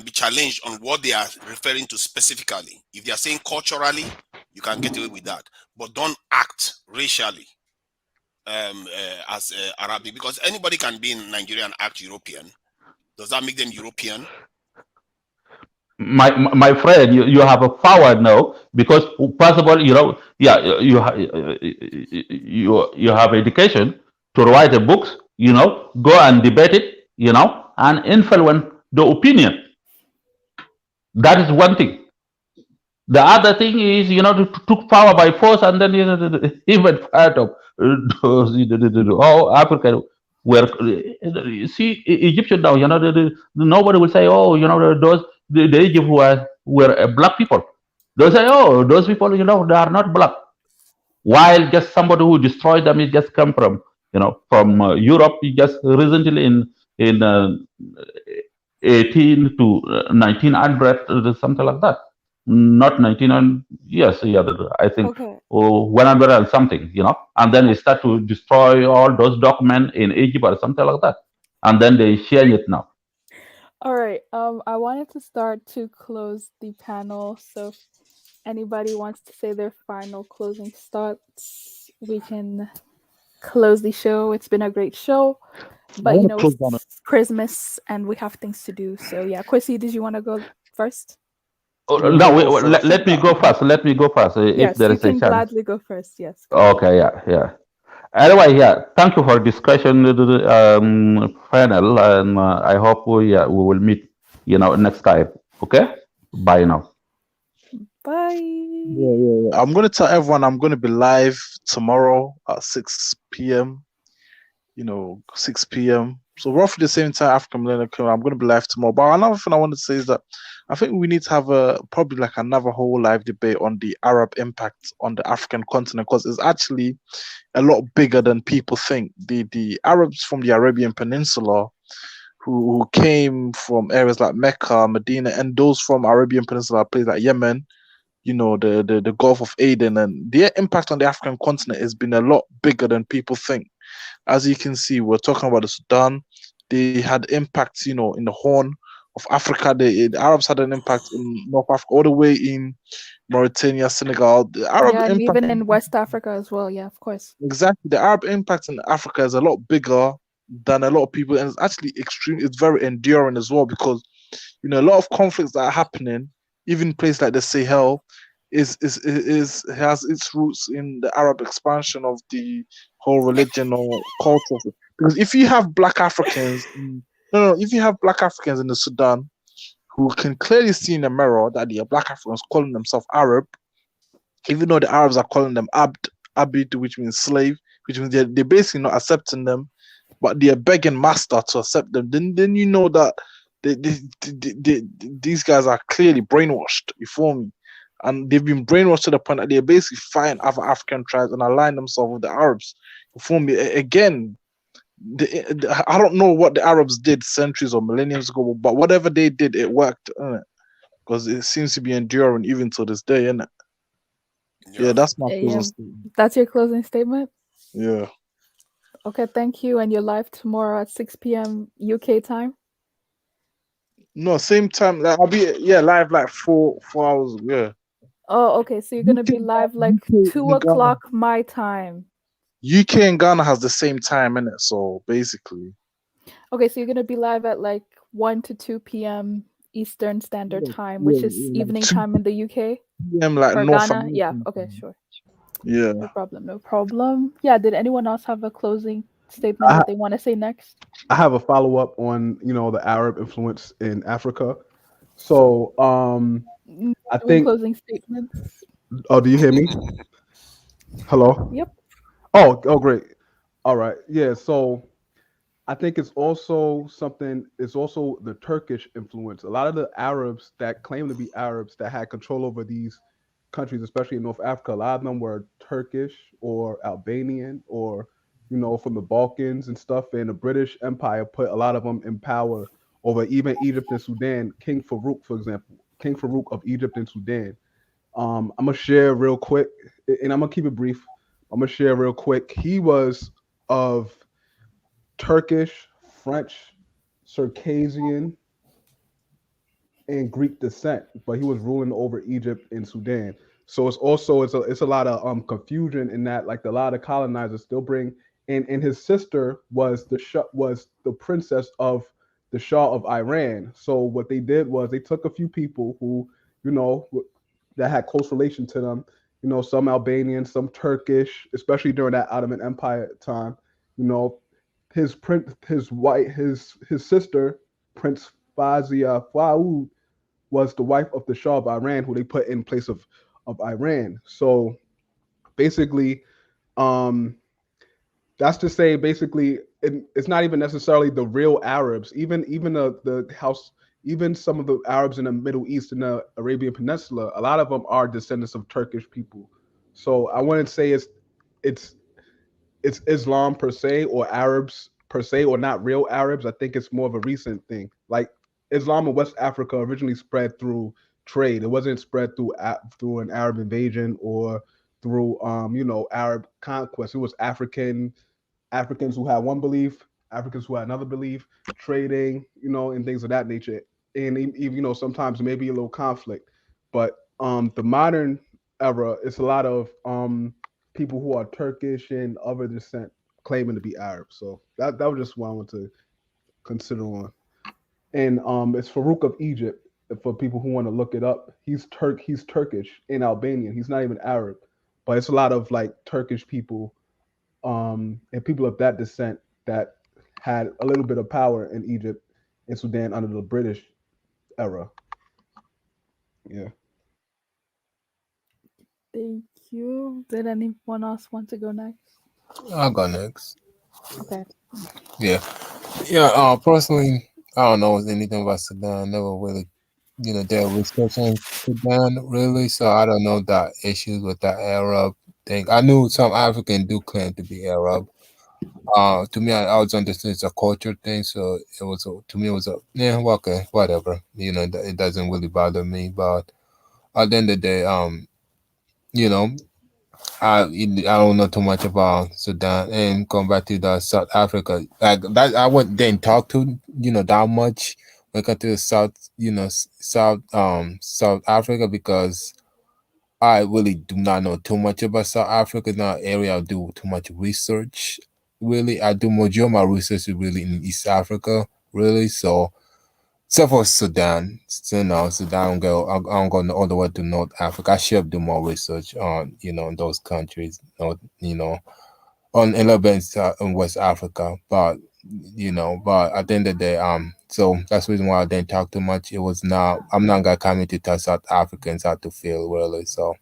be challenged on what they are referring to specifically. If they are saying culturally, you can get away with that, but don't act racially as Arabic, because anybody can be in Nigeria and act European. Does that make them European? My friend, you have a power now, because first of all, you have education to write a books, go and debate it, and influence the opinion. That is one thing. The other thing is, to took power by force, and then even part of those how Africa were. See, Egyptian now, nobody will say, oh, those the Egypt were black people. They'll say, oh, those people, they are not black. While just somebody who destroyed them is just come from from Europe, just recently in 18 to 1900, something like that. Not 1900, yes, I think 100 and something, and then they start to destroy all those documents in Egypt or something like that, and then they share it now. All right. I wanted to start to close the panel, so if anybody wants to say their final closing thoughts, we can close the show. It's been a great show, but it's Christmas and we have things to do. So yeah, Kwesi, did you want to go first? No, let me go first. Let me go first. Yes, if there is a chance. you can gladly go first. Yes. Okay. Yeah. Anyway, thank you for discussion, panel, and I hope we will meet, next time. Okay? Bye now. Bye. Yeah. I'm gonna tell everyone I'm gonna be live tomorrow at 6 p.m. 6 p.m. So roughly the same time African Millennium Kingdom. I'm gonna be live tomorrow. But another thing I want to say is that I think we need to have probably like another whole live debate on the Arab impact on the African continent, because it's actually a lot bigger than people think. The Arabs from the Arabian Peninsula who came from areas like Mecca, Medina, and those from Arabian Peninsula places like Yemen, the Gulf of Aden, and their impact on the African continent has been a lot bigger than people think. As you can see, we're talking about the Sudan. They had impacts, in the Horn of Africa. The Arabs had an impact in North Africa, all the way in Mauritania, Senegal. The Arab Yeah, and impact, even in West Africa as well. Yeah, of course. exactly, the Arab impact in Africa is a lot bigger than a lot of people, and it's actually extreme. It's very enduring as well, because a lot of conflicts that are happening, even places like the Sahel, is has its roots in the Arab expansion of the whole religion or culture. Because if you have black Africans, no, if you have black Africans in the Sudan who can clearly see in the mirror that they are black Africans calling themselves Arab, even though the Arabs are calling them Abid, which means slave, which means they're basically not accepting them, but they're begging master to accept them. Then you know that these guys are clearly brainwashed. You feel me? And they've been brainwashed to the point that they're basically fighting other African tribes and align themselves with the Arabs. You feel me? Again, I don't know what the Arabs did centuries or millenniums ago, but whatever they did, it worked, because it seems to be enduring even to this day, innit? Yeah, that's my closing statement. That's your closing statement? Yeah. Okay, thank you. And you're live tomorrow at 6 p.m. UK time? No, same time. Like, I'll be live like 4 hours. Yeah. Oh, okay. So you're gonna be live like 2 o'clock my time. UK and Ghana has the same time in it, so basically. Okay, so you're gonna be live at like 1 to 2 p.m. Eastern Standard Time, which is evening time in the UK PM like or North Ghana. Yeah. American Okay, time. sure. Yeah. No problem. No problem. Yeah. Did anyone else have a closing statement that they want to say next? I have a follow up on the Arab influence in Africa. So I Doing think. closing statements. Oh, do you hear me? Hello. Yep. Oh, great. All right. Yeah. So I think it's also something. It's also the Turkish influence. A lot of the Arabs that claim to be Arabs that had control over these countries, especially in North Africa, a lot of them were Turkish or Albanian or from the Balkans and stuff. And the British Empire put a lot of them in power over even Egypt and Sudan. King Farouk, for example, King Farouk of Egypt and Sudan. I'm gonna share real quick, and I'm gonna keep it brief. I'm gonna share real quick. He was of Turkish, French, Circassian, and Greek descent, but he was ruling over Egypt and Sudan. So it's a lot of confusion in that, like, a lot of colonizers still bring, and his sister was the princess of the Shah of Iran. So what they did was they took a few people who that had close relation to them, some Albanian, some Turkish, especially during that Ottoman Empire time. You know, his sister, Prince Fazia Faoud, was the wife of the Shah of Iran, who they put in place of Iran. So basically, um, that's to say, basically, it's not even necessarily the real Arabs. Even the house, even some of the Arabs in the Middle East and the Arabian Peninsula, a lot of them are descendants of Turkish people. So I wouldn't say it's it's Islam per se or Arabs per se or not real Arabs. I think it's more of a recent thing. Like, Islam in West Africa originally spread through trade. It wasn't spread through an Arab invasion or through Arab conquest. It was Africans who had one belief, Africans who had another belief, trading, and things of that nature. And even sometimes maybe a little conflict. But the modern era, it's a lot of people who are Turkish and other descent claiming to be Arab. So that was just what I want to consider on. And it's Farouk of Egypt. For people who want to look it up, he's Turkish and Albanian. He's not even Arab, but it's a lot of like Turkish people and people of that descent that had a little bit of power in Egypt and Sudan under the British era. Yeah. Thank you. Did anyone else want to go next? I'll go next. Okay. Yeah. Yeah. Personally, I don't know anything about Sudan. Never really, dealt with research in Sudan really. So I don't know the issues with the Arab thing. I knew some African do claim to be Arab. To me, I always understood it's a culture thing. So it was to me it was yeah, well, okay, whatever. It doesn't really bother me. But at the end of the day, you know, I don't know too much about Sudan and come back to the South Africa. Like that, I wouldn't didn't talk to that much when it comes to the South, South Africa because I really do not know too much about South Africa. It's not an area I do too much research. Really, I do majority of my research is really in East Africa. Really, so except for Sudan, Sudan I don't go all the way to North Africa. I should do more research on those countries, on a little bit in West Africa, but at the end of the day, so that's the reason why I didn't talk too much. It was not I'm not gonna come to tell South Africans how to feel really. So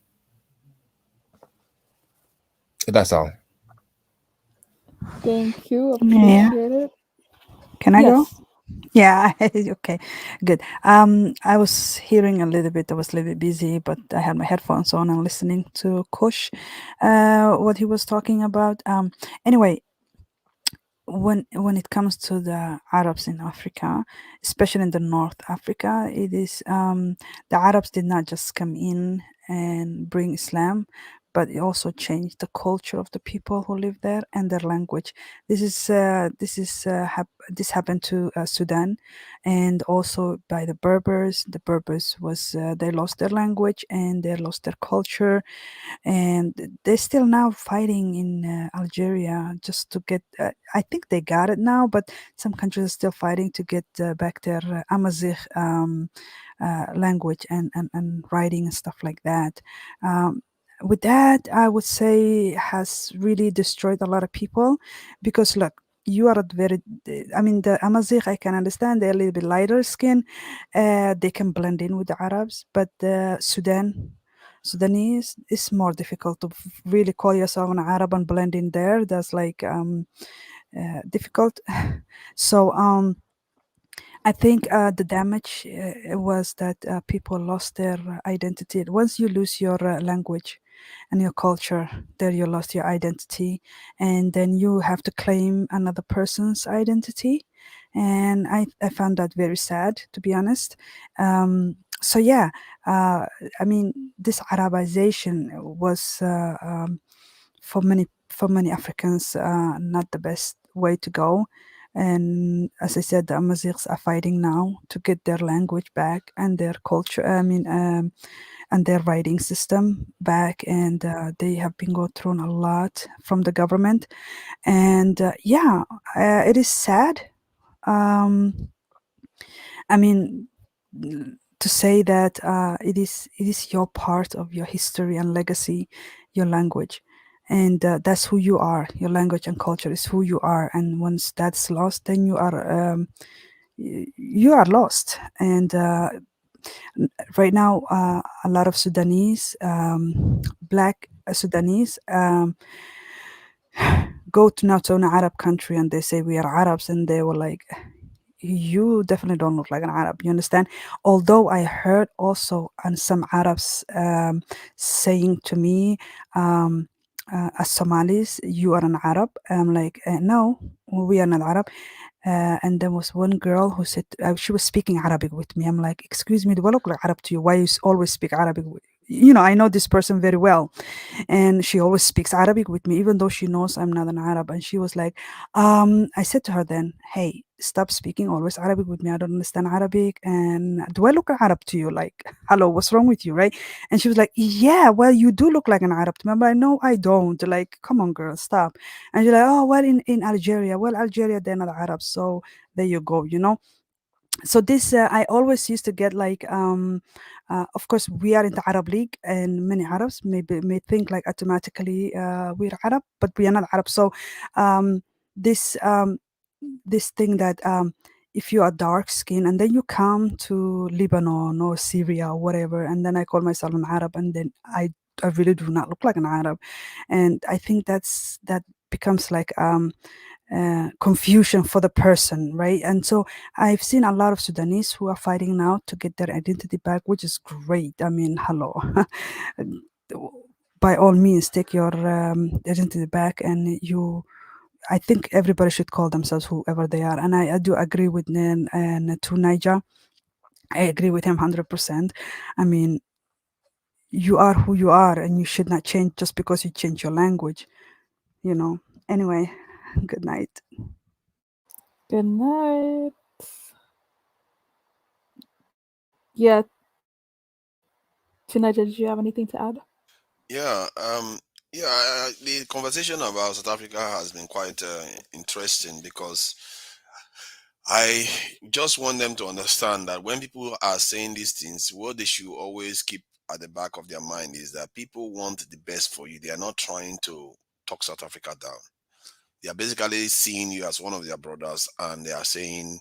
that's all. Thank you. Yeah. Appreciate it. Can I go? Yes. Yeah. Okay. Good. I was hearing a little bit. I was a little bit busy, but I had my headphones on and listening to Kush, what he was talking about. Anyway, when it comes to the Arabs in Africa, especially in the North Africa, it is the Arabs did not just come in and bring Islam, but it also changed the culture of the people who live there and their language. This happened to Sudan, and also by the Berbers. The Berbers was they lost their language and they lost their culture, and they're still now fighting in Algeria just to get. I think they got it now, but some countries are still fighting to get back their Amazigh language and writing and stuff like that. With that, I would say has really destroyed a lot of people because look. You are I mean, the Amazigh, I can understand they're a little bit lighter skin. They can blend in with the Arabs, but the Sudanese is more difficult to really call yourself an Arab and blend in there. That's like difficult. So I think the damage was that people lost their identity. Once you lose your language and your culture, there you lost your identity, and then you have to claim another person's identity. And I found that very sad, to be honest. So yeah, I mean, this Arabization was for many Africans not the best way to go. And as I said, the Amazighs are fighting now to get their language back and their culture. I mean, and their writing system back. And they have been going through a lot from the government. And yeah, it is sad. Um, I mean, to say that it is your part of your history and legacy, your language, and that's who you are. Your language and culture is who you are, and once that's lost, then you are lost. And right now, a lot of Sudanese, black Sudanese. Go to now to an Arab country and they say we are Arabs, and they were like, you definitely don't look like an Arab. You understand? Although I heard also and some Arabs saying to me, as Somalis, you are an Arab. I'm like, no, we are not Arab. And there was one girl who said she was speaking Arabic with me. I'm like, excuse me, do I look like Arab to you? Why you always speak Arabic? I know this person very well, and she always speaks Arabic with me, even though she knows I'm not an Arab. And she was like, I said to her then, hey, stop speaking always Arabic with me. I don't understand Arabic. And do I look like Arab to you? Like, hello, what's wrong with you, right? And she was like, yeah, well, you do look like an Arab to me. I'm like, no, I don't. Like, come on, girl, stop. And she's like, oh, well, in Algeria. Well, Algeria, they're not Arabs. So there you go. So this I always used to get like of course we are in the Arab League, and many Arabs may think like automatically we're Arab, but we are not Arab. So um, this this thing that if you are dark skinned and then you come to Lebanon or Syria or whatever, and then I call myself an Arab, and then I really do not look like an Arab, and I think that becomes like confusion for the person, right? And so I've seen a lot of Sudanese who are fighting now to get their identity back, which is great. I mean, hello. By all means, take your identity back, and I think everybody should call themselves whoever they are. And I do agree with Nen and to Niger. I agree with him 100%. I mean, you are who you are, and you should not change just because you change your language, you know. Anyway, good night. Good night. Yeah. Tinaja, did you have anything to add? Yeah, the conversation about South Africa has been quite interesting because I just want them to understand that when people are saying these things, what they should always keep at the back of their mind is that people want the best for you. They are not trying to talk South Africa down. They are basically seeing you as one of their brothers, and they are saying,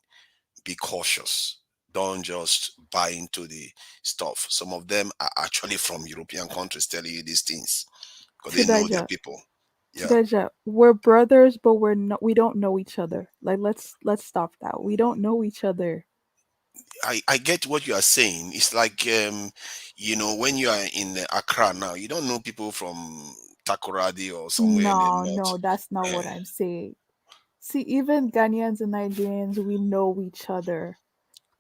be cautious. Don't just buy into the stuff. Some of them are actually from European countries telling you these things because they know their Chidaja, people. Yeah. Chidaja, we're brothers, but we don't know each other. Like let's stop that. We don't know each other. I get what you are saying. It's like when you are in Accra now, you don't know people from Takoradi or somewhere in the No, north. no, that's not what I'm saying. See, even Ghanaians and Nigerians, we know each other,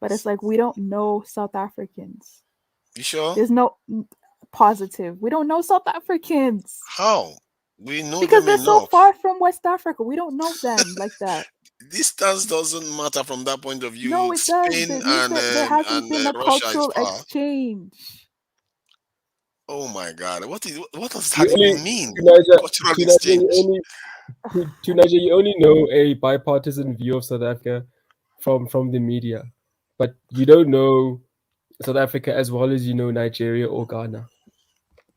but it's like we don't know South Africans. You sure? There's no positive. We don't know South Africans How? We know because them they're so enough. far from West Africa. We don't know them like that. Distance doesn't matter from that point of No, view. it does. Spain It means that there hasn't been a Russia is cultural far. exchange. Oh my God! What does You that only, even mean? Tunaja, Cultural Tunaja, you exchange. only, Tunaja, you only know a bipartisan view of South Africa from the media, but you don't know South Africa as well as you know Nigeria or Ghana.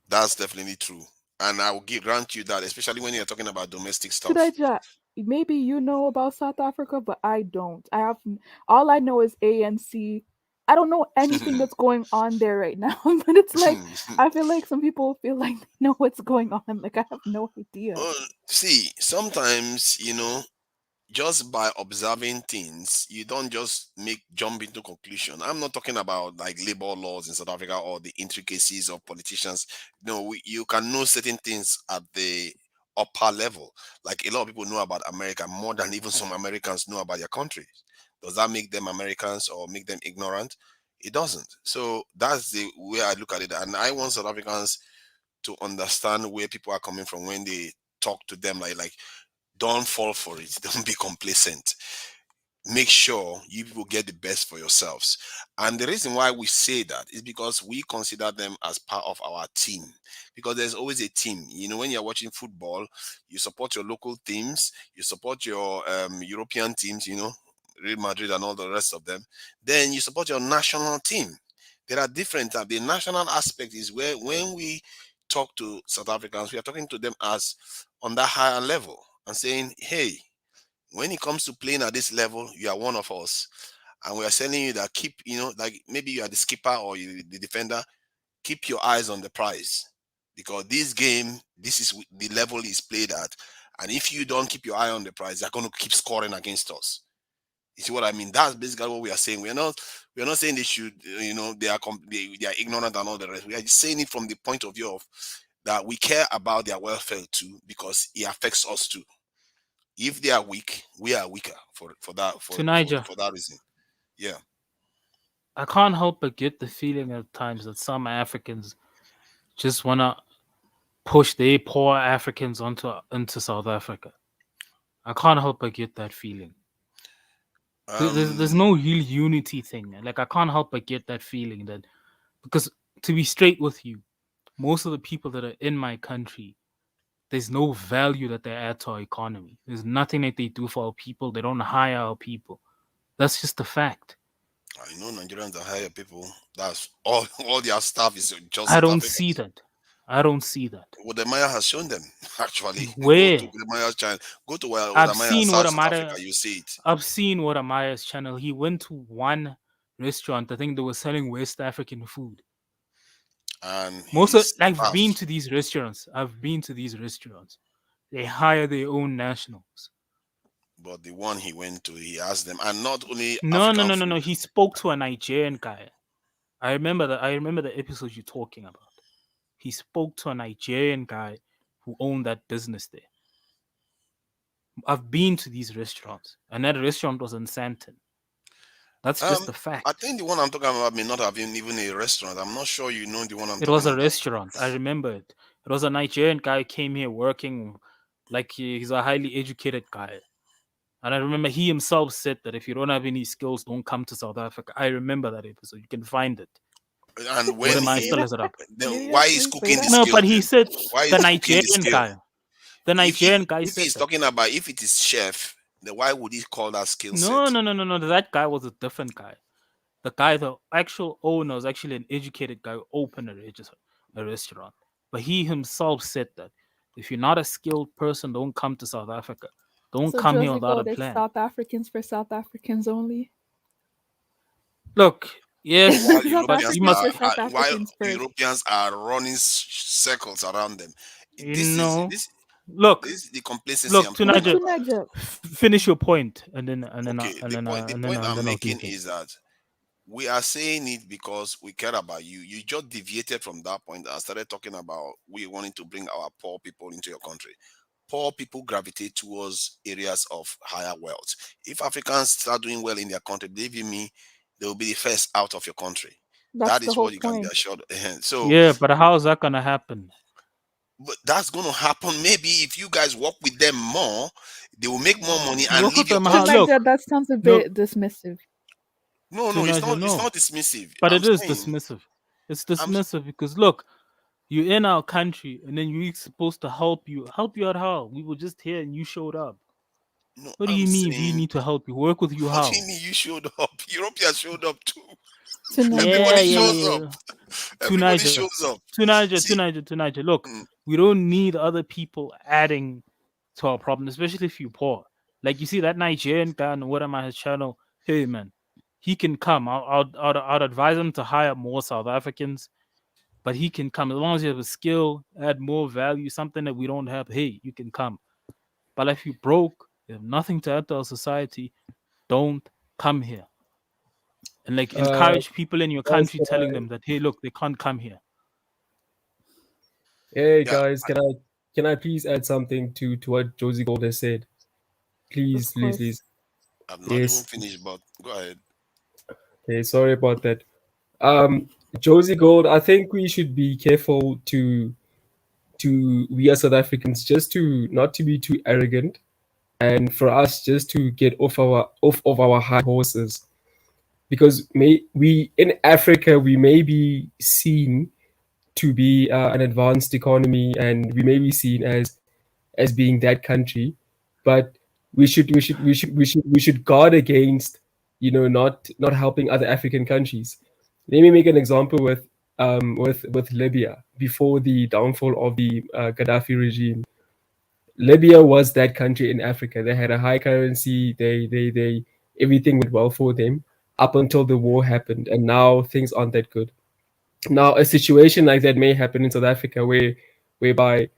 That's definitely true, and I will grant you that, especially when you're talking about domestic stuff. Chidaja, maybe you know about South Africa, but I don't. All I know is ANC. I don't know anything that's going on there right now, but it's like I feel like some people feel like they know what's going on. Like I have no idea. See, sometimes just by observing things, you don't just jump into conclusion. I'm not talking about like labor laws in South Africa or the intricacies of politicians. No, you can know certain things at the upper level. Like a lot of people know about America more than even some Americans know about their countries. Does that make them Americans or make them ignorant? It doesn't. So that's the way I look at it. And I want South Africans to understand where people are coming from when they talk to them like don't fall for it. Don't be complacent. Make sure you people get the best for yourselves. And the reason why we say that is because we consider them as part of our team. Because there's always a team. When you're watching football, you support your local teams, you support your European teams, Real Madrid and all the rest of them. Then you support your national team. There are different. The national aspect is where when we talk to South Africans, we are talking to them as on that higher level and saying, hey, when it comes to playing at this level, you are one of us. And we are telling you that keep, like maybe you are the skipper or the defender, keep your eyes on the prize. Because this game, this is the level is played at. And if you don't keep your eye on the prize, they're going to keep scoring against us. You see what I mean? That's basically what we are saying. We're not saying they should, they are ignorant and all the rest. We are just saying it from the point of view of that we care about their welfare too, because it affects us too. If they are weak, we are weaker for Tunija, that reason. Yeah. I can't help but get the feeling at times that some Africans just want to push their poor Africans into South Africa. I can't help but get that feeling. There's no real unity thing. Like I can't help but get that feeling that because to be straight with you, most of the people that are in my country, there's no value that they add to our economy. There's nothing that they do for our people. They don't hire our people. That's just a fact. I know Nigerians that hire people. That's all their staff is just I South don't see Africans. that. I don't see that. Wode Maya has shown them, actually. Go Where? to Wode Maya's channel. Go to Wode I've Maya seen South Wode Africa. Maya. You see it. I've seen Wode Maya's channel. He went to one restaurant. I think they were selling West African food. And Most of, he's I've been tough. to these restaurants. They hire their own nationals. But the one he went to, he asked them, and not only No, no, African no, no, no. food. He spoke to a Nigerian guy. I remember the episode you're talking about. He spoke to a Nigerian guy who owned that business there. I've been to these restaurants, and that restaurant was in Santon. That's just a fact. I think the one I'm talking about may not have been even a restaurant. I'm not sure you know the one I'm It was talking a about. restaurant. I remember it. It was a Nigerian guy who came here working, like he's a highly educated guy. And I remember he himself said that if you don't have any skills, don't come to South Africa. I remember that episode. You can find it. And What when am I he, still is it up? then why is cooking the No, skill but he then? said Why the is cooking the Nigerian skill? guy. The Nigerian guy If said he's that. talking about if it is chef, then why would he call that skill set? No. That guy was a different guy. The guy, the actual owner, was actually an educated guy who opened a restaurant. But he himself said that if you're not a skilled person, don't come to South Africa. Don't So come here Josie without a Gold, it's plan. South Africans for South Africans only. Look, yes, While South but Europeans you Africans must for South while Africans first. Europeans are running circles around them. you This is know. this Look, this is the complacency look, I'm talking Tunaja, about. finish your point, and then Okay, the point I'm I'll making give you. is that we are saying it because we care about you. You just deviated from that point and started talking about we wanting to bring our poor people into your country. Poor people gravitate towards areas of higher wealth. If Africans start doing well in their country, believe you me, they will be the first out of your country. That's That the is whole what you can be point. assured. So, Yeah, but how is that gonna happen? but that's going to happen. Maybe if you guys work with them more, they will make more money and Work leave with your them how? country. Look, Tunaja, that sounds a look, bit dismissive. No, it's Tunaja, not. It's no. not dismissive. But I'm it is saying. dismissive. It's dismissive because look, you're in our country, and then you're supposed to help you. Help you out how? We were just here, and you showed up. No, What do I'm you mean? We saying. need to help you. Work with you What how? do you mean you showed up? Europeans showed up too. Tunaja. Everybody shows up. Everybody shows up. See, Tunaja. Look, we don't need other people adding to our problem, especially if you're poor. Like you see that Nigerian guy on What Am I his channel? Hey man, he can come. I'd advise him to hire more South Africans, but he can come as long as you have a skill, add more value, something that we don't have. Hey, you can come. But if you broke, you have nothing to add to our society, don't come here. And like encourage people in your Guys, country, telling them that hey, look, they can't come here. Hey Yeah. guys, can I please add something to what Josie Gold has said? Please, please, please. I've not even Yes. finished, but go ahead. Okay, sorry about that. Josie Gold, I think we should be careful to we as South Africans just to not to be too arrogant, and for us just to get off of our high horses, because we in Africa we may be seen to be an advanced economy, and we may be seen as being that country, but we should guard against not helping other African countries. Let me make an example with Libya before the downfall of the Gaddafi regime. Libya was that country in Africa. They had a high currency. They everything went well for them up until the war happened, and now things aren't that good. Now a situation like that may happen in South Africa whereby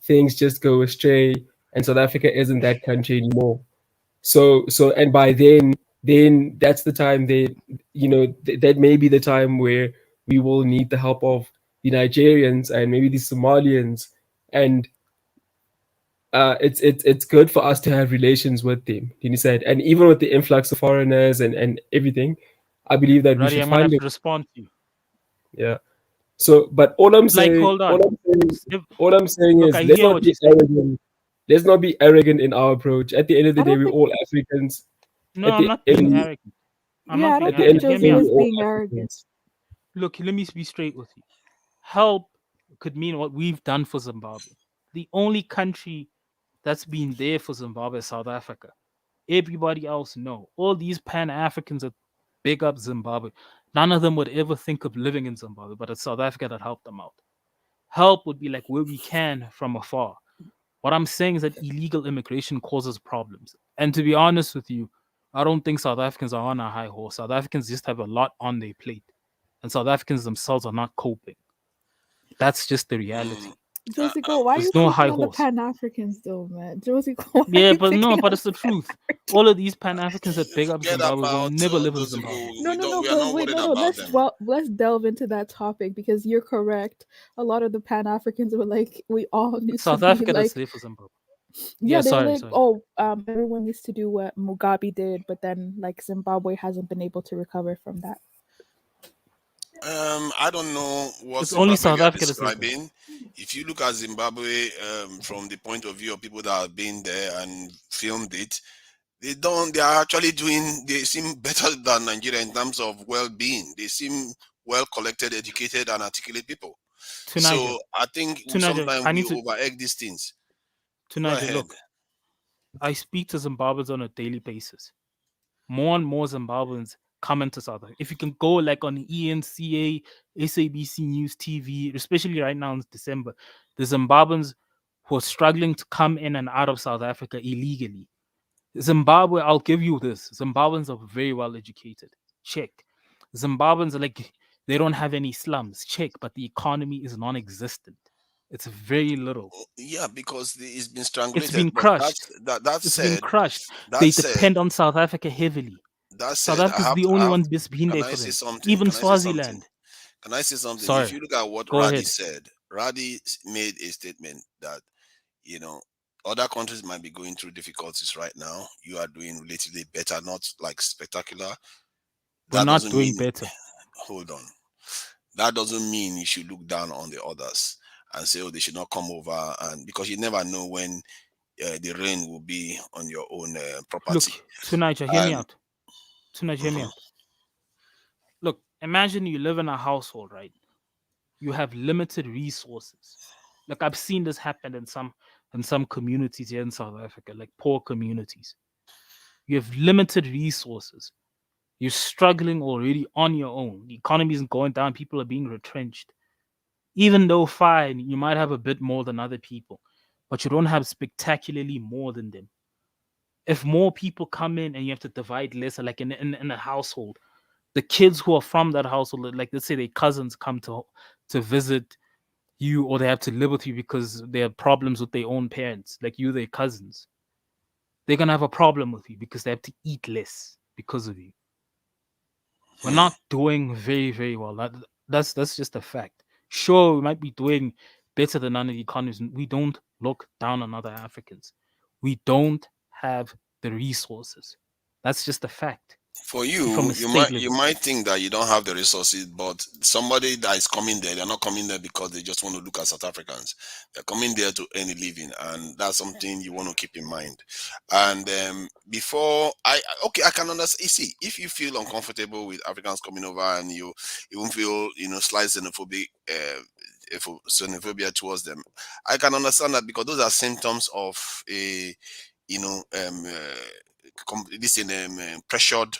things just go astray and South Africa isn't that country anymore. So and by then that's the time that may be the time where we will need the help of the Nigerians and maybe the Somalians, and it's good for us to have relations with them, Dini said, and even with the influx of foreigners and everything, I believe that we Roddy, should I'm gonna have find to respond to you. yeah. So, but all I'm Like, saying, hold on. all I'm saying Look, is, I let's hear not what be you're saying. arrogant. Let's not be arrogant in our approach. At the end of the I day, don't we're think- all Africans. No, At I'm the not end- being arrogant. I'm Yeah, I not don't being think arrogant. Hear Josie me out. was being arrogant. Look, let me be straight with you. Help could mean what we've done for Zimbabwe. The only country that's been there for Zimbabwe is South Africa. Everybody else, no. All these Pan-Africans that big up Zimbabwe, none of them would ever think of living in Zimbabwe, but it's South Africa that helped them out. Help would be like where we can from afar. What I'm saying is that illegal immigration causes problems. And to be honest with you, I don't think South Africans are on a high horse. South Africans just have a lot on their plate. And South Africans themselves are not coping. That's just the reality. Josie Gold, why are you There's no high sleeping on the horse. Pan Africans though, man? Josie Gold, why are Yeah, you but picking no, on but it's the the truth. All of these Pan Africans that big up Forget Zimbabwe will about never live in those Zimbabwe. people. No, We are but not wait, worried no. about them. Let's delve into that topic because you're correct. A lot of the Pan Africans were like, we all need to South be Africa like, does live for Zimbabwe. yeah, Yeah, they were sorry, like, sorry. oh, everyone needs to do what Mugabe did, but then like Zimbabwe hasn't been able to recover from that. I don't know what It's only Zimbabwe South you are Africa that's like that. describing. If you look at Zimbabwe from the point of view of people that have been there and filmed it, they are actually doing, they seem better than Nigeria in terms of well-being. They seem well collected, educated, and articulate people. So I think sometimes we over-egg these things. Go ahead. Look, I speak to Zimbabweans on a daily basis. More and more Zimbabweans come into South Africa. If you can go like on ENCA, SABC News TV, especially right now in December, the Zimbabweans who are struggling to come in and out of South Africa illegally. Zimbabwe, I'll give you this. Zimbabweans are very well educated. Check. Zimbabweans are like, they don't have any slums. Check. But the economy is non existent. It's very little. Yeah, because it's been It's strangulated. been But crushed. that It's been said, crushed. that They said, depend on South Africa heavily. that South said, Africa's the only one that's been can there I for say them. something? Even Can I say something? Swaziland. Can I say something? If Sorry. you look at what Go Radi ahead. said, Radi made a statement that, you know, other countries might be going through difficulties right now. You are doing relatively better, not like spectacular. We're That not doesn't doing mean, better. hold on. That doesn't mean you should look down on the others and say, oh, they should not come over. And because you never know when the rain will be on your own property. Look, Tunaja, hear me out. Tunaja, hear me out. Look, imagine you live in a household, right? You have limited resources. Like I've seen this happen in some communities here in South Africa, like poor communities. You have limited resources. You're struggling already on your own. The economy isn't going down. People are being retrenched. Even though fine, you might have a bit more than other people, but you don't have spectacularly more than them. If more people come in and you have to divide lesser, like in a household, the kids who are from that household, like let's say their cousins come to visit you, or they have to live with you because they have problems with their own parents, like you, their cousins. They're gonna have a problem with you because they have to eat less because of you. We're not doing very, very well. That's just a fact. Sure, we might be doing better than other economies. We don't look down on other Africans. We don't have the resources. That's just a fact. For From you, a state level. you might think that you don't have the resources, but somebody that is coming there, they're not coming there because they just want to look at South Africans. They're coming there to earn a living, and that's something you want to keep in mind. And before I can understand. You see, if you feel uncomfortable with Africans coming over and you even feel slight xenophobia towards them, I can understand that because those are symptoms of a this in pressured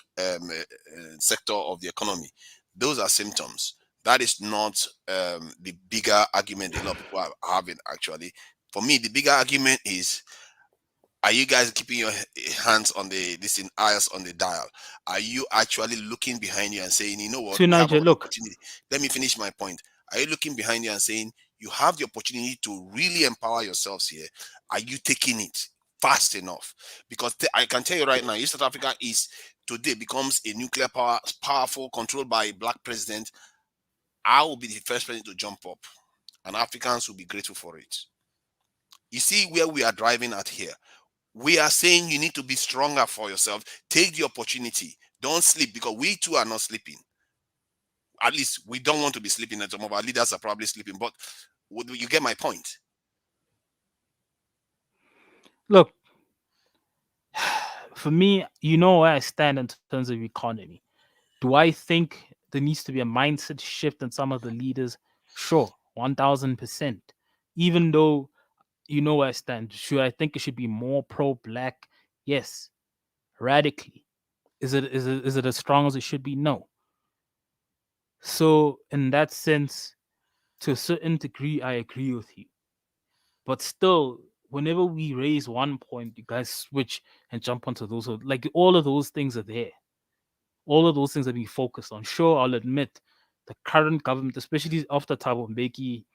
sector of the economy. Those are symptoms. That is not the bigger argument a lot of people are having. Actually, for me, the bigger argument is: are you guys keeping your hands on eyes on the dial? Are you actually looking behind you and saying, you know what, To we have Niger, an look. opportunity? Let me finish my point. Are you looking behind you and saying you have the opportunity to really empower yourselves here? Are you taking it fast enough? Because I can tell you right now, if South Africa is today becomes a nuclear powerful, controlled by a black president, I will be the first president to jump up, and Africans will be grateful for it. You see where we are driving at here. We are saying you need to be stronger for yourself. Take the opportunity. Don't sleep, because we too are not sleeping. At least we don't want to be sleeping at some of our leaders are probably sleeping. But you get my point? Look, for me, you know where I stand in terms of economy. Do I think there needs to be a mindset shift in some of the leaders? Sure, 1000%. Even though you know where I stand, I think it should be more pro-black? Yes, radically. Is it as strong as it should be? No. So in that sense, to a certain degree, I agree with you. But still, whenever we raise one point, you guys switch and jump onto those. Like all of those things are there. All of those things are being focused on. Sure, I'll admit the current government, especially after Thabo Mbeki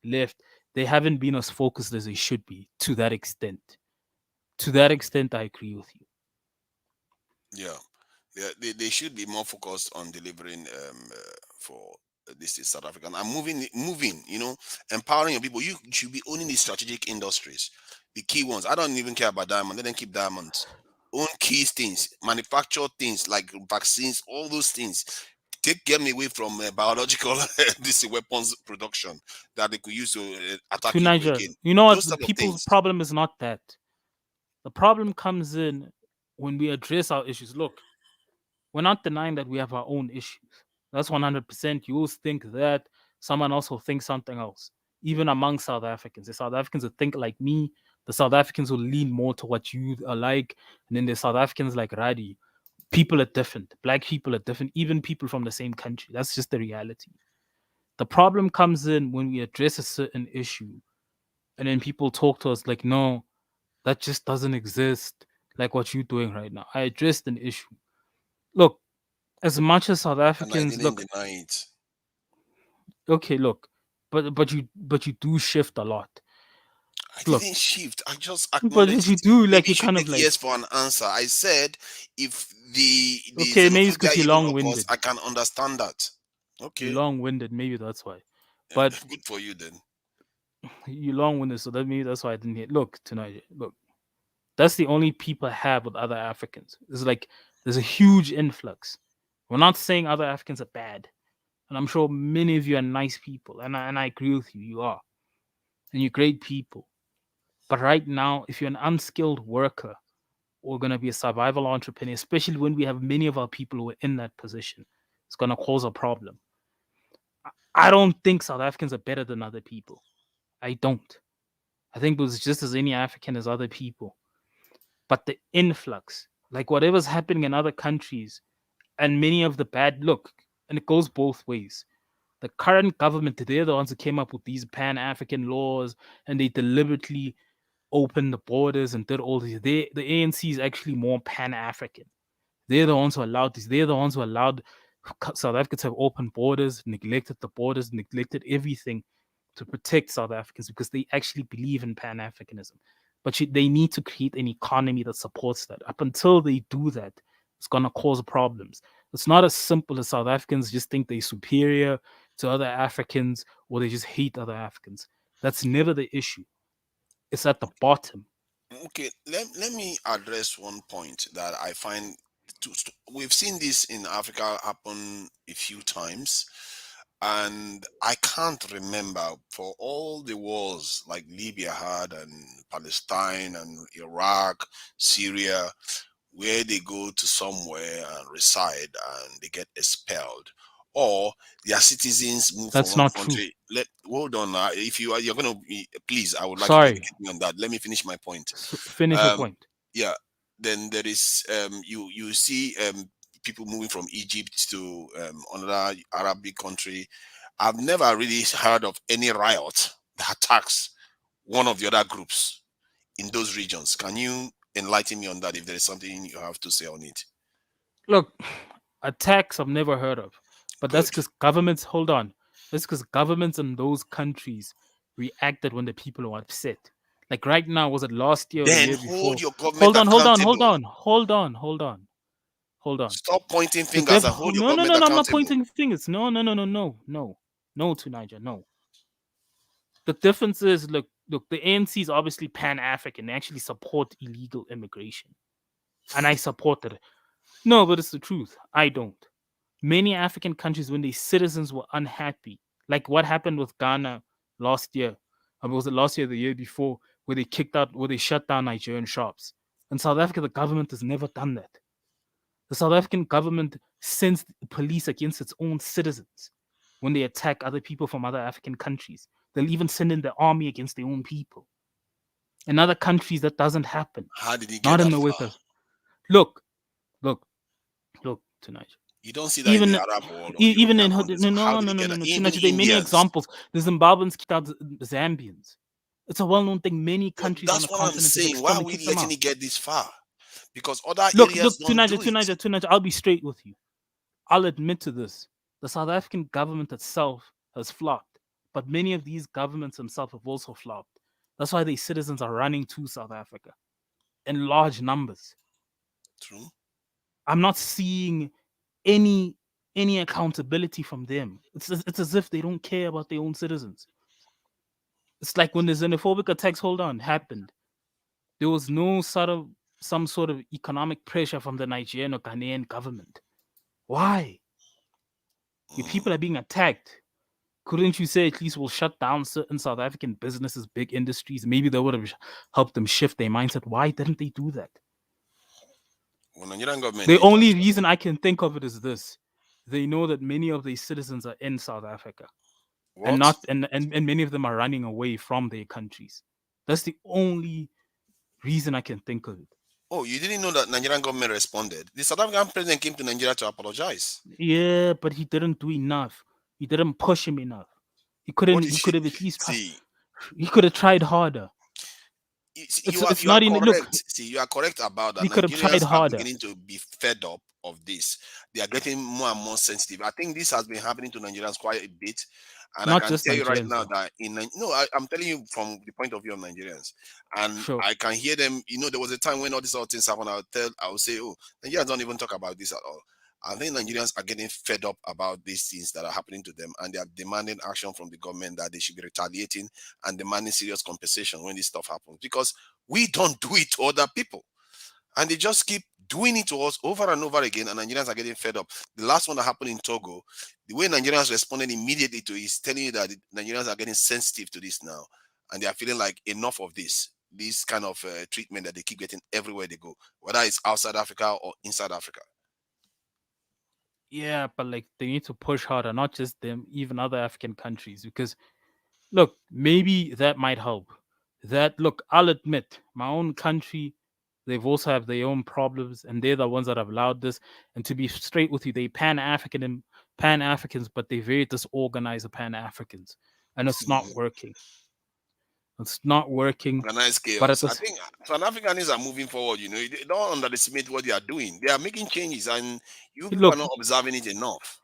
left, they haven't been as focused as they should be to that extent. To that extent, I agree with you. Yeah, they should be more focused on delivering for this is South African. I'm moving. Empowering your people. You should be owning these strategic industries, the key ones. I don't even care about diamond. Let them keep diamonds. Own key things, manufacture things like vaccines, all those things. Get me away from biological this weapons production that they could use to attack To people Niger, again. you know what? Those The type of people's things. problem is not that. The problem comes in when we address our issues. Look, we're not denying that we have our own issues. That's 100%. You always think that someone else will think something else. Even among South Africans, the South Africans will think like me. The South Africans will lean more to what you are like, and then the South Africans like Radi. People are different. Black people are different. Even people from the same country. That's just the reality. The problem comes in when we address a certain issue, and then people talk to us like, "No, that just doesn't exist." Like what you're doing right now. I addressed an issue. Look, as much as South And I Africans didn't look, deny it. okay, look, but you do shift a lot. I Look, didn't shift. I just but acknowledged you it. do like Maybe you you should kind of take like yes for an answer. I said if the okay, maybe it's xenophobia because you're even long occurs, winded. I can understand that. You're Okay, long winded, maybe that's why. But good for you then. you're long winded, so that maybe that's why I didn't hear. Look, tonight, look, that's the only people I have with other Africans. It's like there's a huge influx. We're not saying other Africans are bad, and I'm sure many of you are nice people, and I agree with you. You are, and you're great people. But right now, if you're an unskilled worker or going to be a survival entrepreneur, especially when we have many of our people who are in that position, it's going to cause a problem. I don't think South Africans are better than other people. I don't. I think it was just as any African as other people. But the influx, like whatever's happening in other countries, and many of the bad look, and it goes both ways. The current government, they're the ones who came up with these Pan-African laws, and they deliberately opened the borders and did all these. The ANC is actually more Pan-African. They're the ones who allowed this. They're the ones who allowed South Africa to have open borders, neglected the borders, neglected everything to protect South Africans because they actually believe in Pan Africanism. But they need to create an economy that supports that. Up until they do that, it's going to cause problems. It's not as simple as South Africans just think they're superior to other Africans or they just hate other Africans. That's never the issue. It's at the bottom. Okay, let me address one point that I find we've seen this in Africa happen a few times, and I can't remember for all the wars like Libya had and Palestine and Iraq, Syria, where they go to somewhere and reside and they get expelled, or their citizens move from That's one not true. country. Hold on now. If you're going to be, please, I would like you to Sorry. educate me on that. Let me finish my point. Finish your point. Yeah. Then there is you see people moving from Egypt to another Arabic country. I've never really heard of any riot that attacks one of the other groups in those regions. Can you enlighten me on that if there is something you have to say on it? Look, attacks I've never heard of, but that's Good. because governments. Hold on, that's because governments in those countries reacted when the people were upset. Like right now, was it last year or the Then year hold before? your government Hold on, hold on, hold accountable. on, hold on, hold on, hold on. Stop pointing The fingers and hold your no, no, government no, no. I'm not accountable. pointing fingers. No, no, no, no, no, no, no. To Niger, no. The difference is, look. The ANC is obviously Pan-African. They actually support illegal immigration, and I supported it. No, but it's the truth. I don't. Many African countries, when their citizens were unhappy, like what happened with Ghana last year, was it last year or the year before, where they shut down Nigerian shops. In South Africa, the government has never done that. The South African government sends police against its own citizens when they attack other people from other African countries. They'll even send in the army against their own people. In other countries, that doesn't happen. How did he get Not in that the way far? that. Look, look, look, tonight. You don't see that in the Arab world or even in European countries. How do they get that? Even Tunaja, there are many Indians. examples. The Zimbabweans kicked out the Zambians. It's a well-known thing. Many countries on That's the what I'm continent have saying. Why are externally we kicked them letting out. it get this far? Because other Look, areas don't do it. Tunaja, I'll be straight with you. I'll admit to this. The South African government itself has flopped, but many of these governments themselves have also flopped. That's why these citizens are running to South Africa in large numbers. True. I'm not seeing any accountability from them. It's as if they don't care about their own citizens. It's like when the xenophobic attacks happened, there was no some sort of economic pressure from the Nigerian or Ghanaian government. Why? Your people are being attacked. Couldn't you say at least we'll shut down certain South African businesses, big industries? Maybe that would have helped them shift their mindset. Why didn't they do that? Well, Nigerian government The did only that. reason I can think of it is this: they know that many of these citizens are in South Africa, and What? many of them are running away from their countries. That's the only reason I can think of it. Oh, you didn't know that Nigerian government responded? The South African president came to Nigeria to apologize. Yeah, but he didn't do enough. He didn't push him enough. He couldn't. He could have at least tried. He could have tried harder. You are not in. correct. Look, See, you are correct about that. he could have tried Nigerians are harder. beginning to be fed up of this. They are getting more and more sensitive. I think this has been happening to Nigerians quite a bit. And Not I can just tell you right Nigerians, now though. that I'm telling you from the point of view of Nigerians, and Sure. I can hear them. There was a time when all these other things happen. I would say, oh, Nigerians don't even talk about this at all. I think Nigerians are getting fed up about these things that are happening to them, and they are demanding action from the government, that they should be retaliating and demanding serious compensation when this stuff happens, because we don't do it to other people, and they just keep doing it to us over and over again, and Nigerians are getting fed up. The last one that happened in Togo, the way Nigerians responded immediately to it is telling you that the Nigerians are getting sensitive to this now, and they are feeling like enough of this kind of treatment that they keep getting everywhere they go, whether it's outside Africa or inside Africa. Yeah, but like they need to push harder, not just them, even other African countries. Because look, maybe that might help. I'll admit, my own country, they've also have their own problems, and they're the ones that have allowed this. And to be straight with you, they Pan-Africans, but they very disorganized Pan-Africans, and it's not working. It's not working. Organized But at chaos. I this, think South Africans are moving forward. They don't underestimate what they are doing. They are making changes, and you people are look, not observing it enough.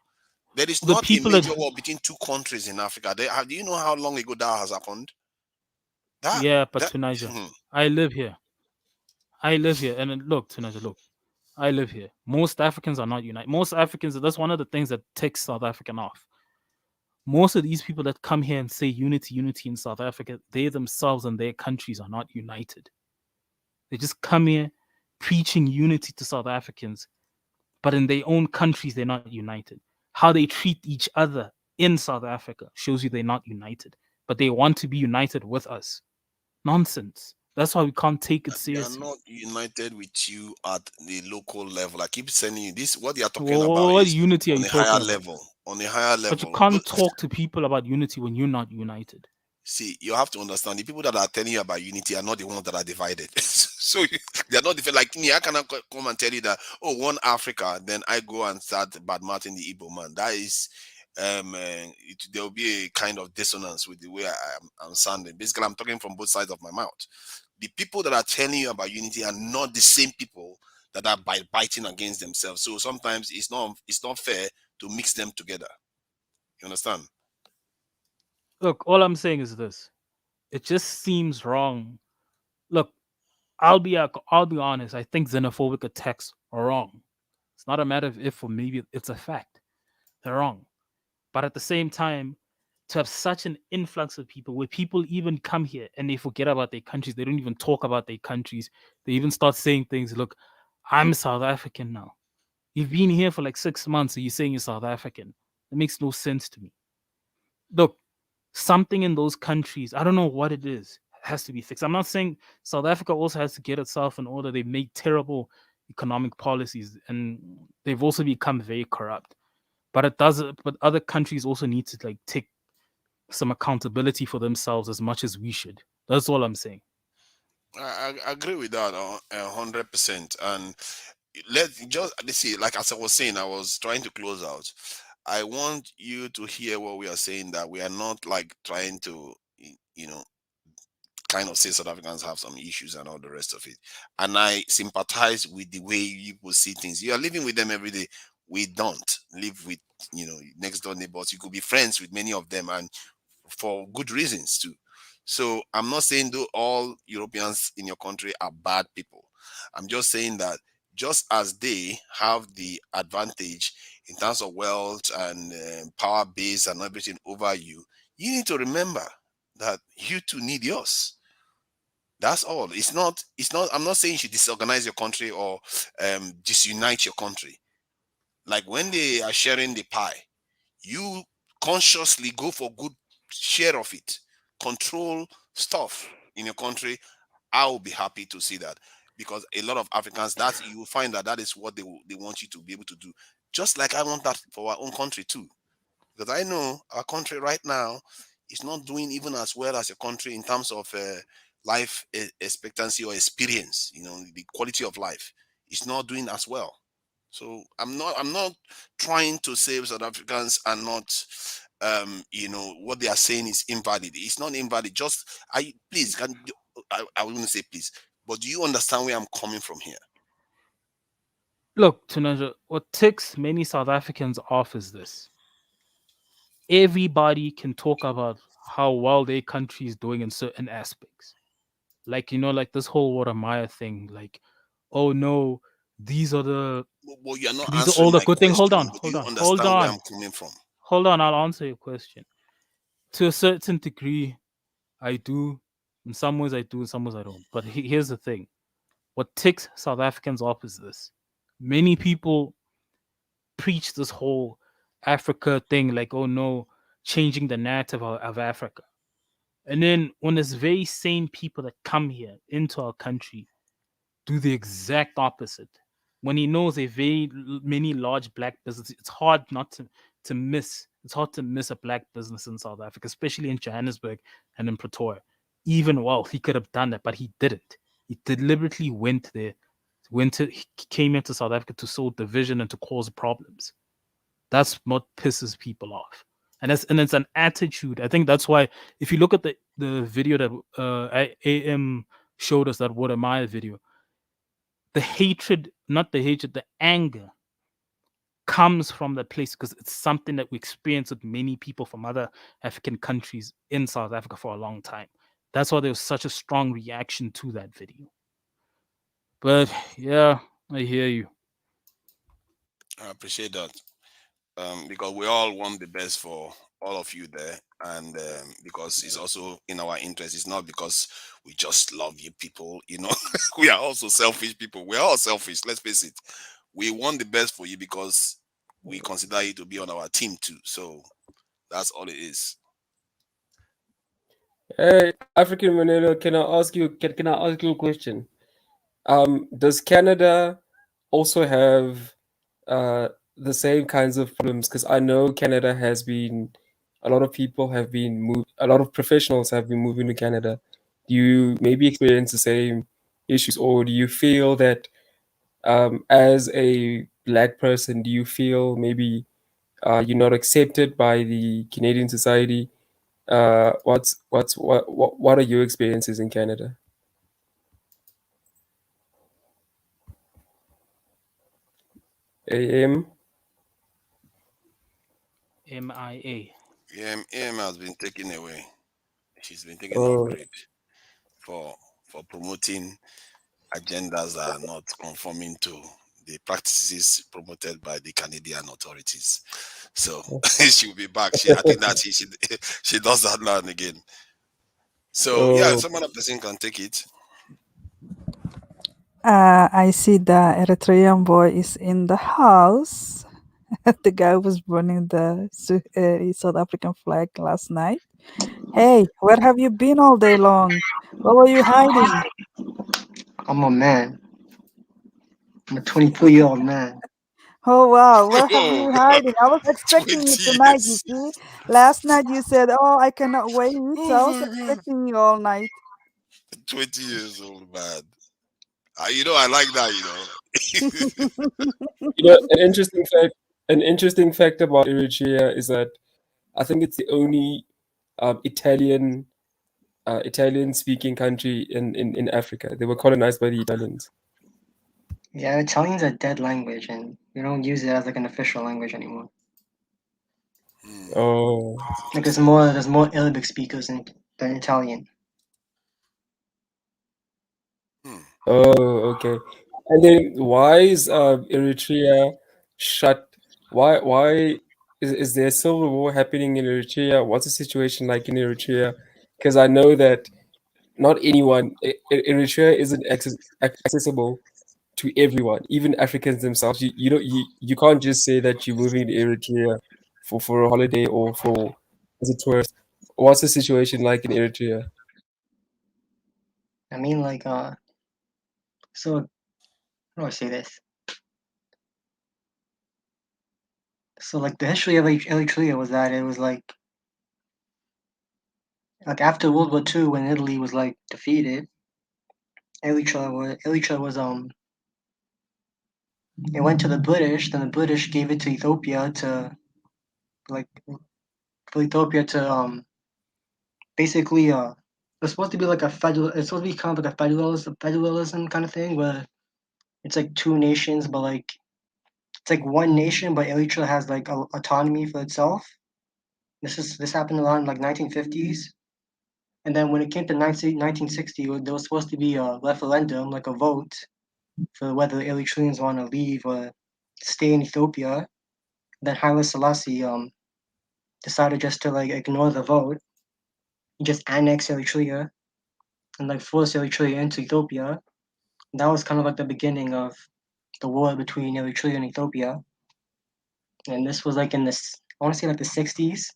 There is the not a people that major war between two countries in Africa. Do you know how long ago that has happened? but Tunaja, I live here. And look, Tunaja, look, I live here. Most Africans are not united. Most Africans, that's one of the things that takes South African off. Most of these people that come here and say unity, unity in South Africa, they themselves and their countries are not united. They just come here preaching unity to South Africans, but in their own countries, they're not united. How they treat each other in South Africa shows you they're not united, but they want to be united with us. Nonsense. That's why we can't take it They are seriously. not united with you at the local level. I keep sending you this. What they are talking What about is unity are on you a higher talking about? level. On a higher But you level. can't talk to people about unity when you're not united. See, you have to understand, the people that are telling you about unity are not the ones that are divided. So they're not different. Like me, I cannot come and tell you that, oh, one Africa, then I go and start badmouthing the Igbo man. That is, there will be a kind of dissonance with the way I'm sounding. Basically, I'm talking from both sides of my mouth. The people that are telling you about unity are not the same people that are biting against themselves. So sometimes it's not fair to mix them together. You understand? Look, all I'm saying is this. It just seems wrong. Look, I'll be honest. I think xenophobic attacks are wrong. It's not a matter of if or maybe it's a fact. They're wrong. But at the same time, to have such an influx of people where people even come here and they forget about their countries, they don't even talk about their countries. They even start saying things, look, I'm South African now. You've been here for like 6 months and you're saying you're South African. It makes no sense to me. Look, something in those countries, I don't know what it is, has to be fixed. I'm not saying South Africa also has to get itself in order. They've made terrible economic policies and they've also become very corrupt. But other countries also need to like take some accountability for themselves as much as we should. That's all I'm saying. I agree with that 100%. And let's see. Like as I was saying, I was trying to close out. I want you to hear what we are saying. That we are not like trying to, kind of say South Africans have some issues and all the rest of it. And I sympathize with the way you people see things. You are living with them every day. We don't live with, next door neighbors. You could be friends with many of them and for good reasons too. So I'm not saying all Europeans in your country are bad people. I'm just saying that just as they have the advantage in terms of wealth and power base and everything over you, you need to remember that you too need yours. That's all. It's not. I'm not saying you should disorganize your country or disunite your country. Like when they are sharing the pie, you consciously go for good share of it. Control stuff in your country. I will be happy to see that, because a lot of Africans, that you will find that is what they want you to be able to do. Just like I want that for our own country too, because I know our country right now is not doing even as well as your country in terms of life expectancy or experience. The quality of life is not doing as well. So I'm not trying to say South Africans are not, what they are saying is invalid. It's not invalid. Just please, I wouldn't say please, but do you understand where I'm coming from here? Look, Tunaja, what ticks many South Africans off is this. Everybody can talk about how well their country is doing in certain aspects. Like, like this whole Wode Maya thing. Like, oh no, these are you're not all answering the my good things. Hold on, question. Do hold you on, hold understand where on. I'm coming from? Hold on, I'll answer your question. To a certain degree, I do. In some ways I do, in some ways I don't. But here's the thing. What ticks South Africans off is this. Many people preach this whole Africa thing, like, oh no, changing the narrative of Africa. And then when there's very same people that come here into our country do the exact opposite. When he knows many large black businesses, it's hard not to miss. It's hard to miss a black business in South Africa, especially in Johannesburg and in Pretoria. Even he could have done that, but he didn't. He deliberately went there, he came into South Africa to sow division and to cause problems. That's what pisses people off. And it's an attitude. I think that's why if you look at the video that AM showed us, that Wode Maya video, the hatred, not the hatred, the anger comes from that place because it's something that we experience with many people from other African countries in South Africa for a long time. That's why there was such a strong reaction to that video. But yeah, I hear you. I appreciate that. Because we all want the best for all of you there, and because it's also in our interest. It's not because we just love you people, we are also selfish people. We're all selfish, let's face it. We want the best for you because we consider you to be on our team too. So that's all it is. Hey, African Manila, can I ask you a question? Does Canada also have the same kinds of problems? Because I know Canada has been, a lot of people have been moved, a lot of professionals have been moving to Canada. Do you maybe experience the same issues, or do you feel that as a black person, do you feel maybe you're not accepted by the Canadian society? What are your experiences in Canada? AM? MIA. Yeah, AM has been taken away. She's been taken off Oh. grid for promoting agendas that are not conforming to the practices promoted by the Canadian authorities. So she'll be back. I think that she does that now and again. So yeah, some other person can take it. I see the Eritrean boy is in the house. The guy was burning the South African flag last night. Hey, where have you been all day long? Where were you hiding? I'm a man. I'm a 24-year-old man. Oh wow, where have Oh, you hiding? I was expecting you 20 tonight, you years. see. Last night you said, "Oh, I cannot wait." So I Oh was my God. expecting you all night. 20 years old man. I like that. An interesting fact about Eritrea is that I think it's the only Italian speaking country in Africa. They were colonized by the Italians. Yeah, Italian's a dead language, and we don't use it as like an official language anymore. Oh. Like there's more Arabic speakers than Italian. Oh, okay. And then why is Eritrea shut? Why is there a civil war happening in Eritrea? What's the situation like in Eritrea? Because I know that not anyone, Eritrea isn't accessible to everyone, even Africans themselves. You can't just say that you're moving to Eritrea for a holiday or for as a tourist. What's the situation like in Eritrea? I mean, like, so how do I say this? So, like, the history of Eritrea was that it was like after World War II, when Italy was like defeated, Eritrea was it went to the British. Then the British gave it to Ethiopia to like for Ethiopia to basically it's supposed to be like a federal. It's supposed to be kind of like a federalism kind of thing where it's like two nations, but like it's like one nation, but Eritrea has like autonomy for itself. This happened around like 1950s, and then when it came to 1960, there was supposed to be a referendum, like a vote, for whether Eritreans want to leave or stay in Ethiopia. Then Haile Selassie decided just to like ignore the vote, he just annexed Eritrea and like forced Eritrea into Ethiopia. And that was kind of like the beginning of the war between Eritrea and Ethiopia. And this was like in this, I want to say like the 60s.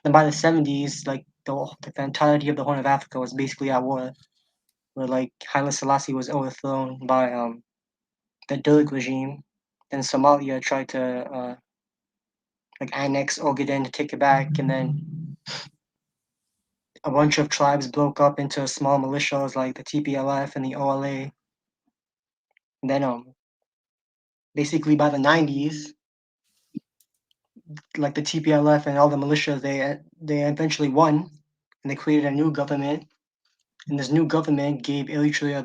Then by the 70s, like the entirety of the Horn of Africa was basically at war, where like Haile Selassie was overthrown by the Derg regime. Then Somalia tried to like annex Ogaden to take it back, and then a bunch of tribes broke up into small militias like the TPLF and the OLA. And then basically by the 90s, like the TPLF and all the militias, they eventually won, and they created a new government. And this new government gave Eritrea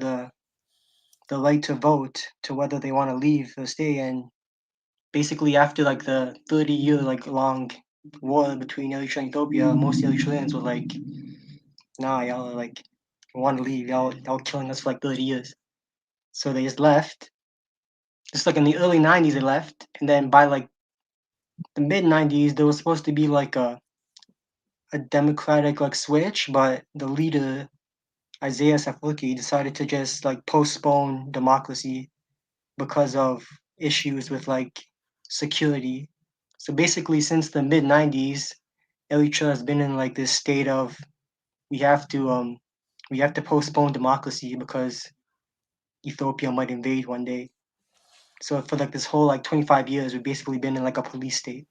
the right to vote to whether they want to leave or stay. And basically, after like the 30-year like long war between Eritrea and Ethiopia, most Eritreans were like, "Nah, y'all like want to leave. Y'all killing us for like 30 years." So they just left. Just like in the early 90s, they left, and then by like the mid 90s, there was supposed to be like a democratic like switch, but the leader Isaias Afwerki decided to just like postpone democracy because of issues with like security. So basically, since the mid 90s, Eritrea has been in like this state of we have to postpone democracy because Ethiopia might invade one day. So for like this whole like 25 years, we've basically been in like a police state.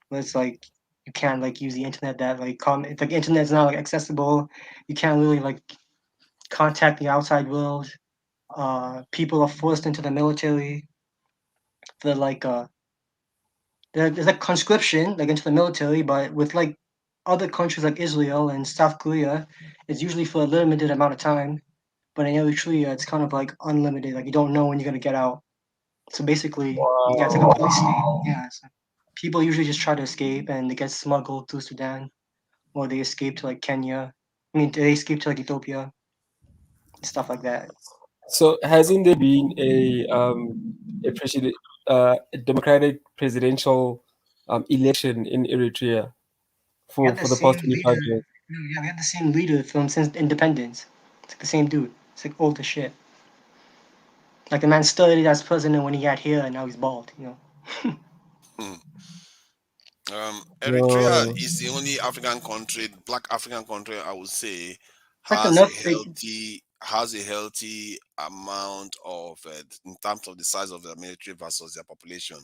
Where it's like you can't like use the internet that like it's like internet's not like accessible. You can't really like contact the outside world. People are forced into the military. For like there's like conscription like into the military, but with like other countries like Israel and South Korea, it's usually for a limited amount of time. But in Eritrea, it's kind of like unlimited. Like you don't know when you're gonna get out. So basically, yeah, it's like a police state. Yeah, so people usually just try to escape and they get smuggled through Sudan, or they escape to like Kenya. I mean, they escape to like Ethiopia, stuff like that. So hasn't there been a democratic presidential election in Eritrea We had for the the past same 25 leader. years? Yeah, we had the same leader from since independence. It's like the same dude. It's like old as shit. Like the man started as president when he got here, and now he's bald. You know. Eritrea is the only African country, black African country, I would say, Like has a enough. healthy amount of in terms of the size of their military versus their population.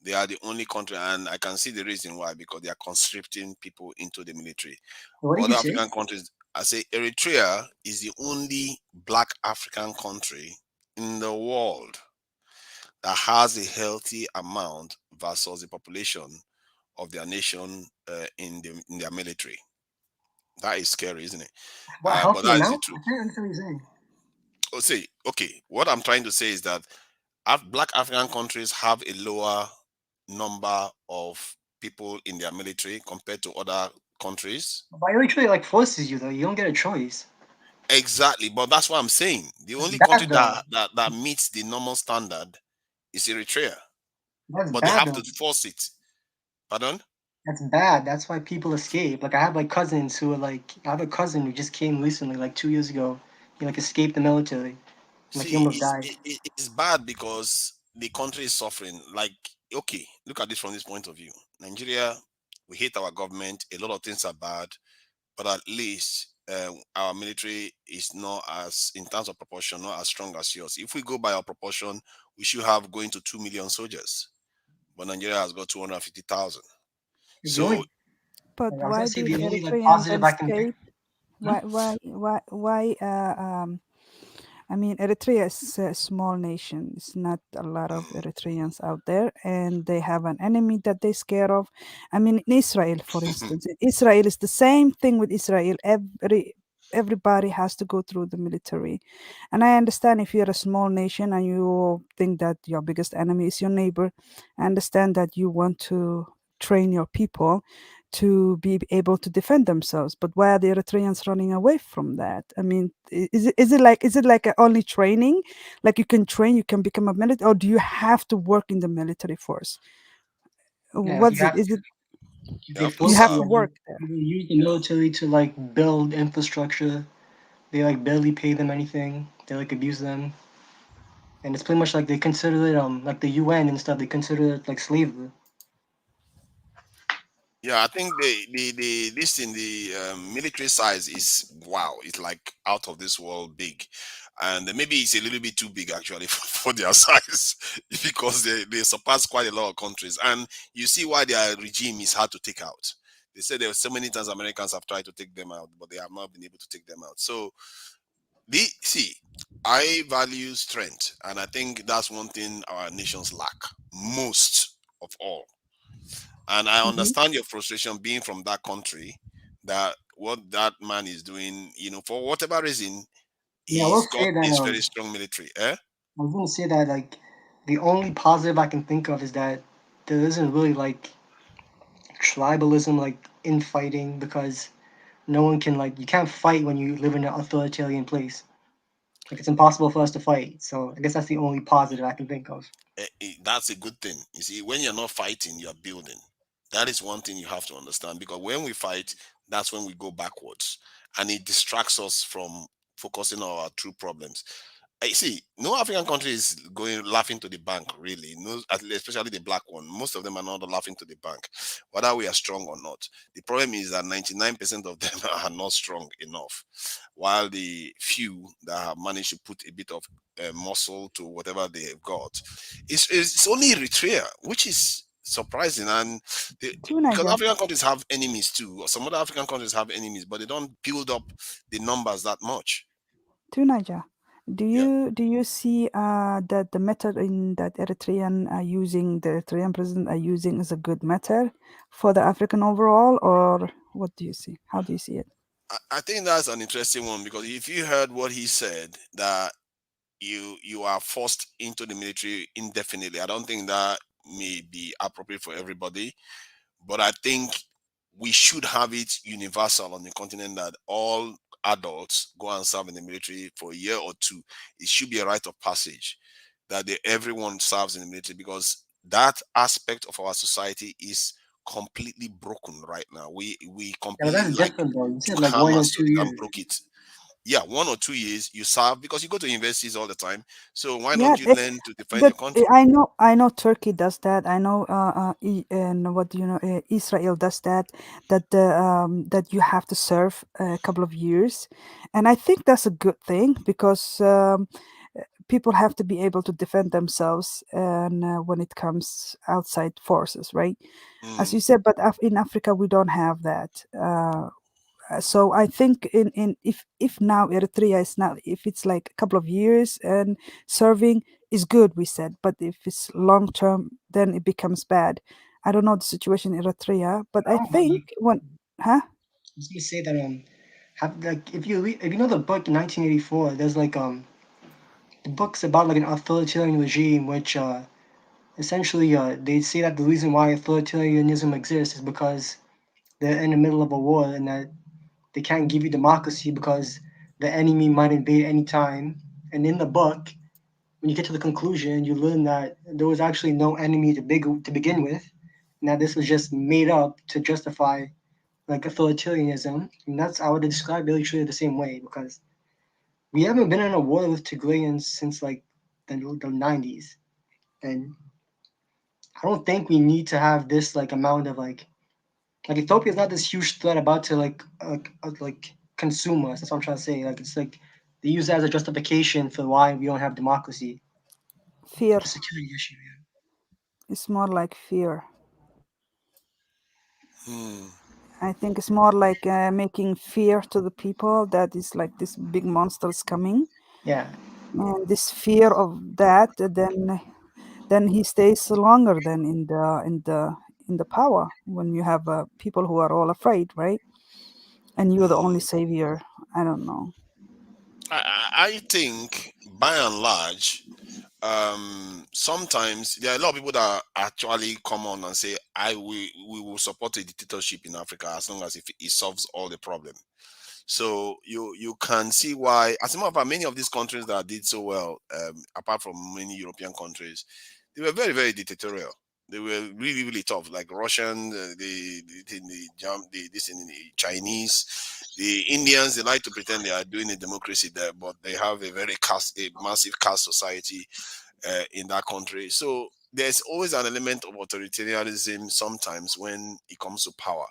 They are the only country, and I can see the reason why, because they are conscripting people into the military. What did you Other say? African countries, I say Eritrea is the only black African country in the world that has a healthy amount versus the population of their nation in their military. That is scary, isn't it? What But healthy that is the amount? truth. I can't understand what you're saying. Oh, say, okay, what I'm trying to say is that Black African countries have a lower number of people in their military compared to other countries. But Eritrea like forces you though. You don't get a choice. Exactly, but that's what I'm saying. The That's only country bad though. that meets the normal standard is Eritrea, That's but they bad have though. to force it. Pardon? That's bad. That's why people escape. Like I have like cousins who are like I have a cousin who just came recently, like 2 years ago. He like escaped the military. Like he See, almost died. it's bad because the country is suffering. Like, okay, look at this from this point of view. Nigeria, we hate our government. A lot of things are bad, but at least our military is not as, in terms of proportion, not as strong as yours. If we go by our proportion, we should have going to 2 million soldiers, but Nigeria has got 250,000. The So, only But I was why gonna say did the only like Eritreans positive I can escape? Why? I mean, Eritrea is a small nation. It's not a lot of Eritreans out there, and they have an enemy that they're scared of. I mean, in Israel, for instance, Israel is the same thing with Israel. Everybody has to go through the military, and I understand if you're a small nation and you think that your biggest enemy is your neighbor. I understand that you want to train your people to be able to defend themselves. But why are the Eritreans running away from that? I mean, is it like a only training? Like you can train, you can become a military, or do you have to work in the military force? yeah, you What's it? have Is it they you force have you. to work there? They use the military to like build infrastructure. They like barely pay them anything. They like abuse them. And it's pretty much like they consider it like the UN and stuff, they consider it like slavery. yeah, I think the this in the military size is, wow, it's like out of this world big, and maybe it's a little bit too big actually for their size because they surpass quite a lot of countries, and you see why their regime is hard to take out. They said there were so many times Americans have tried to take them out, but they have not been able to take them out. So see, I value strength, and I think that's one thing our nations lack most of all. And I Mhm. understand your frustration being from that country, that what that man is doing, for whatever reason, Yeah, I will he's got say that this very strong military. Eh? I was gonna say that like the only positive I can think of is that there isn't really like tribalism like infighting because no one can like you can't fight when you live in an authoritarian place. Like it's impossible for us to fight. So I guess that's the only positive I can think of. That's a good thing. You see, when you're not fighting, you're building. That is one thing you have to understand, because when we fight, that's when we go backwards, and it distracts us from focusing on our true problems. I see. No African country is going laughing to the bank, really. No, especially the black one. Most of them are not laughing to the bank, whether we are strong or not. The problem is that 99% of them are not strong enough, while the few that have managed to put a bit of muscle to whatever they have got, it's only Eritrea, which is surprising. And because Tunaja, African countries have enemies too, or some other African countries have enemies, but they don't build up the numbers that much. Tunaja. Yeah. Do you see that the method in that Eritrean are using, the Eritrean president are using, is a good method for the African overall, or what do you see? How do you see it? I think that's an interesting one, because if you heard what he said, that you are forced into the military indefinitely, I don't think that may be appropriate for everybody. But I think we should have it universal on the continent, that all adults go and serve in the military for a year or two. It should be a rite of passage that everyone serves in the military, because that aspect of our society is completely broken right now. We Yeah, but completely that's like different though. You said took like one or hammers to two it and years. broke it. Yeah, 1 or 2 years you serve, because you go to universities all the time. So why Yeah, don't you learn to defend your but country? I know Turkey does that. I know and what do you know, Israel does that. That you have to serve a couple of years, and I think that's a good thing because people have to be able to defend themselves, and when it comes outside forces, right? As you Mm. said, but in Africa we don't have that. So I think in if now Eritrea is now, if it's like a couple of years and serving is good, we said, but if it's long term, then it becomes bad. I don't know the situation in Eritrea, but I think when, huh? I was gonna say that have like if you know the book 1984, there's like the book's about like an authoritarian regime which essentially they say that the reason why authoritarianism exists is because they're in the middle of a war and that they can't give you democracy because the enemy might invade any time. And in the book, when you get to the conclusion, you learn that there was actually no enemy to begin with, and that this was just made up to justify like authoritarianism. And that's I would describe Eritrea the same way because we haven't been in a war with Tigrayans since like the 90s, and I don't think we need to have this like amount of like Ethiopia is not this huge threat about to like consume us. That's what I'm trying to say. Like it's like they use that as a justification for why we don't have democracy. Fear. The security issue. It's more like fear. Hmm. I think it's more like making fear to the people that is like this big monsters coming. Yeah. And this fear of that, then he stays longer than in the power when you have people who are all afraid, right? And you're the only savior. I don't know. I think by and large, sometimes there are a lot of people that actually come on and say, we will support a dictatorship in Africa as long as if it solves all the problem. So you can see why, as a matter of fact, many of these countries that did so well, apart from many European countries, they were very, very dictatorial. They were really, really tough, like Russian, the Chinese, the Indians. They like to pretend they are doing a democracy there, but they have a massive caste society in that country. So there's always an element of authoritarianism sometimes when it comes to power.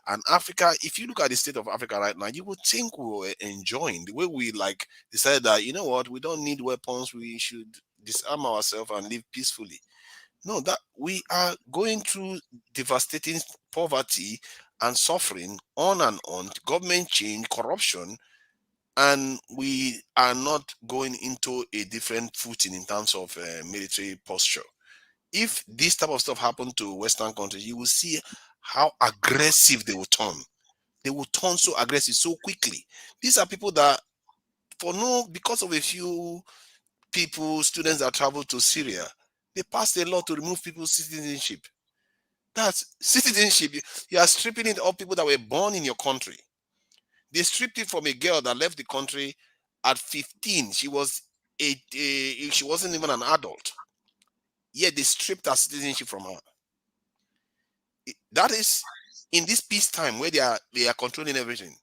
And Africa, if you look at the state of Africa right now, you would think we were enjoying the way we like decided that, you know what, we don't need weapons, we should disarm ourselves and live peacefully. No, that we are going through devastating poverty and suffering on and on, government change, corruption, and we are not going into a different footing in terms of military posture. If this type of stuff happened to Western countries, you will see how aggressive they will turn. They will turn so aggressive so quickly. These are people that, because of a few people, students that travel to Syria, they passed a law to remove people's citizenship. That's citizenship. You are stripping it of people that were born in your country. They stripped it from a girl that left the country at 15. She wasn't even an adult. Yet they stripped her citizenship from her. That is in this peacetime where they are controlling everything.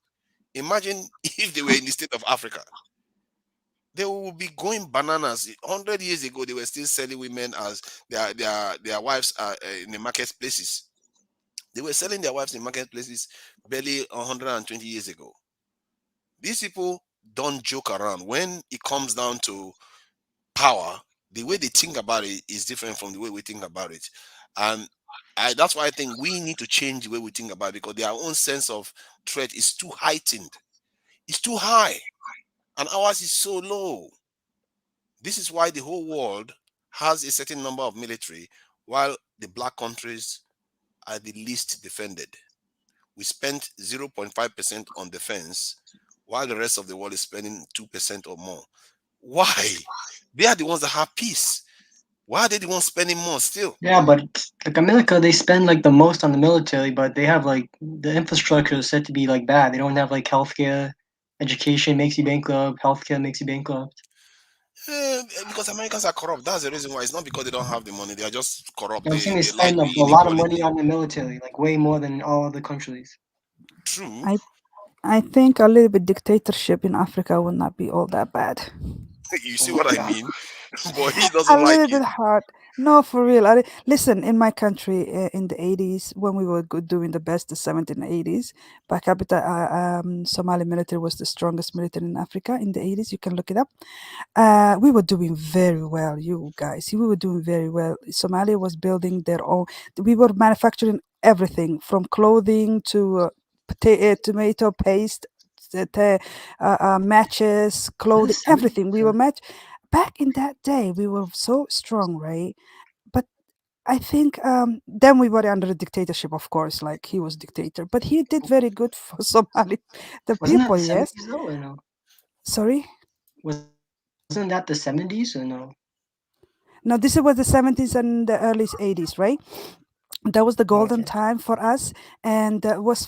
Imagine if they were in the state of Africa. They will be going bananas. 100 years ago, they were still selling women as their wives in the marketplaces. They were selling their wives in marketplaces barely 120 years ago. These people don't joke around. When it comes down to power, the way they think about it is different from the way we think about it. And that's why I think we need to change the way we think about it, because their own sense of threat is too heightened. It's too high. And ours is so low. This is why the whole world has a certain number of military, while the black countries are the least defended. We spent 0.5% on defense, while the rest of the world is spending 2% or more. Why? They are the ones that have peace. Why are they the ones spending more still? Yeah, but like America, they spend like the most on the military, but they have like the infrastructure is said to be like bad. They don't have like healthcare, education makes you bankrupt, healthcare makes you bankrupt. Because Americans are corrupt. That's the reason why. It's not because they don't have the money. They are just corrupt. I'm saying they They like spend the a lot of inequality. money on the military, like way more than all other countries. True. I think a little bit dictatorship in Africa would not be all that bad. You see what I mean? But he A doesn't like little it. bit hard. No, for real. Listen, in my country in the 80s, when we were doing the best, the 70s and 80s, per capita, Somali military was the strongest military in Africa in the 80s. You can look it up. We were doing very well, you guys. We were doing very well. Somalia was building their own. We were manufacturing everything from clothing to tomato paste, matches, clothing, everything. We were back in that day. We were so strong, right? But I think then we were under a dictatorship, of course, like he was dictator, but he did very good for Somali, the Wasn't that people, the yes. 70s though, or no? Sorry? Wasn't that the 70s or no? No, this was the 70s and the early 80s, right? That was the golden time for us, and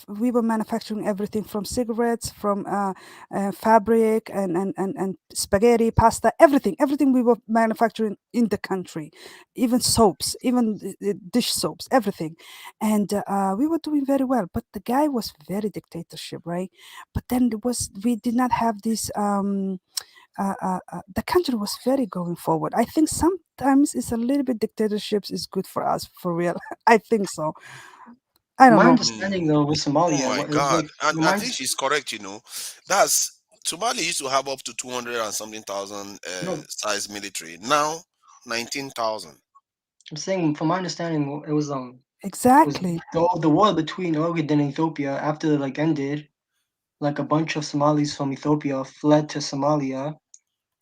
we were manufacturing everything from cigarettes, from fabric, and spaghetti, pasta, everything we were manufacturing in the country, even soaps, even dish soaps, everything, and we were doing very well. But the guy was very dictatorship, right? But then we did not have this. The country was very going forward. I think sometimes it's a little bit dictatorships is good for us, for real. I think so. I From don't my know. understanding though with Oh Somalia, my it was God. like And I reminds think she's correct, you know. That's Somali used to have up to 200 and something thousand no. size military. Now 19,000. I'm saying from my understanding, it was Exactly. the war between Oregon and Ethiopia after like ended. Like a bunch of Somalis from Ethiopia fled to Somalia,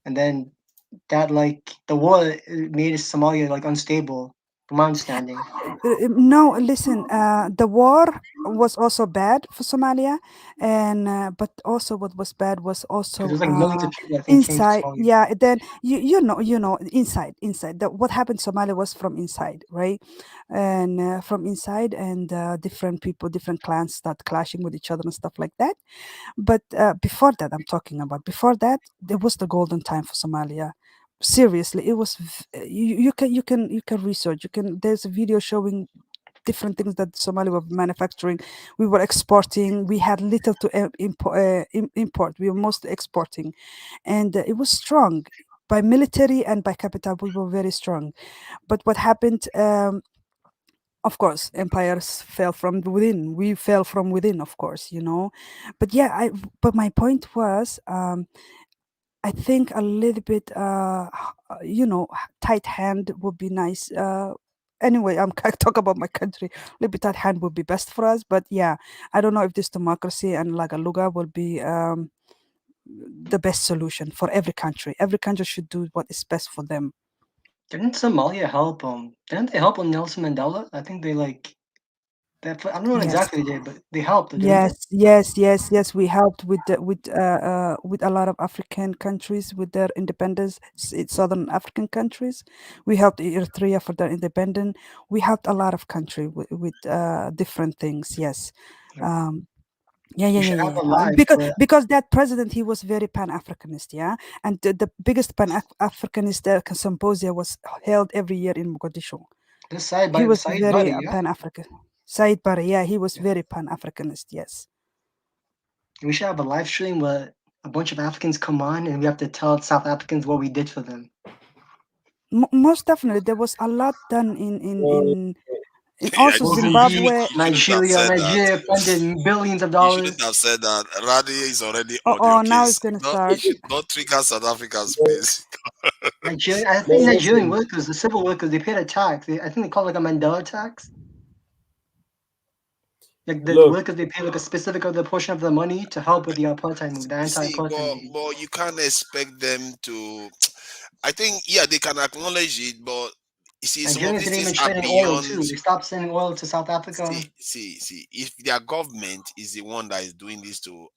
and then that like the war made Somalia like unstable. From my understanding, No, listen. The war was also bad for Somalia, and but also what was bad was because also there's like millions of people I think came to inside. Somalia. Yeah, then you know inside. What happened in Somalia was from inside, right? And from inside, and different people, different clans start clashing with each other and stuff like that. But before that, I'm talking about. Before that, there was the golden time for Somalia. Seriously, it was. You can research. There's a video showing different things that Somalia were manufacturing. We were exporting. We had little to import. We were mostly exporting, and it was strong by military and by capital. We were very strong. But what happened? Of course, empires fell from within. We fell from within, of course, But yeah, but my point was, I think a little bit, tight hand would be nice. Anyway, I'm talk about my country. A little bit tight hand would be best for us. But yeah, I don't know if this democracy and Lagaluga will be the best solution for every country. Every country should do what is best for them. Didn't Somalia help? Didn't they help on Nelson Mandela? I think they like that. I don't know what Yes. exactly they did, but they helped, didn't they? Yes. We helped with a lot of African countries with their independence. Southern African countries. We helped Eritrea for their independence. We helped a lot of country with different things. Yes. Um, yeah, yeah, We yeah, should have yeah, a yeah. live Because where because that president he was very pan-Africanist, yeah, and the biggest pan-Africanist symposia was held every year in Mogadishu. this side He by the was side very buddy, yeah. pan-African. Said Barre, yeah, he was very pan-Africanist. Yes. We should have a live stream where a bunch of Africans come on and we have to tell South Africans what we did for them. Most definitely, there was a lot done in I also think Zimbabwe. you shouldn't have said that. Nigeria funded billions of You shouldn't dollars. have said that. Radi is already Oh, on your oh, now it's case. gonna Not, start. not trigger South Africans, please. Nigerian, I think Nigerian workers, the civil workers, they paid a tax. I think they call it like a Mandela tax. Like the Look, workers, they pay like a specific other portion of the money to help with the apartheid move, the See, anti-apartheid movement. but you can't expect them to. I think, yeah, they can acknowledge it, but you see, some of Nigerians these didn't even things are trade in oil beyond. too. They stopped sending oil to South Africa. See, if their government is the one that is doing this to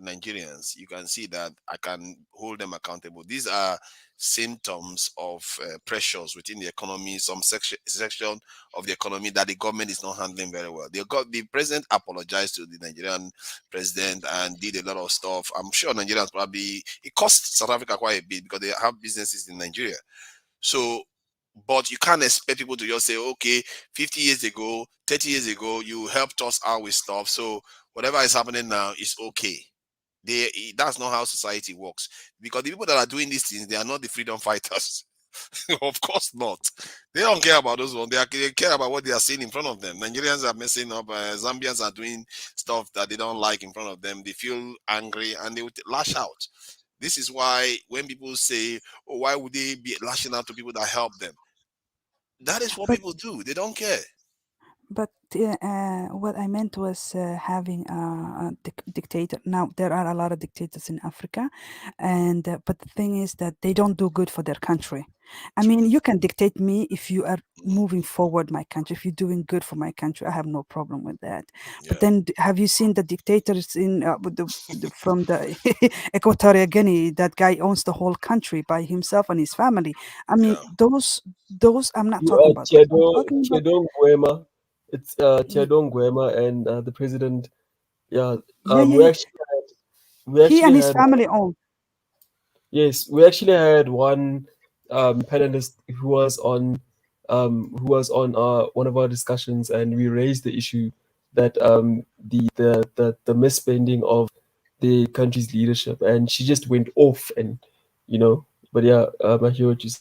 Nigerians, you can see that I can hold them accountable. These are symptoms of pressures within the economy, some section of the economy that the government is not handling very well. The president apologized to the Nigerian president and did a lot of stuff. I'm sure Nigerians probably, it cost South Africa quite a bit because they have businesses in Nigeria. So, but you can't expect people to just say, okay, 50 years ago, 30 years ago, you helped us out with stuff. So whatever is happening now is okay. That's not how society works. Because the people that are doing these things, they are not the freedom fighters. Of course not. They don't care about those ones. They care about what they are seeing in front of them. Nigerians are messing up. Zambians are doing stuff that they don't like in front of them. They feel angry and they would lash out. This is why when people say, oh, why would they be lashing out to people that help them? That is what But people do. They don't care. But what I meant was having a dictator. Now there are a lot of dictators in Africa, and but the thing is that they don't do good for their country. I mean, you can dictate me if you are moving forward my country. If you're doing good for my country, I have no problem with that. But then, have you seen the dictators in with from the Equatorial Guinea? That guy owns the whole country by himself and his family. I mean, those I'm not talking about. Those. I'm talking about. Chedon Guema. It's Chedon Guema and the president. Yeah, Yeah, yeah, we yeah. we He actually and his had family own. yes, we actually had one panelist who was on one of our discussions, and we raised the issue that the misspending of the country's leadership, and she just went off, and but yeah, I hear what you say.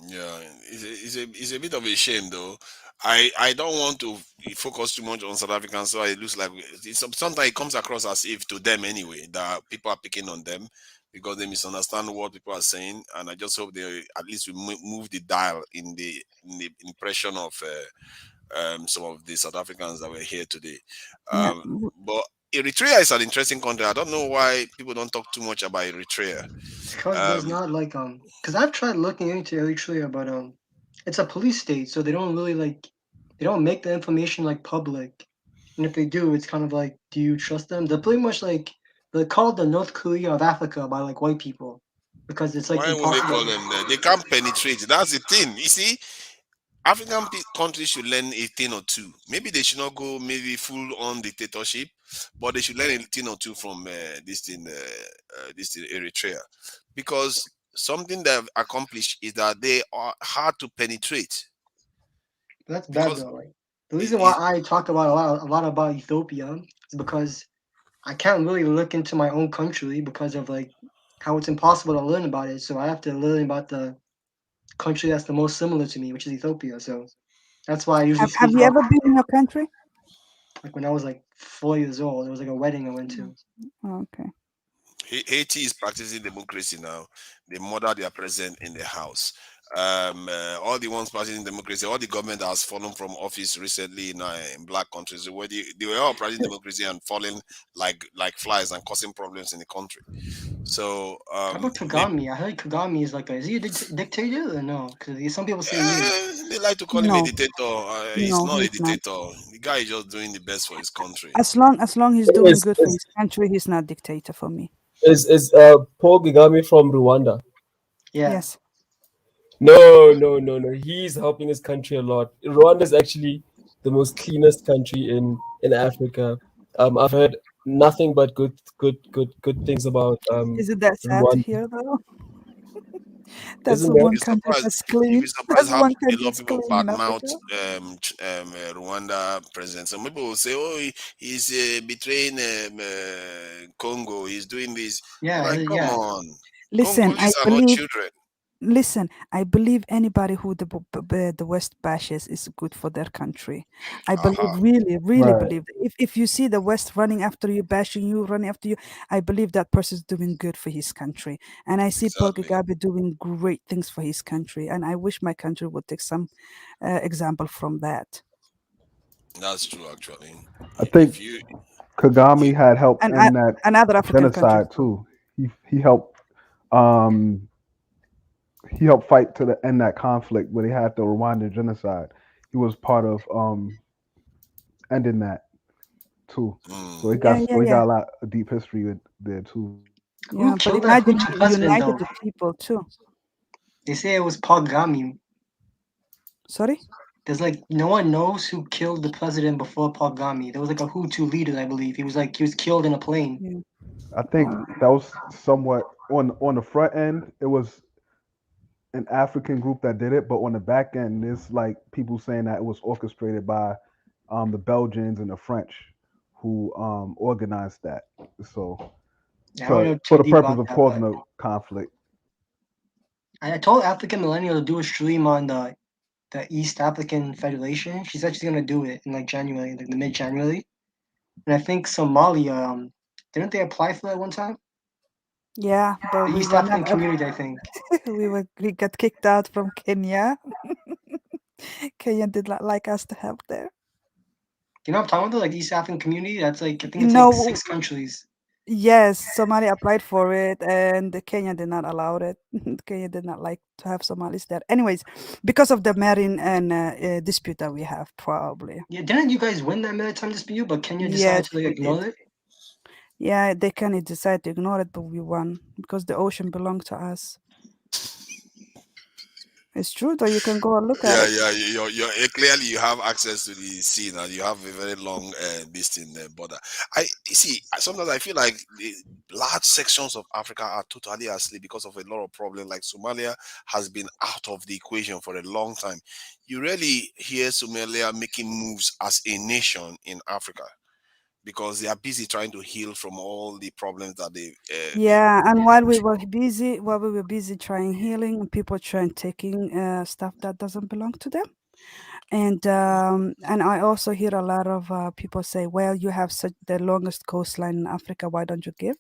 Yeah, it's a bit of a shame though. I don't want to focus too much on South Africans, so it looks like sometimes it comes across as if to them anyway that people are picking on them because they misunderstand what people are saying, and I just hope they at least will move the dial in the impression of some of the South Africans that were here today. Yeah. But Eritrea is an interesting country. I don't know why people don't talk too much about Eritrea. Because there's not like because I've tried looking into Eritrea, but it's a police state, so they don't really they don't make the information like public, and if they do, it's kind of like, do you trust them? They're pretty much like they're called the North Korea of Africa by like white people because it's like Why won't they call impossible. them that? They can't penetrate. That's the thing. You see, African countries should learn a thing or two. Maybe they should not go maybe full on dictatorship, but they should learn a thing or two from this thing Eritrea, because something they've accomplished is that they are hard to penetrate. That's bad Because though. Like the reason why I talk about a lot about Ethiopia is because I can't really look into my own country because of like how it's impossible to learn about it. So I have to learn about the country that's the most similar to me, which is Ethiopia. So that's why I usually Have speak you about ever been in your country? like when I was like 4 years old. There was like a wedding I went to. Okay. Haiti is practicing democracy now. They murder their president in the house. All the ones practicing democracy, all the government that has fallen from office recently in black countries, where they were all practicing democracy and falling like flies and causing problems in the country. So How about Kagame? I heard Kagame is like is he a dictator or no? Because some people say he is. they like to call him a No, dictator. He's no, not a he's not. dictator. The guy is just doing the best for his country. As long he's doing Is good for his country, he's not dictator for me. is Paul Kagame from Rwanda? Yeah. Yes. No. He's helping his country a lot. Rwanda is actually the most cleanest country in Africa. I've heard nothing but good things about Isn't that sad to Rwanda. hear though? That's Isn't the that? one country that's You'll clean. be surprised That's how one a country lot of that's people clean in badmouth Africa. Rwanda president. Some people will say, "Oh, he's betraying Congo. He's doing this." I'm Yeah, like, come yeah. on, Listen, Congolese are not children. I believe anybody who the West bashes is good for their country. I believe, really Right. believe. If you see the West running after you, bashing you, running after you, I believe that person is doing good for his country. And I see Paul Kagame doing great things for his country. And I wish my country would take some example from that. That's true, actually. I think If you, Kagame had helped And end that another African country. genocide too. He helped um he helped fight to end that conflict where they had the Rwandan genocide. He was part of ending that too. So he Yeah, yeah, yeah. got a lot of deep history there too. Yeah, Who but killed that imagine Hutu he president united though? the people too. They say it was Paul Kagame. Sorry? There's like no one knows who killed the president before Paul Kagame. There was like a Hutu leader, I believe. He was killed in a plane. I think that was somewhat on the front end. It was an African group that did it, but on the back end, there's like people saying that it was orchestrated by the Belgians and the French who organized that. So I don't know for too the deep purpose about of that, causing but a conflict. I told African Millennial to do a stream on the East African Federation. She said she's gonna do it in like January, like the mid-January. And I think Somalia, didn't they apply for that one time? Yeah, but The we East were not African community, I think. we got kicked out from Kenya. Kenya did not like us to help there. You know what I'm talking about? Like the East African community. That's like I think You it's like know, 6 countries. yes, Somalia applied for it, and Kenya did not allow it. Kenya did not like to have Somalis there. Anyways, because of the marine and dispute that we have, probably. Yeah, didn't you guys win that maritime dispute? But Kenya decided Yes, to like we ignore did. it. Yeah, they can decide to ignore it, but we won because the ocean belonged to us. It's true, though. You can go and look at Yeah, it. yeah. Clearly you have access to the sea now. You have a very long distance border. You see. Sometimes I feel like the large sections of Africa are totally asleep because of a lot of problems. Like Somalia has been out of the equation for a long time. You rarely hear Somalia making moves as a nation in Africa because they are busy trying to heal from all the problems that they. Yeah, and while we were busy trying healing, people trying taking stuff that doesn't belong to them. And I also hear a lot of people say, "Well, you have such the longest coastline in Africa. Why don't you give?"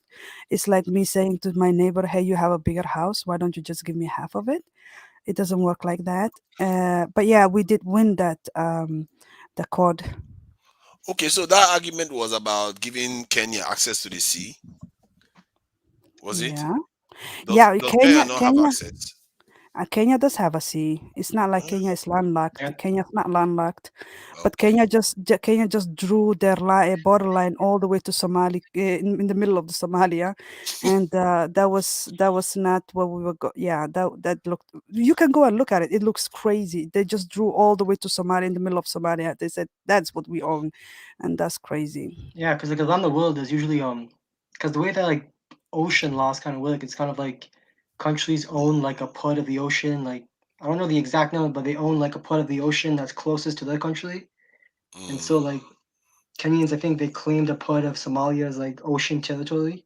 It's like me saying to my neighbor, "Hey, you have a bigger house. Why don't you just give me half of it?" It doesn't work like that. But yeah, we did win that the court. Okay, so that argument was about giving Kenya access to the sea, was it? Yeah, Does yeah. does Kenya Kenya, not have Kenya. access? Kenya does have a sea. It's not like Kenya is landlocked. Yeah. Kenya's not landlocked, but Okay. Kenya just drew their borderline all the way to in the middle of the Somalia, and that was not what we were. Yeah, that looked. You can go and look at it. It looks crazy. They just drew all the way to Somalia in the middle of Somalia. They said that's what we own, and that's crazy. Yeah, because like around the world, there's usually because the way that like ocean laws kind of work, it's kind of like countries own like a part of the ocean. Like I don't know the exact number, but they own like a part of the ocean that's closest to their country. And so like Kenyans, I think they claimed a part of Somalia as like ocean territory.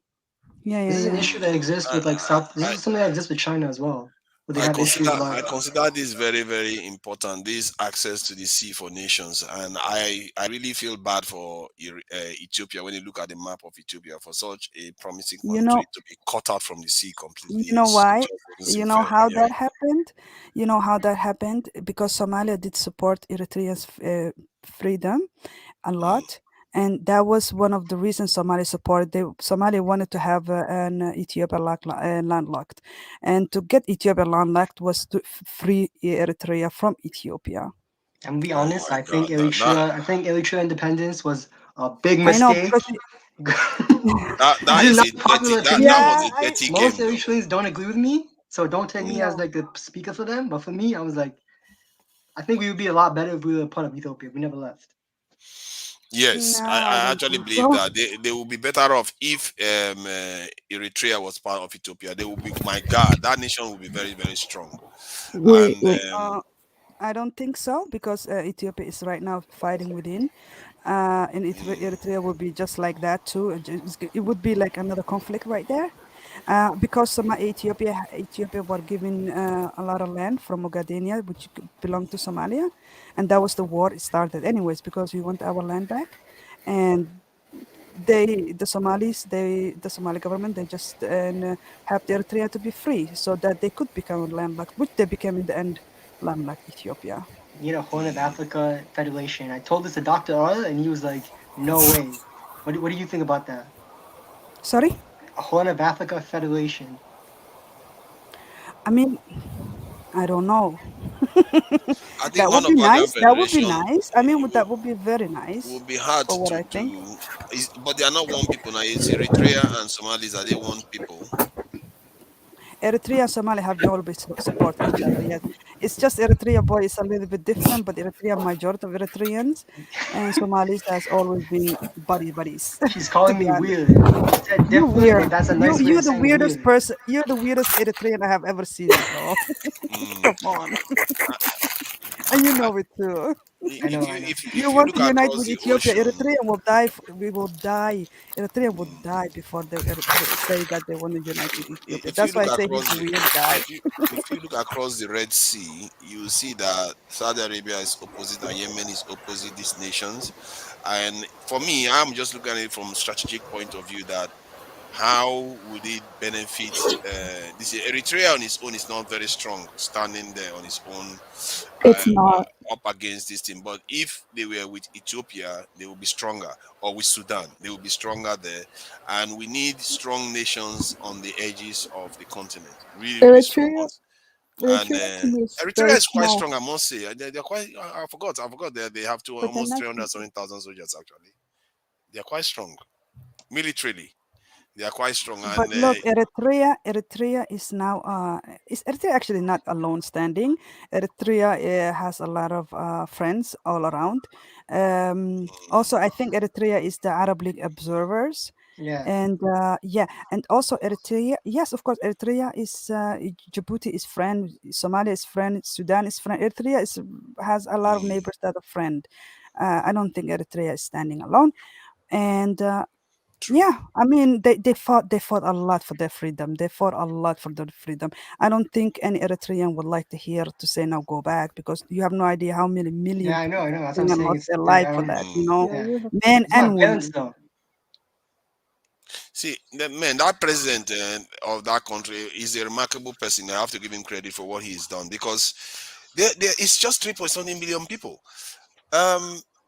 Yeah, This yeah, is an yeah. issue that exists with like South. This is something that exists with China as well, where they have issues about. I consider this very, very important. This access to the sea for nations, and I really feel bad for Ethiopia when you look at the map of Ethiopia for such a promising You know, country to be cut out from the sea completely. You know It why? just doesn't You seem know fair. how Yeah. that happened? You know how that happened? Because Somalia did support Eritrea's freedom a lot. And that was one of the reasons Somalia supported. Somalia wanted to have an Ethiopia landlocked. And to get Ethiopia landlocked was to free Eritrea from Ethiopia. And be Oh honest, my God, I think Eritrea independence was a big I know mistake. because that This is is not a a popular dirty that opinion. was yeah, a dirty Most game though. Eritreans don't agree with me, so don't take me as no. like the speaker for them. But for me, I was like, I think we would be a lot better if we were part of Ethiopia. We never left. Yes, No, I I don't actually think believe so. that they will be better off if Eritrea was part of Ethiopia. They will be, my God, that nation will be very, very strong. Wait, And wait. I don't think so because Ethiopia is right now fighting within. And Eritrea will be just like that too. It would be like another conflict right there. Because Ethiopia were given a lot of land from Ogadenia, which belonged to Somalia, and that was the war. It started anyways because we want our land back, and the Somali government, they just helped Eritrea to be free so that they could become landlocked, which they became in the end landlocked Ethiopia. We need a Horn of Africa Federation. I told this to Dr. Ara, and he was like, no way. What do you think about that? Sorry, A Horn of Africa Federation. I mean, I don't know. I think That would Horn of be African nice. That would be Federation nice. I mean, that would be very nice will be hard for what to I think. do. But they are not one people now. It's Eritrea and Somalis. Are they one people? Eritrea and Somalia have always support each other. Yes, it's just Eritrea boy is a little bit different, but Eritrea majority of Eritreans and Somalis has always been buddies. She's To calling be me honest, weird. She said you different, but weird. that's a You nice way you're of the saying weirdest weird. person. You're the weirdest Eritrean I have ever seen, bro. Mm. Come on, and you know it too. I know, I know. You If you want look to unite across with the Ethiopia? ocean, Eritrea will die. We will die. Eritrea will die before they say that they want to unite with Ethiopia. if you That's why look I say he's across a weird guy. if you look across the Red Sea, you see that Saudi Arabia is opposite and Yemen is opposite these nations. And for me, I'm just looking at it from a strategic point of view that how would it benefit this Eritrea on its own is not very strong standing there on its own. It's not. up against this thing. But if they were with Ethiopia, they will be stronger, or with Sudan, they will be stronger there. And we need strong nations on the edges of the continent, really, really strong Eritrea, ones. And Eritrea to me is Eritrea very is quite small, strong, I must say. They're quite. I forgot. They have to but they're almost not. 300,000 soldiers actually. They are quite strong militarily. They are quite strong, But and look, Eritrea is now is Eritrea actually not alone standing. Eritrea has a lot of friends all around. Also, I think Eritrea is the Arab League observers. Yeah. And and also Eritrea. Yes, of course, Eritrea is Djibouti is friend, Somalia is friend, Sudan is friend. Eritrea has a lot of neighbors that are friend. I don't think Eritrea is standing alone. And yeah, I mean they fought a lot for their freedom. They fought a lot for their freedom. I don't think any Eritrean would like to hear to say now go back, because you have no idea how many million Yeah, I know. That's what I'm Eritrean saying. lost It's their they're life for that, Yeah. men It's my and parents women. though. see, that president of that country is a remarkable person. I have to give him credit for what he's done, because it's just 3.something million people.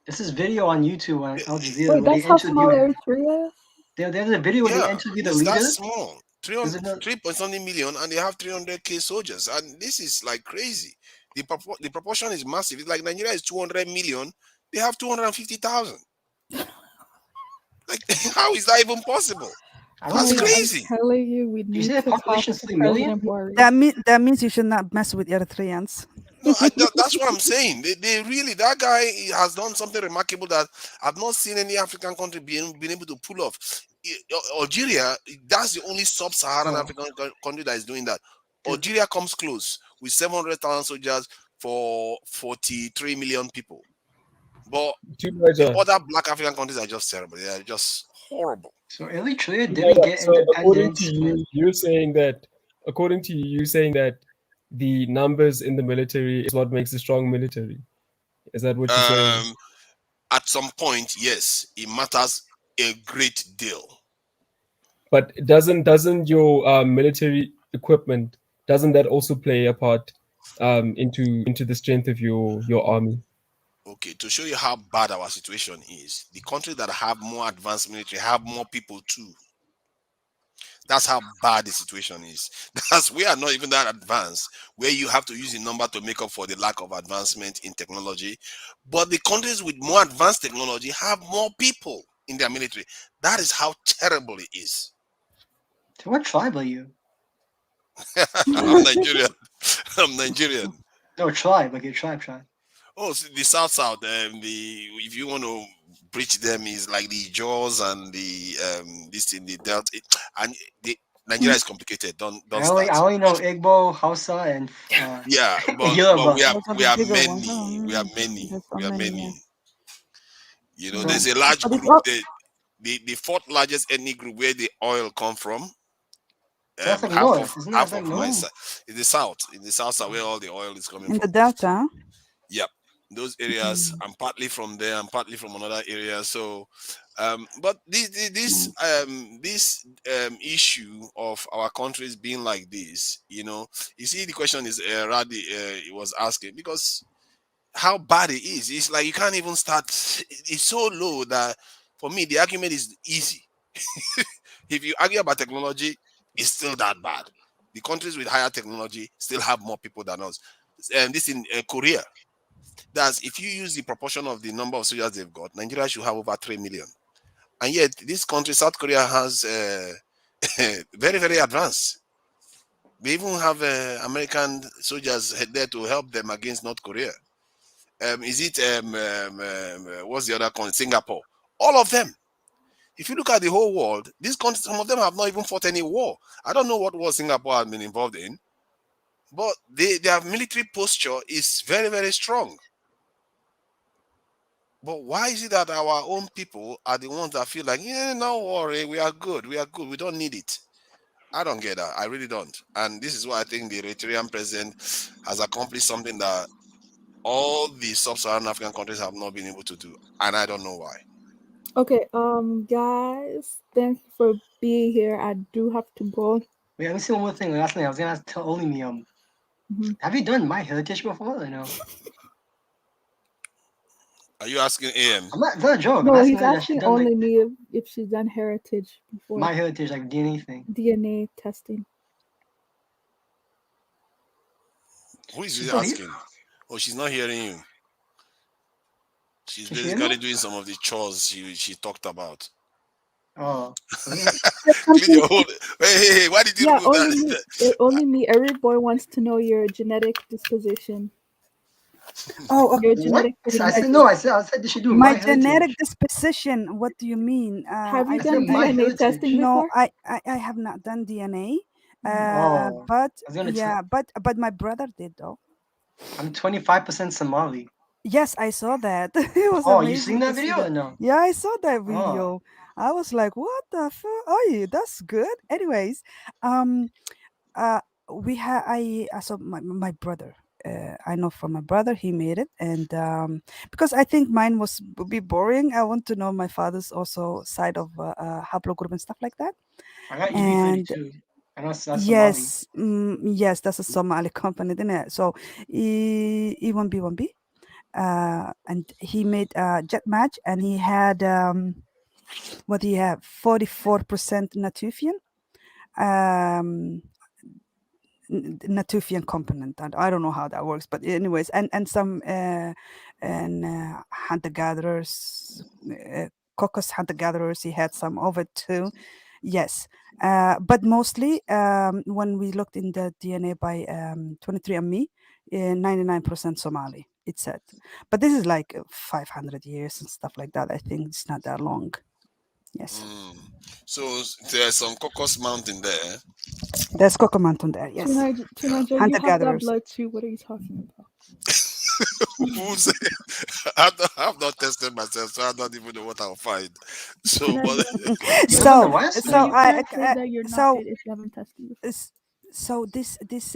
This is video on YouTube on Al Jazeera Wait, where they that's how small interview. Eritrea is? There's a video where they Yeah, interview the it's that leaders. small. There's another. 3.something million, and they have 300k soldiers, and this is like crazy. The proportion is massive. It's like Nigeria is 200 million. They have 250,000. Like, how is that even possible? I don't That's think. I'm crazy. telling you, we Did you need say the to talk population is to 3 million? President Buhari. That means you should not mess with Eritreans. No, that's what I'm saying. They really, that guy has done something remarkable that I've not seen any African country being able to pull off. Algeria, that's the only sub-Saharan So African country that is doing that. Algeria comes close with 700,000 soldiers for 43 million people. But the other black African countries are just terrible. They are just horrible. So Eritrea Yeah, didn't get so according to independence. you, you're saying that, according to you, you're saying that the numbers in the military is what makes a strong military. Is that what you're saying? At some point, yes, it matters a great deal. But doesn't your military equipment, doesn't that also play a part into the strength of your army? Okay, to show you how bad our situation is, the countries that have more advanced military have more people too. That's how bad the situation is. We are not even that advanced, where you have to use a number to make up for the lack of advancement in technology. But the countries with more advanced technology have more people in their military. That is how terrible it is. So what tribe are you? I'm Nigerian. I'm Nigerian. No, tribe, like your tribe. Oh, so the South. If you want to preach them, is like the Jaws and this in the Delta, and Nigeria is complicated. Don't I start. only know Igbo, Hausa, and Yeah, but Yoruba. we are Those are we the are bigger ones. many. We are many. There's so We are many, many. yeah. You know, So there's a large But it's group. all, The fourth largest ethnic group where the oil come from. that's like Half north, of isn't that? half That's like of my north. side in the south. In the south side where all the oil is coming in the from. Delta. Yep, those areas. I'm partly from there. I'm partly from another area. So, but this issue of our countries being like this, you see, the question is Radi was asking, because how bad it is. It's like you can't even start. It's so low that for me the argument is easy. If you argue about technology, it's still that bad. The countries with higher technology still have more people than us. And this in Korea. That's if you use the proportion of the number of soldiers they've got, Nigeria should have over 3 million. And yet, this country, South Korea, has very, very advanced. They even have American soldiers there to help them against North Korea. Is it, what's the other country? Singapore. All of them. If you look at the whole world, these countries, some of them have not even fought any war. I don't know what war Singapore has been involved in, but their military posture is very, very strong. But why is it that our own people are the ones that feel like, yeah, no worry, we are good, we don't need it? I don't get that. I really don't. And this is why I think the Eritrean president has accomplished something that all the sub-Saharan African countries have not been able to do, and I don't know why. Okay, guys, thank you for being here. I do have to go. Wait, let me see one more thing. Last thing I was gonna tell Olimi, have you done My Heritage before or no? Are you asking AM? I'm not, it's not a joke. I'm No, asking he's her that she's asking done like only me if she's done heritage before. my heritage, like DNA thing. DNA testing. Who is She's really still here? asking? Oh, she's not hearing you. She's Can she hear basically me? doing some of the chores she talked about. Oh. Clean your whole. Hey, why did you Yeah, remove only me. that? Only me. Every boy wants to know your genetic disposition. Oh, Your okay. genetic I said disposition. no. I said they should do My my genetic heritage. disposition. What do you mean? Have you I said done my DNA testing heritage. no, before? I have not done DNA. Oh. But I was gonna yeah, but my brother did though. I'm 25% Somali. Yes, I saw that. It was Oh, you seen amazing that to see video or that. no? Yeah, I saw that Oh. video. I was like, what the fuck? Oh, that's good. Anyways, um, we had I so my brother. I know from my brother he made it, and because I think mine was would be boring. I want to know my father's also side of haplogroup and stuff like that. I got And EB32. I know that's Somali. yes, yes, that's a Somali company, isn't it? So E1B1B, and he made jet match, and he had what do you have? 44% Natufian. Um, Natufian component, and I don't know how that works, but anyways, and some hunter gatherers, caucus hunter gatherers. He had some of it too, yes, but mostly when we looked in the DNA by 23andMe, 99% Somali. It said, but this is like 500 years and stuff like that. I think it's not that long. Yes, So there's some Cocos Mountain there. there's Kokomanton there. Yes, Tunaja, you hunter have that gatherers. blood too. What are you talking about? Who said? I've not tested myself, so I don't even know what I'll find. So, but so So you can't say that you're not so it if you haven't tested before. so this is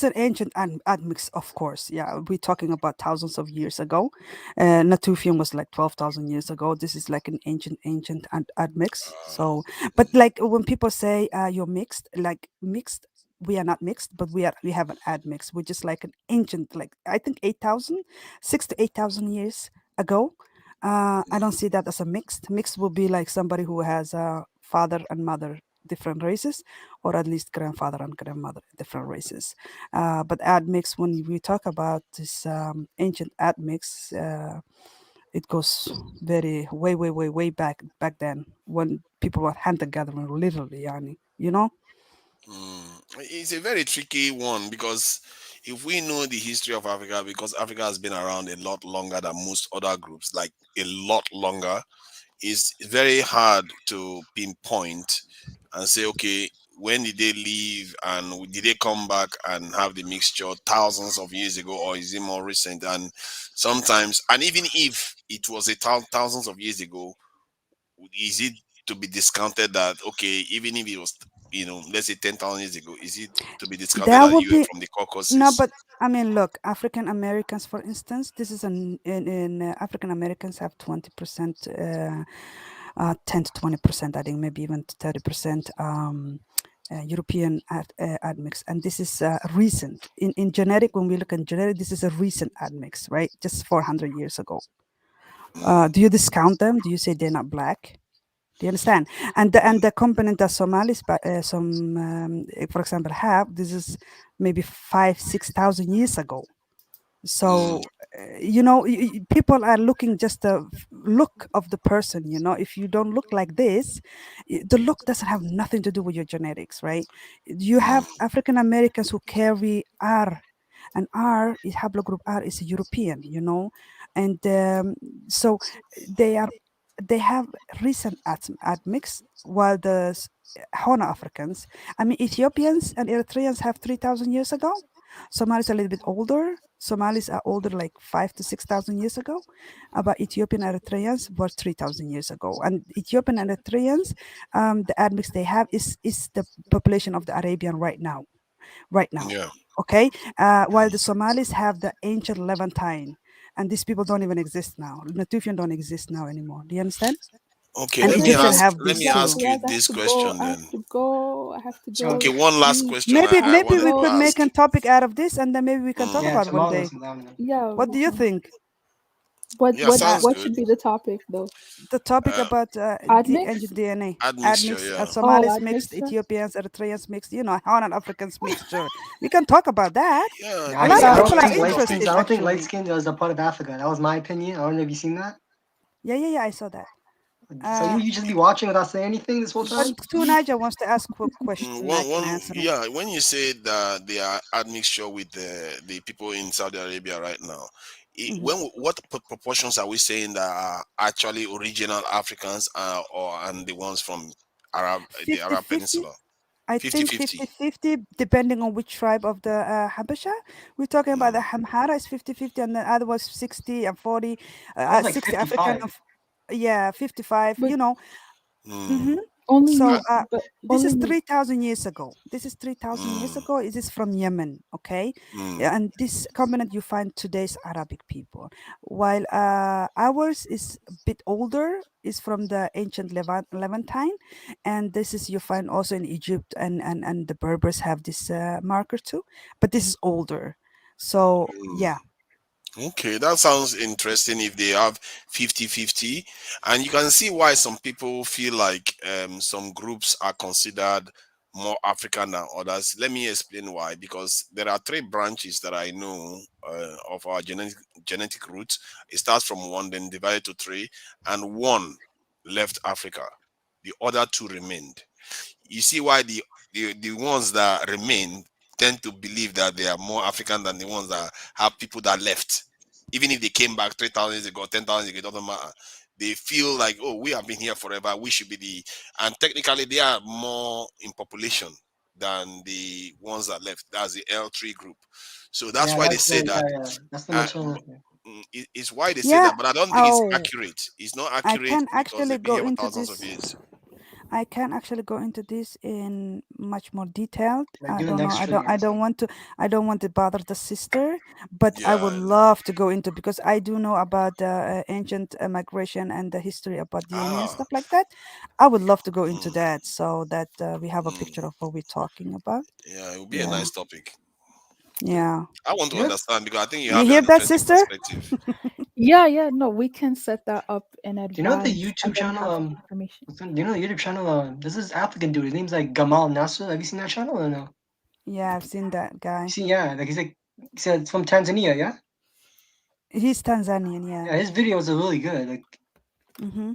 an ancient admix, of course. Yeah, we're talking about thousands of years ago. Natufian was like 12,000 years ago. This is like an ancient admix. So, but like when people say you're mixed, like mixed, we are not mixed, but we have an admix, which is like an ancient, like I think 8,000, 6 to 8,000 years ago. I don't see that as a mixed. Mixed will be like somebody who has a father and mother different races, or at least grandfather and grandmother different races. But admix, when we talk about this ancient admix, it goes very way back then when people were hunter gathering, literally, yani, you know. it's a very tricky one because if we know the history of Africa, because Africa has been around a lot longer than most other groups, like a lot longer, it's very hard to pinpoint and say, okay, when did they leave and did they come back and have the mixture thousands of years ago, or is it more recent? And sometimes, and even if it was thousands of years ago, is it to be discounted that, okay, even if it was, let's say 10,000 years ago, is it to be discounted That that would you were be from the no, Caucasus? but I mean, look, African Americans, for instance, this is in African Americans have 20%, 10 to 20%, I think maybe even to 30%. European admix, and this is recent in genetic. When we look at genetic, this is a recent admix, right? Just 400 years ago. Do you discount them? Do you say they're not black? Do you understand? And the component that Somalis, for example, have, this is maybe 5,000-6,000 years ago. So people are looking just the look of the person. If you don't look like this, the look doesn't have nothing to do with your genetics, right? You have African Americans who carry R, and R is haplogroup R is a European, and so they have recent admix, while the Horn Africans, I mean, Ethiopians and Eritreans have 3,000 years ago. Somalis are a little bit older. Somalis are older, like 5,000 to 6,000 years ago. But Ethiopian Eritreans were 3,000 years ago. And Ethiopian Eritreans, the admix they have is the population of the Arabian right now. Yeah. Okay. While the Somalis have the ancient Levantine, and these people don't even exist now. Natufian don't exist now anymore. Do you understand? Okay, And let me Egyptian ask have let this me too. ask you I have this to go. question I then. have to go. I have to go. Okay, one last question Maybe I wanted we to could ask. make a topic out of this, and then maybe we can talk Yeah, about one tomorrow day. is phenomenal. Yeah. What do you think? What Yeah, what sounds what good. should be the topic though? The topic Uh, about the Admix? ancient DNA. admixture, Admix, yeah. Oh, Somalis mixed, admixture. Ethiopians, Eritreans mixed, Horn Africans mixture. We can talk about that. Yeah, A I lot think of I that's don't people a are think good light topic. skins. interested, I don't think light actually. skins is a part of Africa. That was my opinion. I don't know if you seen that. Yeah, I saw that. So you just be watching without saying anything this whole But time. Tunaja wants to ask a question. I can answer it. Yeah, when you say that they are admixture with the people in Saudi Arabia right now, Mhm. what proportions are we saying that are actually original Africans and the ones from the Arab 50-50. Peninsula? I think 50-50. 50-50, depending on which tribe of the Habesha. We're talking about the Hamhara is 50-50, and the other was 60 and 40, That was like 60 African 55. of, yeah, 55, But hmm only So me, but this only is me. 3,000 years ago. This is 3,000 years ago. It is from Yemen, okay? Yeah, and this covenant you find today's Arabic people, while ours is a bit older, is from the ancient Levantine, and this is you find also in Egypt, and the Berbers have this marker too, but this is older. So yeah, Okay, that sounds interesting if they have 50-50. And you can see why some people feel like some groups are considered more African than others. Let me explain why. Because there are three branches that I know of our genetic roots. It starts from one, then divided to three, and one left Africa. The other two remained. You see why the ones that remain tend to believe that they are more African than the ones that have people that left. Even if they came back 3,000 years ago, 10,000 years ago, it doesn't matter. They feel like, oh, we have been here forever. We should be and technically they are more in population than the ones that left. That's the L3 group. So that's Yeah, why they that's say the that. that's the Uh, maternal thing. it's why they say yeah. that, but I don't think it's Oh, accurate. It's not I accurate can because actually they've been go here for into thousands of this. years. I can actually go into this in much more detailed. Like I do the don't know. next I don't. trigger. I don't want to. I don't want to bother the sister, but I would Yeah. love to go into because I do know about the ancient migration and the history about DNA and Ah. stuff like that. I would love to go into that so that we have a picture of what we're talking about. Yeah, it would be a Yeah. nice topic. Yeah. I want to Yes. understand because I think you You have hear an that, interesting sister? perspective. Yeah, no, we can set that up in Do you know the advance and YouTube then channel? have some information. Do you know the YouTube channel? There's this African dude. His name's like Gamal Nasser. Have you seen that channel or no? Yeah, I've seen that guy. See, yeah, like he said it's from Tanzania. Yeah. He's Tanzanian. Yeah. Yeah, his videos are really good. Like, Mm-hmm.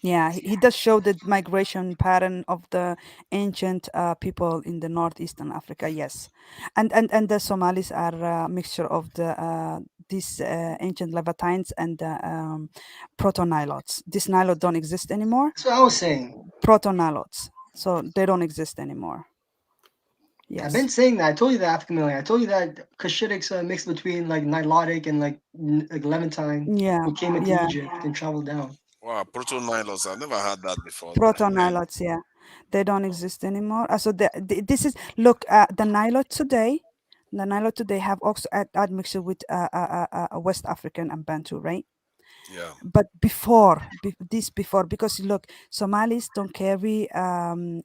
Yeah, he does show the migration pattern of the ancient people in the northeastern Africa. Yes, and the Somalis are a mixture of these ancient Levantines and the proto-Nilotes. These Nilotes don't exist anymore. that's what I was saying. Proto-Nilotes, so they don't exist anymore. I've Yes. been saying that. I told you that African million. I told you that Cushitic's a mix between like Nilotic and like Levantine Yeah. who came into Yeah. Egypt and traveled down. Wow, proto-Nilos. I've never had that before. Man. Proto-Nilotes. Yeah, they don't exist anymore. So this is look the Nilote today. The Nilote today have also admixture with West African and Bantu, right? Yeah. But before, because look, Somalis don't carry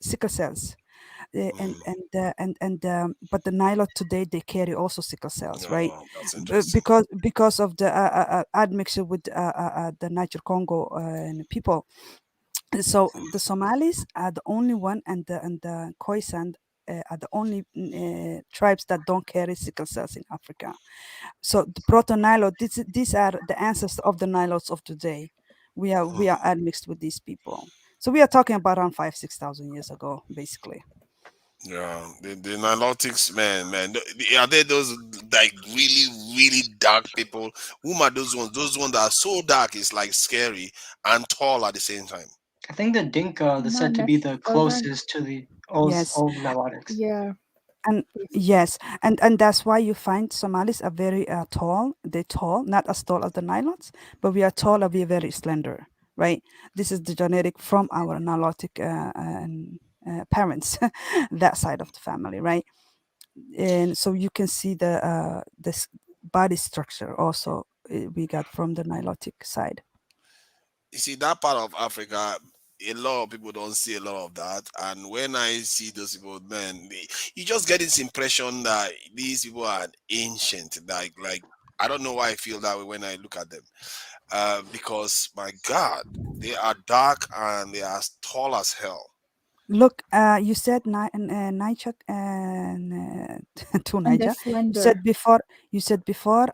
sickle cells, but the Nilote today they carry also sickle cells, right? Oh, that's interesting. Because of the admixture with the Niger Congo and people. So the Somalis are the only one, and the Khoisan are the only tribes that don't carry sickle cells in Africa. So the proto-Nilote, these are the ancestors of the Nilotes of today. We are admixed with these people. So we are talking about around 5,000-6,000 years ago, basically. Yeah, the Nilotics, man. Are they those like really, really dark people? Whom are those ones? Those ones that are so dark, it's like scary and tall at the same time. I think the Dinka is Not said to be the necessarily. closest to the old Yes. Nilotics. Yeah. And yes, and that's why you find Somalis are very tall. They're tall, not as tall as the Nilotes, but we are tall and we are very slender, right? This is the genetic from our Nilotic parents, that side of the family, right? And so you can see this body structure also we got from the Nilotic side. You see, that part of Africa, a lot of people don't see a lot of that. And when I see those people, man, you just get this impression that these people are ancient, like I don't know why I feel that way when I look at them. Because my God, they are dark and they are as tall as hell. Look, you said Niger to And they're Niger. slender. You said before,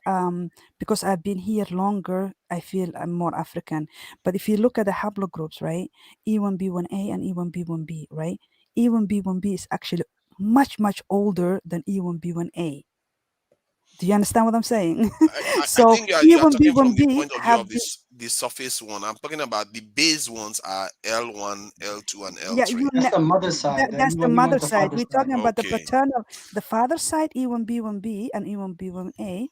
because I've been here longer, I feel I'm more African. But if you look at the haplogroups, right, E1B1A and E1B1B, right, E1B1B is actually much older than E1B1A. Do you understand what I'm saying? I So think you are talking from the E1B1B point of view have of this. this the surface one. I'm talking about the base ones are L1, L2, and Yeah, L3. That's the mother side. The that's the E1B1 mother is the side. father We're side. talking about the Okay. paternal, the father side, E1B1B and E1B1A.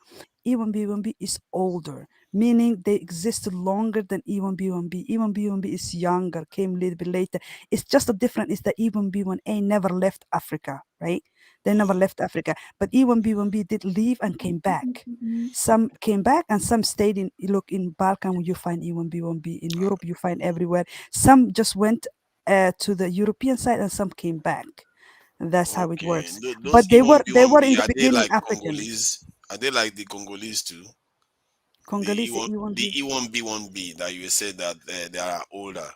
E1B1B is older, meaning they existed longer than E1B1B. E1B1B is younger, came a little bit later. It's just the difference is that E1B1A never left Africa, right? They never left Africa, but E1B1B did leave and came back. Some came back and some stayed in. Look, in Balkan you find E1B1B. In Europe you find everywhere. Some just went to the European side and some came back. That's how it Okay. works. Those But they were in E1B1B, the are they beginning like African. Congolese? Are they like the Congolese too? The Congolese E1, the E1B. E1B1B that you said that they are older.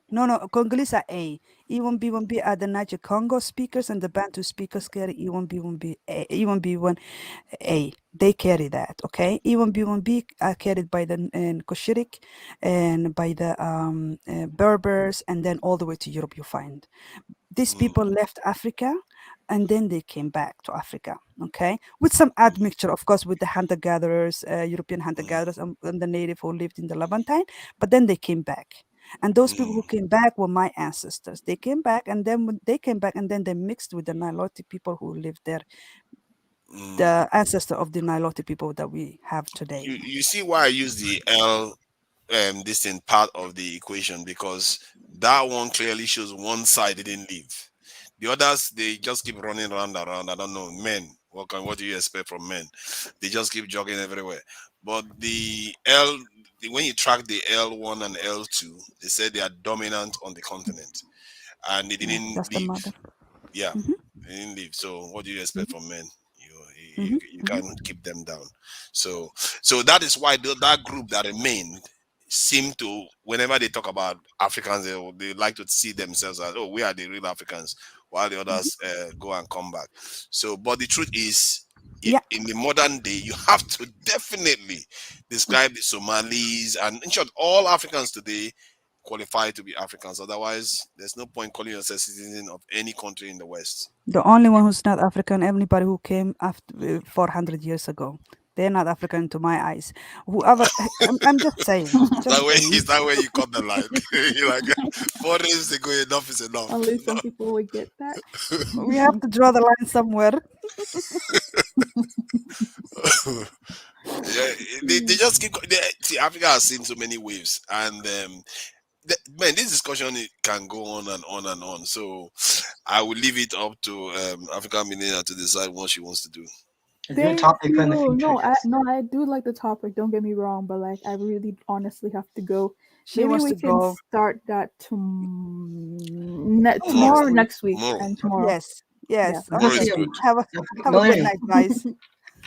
No, Congolese are A. E1B1B are the Niger Congo speakers and the Bantu speakers carry E1B1B E1B1A. They carry that, okay? E1B1B are carried by the Koshirik and by the Berbers, and then all the way to Europe you find. These people left Africa and then they came back to Africa, okay? With some admixture, of course, with the hunter-gatherers, European hunter-gatherers and the native who lived in the Levantine, but then they came back. And those people who came back were my ancestors. They came back, and then when they came back, and then they mixed with the Nilotic people who lived there, the ancestor of the Nilotic people that we have today. You see why I use the L this in part of the equation, because that one clearly shows one side didn't leave. The others, they just keep running around. I don't know, men. What do you expect from men? They just keep jogging everywhere. But when you track the L1 and L2, they said they are dominant on the continent, and they Yeah, didn't that's the leave. mother. Yeah, Mhm, they didn't leave. So what do you expect mhm, from men? mhm, You mhm. can't keep them down. So that is why that group that remained seem to, whenever they talk about Africans, they like to see themselves as, oh, we are the real Africans, while the others go and come back. So, but the truth is, Yeah, in the modern day, you have to definitely describe the Somalis and, in short, all Africans today qualify to be Africans. Otherwise, there's no point calling yourself citizen of any country in the West. the only one who's not African, anybody who came after 400 years ago. They're not African to my eyes. Whoever, I'm just saying, just saying. Is that where you cut the line? You're like, 4 days ago, enough is enough. Only some people would get that. We have to draw the line somewhere. Yeah, they just keep. See, Africa has seen so many waves, and man, this discussion can go on and on and on. So I will leave it up to African Millionaire to decide what she wants to do. A good Thank topic for in the you. future, yes. I do like the topic. Don't get me wrong, but like, I really honestly have to go. She Maybe wants we to can go start that next tomorrow, Tomorrow, week. next week, tomorrow, and tomorrow. Yes, Yeah. yes. tomorrow is Okay. good. Have a good Millionaire, night, guys.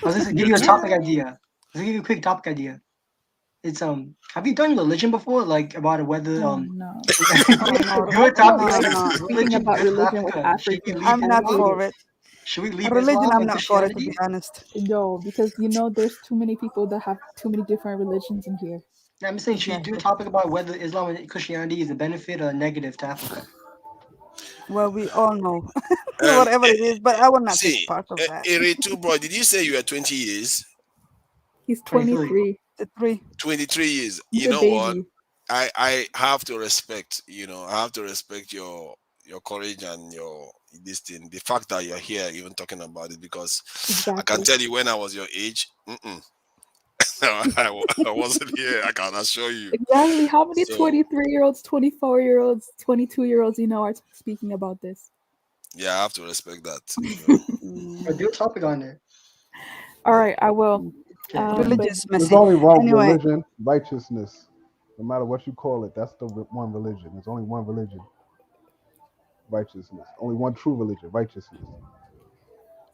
I was just give You you a too. topic idea. Let's give you a quick topic idea. It's have you done religion before? Like about whether Oh no. Oh no, good I don't topic like no, idea. no. Is speaking religion about good for religion with Africa? Should we Africans leave I'm at not Islam? for all. it. Should we A leave religion, Islam I'm and not for it, to be Christianity? honest. No, because there's too many people that have too many different religions in here. Yeah, I'm saying should we do a Exactly. topic about whether Islam and Christianity is a benefit or a negative to Africa? Well, we all know Um, whatever it is, but I will not take see, part of that. Area 2, bro, did you say you are 20 years? He's 23. 23. The three. 23 years. He's You a know what? baby. I have to respect, I have to respect your courage and your this thing. The fact that you're here even talking about it, because I can Exactly. tell you when I was your age, I wasn't here. I can assure you. Exactly. How many So 23-year-olds, 24-year-olds, 22-year-olds are speaking about this? yeah, I have to respect that. Or do a topic on it. All right, I will. Okay. But Religion's There's messy. only one Anyway, religion, righteousness. No matter what you call it, that's the one religion. There's only one religion, righteousness. Only one true religion, righteousness.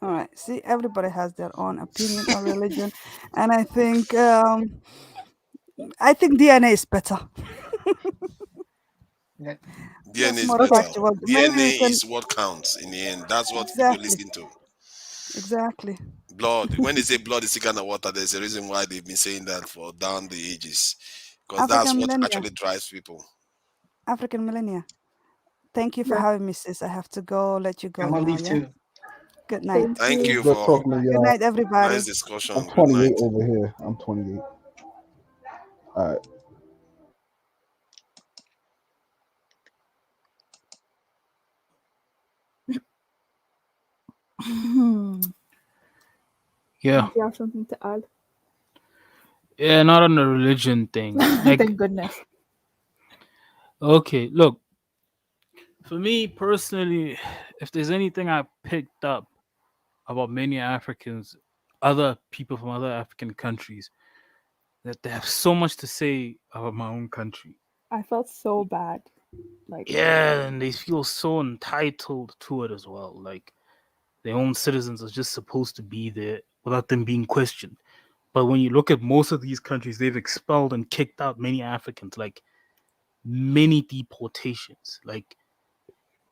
All right. See, everybody has their own opinion on religion, and I think DNA is better. DNA That's is more better. factual. Maybe we DNA can is what counts in the end. That's what people exactly, listen to. exactly. Blood. When they say blood is thicker than water, there's a reason why they've been saying that for down the ages. Because that's African what millennia. actually drives people. African millennia. Thank you for Yeah, having me, sis. I have to go. Let you I go want to now. leave Yeah. too. Good night. Thank Thank It was you. you good for talking to Good y'all. night, everybody. nice I'm discussion. Good 28 night. over here. I'm 28. All right. Yeah. Do you have something to add? Yeah, not on the religion thing. Like, Thank goodness. okay, look, for me personally, if there's anything I picked up about many Africans, other people from other African countries, that they have so much to say about my own country. I felt so bad. Like, Yeah, and they feel so entitled to it as well. Like their own citizens are just supposed to be there without them being questioned. But when you look at most of these countries, they've expelled and kicked out many Africans, like many deportations. Like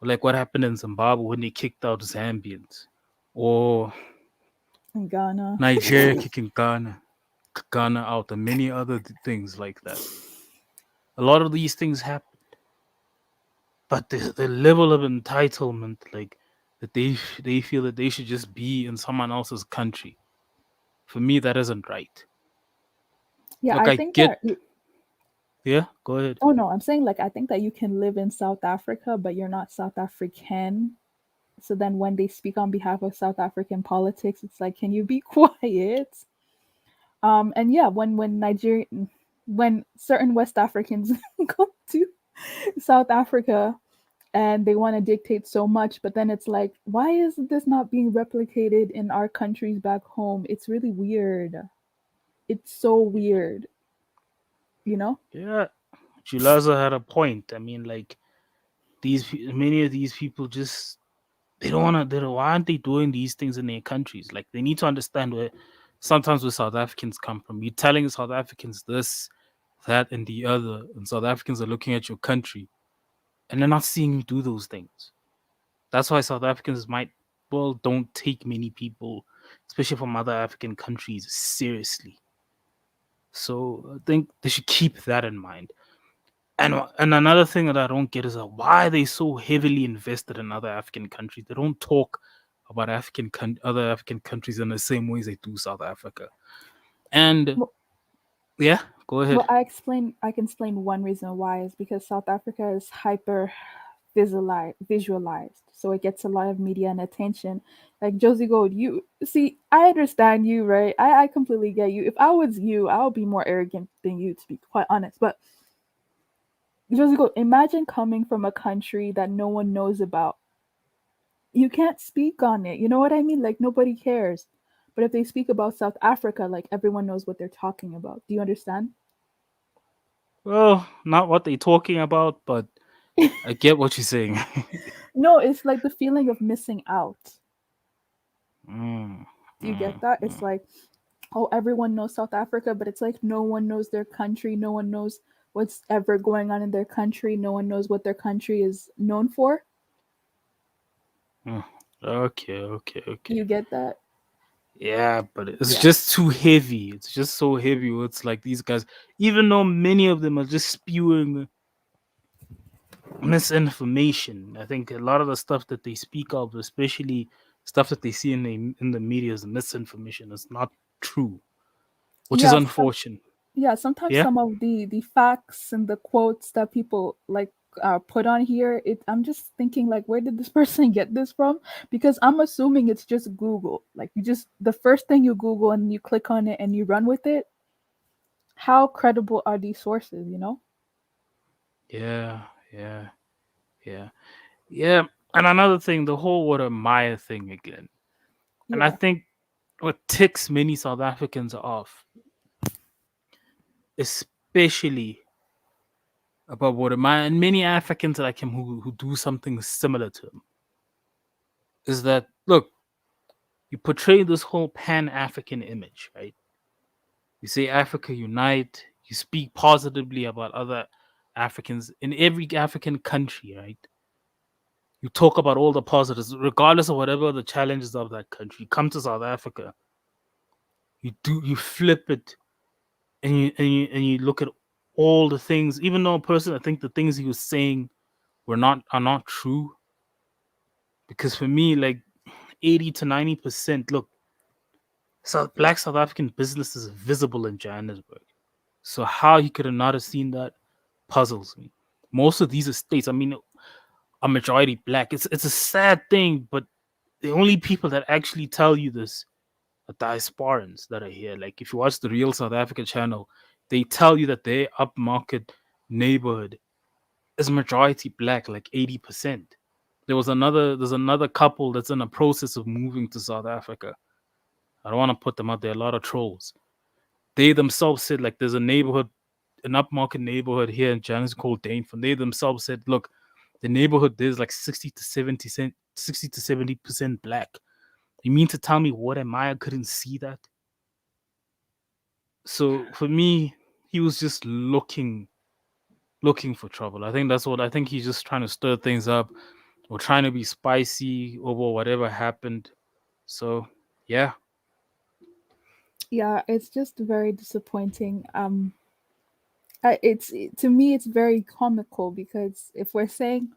what happened in Zimbabwe when they kicked out Zambians, or in Ghana. Nigeria kicking Ghana out, and many other things like that. A lot of these things happen, but the level of entitlement, like that they feel that they should just be in someone else's country. For me, that isn't right. Yeah, Look, I I think get. that. Yeah, go ahead. Oh no, I'm saying like I think that you can live in South Africa, but you're not South African. So then when they speak on behalf of South African politics, it's like, can you be quiet? And yeah, when certain West Africans go to South Africa and they want to dictate so much, but then it's like, why is this not being replicated in our countries back home? It's really weird. It's so weird, you know? Yeah, Chulaza had a point. I mean, like many of these people just they don't want to. Why aren't they doing these things in their countries? Like they need to understand where sometimes where South Africans come from. You're telling South Africans this, that, and the other, and South Africans are looking at your country and they're not seeing you do those things. That's why South Africans don't take many people, especially from other African countries, seriously. So I think they should keep that in mind. And another thing that I don't get is why are they so heavily invested in other African countries? They don't talk about other African countries in the same ways they do South Africa. And Well, yeah, go ahead. I can explain one reason why is because South Africa is hyper visualized, so it gets a lot of media and attention. Like Josie Gold, you see, I understand you, right? I completely get you. If I was you, I would be more arrogant than you, to be quite honest. But Josie Gold, imagine coming from a country that no one knows about. You can't speak on it. You know what I mean? Like nobody cares. But if they speak about South Africa, like everyone knows what they're talking about. Do you understand? Well, not what they're talking about, but I get what you're saying. No, it's like the feeling of missing out. Mm, Do you get that? It's like, oh, everyone knows South Africa, but it's like no one knows their country. No one knows what's ever going on in their country. No one knows what their country is known for. okay. You get that? Yeah, but it's Yeah. just too heavy. It's just so heavy. It's like these guys, even though many of them are just spewing misinformation. I think a lot of the stuff that they speak of, especially stuff that they see in the media, is misinformation. It's not true, which is Yeah, unfortunate. sometimes Yeah, some of the facts and the quotes that people like put on here, I'm just thinking like, where did this person get this from? Because I'm assuming it's just Google. Like you just the first thing you Google and you click on it and you run with it. How credible are these sources, you know? yeah, yeah, yeah, yeah. And another thing, the whole Wode Maya thing again. And I Yeah. think what ticks many South Africans off, especially about Wode Maya and many Africans like him who do something similar to him, is that look, you portray this whole Pan-African image, right? You say Africa unite, you speak positively about other Africans in every African country, right? You talk about all the positives, regardless of whatever the challenges of that country. You come to South Africa, you flip it, and you look at all the things. Even though a person, I think the things he was saying are not true. Because for me, like 80 to 90%, look, Black South African businesses are visible in Johannesburg. So how he could have not have seen that puzzles me. Most of these estates, I mean, are majority Black. It's a sad thing, but the only people that actually tell you this are diasporans that are here. Like if you watch the Real South Africa channel, they tell you that their upmarket neighborhood is majority Black, like 80%. There's another couple that's in the process of moving to South Africa. I don't want to put them out there, a lot of trolls. They themselves said, like, there's a neighborhood, an upmarket neighborhood here in Johannesburg called Dainford. They themselves said, look, the neighborhood there's like 60 to 70% Black. You mean to tell me Wode Maya couldn't see that? So for me, he was just looking for trouble. I think he's just trying to stir things up or trying to be spicy over whatever happened. So yeah. Yeah, it's just very disappointing. It's to me, it's very comical because if we're saying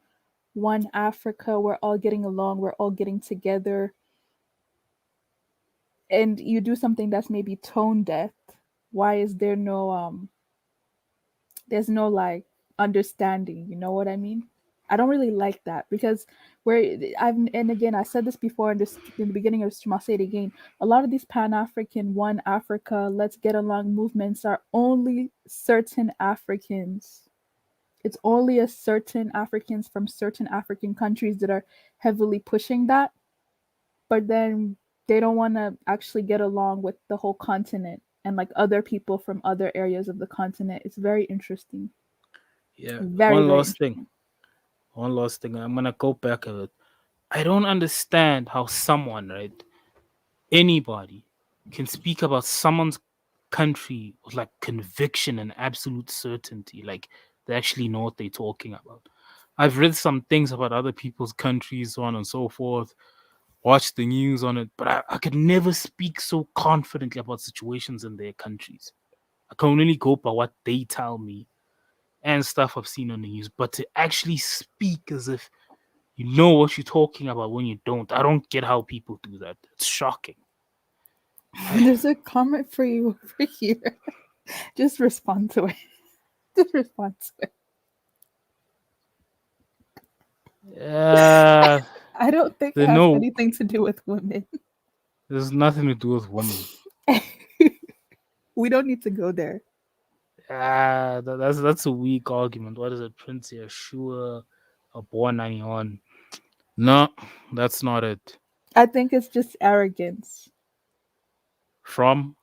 one Africa, we're all getting along, we're all getting together, and you do something that's maybe tone deaf, why is there no there's no like understanding? You know what I mean? I don't really like that because and again I said this before in the beginning of the stream, I'll say it again. A lot of these Pan-African, one Africa, let's get along movements are only certain Africans. It's only a certain Africans from certain African countries that are heavily pushing that, but then they don't want to actually get along with the whole continent and like other people from other areas of the continent. It's very interesting. Yeah. Very, One very last interesting. thing. I'm gonna go back a bit. I don't understand how someone, right, anybody, can speak about someone's country with like conviction and absolute certainty, like they actually know what they're talking about. I've read some things about other people's countries, so on and so forth, watched the news on it, but I could never speak so confidently about situations in their countries. I can only go by what they tell me and stuff I've seen on the news, but to actually speak as if you know what you're talking about when you don't, I don't get how people do that. It's shocking. There's a comment for you over here. Just respond to it. Just respond to Yeah. it. I don't think it has No, anything to do with women. there's nothing to do with women. We don't need to go there. That's a weak argument. What is it, Prince Yeshua, a born 91? No, that's not it. I think it's just arrogance. From?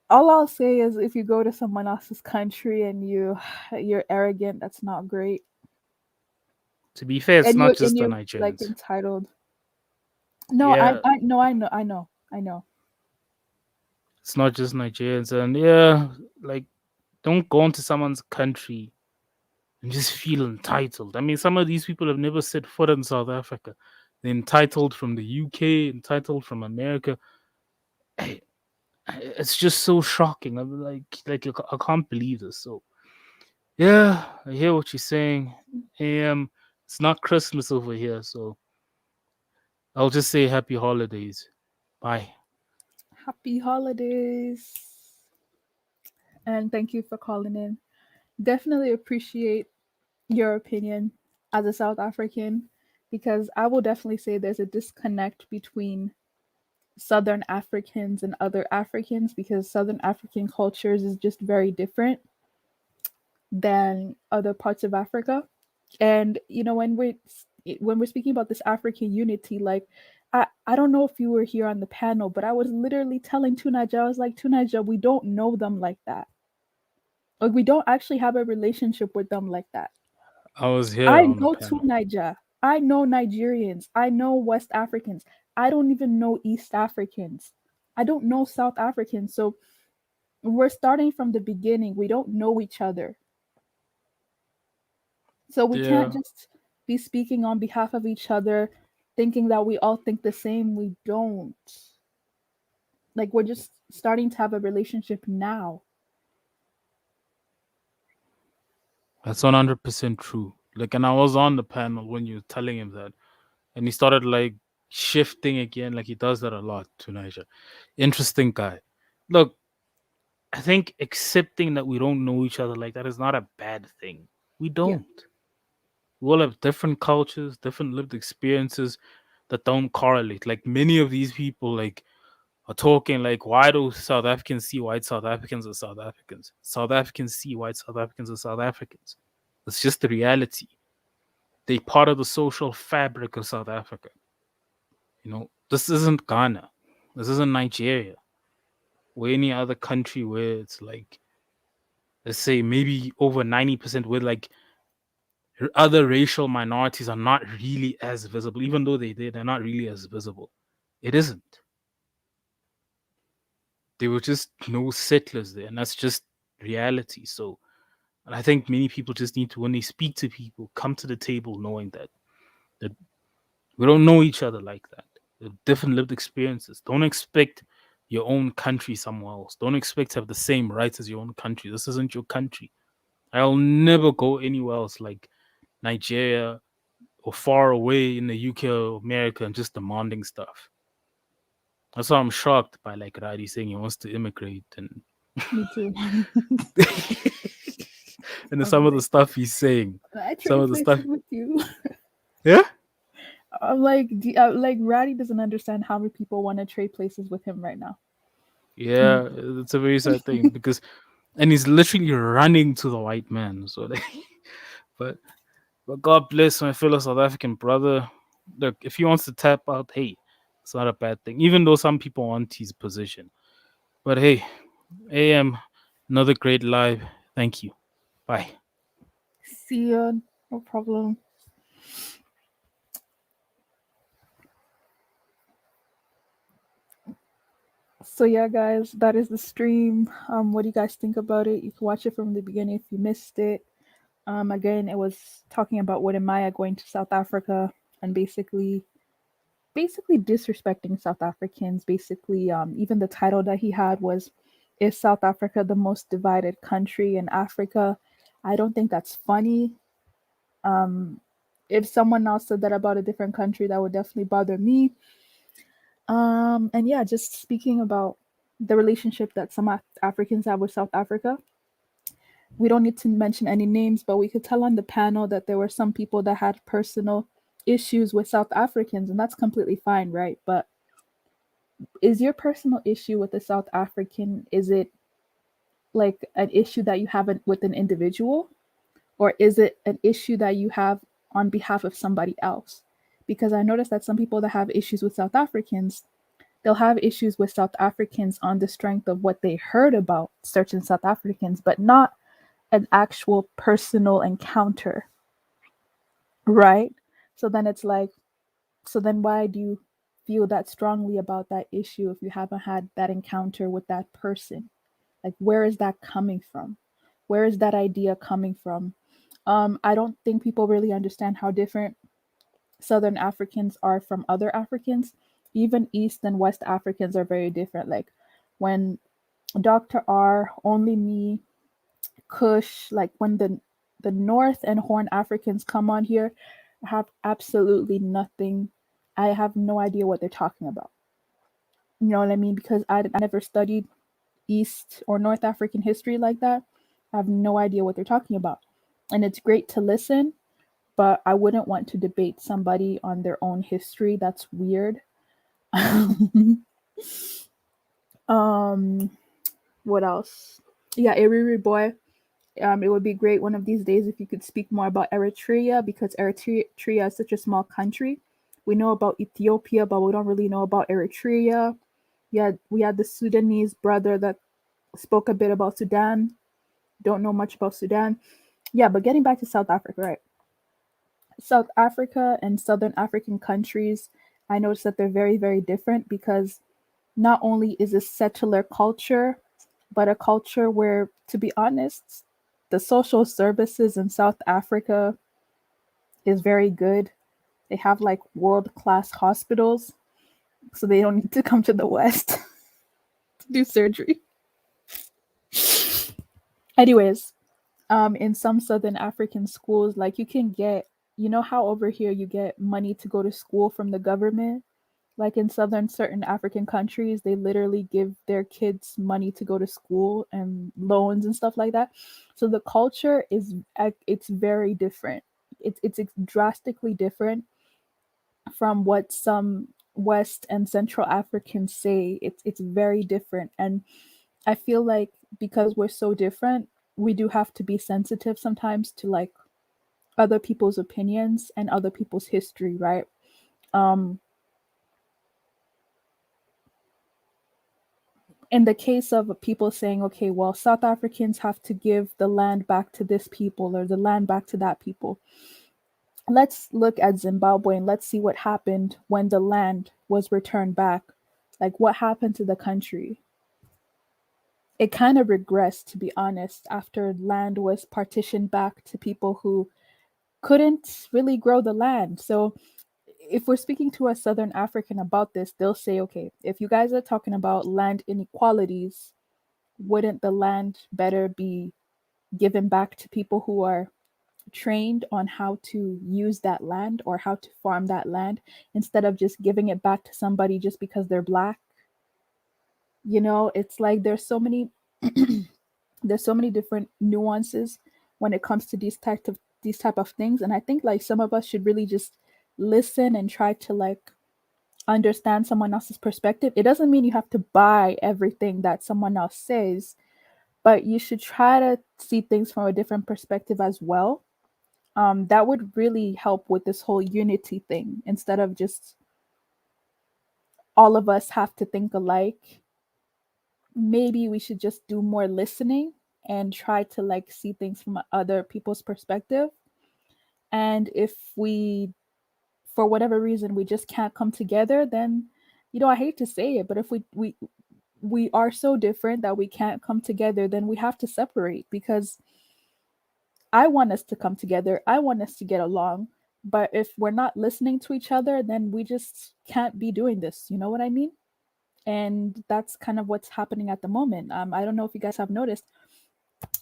All I'll say is if you go to someone else's country and you're arrogant, that's not great. To be fair, it's And not just the you're like Nigerians. entitled. No, Yeah, I know. it's not just Nigerians. And yeah, like, don't go into someone's country and just feel entitled. I mean, some of these people have never set foot in South Africa. They're entitled from the UK, entitled from America. Hey, it's just so shocking. I'm like I can't believe this. So yeah, I hear what you're saying. It's not Christmas over here, so I'll just say happy holidays. Bye. Happy holidays. And thank you for calling in. Definitely appreciate your opinion as a South African because I will definitely say there's a disconnect between Southern Africans and other Africans because Southern African cultures is just very different than other parts of Africa. And you know when we're speaking about this African unity, like I don't know if you were here on the panel, but I was literally telling Tunaja, I was like, Tunaja, we don't know them like that. Like we don't actually have a relationship with them like that. I was here I on the know to panel. Niger. I know Nigerians. I know West Africans. I don't even know East Africans. I don't know South Africans. So we're starting from the beginning. We don't know each other. So we can't Yeah, just be speaking on behalf of each other, thinking that we all think the same. We don't. Like, we're just starting to have a relationship now. that's 100% true. Like, and I was on the panel when you were telling him that, and he started like shifting again, like he does that a lot to Niger. Interesting guy. Look, I think accepting that we don't know each other like that is not a bad thing. We Yeah. don't. We all have different cultures, different lived experiences that don't correlate. Like many of these people, like are talking like, why do South Africans see white South Africans as South Africans? South Africans see white South Africans as South Africans. It's just the reality. They part of the social fabric of South Africa. You know, this isn't Ghana. This isn't Nigeria or any other country where it's like, let's say maybe over 90% where like other racial minorities are not really as visible, even though they're not really as visible. It isn't. There were just no settlers there, and that's just reality. So, and I think many people just need to, when they speak to people, come to the table knowing that we don't know each other like that. We have different lived experiences. Don't expect your own country somewhere else. Don't expect to have the same rights as your own country. This isn't your country. I'll never go anywhere else like Nigeria or far away in the UK or America and just demanding stuff. That's why I'm shocked by like Radi saying he wants to immigrate and Me too. and then I'm some of the like, stuff he's saying. I Some trade of the stuff. places with you. Yeah? I'm like, like Ratty doesn't understand how many people want to trade places with him right now. Yeah, it's a very sad thing because and he's literally running to the white man. So like, but God bless my fellow South African brother. Look, if he wants to tap out, hey, it's not a bad thing. Even though some people want his position. But hey, AM, another great live. Thank you. Bye. See ya. No problem. So yeah, guys, that is the stream. What do you guys think about it? You can watch it from the beginning if you missed it. Again, it was talking about Wode Maya going to South Africa and basically disrespecting South Africans. Basically, even the title that he had was, "Is South Africa the most divided country in Africa?" I don't think that's funny. If someone else said that about a different country, that would definitely bother me. And yeah, just speaking about the relationship that some Africans have with South Africa. We don't need to mention any names, but we could tell on the panel that there were some people that had personal issues with South Africans, and that's completely fine, right? But is your personal issue with the South African, is it like an issue that you have with an individual, or is it an issue that you have on behalf of somebody else? Because I noticed that some people that have issues with South Africans, they'll have issues with South Africans on the strength of what they heard about certain South Africans, but not an actual personal encounter, right? So then it's like, so then why do you feel that strongly about that issue if you haven't had that encounter with that person? Like, where is that coming from? Where is that idea coming from? I don't think people really understand how different Southern Africans are from other Africans. Even East and West Africans are very different. Like when Dr. R, Only Me, Kush, like when the North and Horn Africans come on here, I have absolutely nothing. I have no idea what they're talking about. You know what I mean? Because I never studied East or North African history like that. I have no idea what they're talking about. And it's great to listen, but I wouldn't want to debate somebody on their own history. That's weird. What else? Yeah, Eriri boy. It would be great one of these days if you could speak more about Eritrea, because Eritrea is such a small country. We know about Ethiopia, but we don't really know about Eritrea. Yeah, we had the Sudanese brother that spoke a bit about Sudan. Don't know much about Sudan. Yeah, but getting back to South Africa, right? South Africa and Southern African countries I noticed that they're very, very different because not only is a settler culture, but a culture where, to be honest, the social services in South Africa is very good. They have like world class hospitals, so they don't need to come to the West to do surgery. Anyways, in some Southern African schools, like you can get, you know how over here you get money to go to school from the government? Like in Southern certain African countries, they literally give their kids money to go to school and loans and stuff like that. So the culture is, it's very different. It's drastically different from what some West and Central Africans say. It's very different, and I feel like because we're so different, we do have to be sensitive sometimes to like other people's opinions and other people's history, right? Um, in the case of people saying, okay, well, South Africans have to give the land back to this people or the land back to that people. Let's look at Zimbabwe and let's see what happened when the land was returned back. Like, what happened to the country? It kind of regressed, to be honest, after land was partitioned back to people who couldn't really grow the land. So, if we're speaking to a Southern African about this, they'll say, okay, if you guys are talking about land inequalities, wouldn't the land better be given back to people who are trained on how to use that land or how to farm that land instead of just giving it back to somebody just because they're black? You know, it's like there's so many different nuances when it comes to these type of things, and I think like some of us should really just listen and try to like understand someone else's perspective. It doesn't mean you have to buy everything that someone else says, but you should try to see things from a different perspective as well. That would really help with this whole unity thing instead of just all of us have to think alike. Maybe we should just do more listening and try to like see things from other people's perspective. And if we, for whatever reason, we just can't come together, then, you know, I hate to say it, but if we are so different that we can't come together, then we have to separate, because I want us to come together. I want us to get along. But if we're not listening to each other, then we just can't be doing this. You know what I mean? And that's kind of what's happening at the moment. I don't know if you guys have noticed.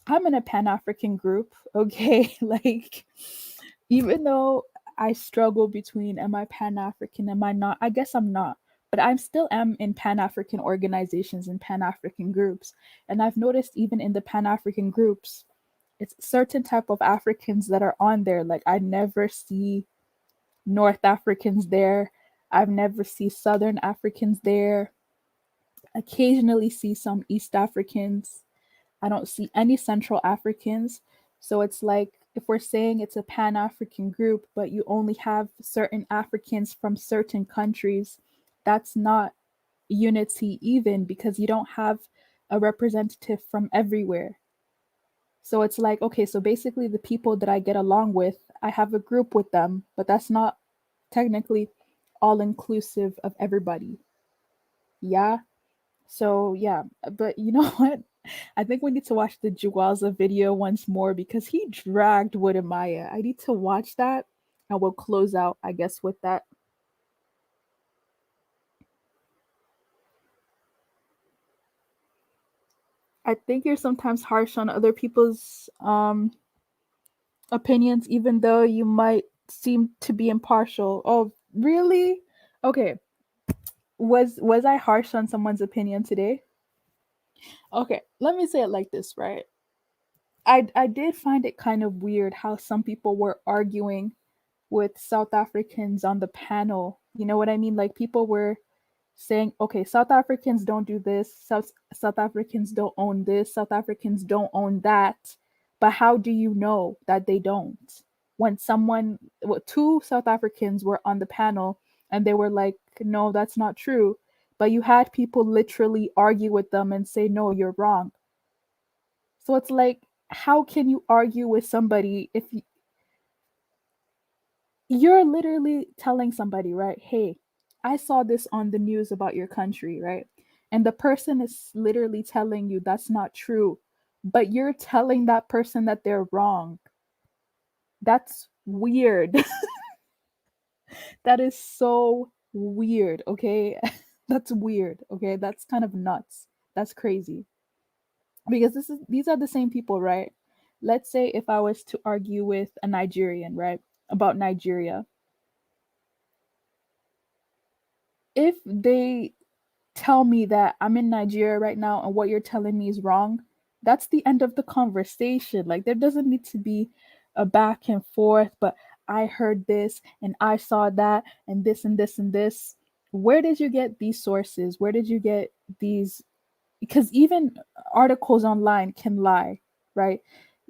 I'm in a Pan African group, okay? Like, even though I struggle between am I Pan African, am I not? I guess I'm not, but I'm still am in Pan African organizations and Pan African groups. And I've noticed even in the Pan African groups, it's certain type of Africans that are on there. Like, I never see North Africans there. I've never see Southern Africans there. Occasionally see some East Africans. I don't see any Central Africans. So it's like if we're saying it's a Pan African group, but you only have certain Africans from certain countries, that's not unity even, because you don't have a representative from everywhere. So it's like, okay, so basically the people that I get along with, I have a group with them, but that's not technically all inclusive of everybody. Yeah. So yeah, but you know what? I think we need to watch the Juwaza video once more because he dragged Wode Maya. I need to watch that, and we'll close out, I guess, with that. I think you're sometimes harsh on other people's opinions, even though you might seem to be impartial. Oh, really? Okay. Was I harsh on someone's opinion today? Okay, let me say it like this, right? I did find it kind of weird how some people were arguing with South Africans on the panel. You know what I mean? Like, people were saying, okay, South Africans don't do this, South Africans don't own this, South Africans don't own that. But how do you know that they don't? When two South Africans were on the panel and they were like, no, that's not true. But you had people literally argue with them and say, no, you're wrong. So it's like, how can you argue with somebody if you're literally telling somebody, right? Hey, I saw this on the news about your country, right? And the person is literally telling you that's not true, but you're telling that person that they're wrong. That's weird. That is so weird, okay? That's weird, okay? That's kind of nuts. That's crazy. Because these are the same people, right? Let's say if I was to argue with a Nigerian, right, about Nigeria, if they tell me that I'm in Nigeria right now and what you're telling me is wrong, that's the end of the conversation. Like, there doesn't need to be a back and forth, but I heard this and I saw that and this and this and this. Where did you get these sources? Where did you get these? Because even articles online can lie, right?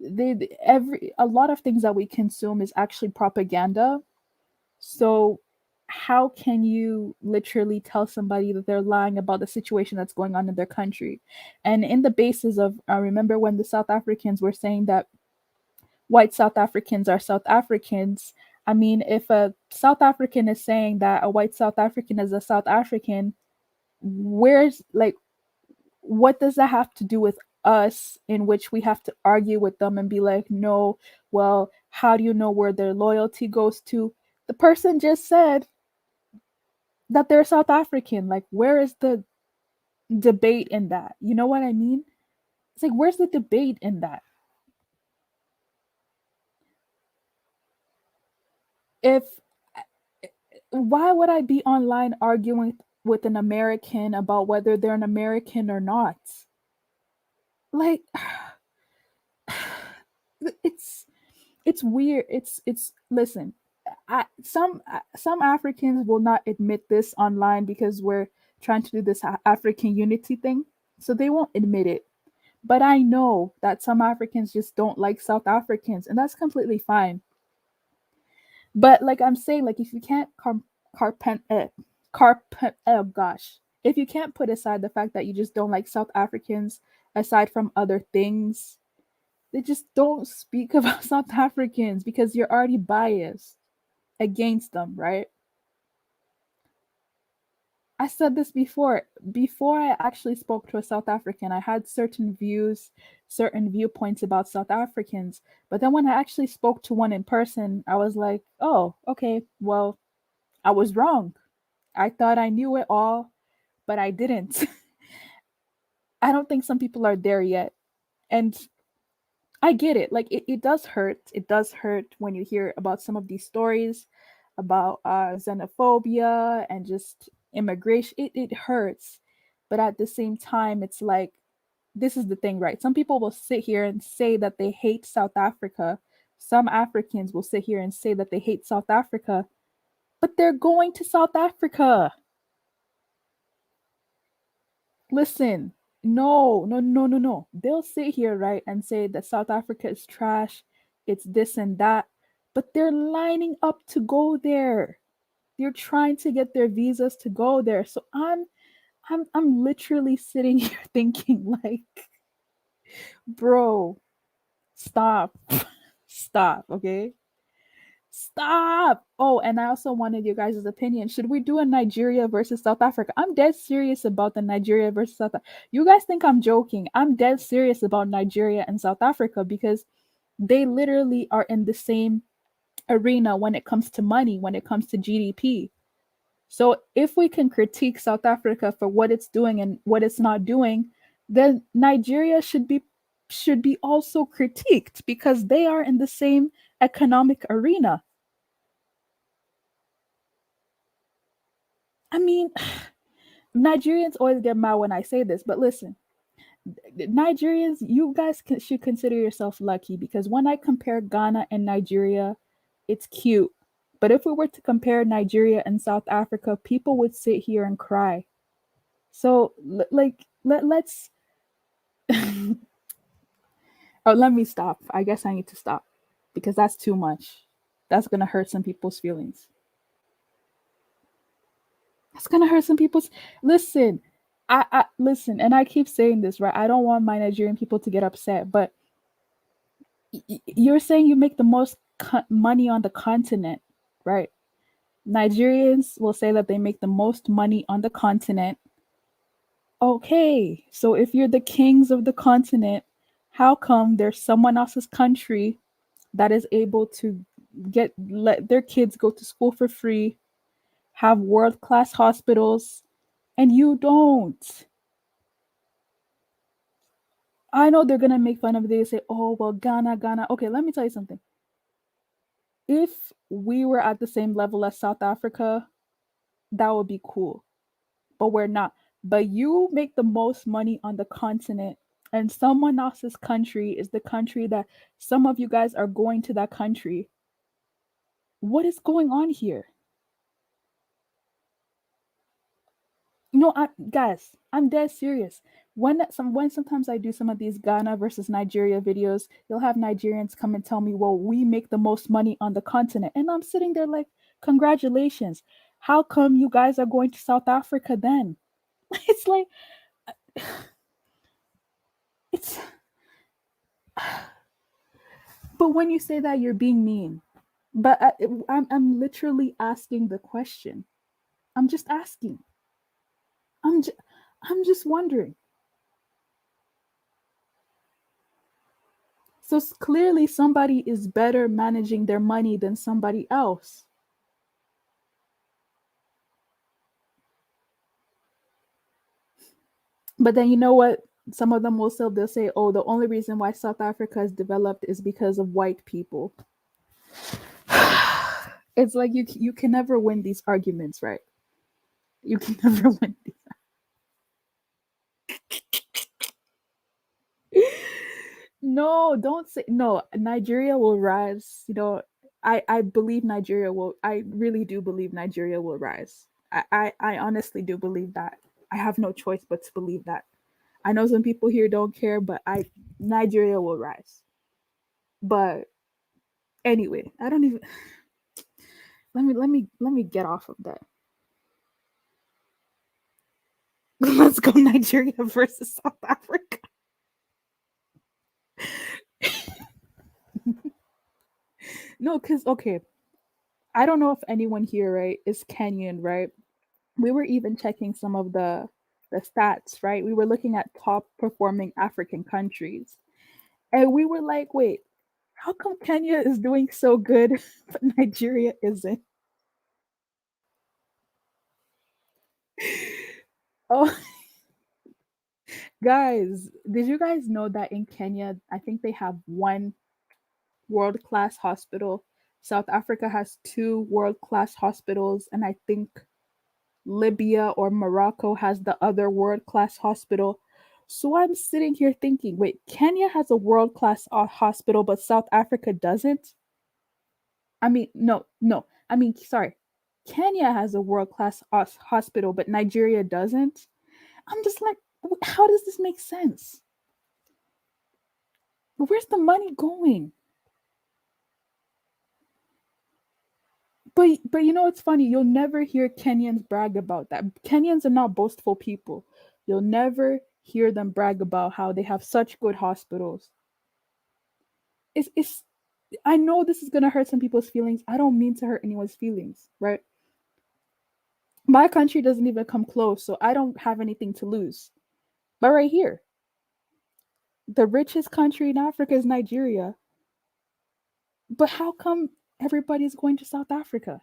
A lot of things that we consume is actually propaganda. So how can you literally tell somebody that they're lying about the situation that's going on in their country? And in the basis of, I remember when the South Africans were saying that white South Africans are South Africans. I mean, if a South African is saying that a white South African is a South African, where's like, what does that have to do with us, in which we have to argue with them and be like, no, well, how do you know where their loyalty goes to? The person just said that they're South African. Like, where is the debate in that? You know what I mean? It's like, where's the debate in that? If Why would I be online arguing with an American about whether they're an American or not? Like, it's weird. It's listen. Some Africans will not admit this online because we're trying to do this African unity thing, so they won't admit it. But I know that some Africans just don't like South Africans, and that's completely fine. But like I'm saying, like if you can't oh gosh, if you can't put aside the fact that you just don't like South Africans aside from other things, they just don't speak about South Africans because you're already biased against them, right? I said this before. Before I actually spoke to a South African, I had certain views, certain viewpoints about South Africans. But then when I actually spoke to one in person, I was like, oh, okay, well, I was wrong. I thought I knew it all, but I didn't. I don't think some people are there yet. And I get it. Like it does hurt. It does hurt when you hear about some of these stories about xenophobia and just immigration. It hurts. But at the same time, it's like, this is the thing, right? Some people will sit here and say that they hate South Africa. Some Africans will sit here and say that they hate South Africa, but they're going to South Africa. Listen, no, no, no, no, no. They'll sit here, right, and say that South Africa is trash, it's this and that, but they're lining up to go there. They're trying to get their visas to go there. So I'm literally sitting here thinking like, bro, stop. Stop, okay? Stop. Oh, and I also wanted your guys' opinion. Should we do a Nigeria versus South Africa? I'm dead serious about the Nigeria versus South Africa. You guys think I'm joking. I'm dead serious about Nigeria and South Africa because they literally are in the same arena when it comes to money, when it comes to GDP. So if we can critique South Africa for what it's doing and what it's not doing, then Nigeria should be also critiqued because they are in the same economic arena. I mean, Nigerians always get mad when I say this, but listen, Nigerians, you guys should consider yourself lucky because when I compare Ghana and Nigeria, it's cute. But if we were to compare Nigeria and South Africa, people would sit here and cry. So, let's. Oh, let me stop. I guess I need to stop because that's too much. That's gonna hurt some people's feelings. That's gonna hurt some people's. Listen, I listen, and I keep saying this, right? I don't want my Nigerian people to get upset, but you're saying you make the most money on the continent, right? Nigerians will say that they make the most money on the continent. Okay, so if you're the kings of the continent, how come there's someone else's country that is able to let their kids go to school for free, have world-class hospitals, and you don't? I know they're gonna make fun of it. They say, "Oh well, Ghana." Okay, let me tell you something. If we were at the same level as South Africa, that would be cool. But we're not. But you make the most money on the continent, and someone else's country is the country that some of you guys are going to that country. What is going on here? No, guys, I'm dead serious. When sometimes I do some of these Ghana versus Nigeria videos, you'll have Nigerians come and tell me, "Well, we make the most money on the continent," and I'm sitting there like, "Congratulations! How come you guys are going to South Africa then?" It's like, it's. But when you say that, you're being mean. But I'm literally asking the question. I'm just asking. I'm just I'm just wondering. So clearly somebody is better managing their money than somebody else. But then you know what? Some of them they'll say, "Oh, the only reason why South Africa is developed is because of white people." It's like you can never win these arguments, right? You can never win these. No, don't say no. Nigeria will rise. I believe Nigeria will. I really do believe Nigeria will rise. I honestly do believe that. I have no choice but to believe that. I know some people here don't care, but Nigeria will rise. But anyway, I don't even let me get off of that. Let's go Nigeria versus South Africa. No, because okay, I don't know if anyone here, right, is Kenyan, right? We were even checking some of the stats, right? We were looking at top performing African countries. And we were like, wait, how come Kenya is doing so good, but Nigeria isn't? Oh, guys, did you guys know that in Kenya, I think they have one world class hospital? South Africa has two world class hospitals, and I think Libya or Morocco has the other world class hospital. So I'm sitting here thinking, wait, Kenya has a world class hospital, but South Africa doesn't? I mean, no, no. I mean, sorry. Kenya has a world class hospital, but Nigeria doesn't? I'm just like, how does this make sense? Where's the money going? But you know it's funny, you'll never hear Kenyans brag about that. Kenyans are not boastful people. You'll never hear them brag about how they have such good hospitals. It's I know this is gonna hurt some people's feelings. I don't mean to hurt anyone's feelings, right? My country doesn't even come close, so I don't have anything to lose. But right here, the richest country in Africa is Nigeria. But how come everybody's going to South Africa?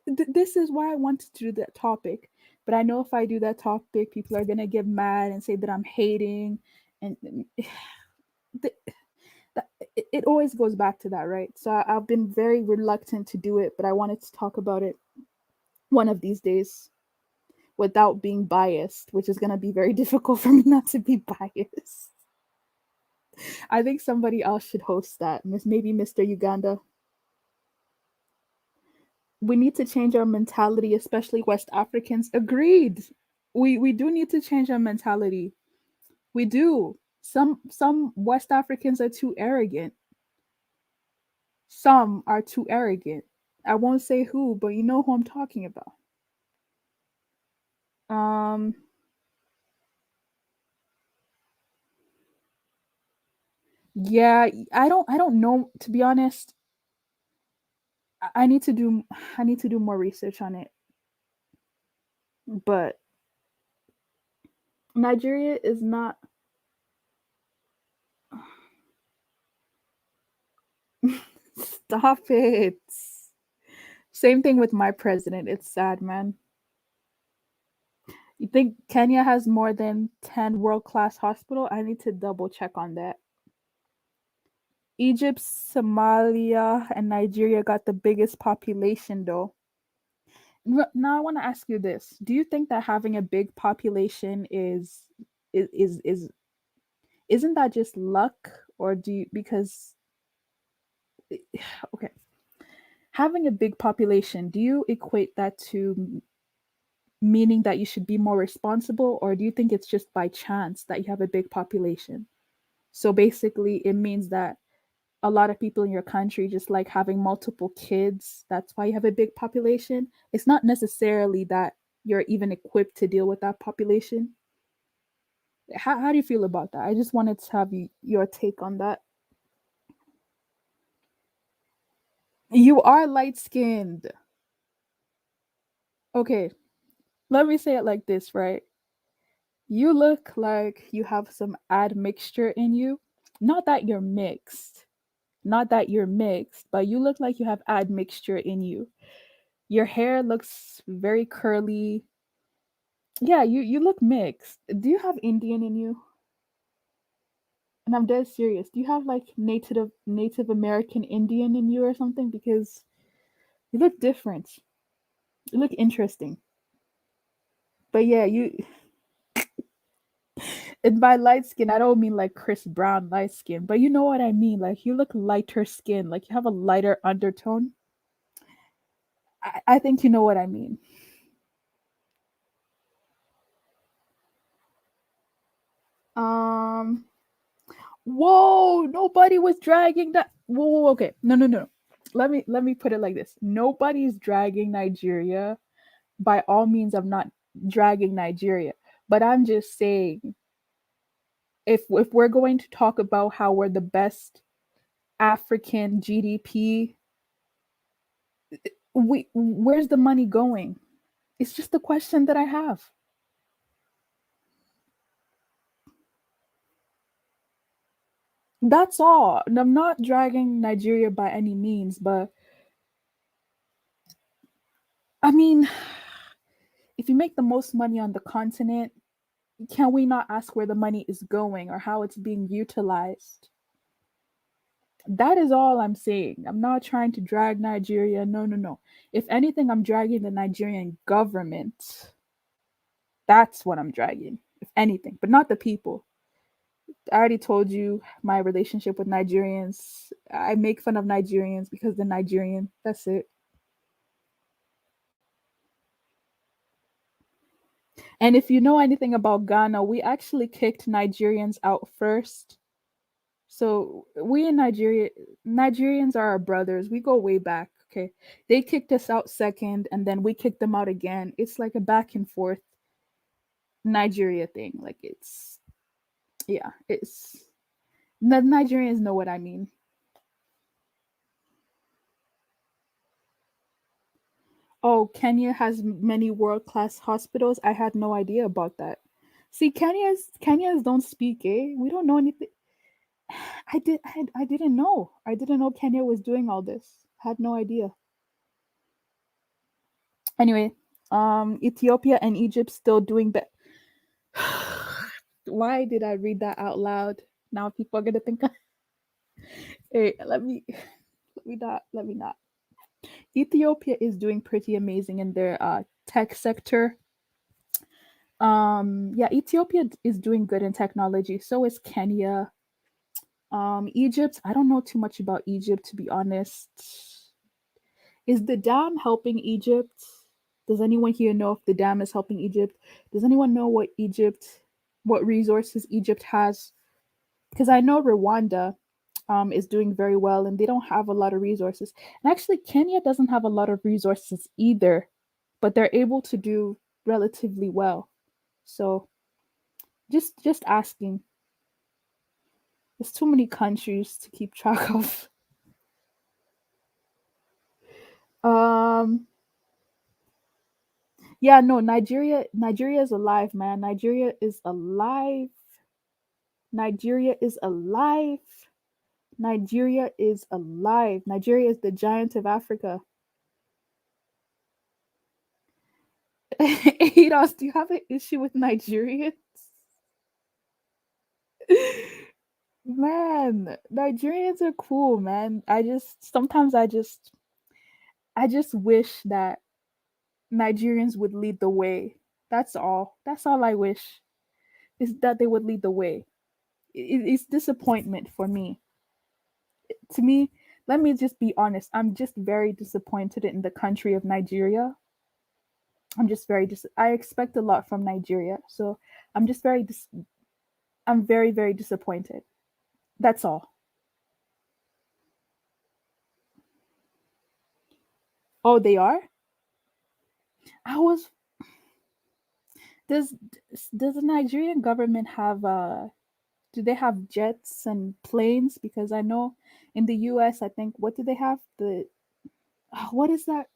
This is why I wanted to do that topic. But I know if I do that topic, people are gonna get mad and say that I'm hating, and it always goes back to that, right? So I've been very reluctant to do it, but I wanted to talk about it one of these days without being biased, which is gonna be very difficult for me not to be biased. I think somebody else should host that. Maybe Mr. Uganda. We need to change our mentality, especially West Africans. Agreed. We do need to change our mentality. We do. Some West Africans are too arrogant. Some are too arrogant. I won't say who, but you know who I'm talking about. Um yeah, I don't know, to be honest. I need to do more research on it. But Nigeria is not. Stop it. Same thing with my president. It's sad, man. You think Kenya has more than 10 world-class hospital? I need to double check on that. Egypt, Somalia, and Nigeria got the biggest population though. Now I want to ask you this. Do you think that having a big population is isn't that just luck, or do you, because okay, having a big population, do you equate that to meaning that you should be more responsible, or do you think it's just by chance that you have a big population? So basically it means that a lot of people in your country just like having multiple kids. That's why you have a big population. It's not necessarily that you're even equipped to deal with that population. How do you feel about that? I just wanted to have your take on that. You are light skinned. Okay, let me say it like this, right? You look like you have some admixture in you. Not that you're mixed. Not that you're mixed, but you look like you have admixture in you. Your hair looks very curly. Yeah, you look mixed. Do you have Indian in you? And I'm dead serious. Do you have like Native American Indian in you or something? Because you look different. You look interesting. But yeah, you and by light skin, I don't mean like Chris Brown light skin, but you know what I mean. Like you look lighter skin, like you have a lighter undertone. I think you know what I mean. Um, Whoa, nobody was dragging that. Whoa, okay. No. Let me put it like this. Nobody's dragging Nigeria. By all means, I'm not dragging Nigeria. But I'm just saying, if we're going to talk about how we're the best African GDP, where's the money going? It's just the question that I have. That's all. And I'm not dragging Nigeria by any means, but I mean, if you make the most money on the continent, can we not ask where the money is going or how it's being utilized? That is all I'm saying. I'm not trying to drag Nigeria. No. If anything, I'm dragging the Nigerian government. That's what I'm dragging, if anything, but not the people. I already told you my relationship with Nigerians. I make fun of Nigerians because they're Nigerian. That's it. And if you know anything about Ghana, we actually kicked Nigerians out first. So we in Nigeria, Nigerians are our brothers. We go way back. Okay. They kicked us out second and then we kicked them out again. It's like a back and forth Nigeria thing. Like it's the Nigerians know what I mean. Oh, Kenya has many world-class hospitals. I had no idea about that. See, Kenyans don't speak, eh? We don't know anything. I didn't know. I didn't know Kenya was doing all this. Had no idea. Anyway, Ethiopia and Egypt still doing better. Why did I read that out loud? Now people are gonna think. Hey, let me not. Ethiopia is doing pretty amazing in their tech sector. Yeah, Ethiopia is doing good in technology. So is Kenya. Egypt, I don't know too much about Egypt to be honest. Is the dam helping Egypt? Does anyone here know if the dam is helping Egypt? Does anyone know what resources Egypt has? Because I know Rwanda is doing very well and they don't have a lot of resources. And actually, Kenya doesn't have a lot of resources either, but they're able to do relatively well. So just asking. There's too many countries to keep track of. Um, yeah, no, Nigeria is alive, man. Nigeria is alive. Nigeria is alive. Nigeria is alive. Nigeria is the giant of Africa. Edos, do you have an issue with Nigerians? Man, Nigerians are cool, man. I just wish that Nigerians would lead the way. That's all. That's all I wish is that they would lead the way. It's disappointment for me. To me, let me just be honest. I'm just very disappointed in the country of Nigeria. I expect a lot from Nigeria, so I'm just I'm very very disappointed. That's all. Oh, they are. I was. Does does the Nigerian government have do they have jets and planes? Because I know in the US, I think, what do they have? What is that?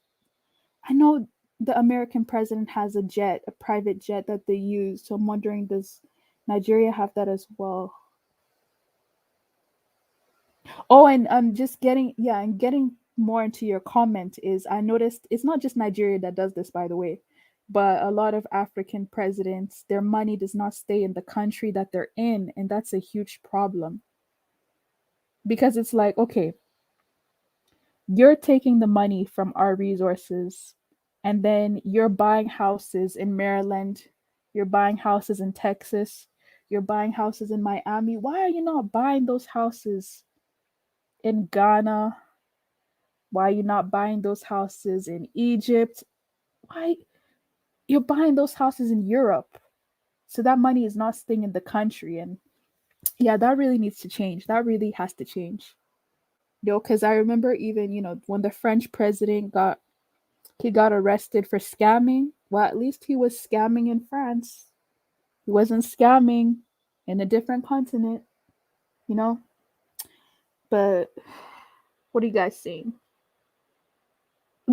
I know the American president has a jet, a private jet that they use. So I'm wondering, does Nigeria have that as well? Oh, and just getting, yeah, and getting more into your comment is I noticed it's not just Nigeria that does this, by the way, but a lot of African presidents, their money does not stay in the country that they're in, and that's a huge problem because it's like, okay, you're taking the money from our resources and then you're buying houses in Maryland, you're buying houses in Texas, you're buying houses in Miami. Why are you not buying those houses in Ghana? Why are you not buying those houses in Egypt? Why you're buying those houses in Europe? So that money is not staying in the country. And yeah, that really needs to change. That really has to change. Because I remember even, when the French president got arrested for scamming. Well, at least he was scamming in France. He wasn't scamming in a different continent, you know? But what are you guys saying?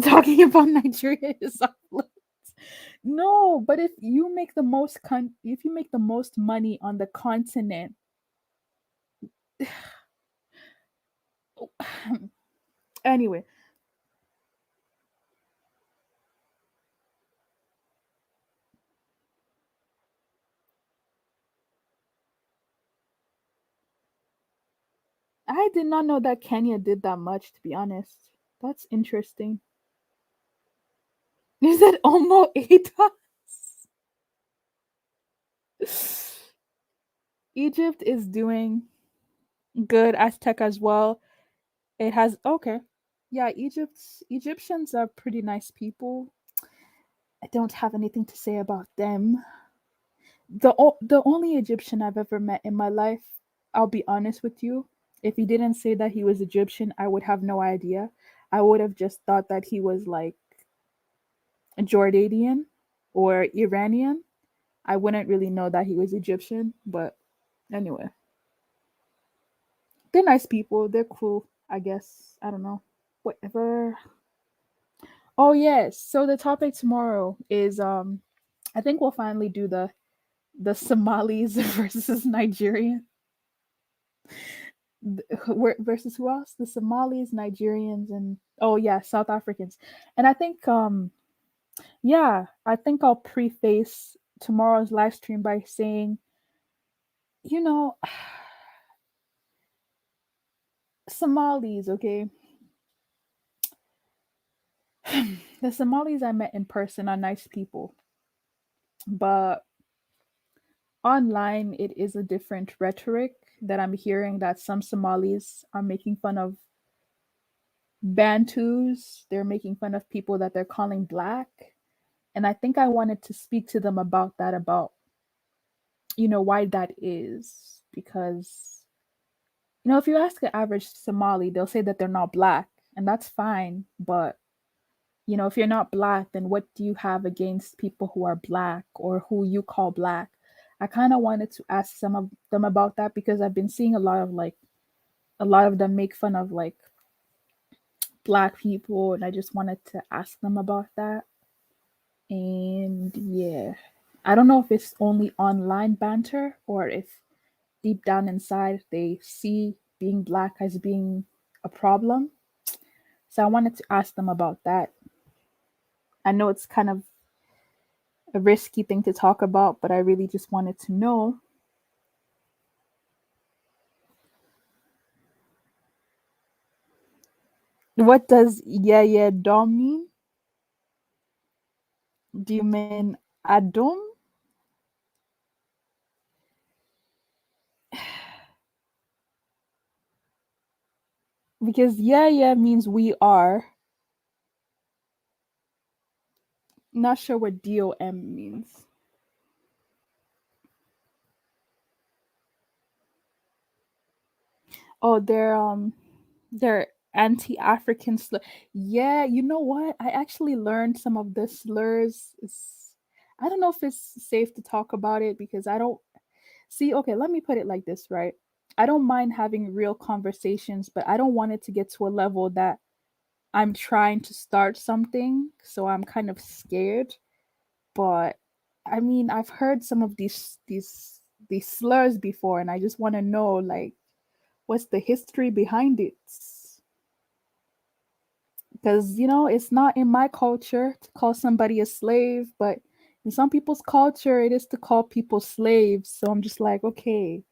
Talking about Nigeria is off limits. No, but if you make the most money on the continent, anyway, I did not know that Kenya did that much, to be honest. That's interesting. Is it almost 8 Egypt is doing good. Aztec as well. It has okay. Yeah, Egyptians are pretty nice people. I don't have anything to say about them. The only Egyptian I've ever met in my life, I'll be honest with you, if he didn't say that he was Egyptian, I would have no idea. I would have just thought that he was like Jordanian or Iranian. I wouldn't really know that he was Egyptian, but anyway. They're nice people. They're cool, I guess. I don't know. Whatever. Oh yes. So the topic tomorrow is I think we'll finally do the Somalis versus Nigerian versus who else? The Somalis, Nigerians, and oh yeah, South Africans. And I think yeah, I think I'll preface tomorrow's live stream by saying, you know, Somalis, okay? The Somalis I met in person are nice people, but online it is a different rhetoric that I'm hearing that some Somalis are making fun of Bantus, they're making fun of people that they're calling black. And I think I wanted to speak to them about that, about, why that is. Because, if you ask an average Somali, they'll say that they're not black, and that's fine. But, if you're not black, then what do you have against people who are black or who you call black? I kind of wanted to ask some of them about that because I've been seeing a lot of them make fun of like Black people, and I just wanted to ask them about that. And yeah, I don't know if it's only online banter or if deep down inside they see being Black as being a problem. So I wanted to ask them about that. I know it's kind of a risky thing to talk about, but I really just wanted to know. What does yeah dom mean? Do you mean Adum? Because yeah means we are. Not sure what DOM means. Oh, they're anti-African slur. Yeah, you know what? I actually learned some of the slurs. I don't know if it's safe to talk about it because I don't see. Okay, let me put it like this, right? I don't mind having real conversations, but I don't want it to get to a level that I'm trying to start something, so I'm kind of scared. But I mean, I've heard some of these slurs before, and I just want to know like what's the history behind it? Because it's not in my culture to call somebody a slave, but in some people's culture it is to call people slaves. So I'm just like, okay,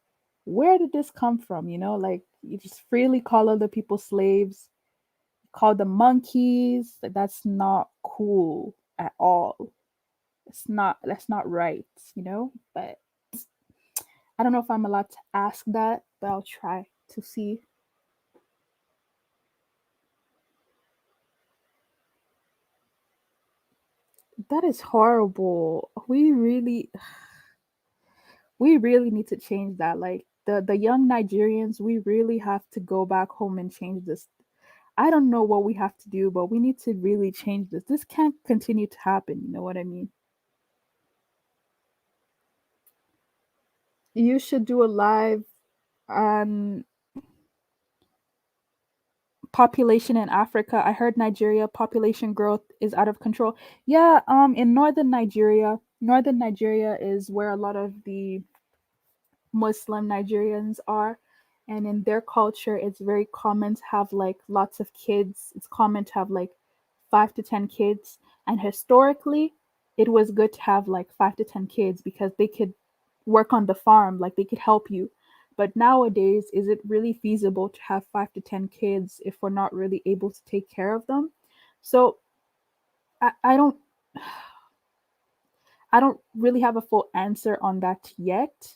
where did this come from? Like you just freely call other people slaves, call them monkeys. Like, that's not cool at all. That's not right, but I don't know if I'm allowed to ask that, but I'll try to see. That is horrible. We really need to change that. Like the young Nigerians, we really have to go back home and change this. I don't know what we have to do, but we need to really change this. This can't continue to happen, you know what I mean? You should do a live on population in Africa. I heard Nigeria population growth is out of control. Yeah, in northern Nigeria is where a lot of the Muslim Nigerians are. And in their culture, it's very common to have like lots of kids. It's common to have like 5 to 10 kids. And historically, it was good to have like 5 to 10 kids because they could work on the farm, like they could help you. But nowadays, is it really feasible to have 5 to 10 kids if we're not really able to take care of them? So I don't really have a full answer on that yet.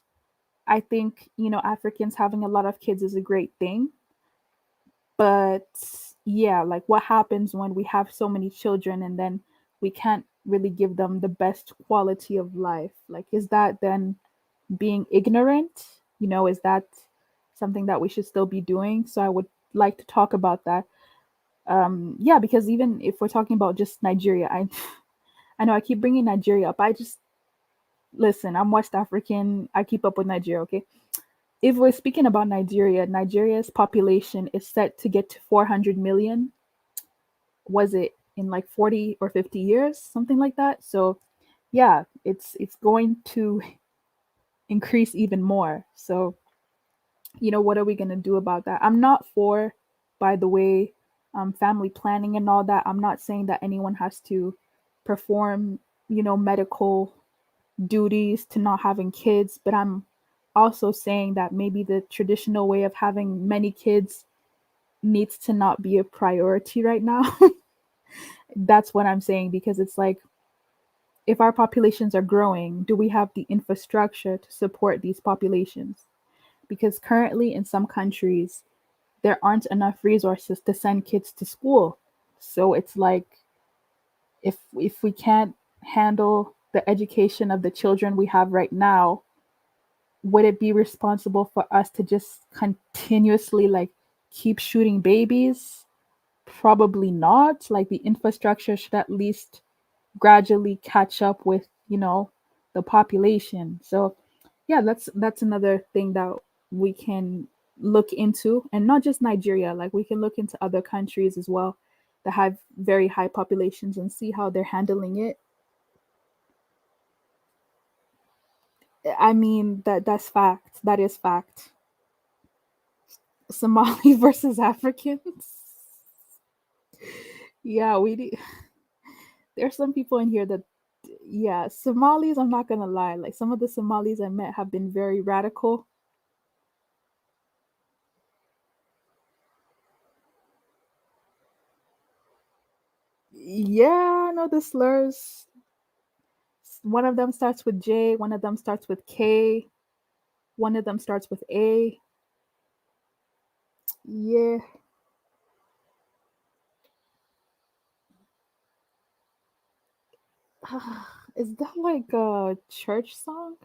I think, Africans having a lot of kids is a great thing. But yeah, like what happens when we have so many children and then we can't really give them the best quality of life? Like, is that then being ignorant? Is that something that we should still be doing? So I would like to talk about that. Yeah, because even if we're talking about just Nigeria, I know I keep bringing Nigeria up. I just listen, I'm West African. I keep up with Nigeria, okay? If we're speaking about Nigeria, Nigeria's population is set to get to 400 million. Was it in like 40 or 50 years, something like that? So, yeah, it's going to increase even more. So, what are we going to do about that? I'm not for, by the way, family planning and all that. I'm not saying that anyone has to perform, medical duties to not having kids, but I'm also saying that maybe the traditional way of having many kids needs to not be a priority right now. That's what I'm saying, because it's like, if our populations are growing, do we have the infrastructure to support these populations? Because currently in some countries, there aren't enough resources to send kids to school. So it's like, if we can't handle the education of the children we have right now, would it be responsible for us to just continuously like keep shooting babies? Probably not. Like the infrastructure should at least gradually catch up with, the population. So yeah, that's another thing that we can look into, and not just Nigeria, like we can look into other countries as well. that have very high populations and see how they're handling it. I mean, that's fact. That is fact. Somali versus Africans. Yeah, there's some people in here that, yeah, Somalis, I'm not gonna lie, like some of the Somalis I met have been very radical. Yeah, I know the slurs. One of them starts with J, one of them starts with K, one of them starts with A. Yeah. Is that like a church song?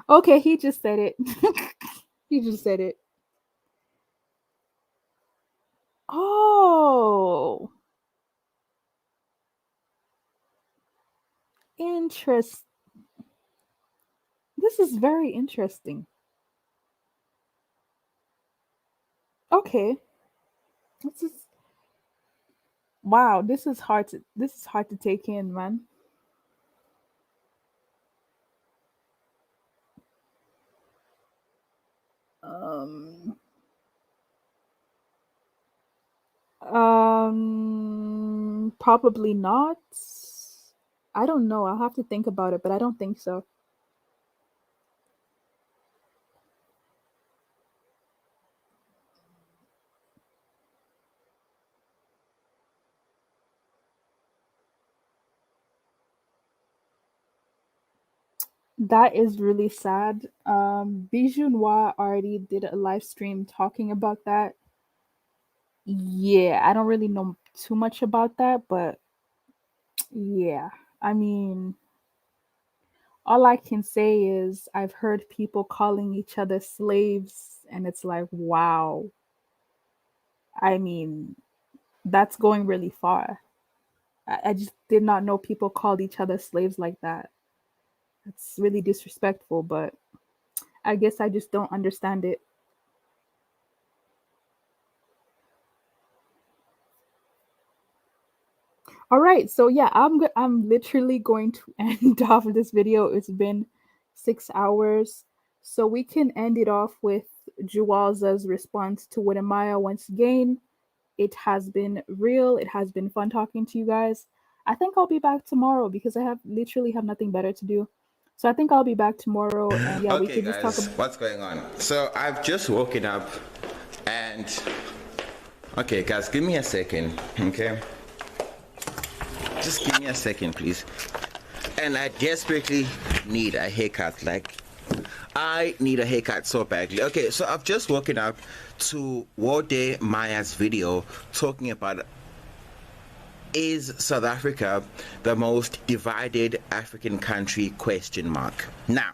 Okay, he just said it. He just said it. Oh, interest. This is very interesting. Okay. This is wow, this is hard to take in, man. Um Probably not. I don't know. I'll have to think about it, but I don't think so. That is really sad. Bijou Noir already did a live stream talking about that. Yeah, I don't really know too much about that, but yeah. I mean, all I can say is I've heard people calling each other slaves, and it's like, wow. I mean, that's going really far. I just did not know people called each other slaves like that. It's really disrespectful, but I guess I just don't understand it. All right, so yeah, I'm literally going to end off this video. It's been 6 hours, so we can end it off with Joel's response to Wode Maya once again. It has been real. It has been fun talking to you guys. I think I'll be back tomorrow because I literally have nothing better to do. So I think I'll be back tomorrow, and yeah, we Okay, can just talk guys, about. what's going on? So I've just woken up, and okay, guys, give me a second, okay? Just give me a second, please. And I desperately need a haircut. Like, I need a haircut so badly. Okay, so I've just woken up to Wode Maya's video talking about, is South Africa the most divided African country, ? Now,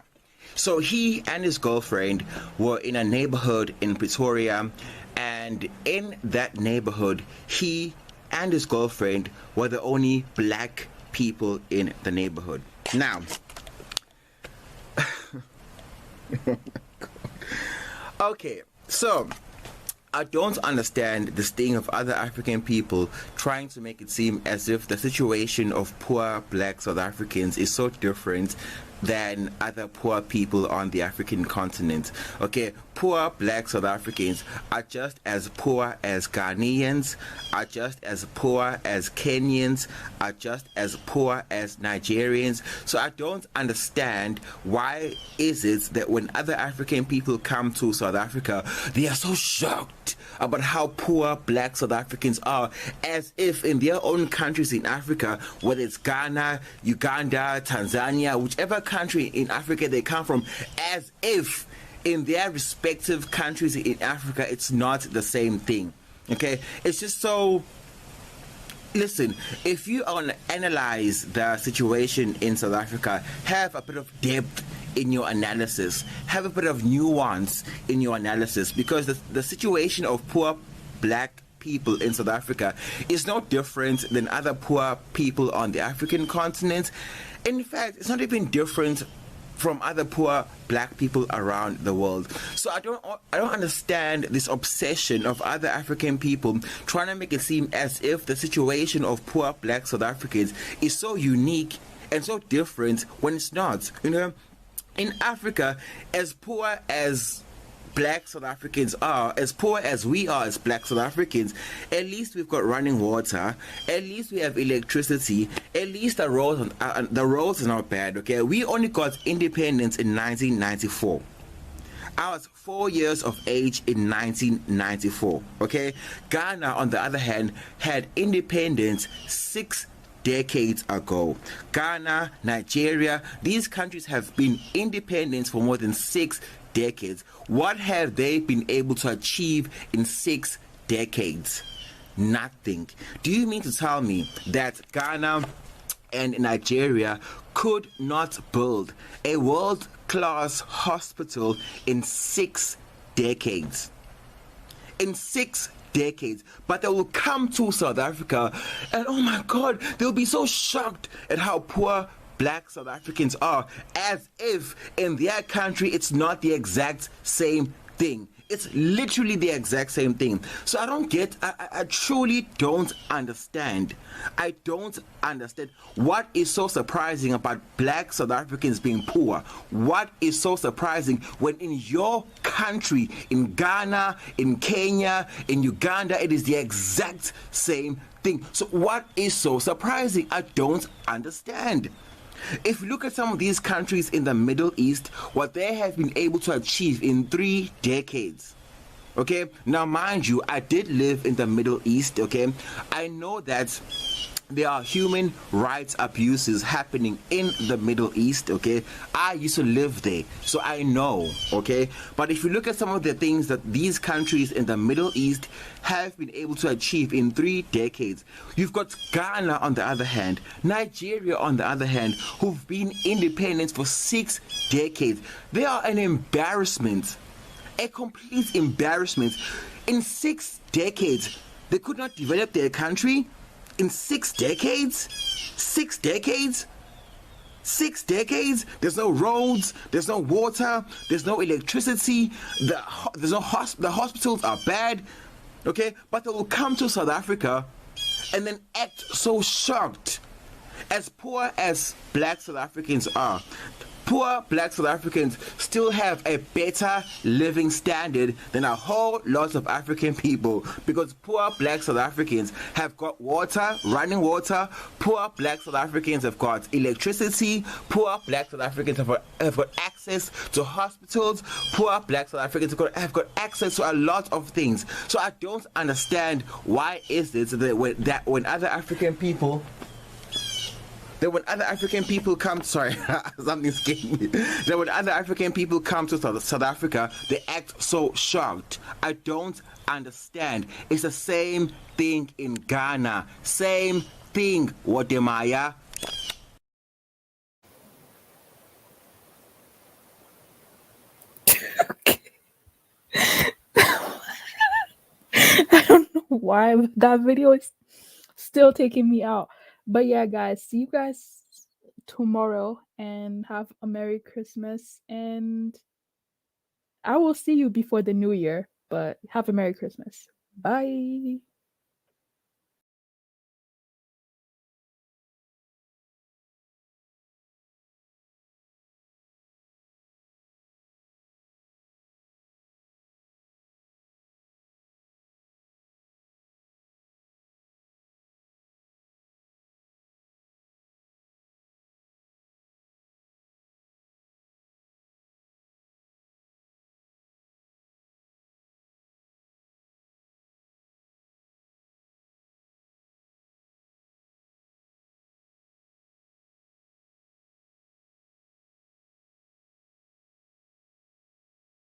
so he and his girlfriend were in a neighborhood in Pretoria, and in that neighborhood, he and his girlfriend were the only black people in the neighborhood. Now, okay, so I don't understand this thing of other African people trying to make it seem as if the situation of poor black South Africans is so different than other poor people on the African continent. Okay, poor black South Africans are just as poor as Ghanaians, are just as poor as Kenyans, are just as poor as Nigerians. So I don't understand why is it that when other African people come to South Africa, they are so shocked about how poor black South Africans are, as if in their own countries in Africa, whether it's Ghana, Uganda, Tanzania, whichever country in Africa they come from, as if in their respective countries in Africa it's not the same thing. Okay, it's just so. Listen, if you analyze the situation in South Africa, have a bit of depth in your analysis, have a bit of nuance in your analysis, because the situation of poor black people in South Africa is no different than other poor people on the African continent. In fact, it's not even different from other poor black people around the world. So I don't understand this obsession of other African people trying to make it seem as if the situation of poor black South Africans is so unique and so different when it's not. You know, in Africa, as poor as black South Africans are, as poor as we are as black South Africans, at least we've got running water, at least we have electricity, at least the roads are not bad, okay? We only got independence in 1994. I was 4 years of age in 1994, okay? Ghana, on the other hand, had independence 6 decades ago. Ghana, Nigeria, these countries have been independent for more than 6 decades. What have they been able to achieve in 6 decades? Nothing. Do you mean to tell me that Ghana and Nigeria could not build a world-class hospital in 6 decades? In 6 decades, but they will come to South Africa and oh my God, they'll be so shocked at how poor black South Africans are, as if in their country it's not the exact same thing. It's literally the exact same thing. So I don't get, I truly don't understand. I don't understand what is so surprising about black South Africans being poor. What is so surprising when in your country, in Ghana, in Kenya, in Uganda, it is the exact same thing. So what is so surprising? I don't understand. If you look at some of these countries in the Middle East, what they have been able to achieve in 3 decades. Okay, now mind you, I did live in the Middle East, okay? I know that there are human rights abuses happening in the Middle East, okay? I used to live there, so I know, okay? But if you look at some of the things that these countries in the Middle East have been able to achieve in 3 decades, you've got Ghana on the other hand, Nigeria on the other hand, who've been independent for 6 decades. They are an embarrassment, a complete embarrassment. In 6 decades, they could not develop their country. In 6 decades? 6 decades? 6 decades? There's no roads, there's no water, there's no electricity, the hospitals are bad, okay? But they will come to South Africa and then act so shocked. As poor as black South Africans are, poor black South Africans still have a better living standard than a whole lot of African people, because poor black South Africans have got water, running water, poor black South Africans have got electricity, poor black South Africans have got access to hospitals, poor black South Africans have got access to a lot of things. So I don't understand why is it that when other African people when other African people come, sorry, something scared me. That when other African people come to South Africa, they act so shocked. I don't understand. It's the same thing in Ghana. Same thing, Wode Maya. I don't know why, but that video is still taking me out. But yeah, guys, see you guys tomorrow and have a Merry Christmas. And I will see you before the New Year, but have a Merry Christmas. Bye.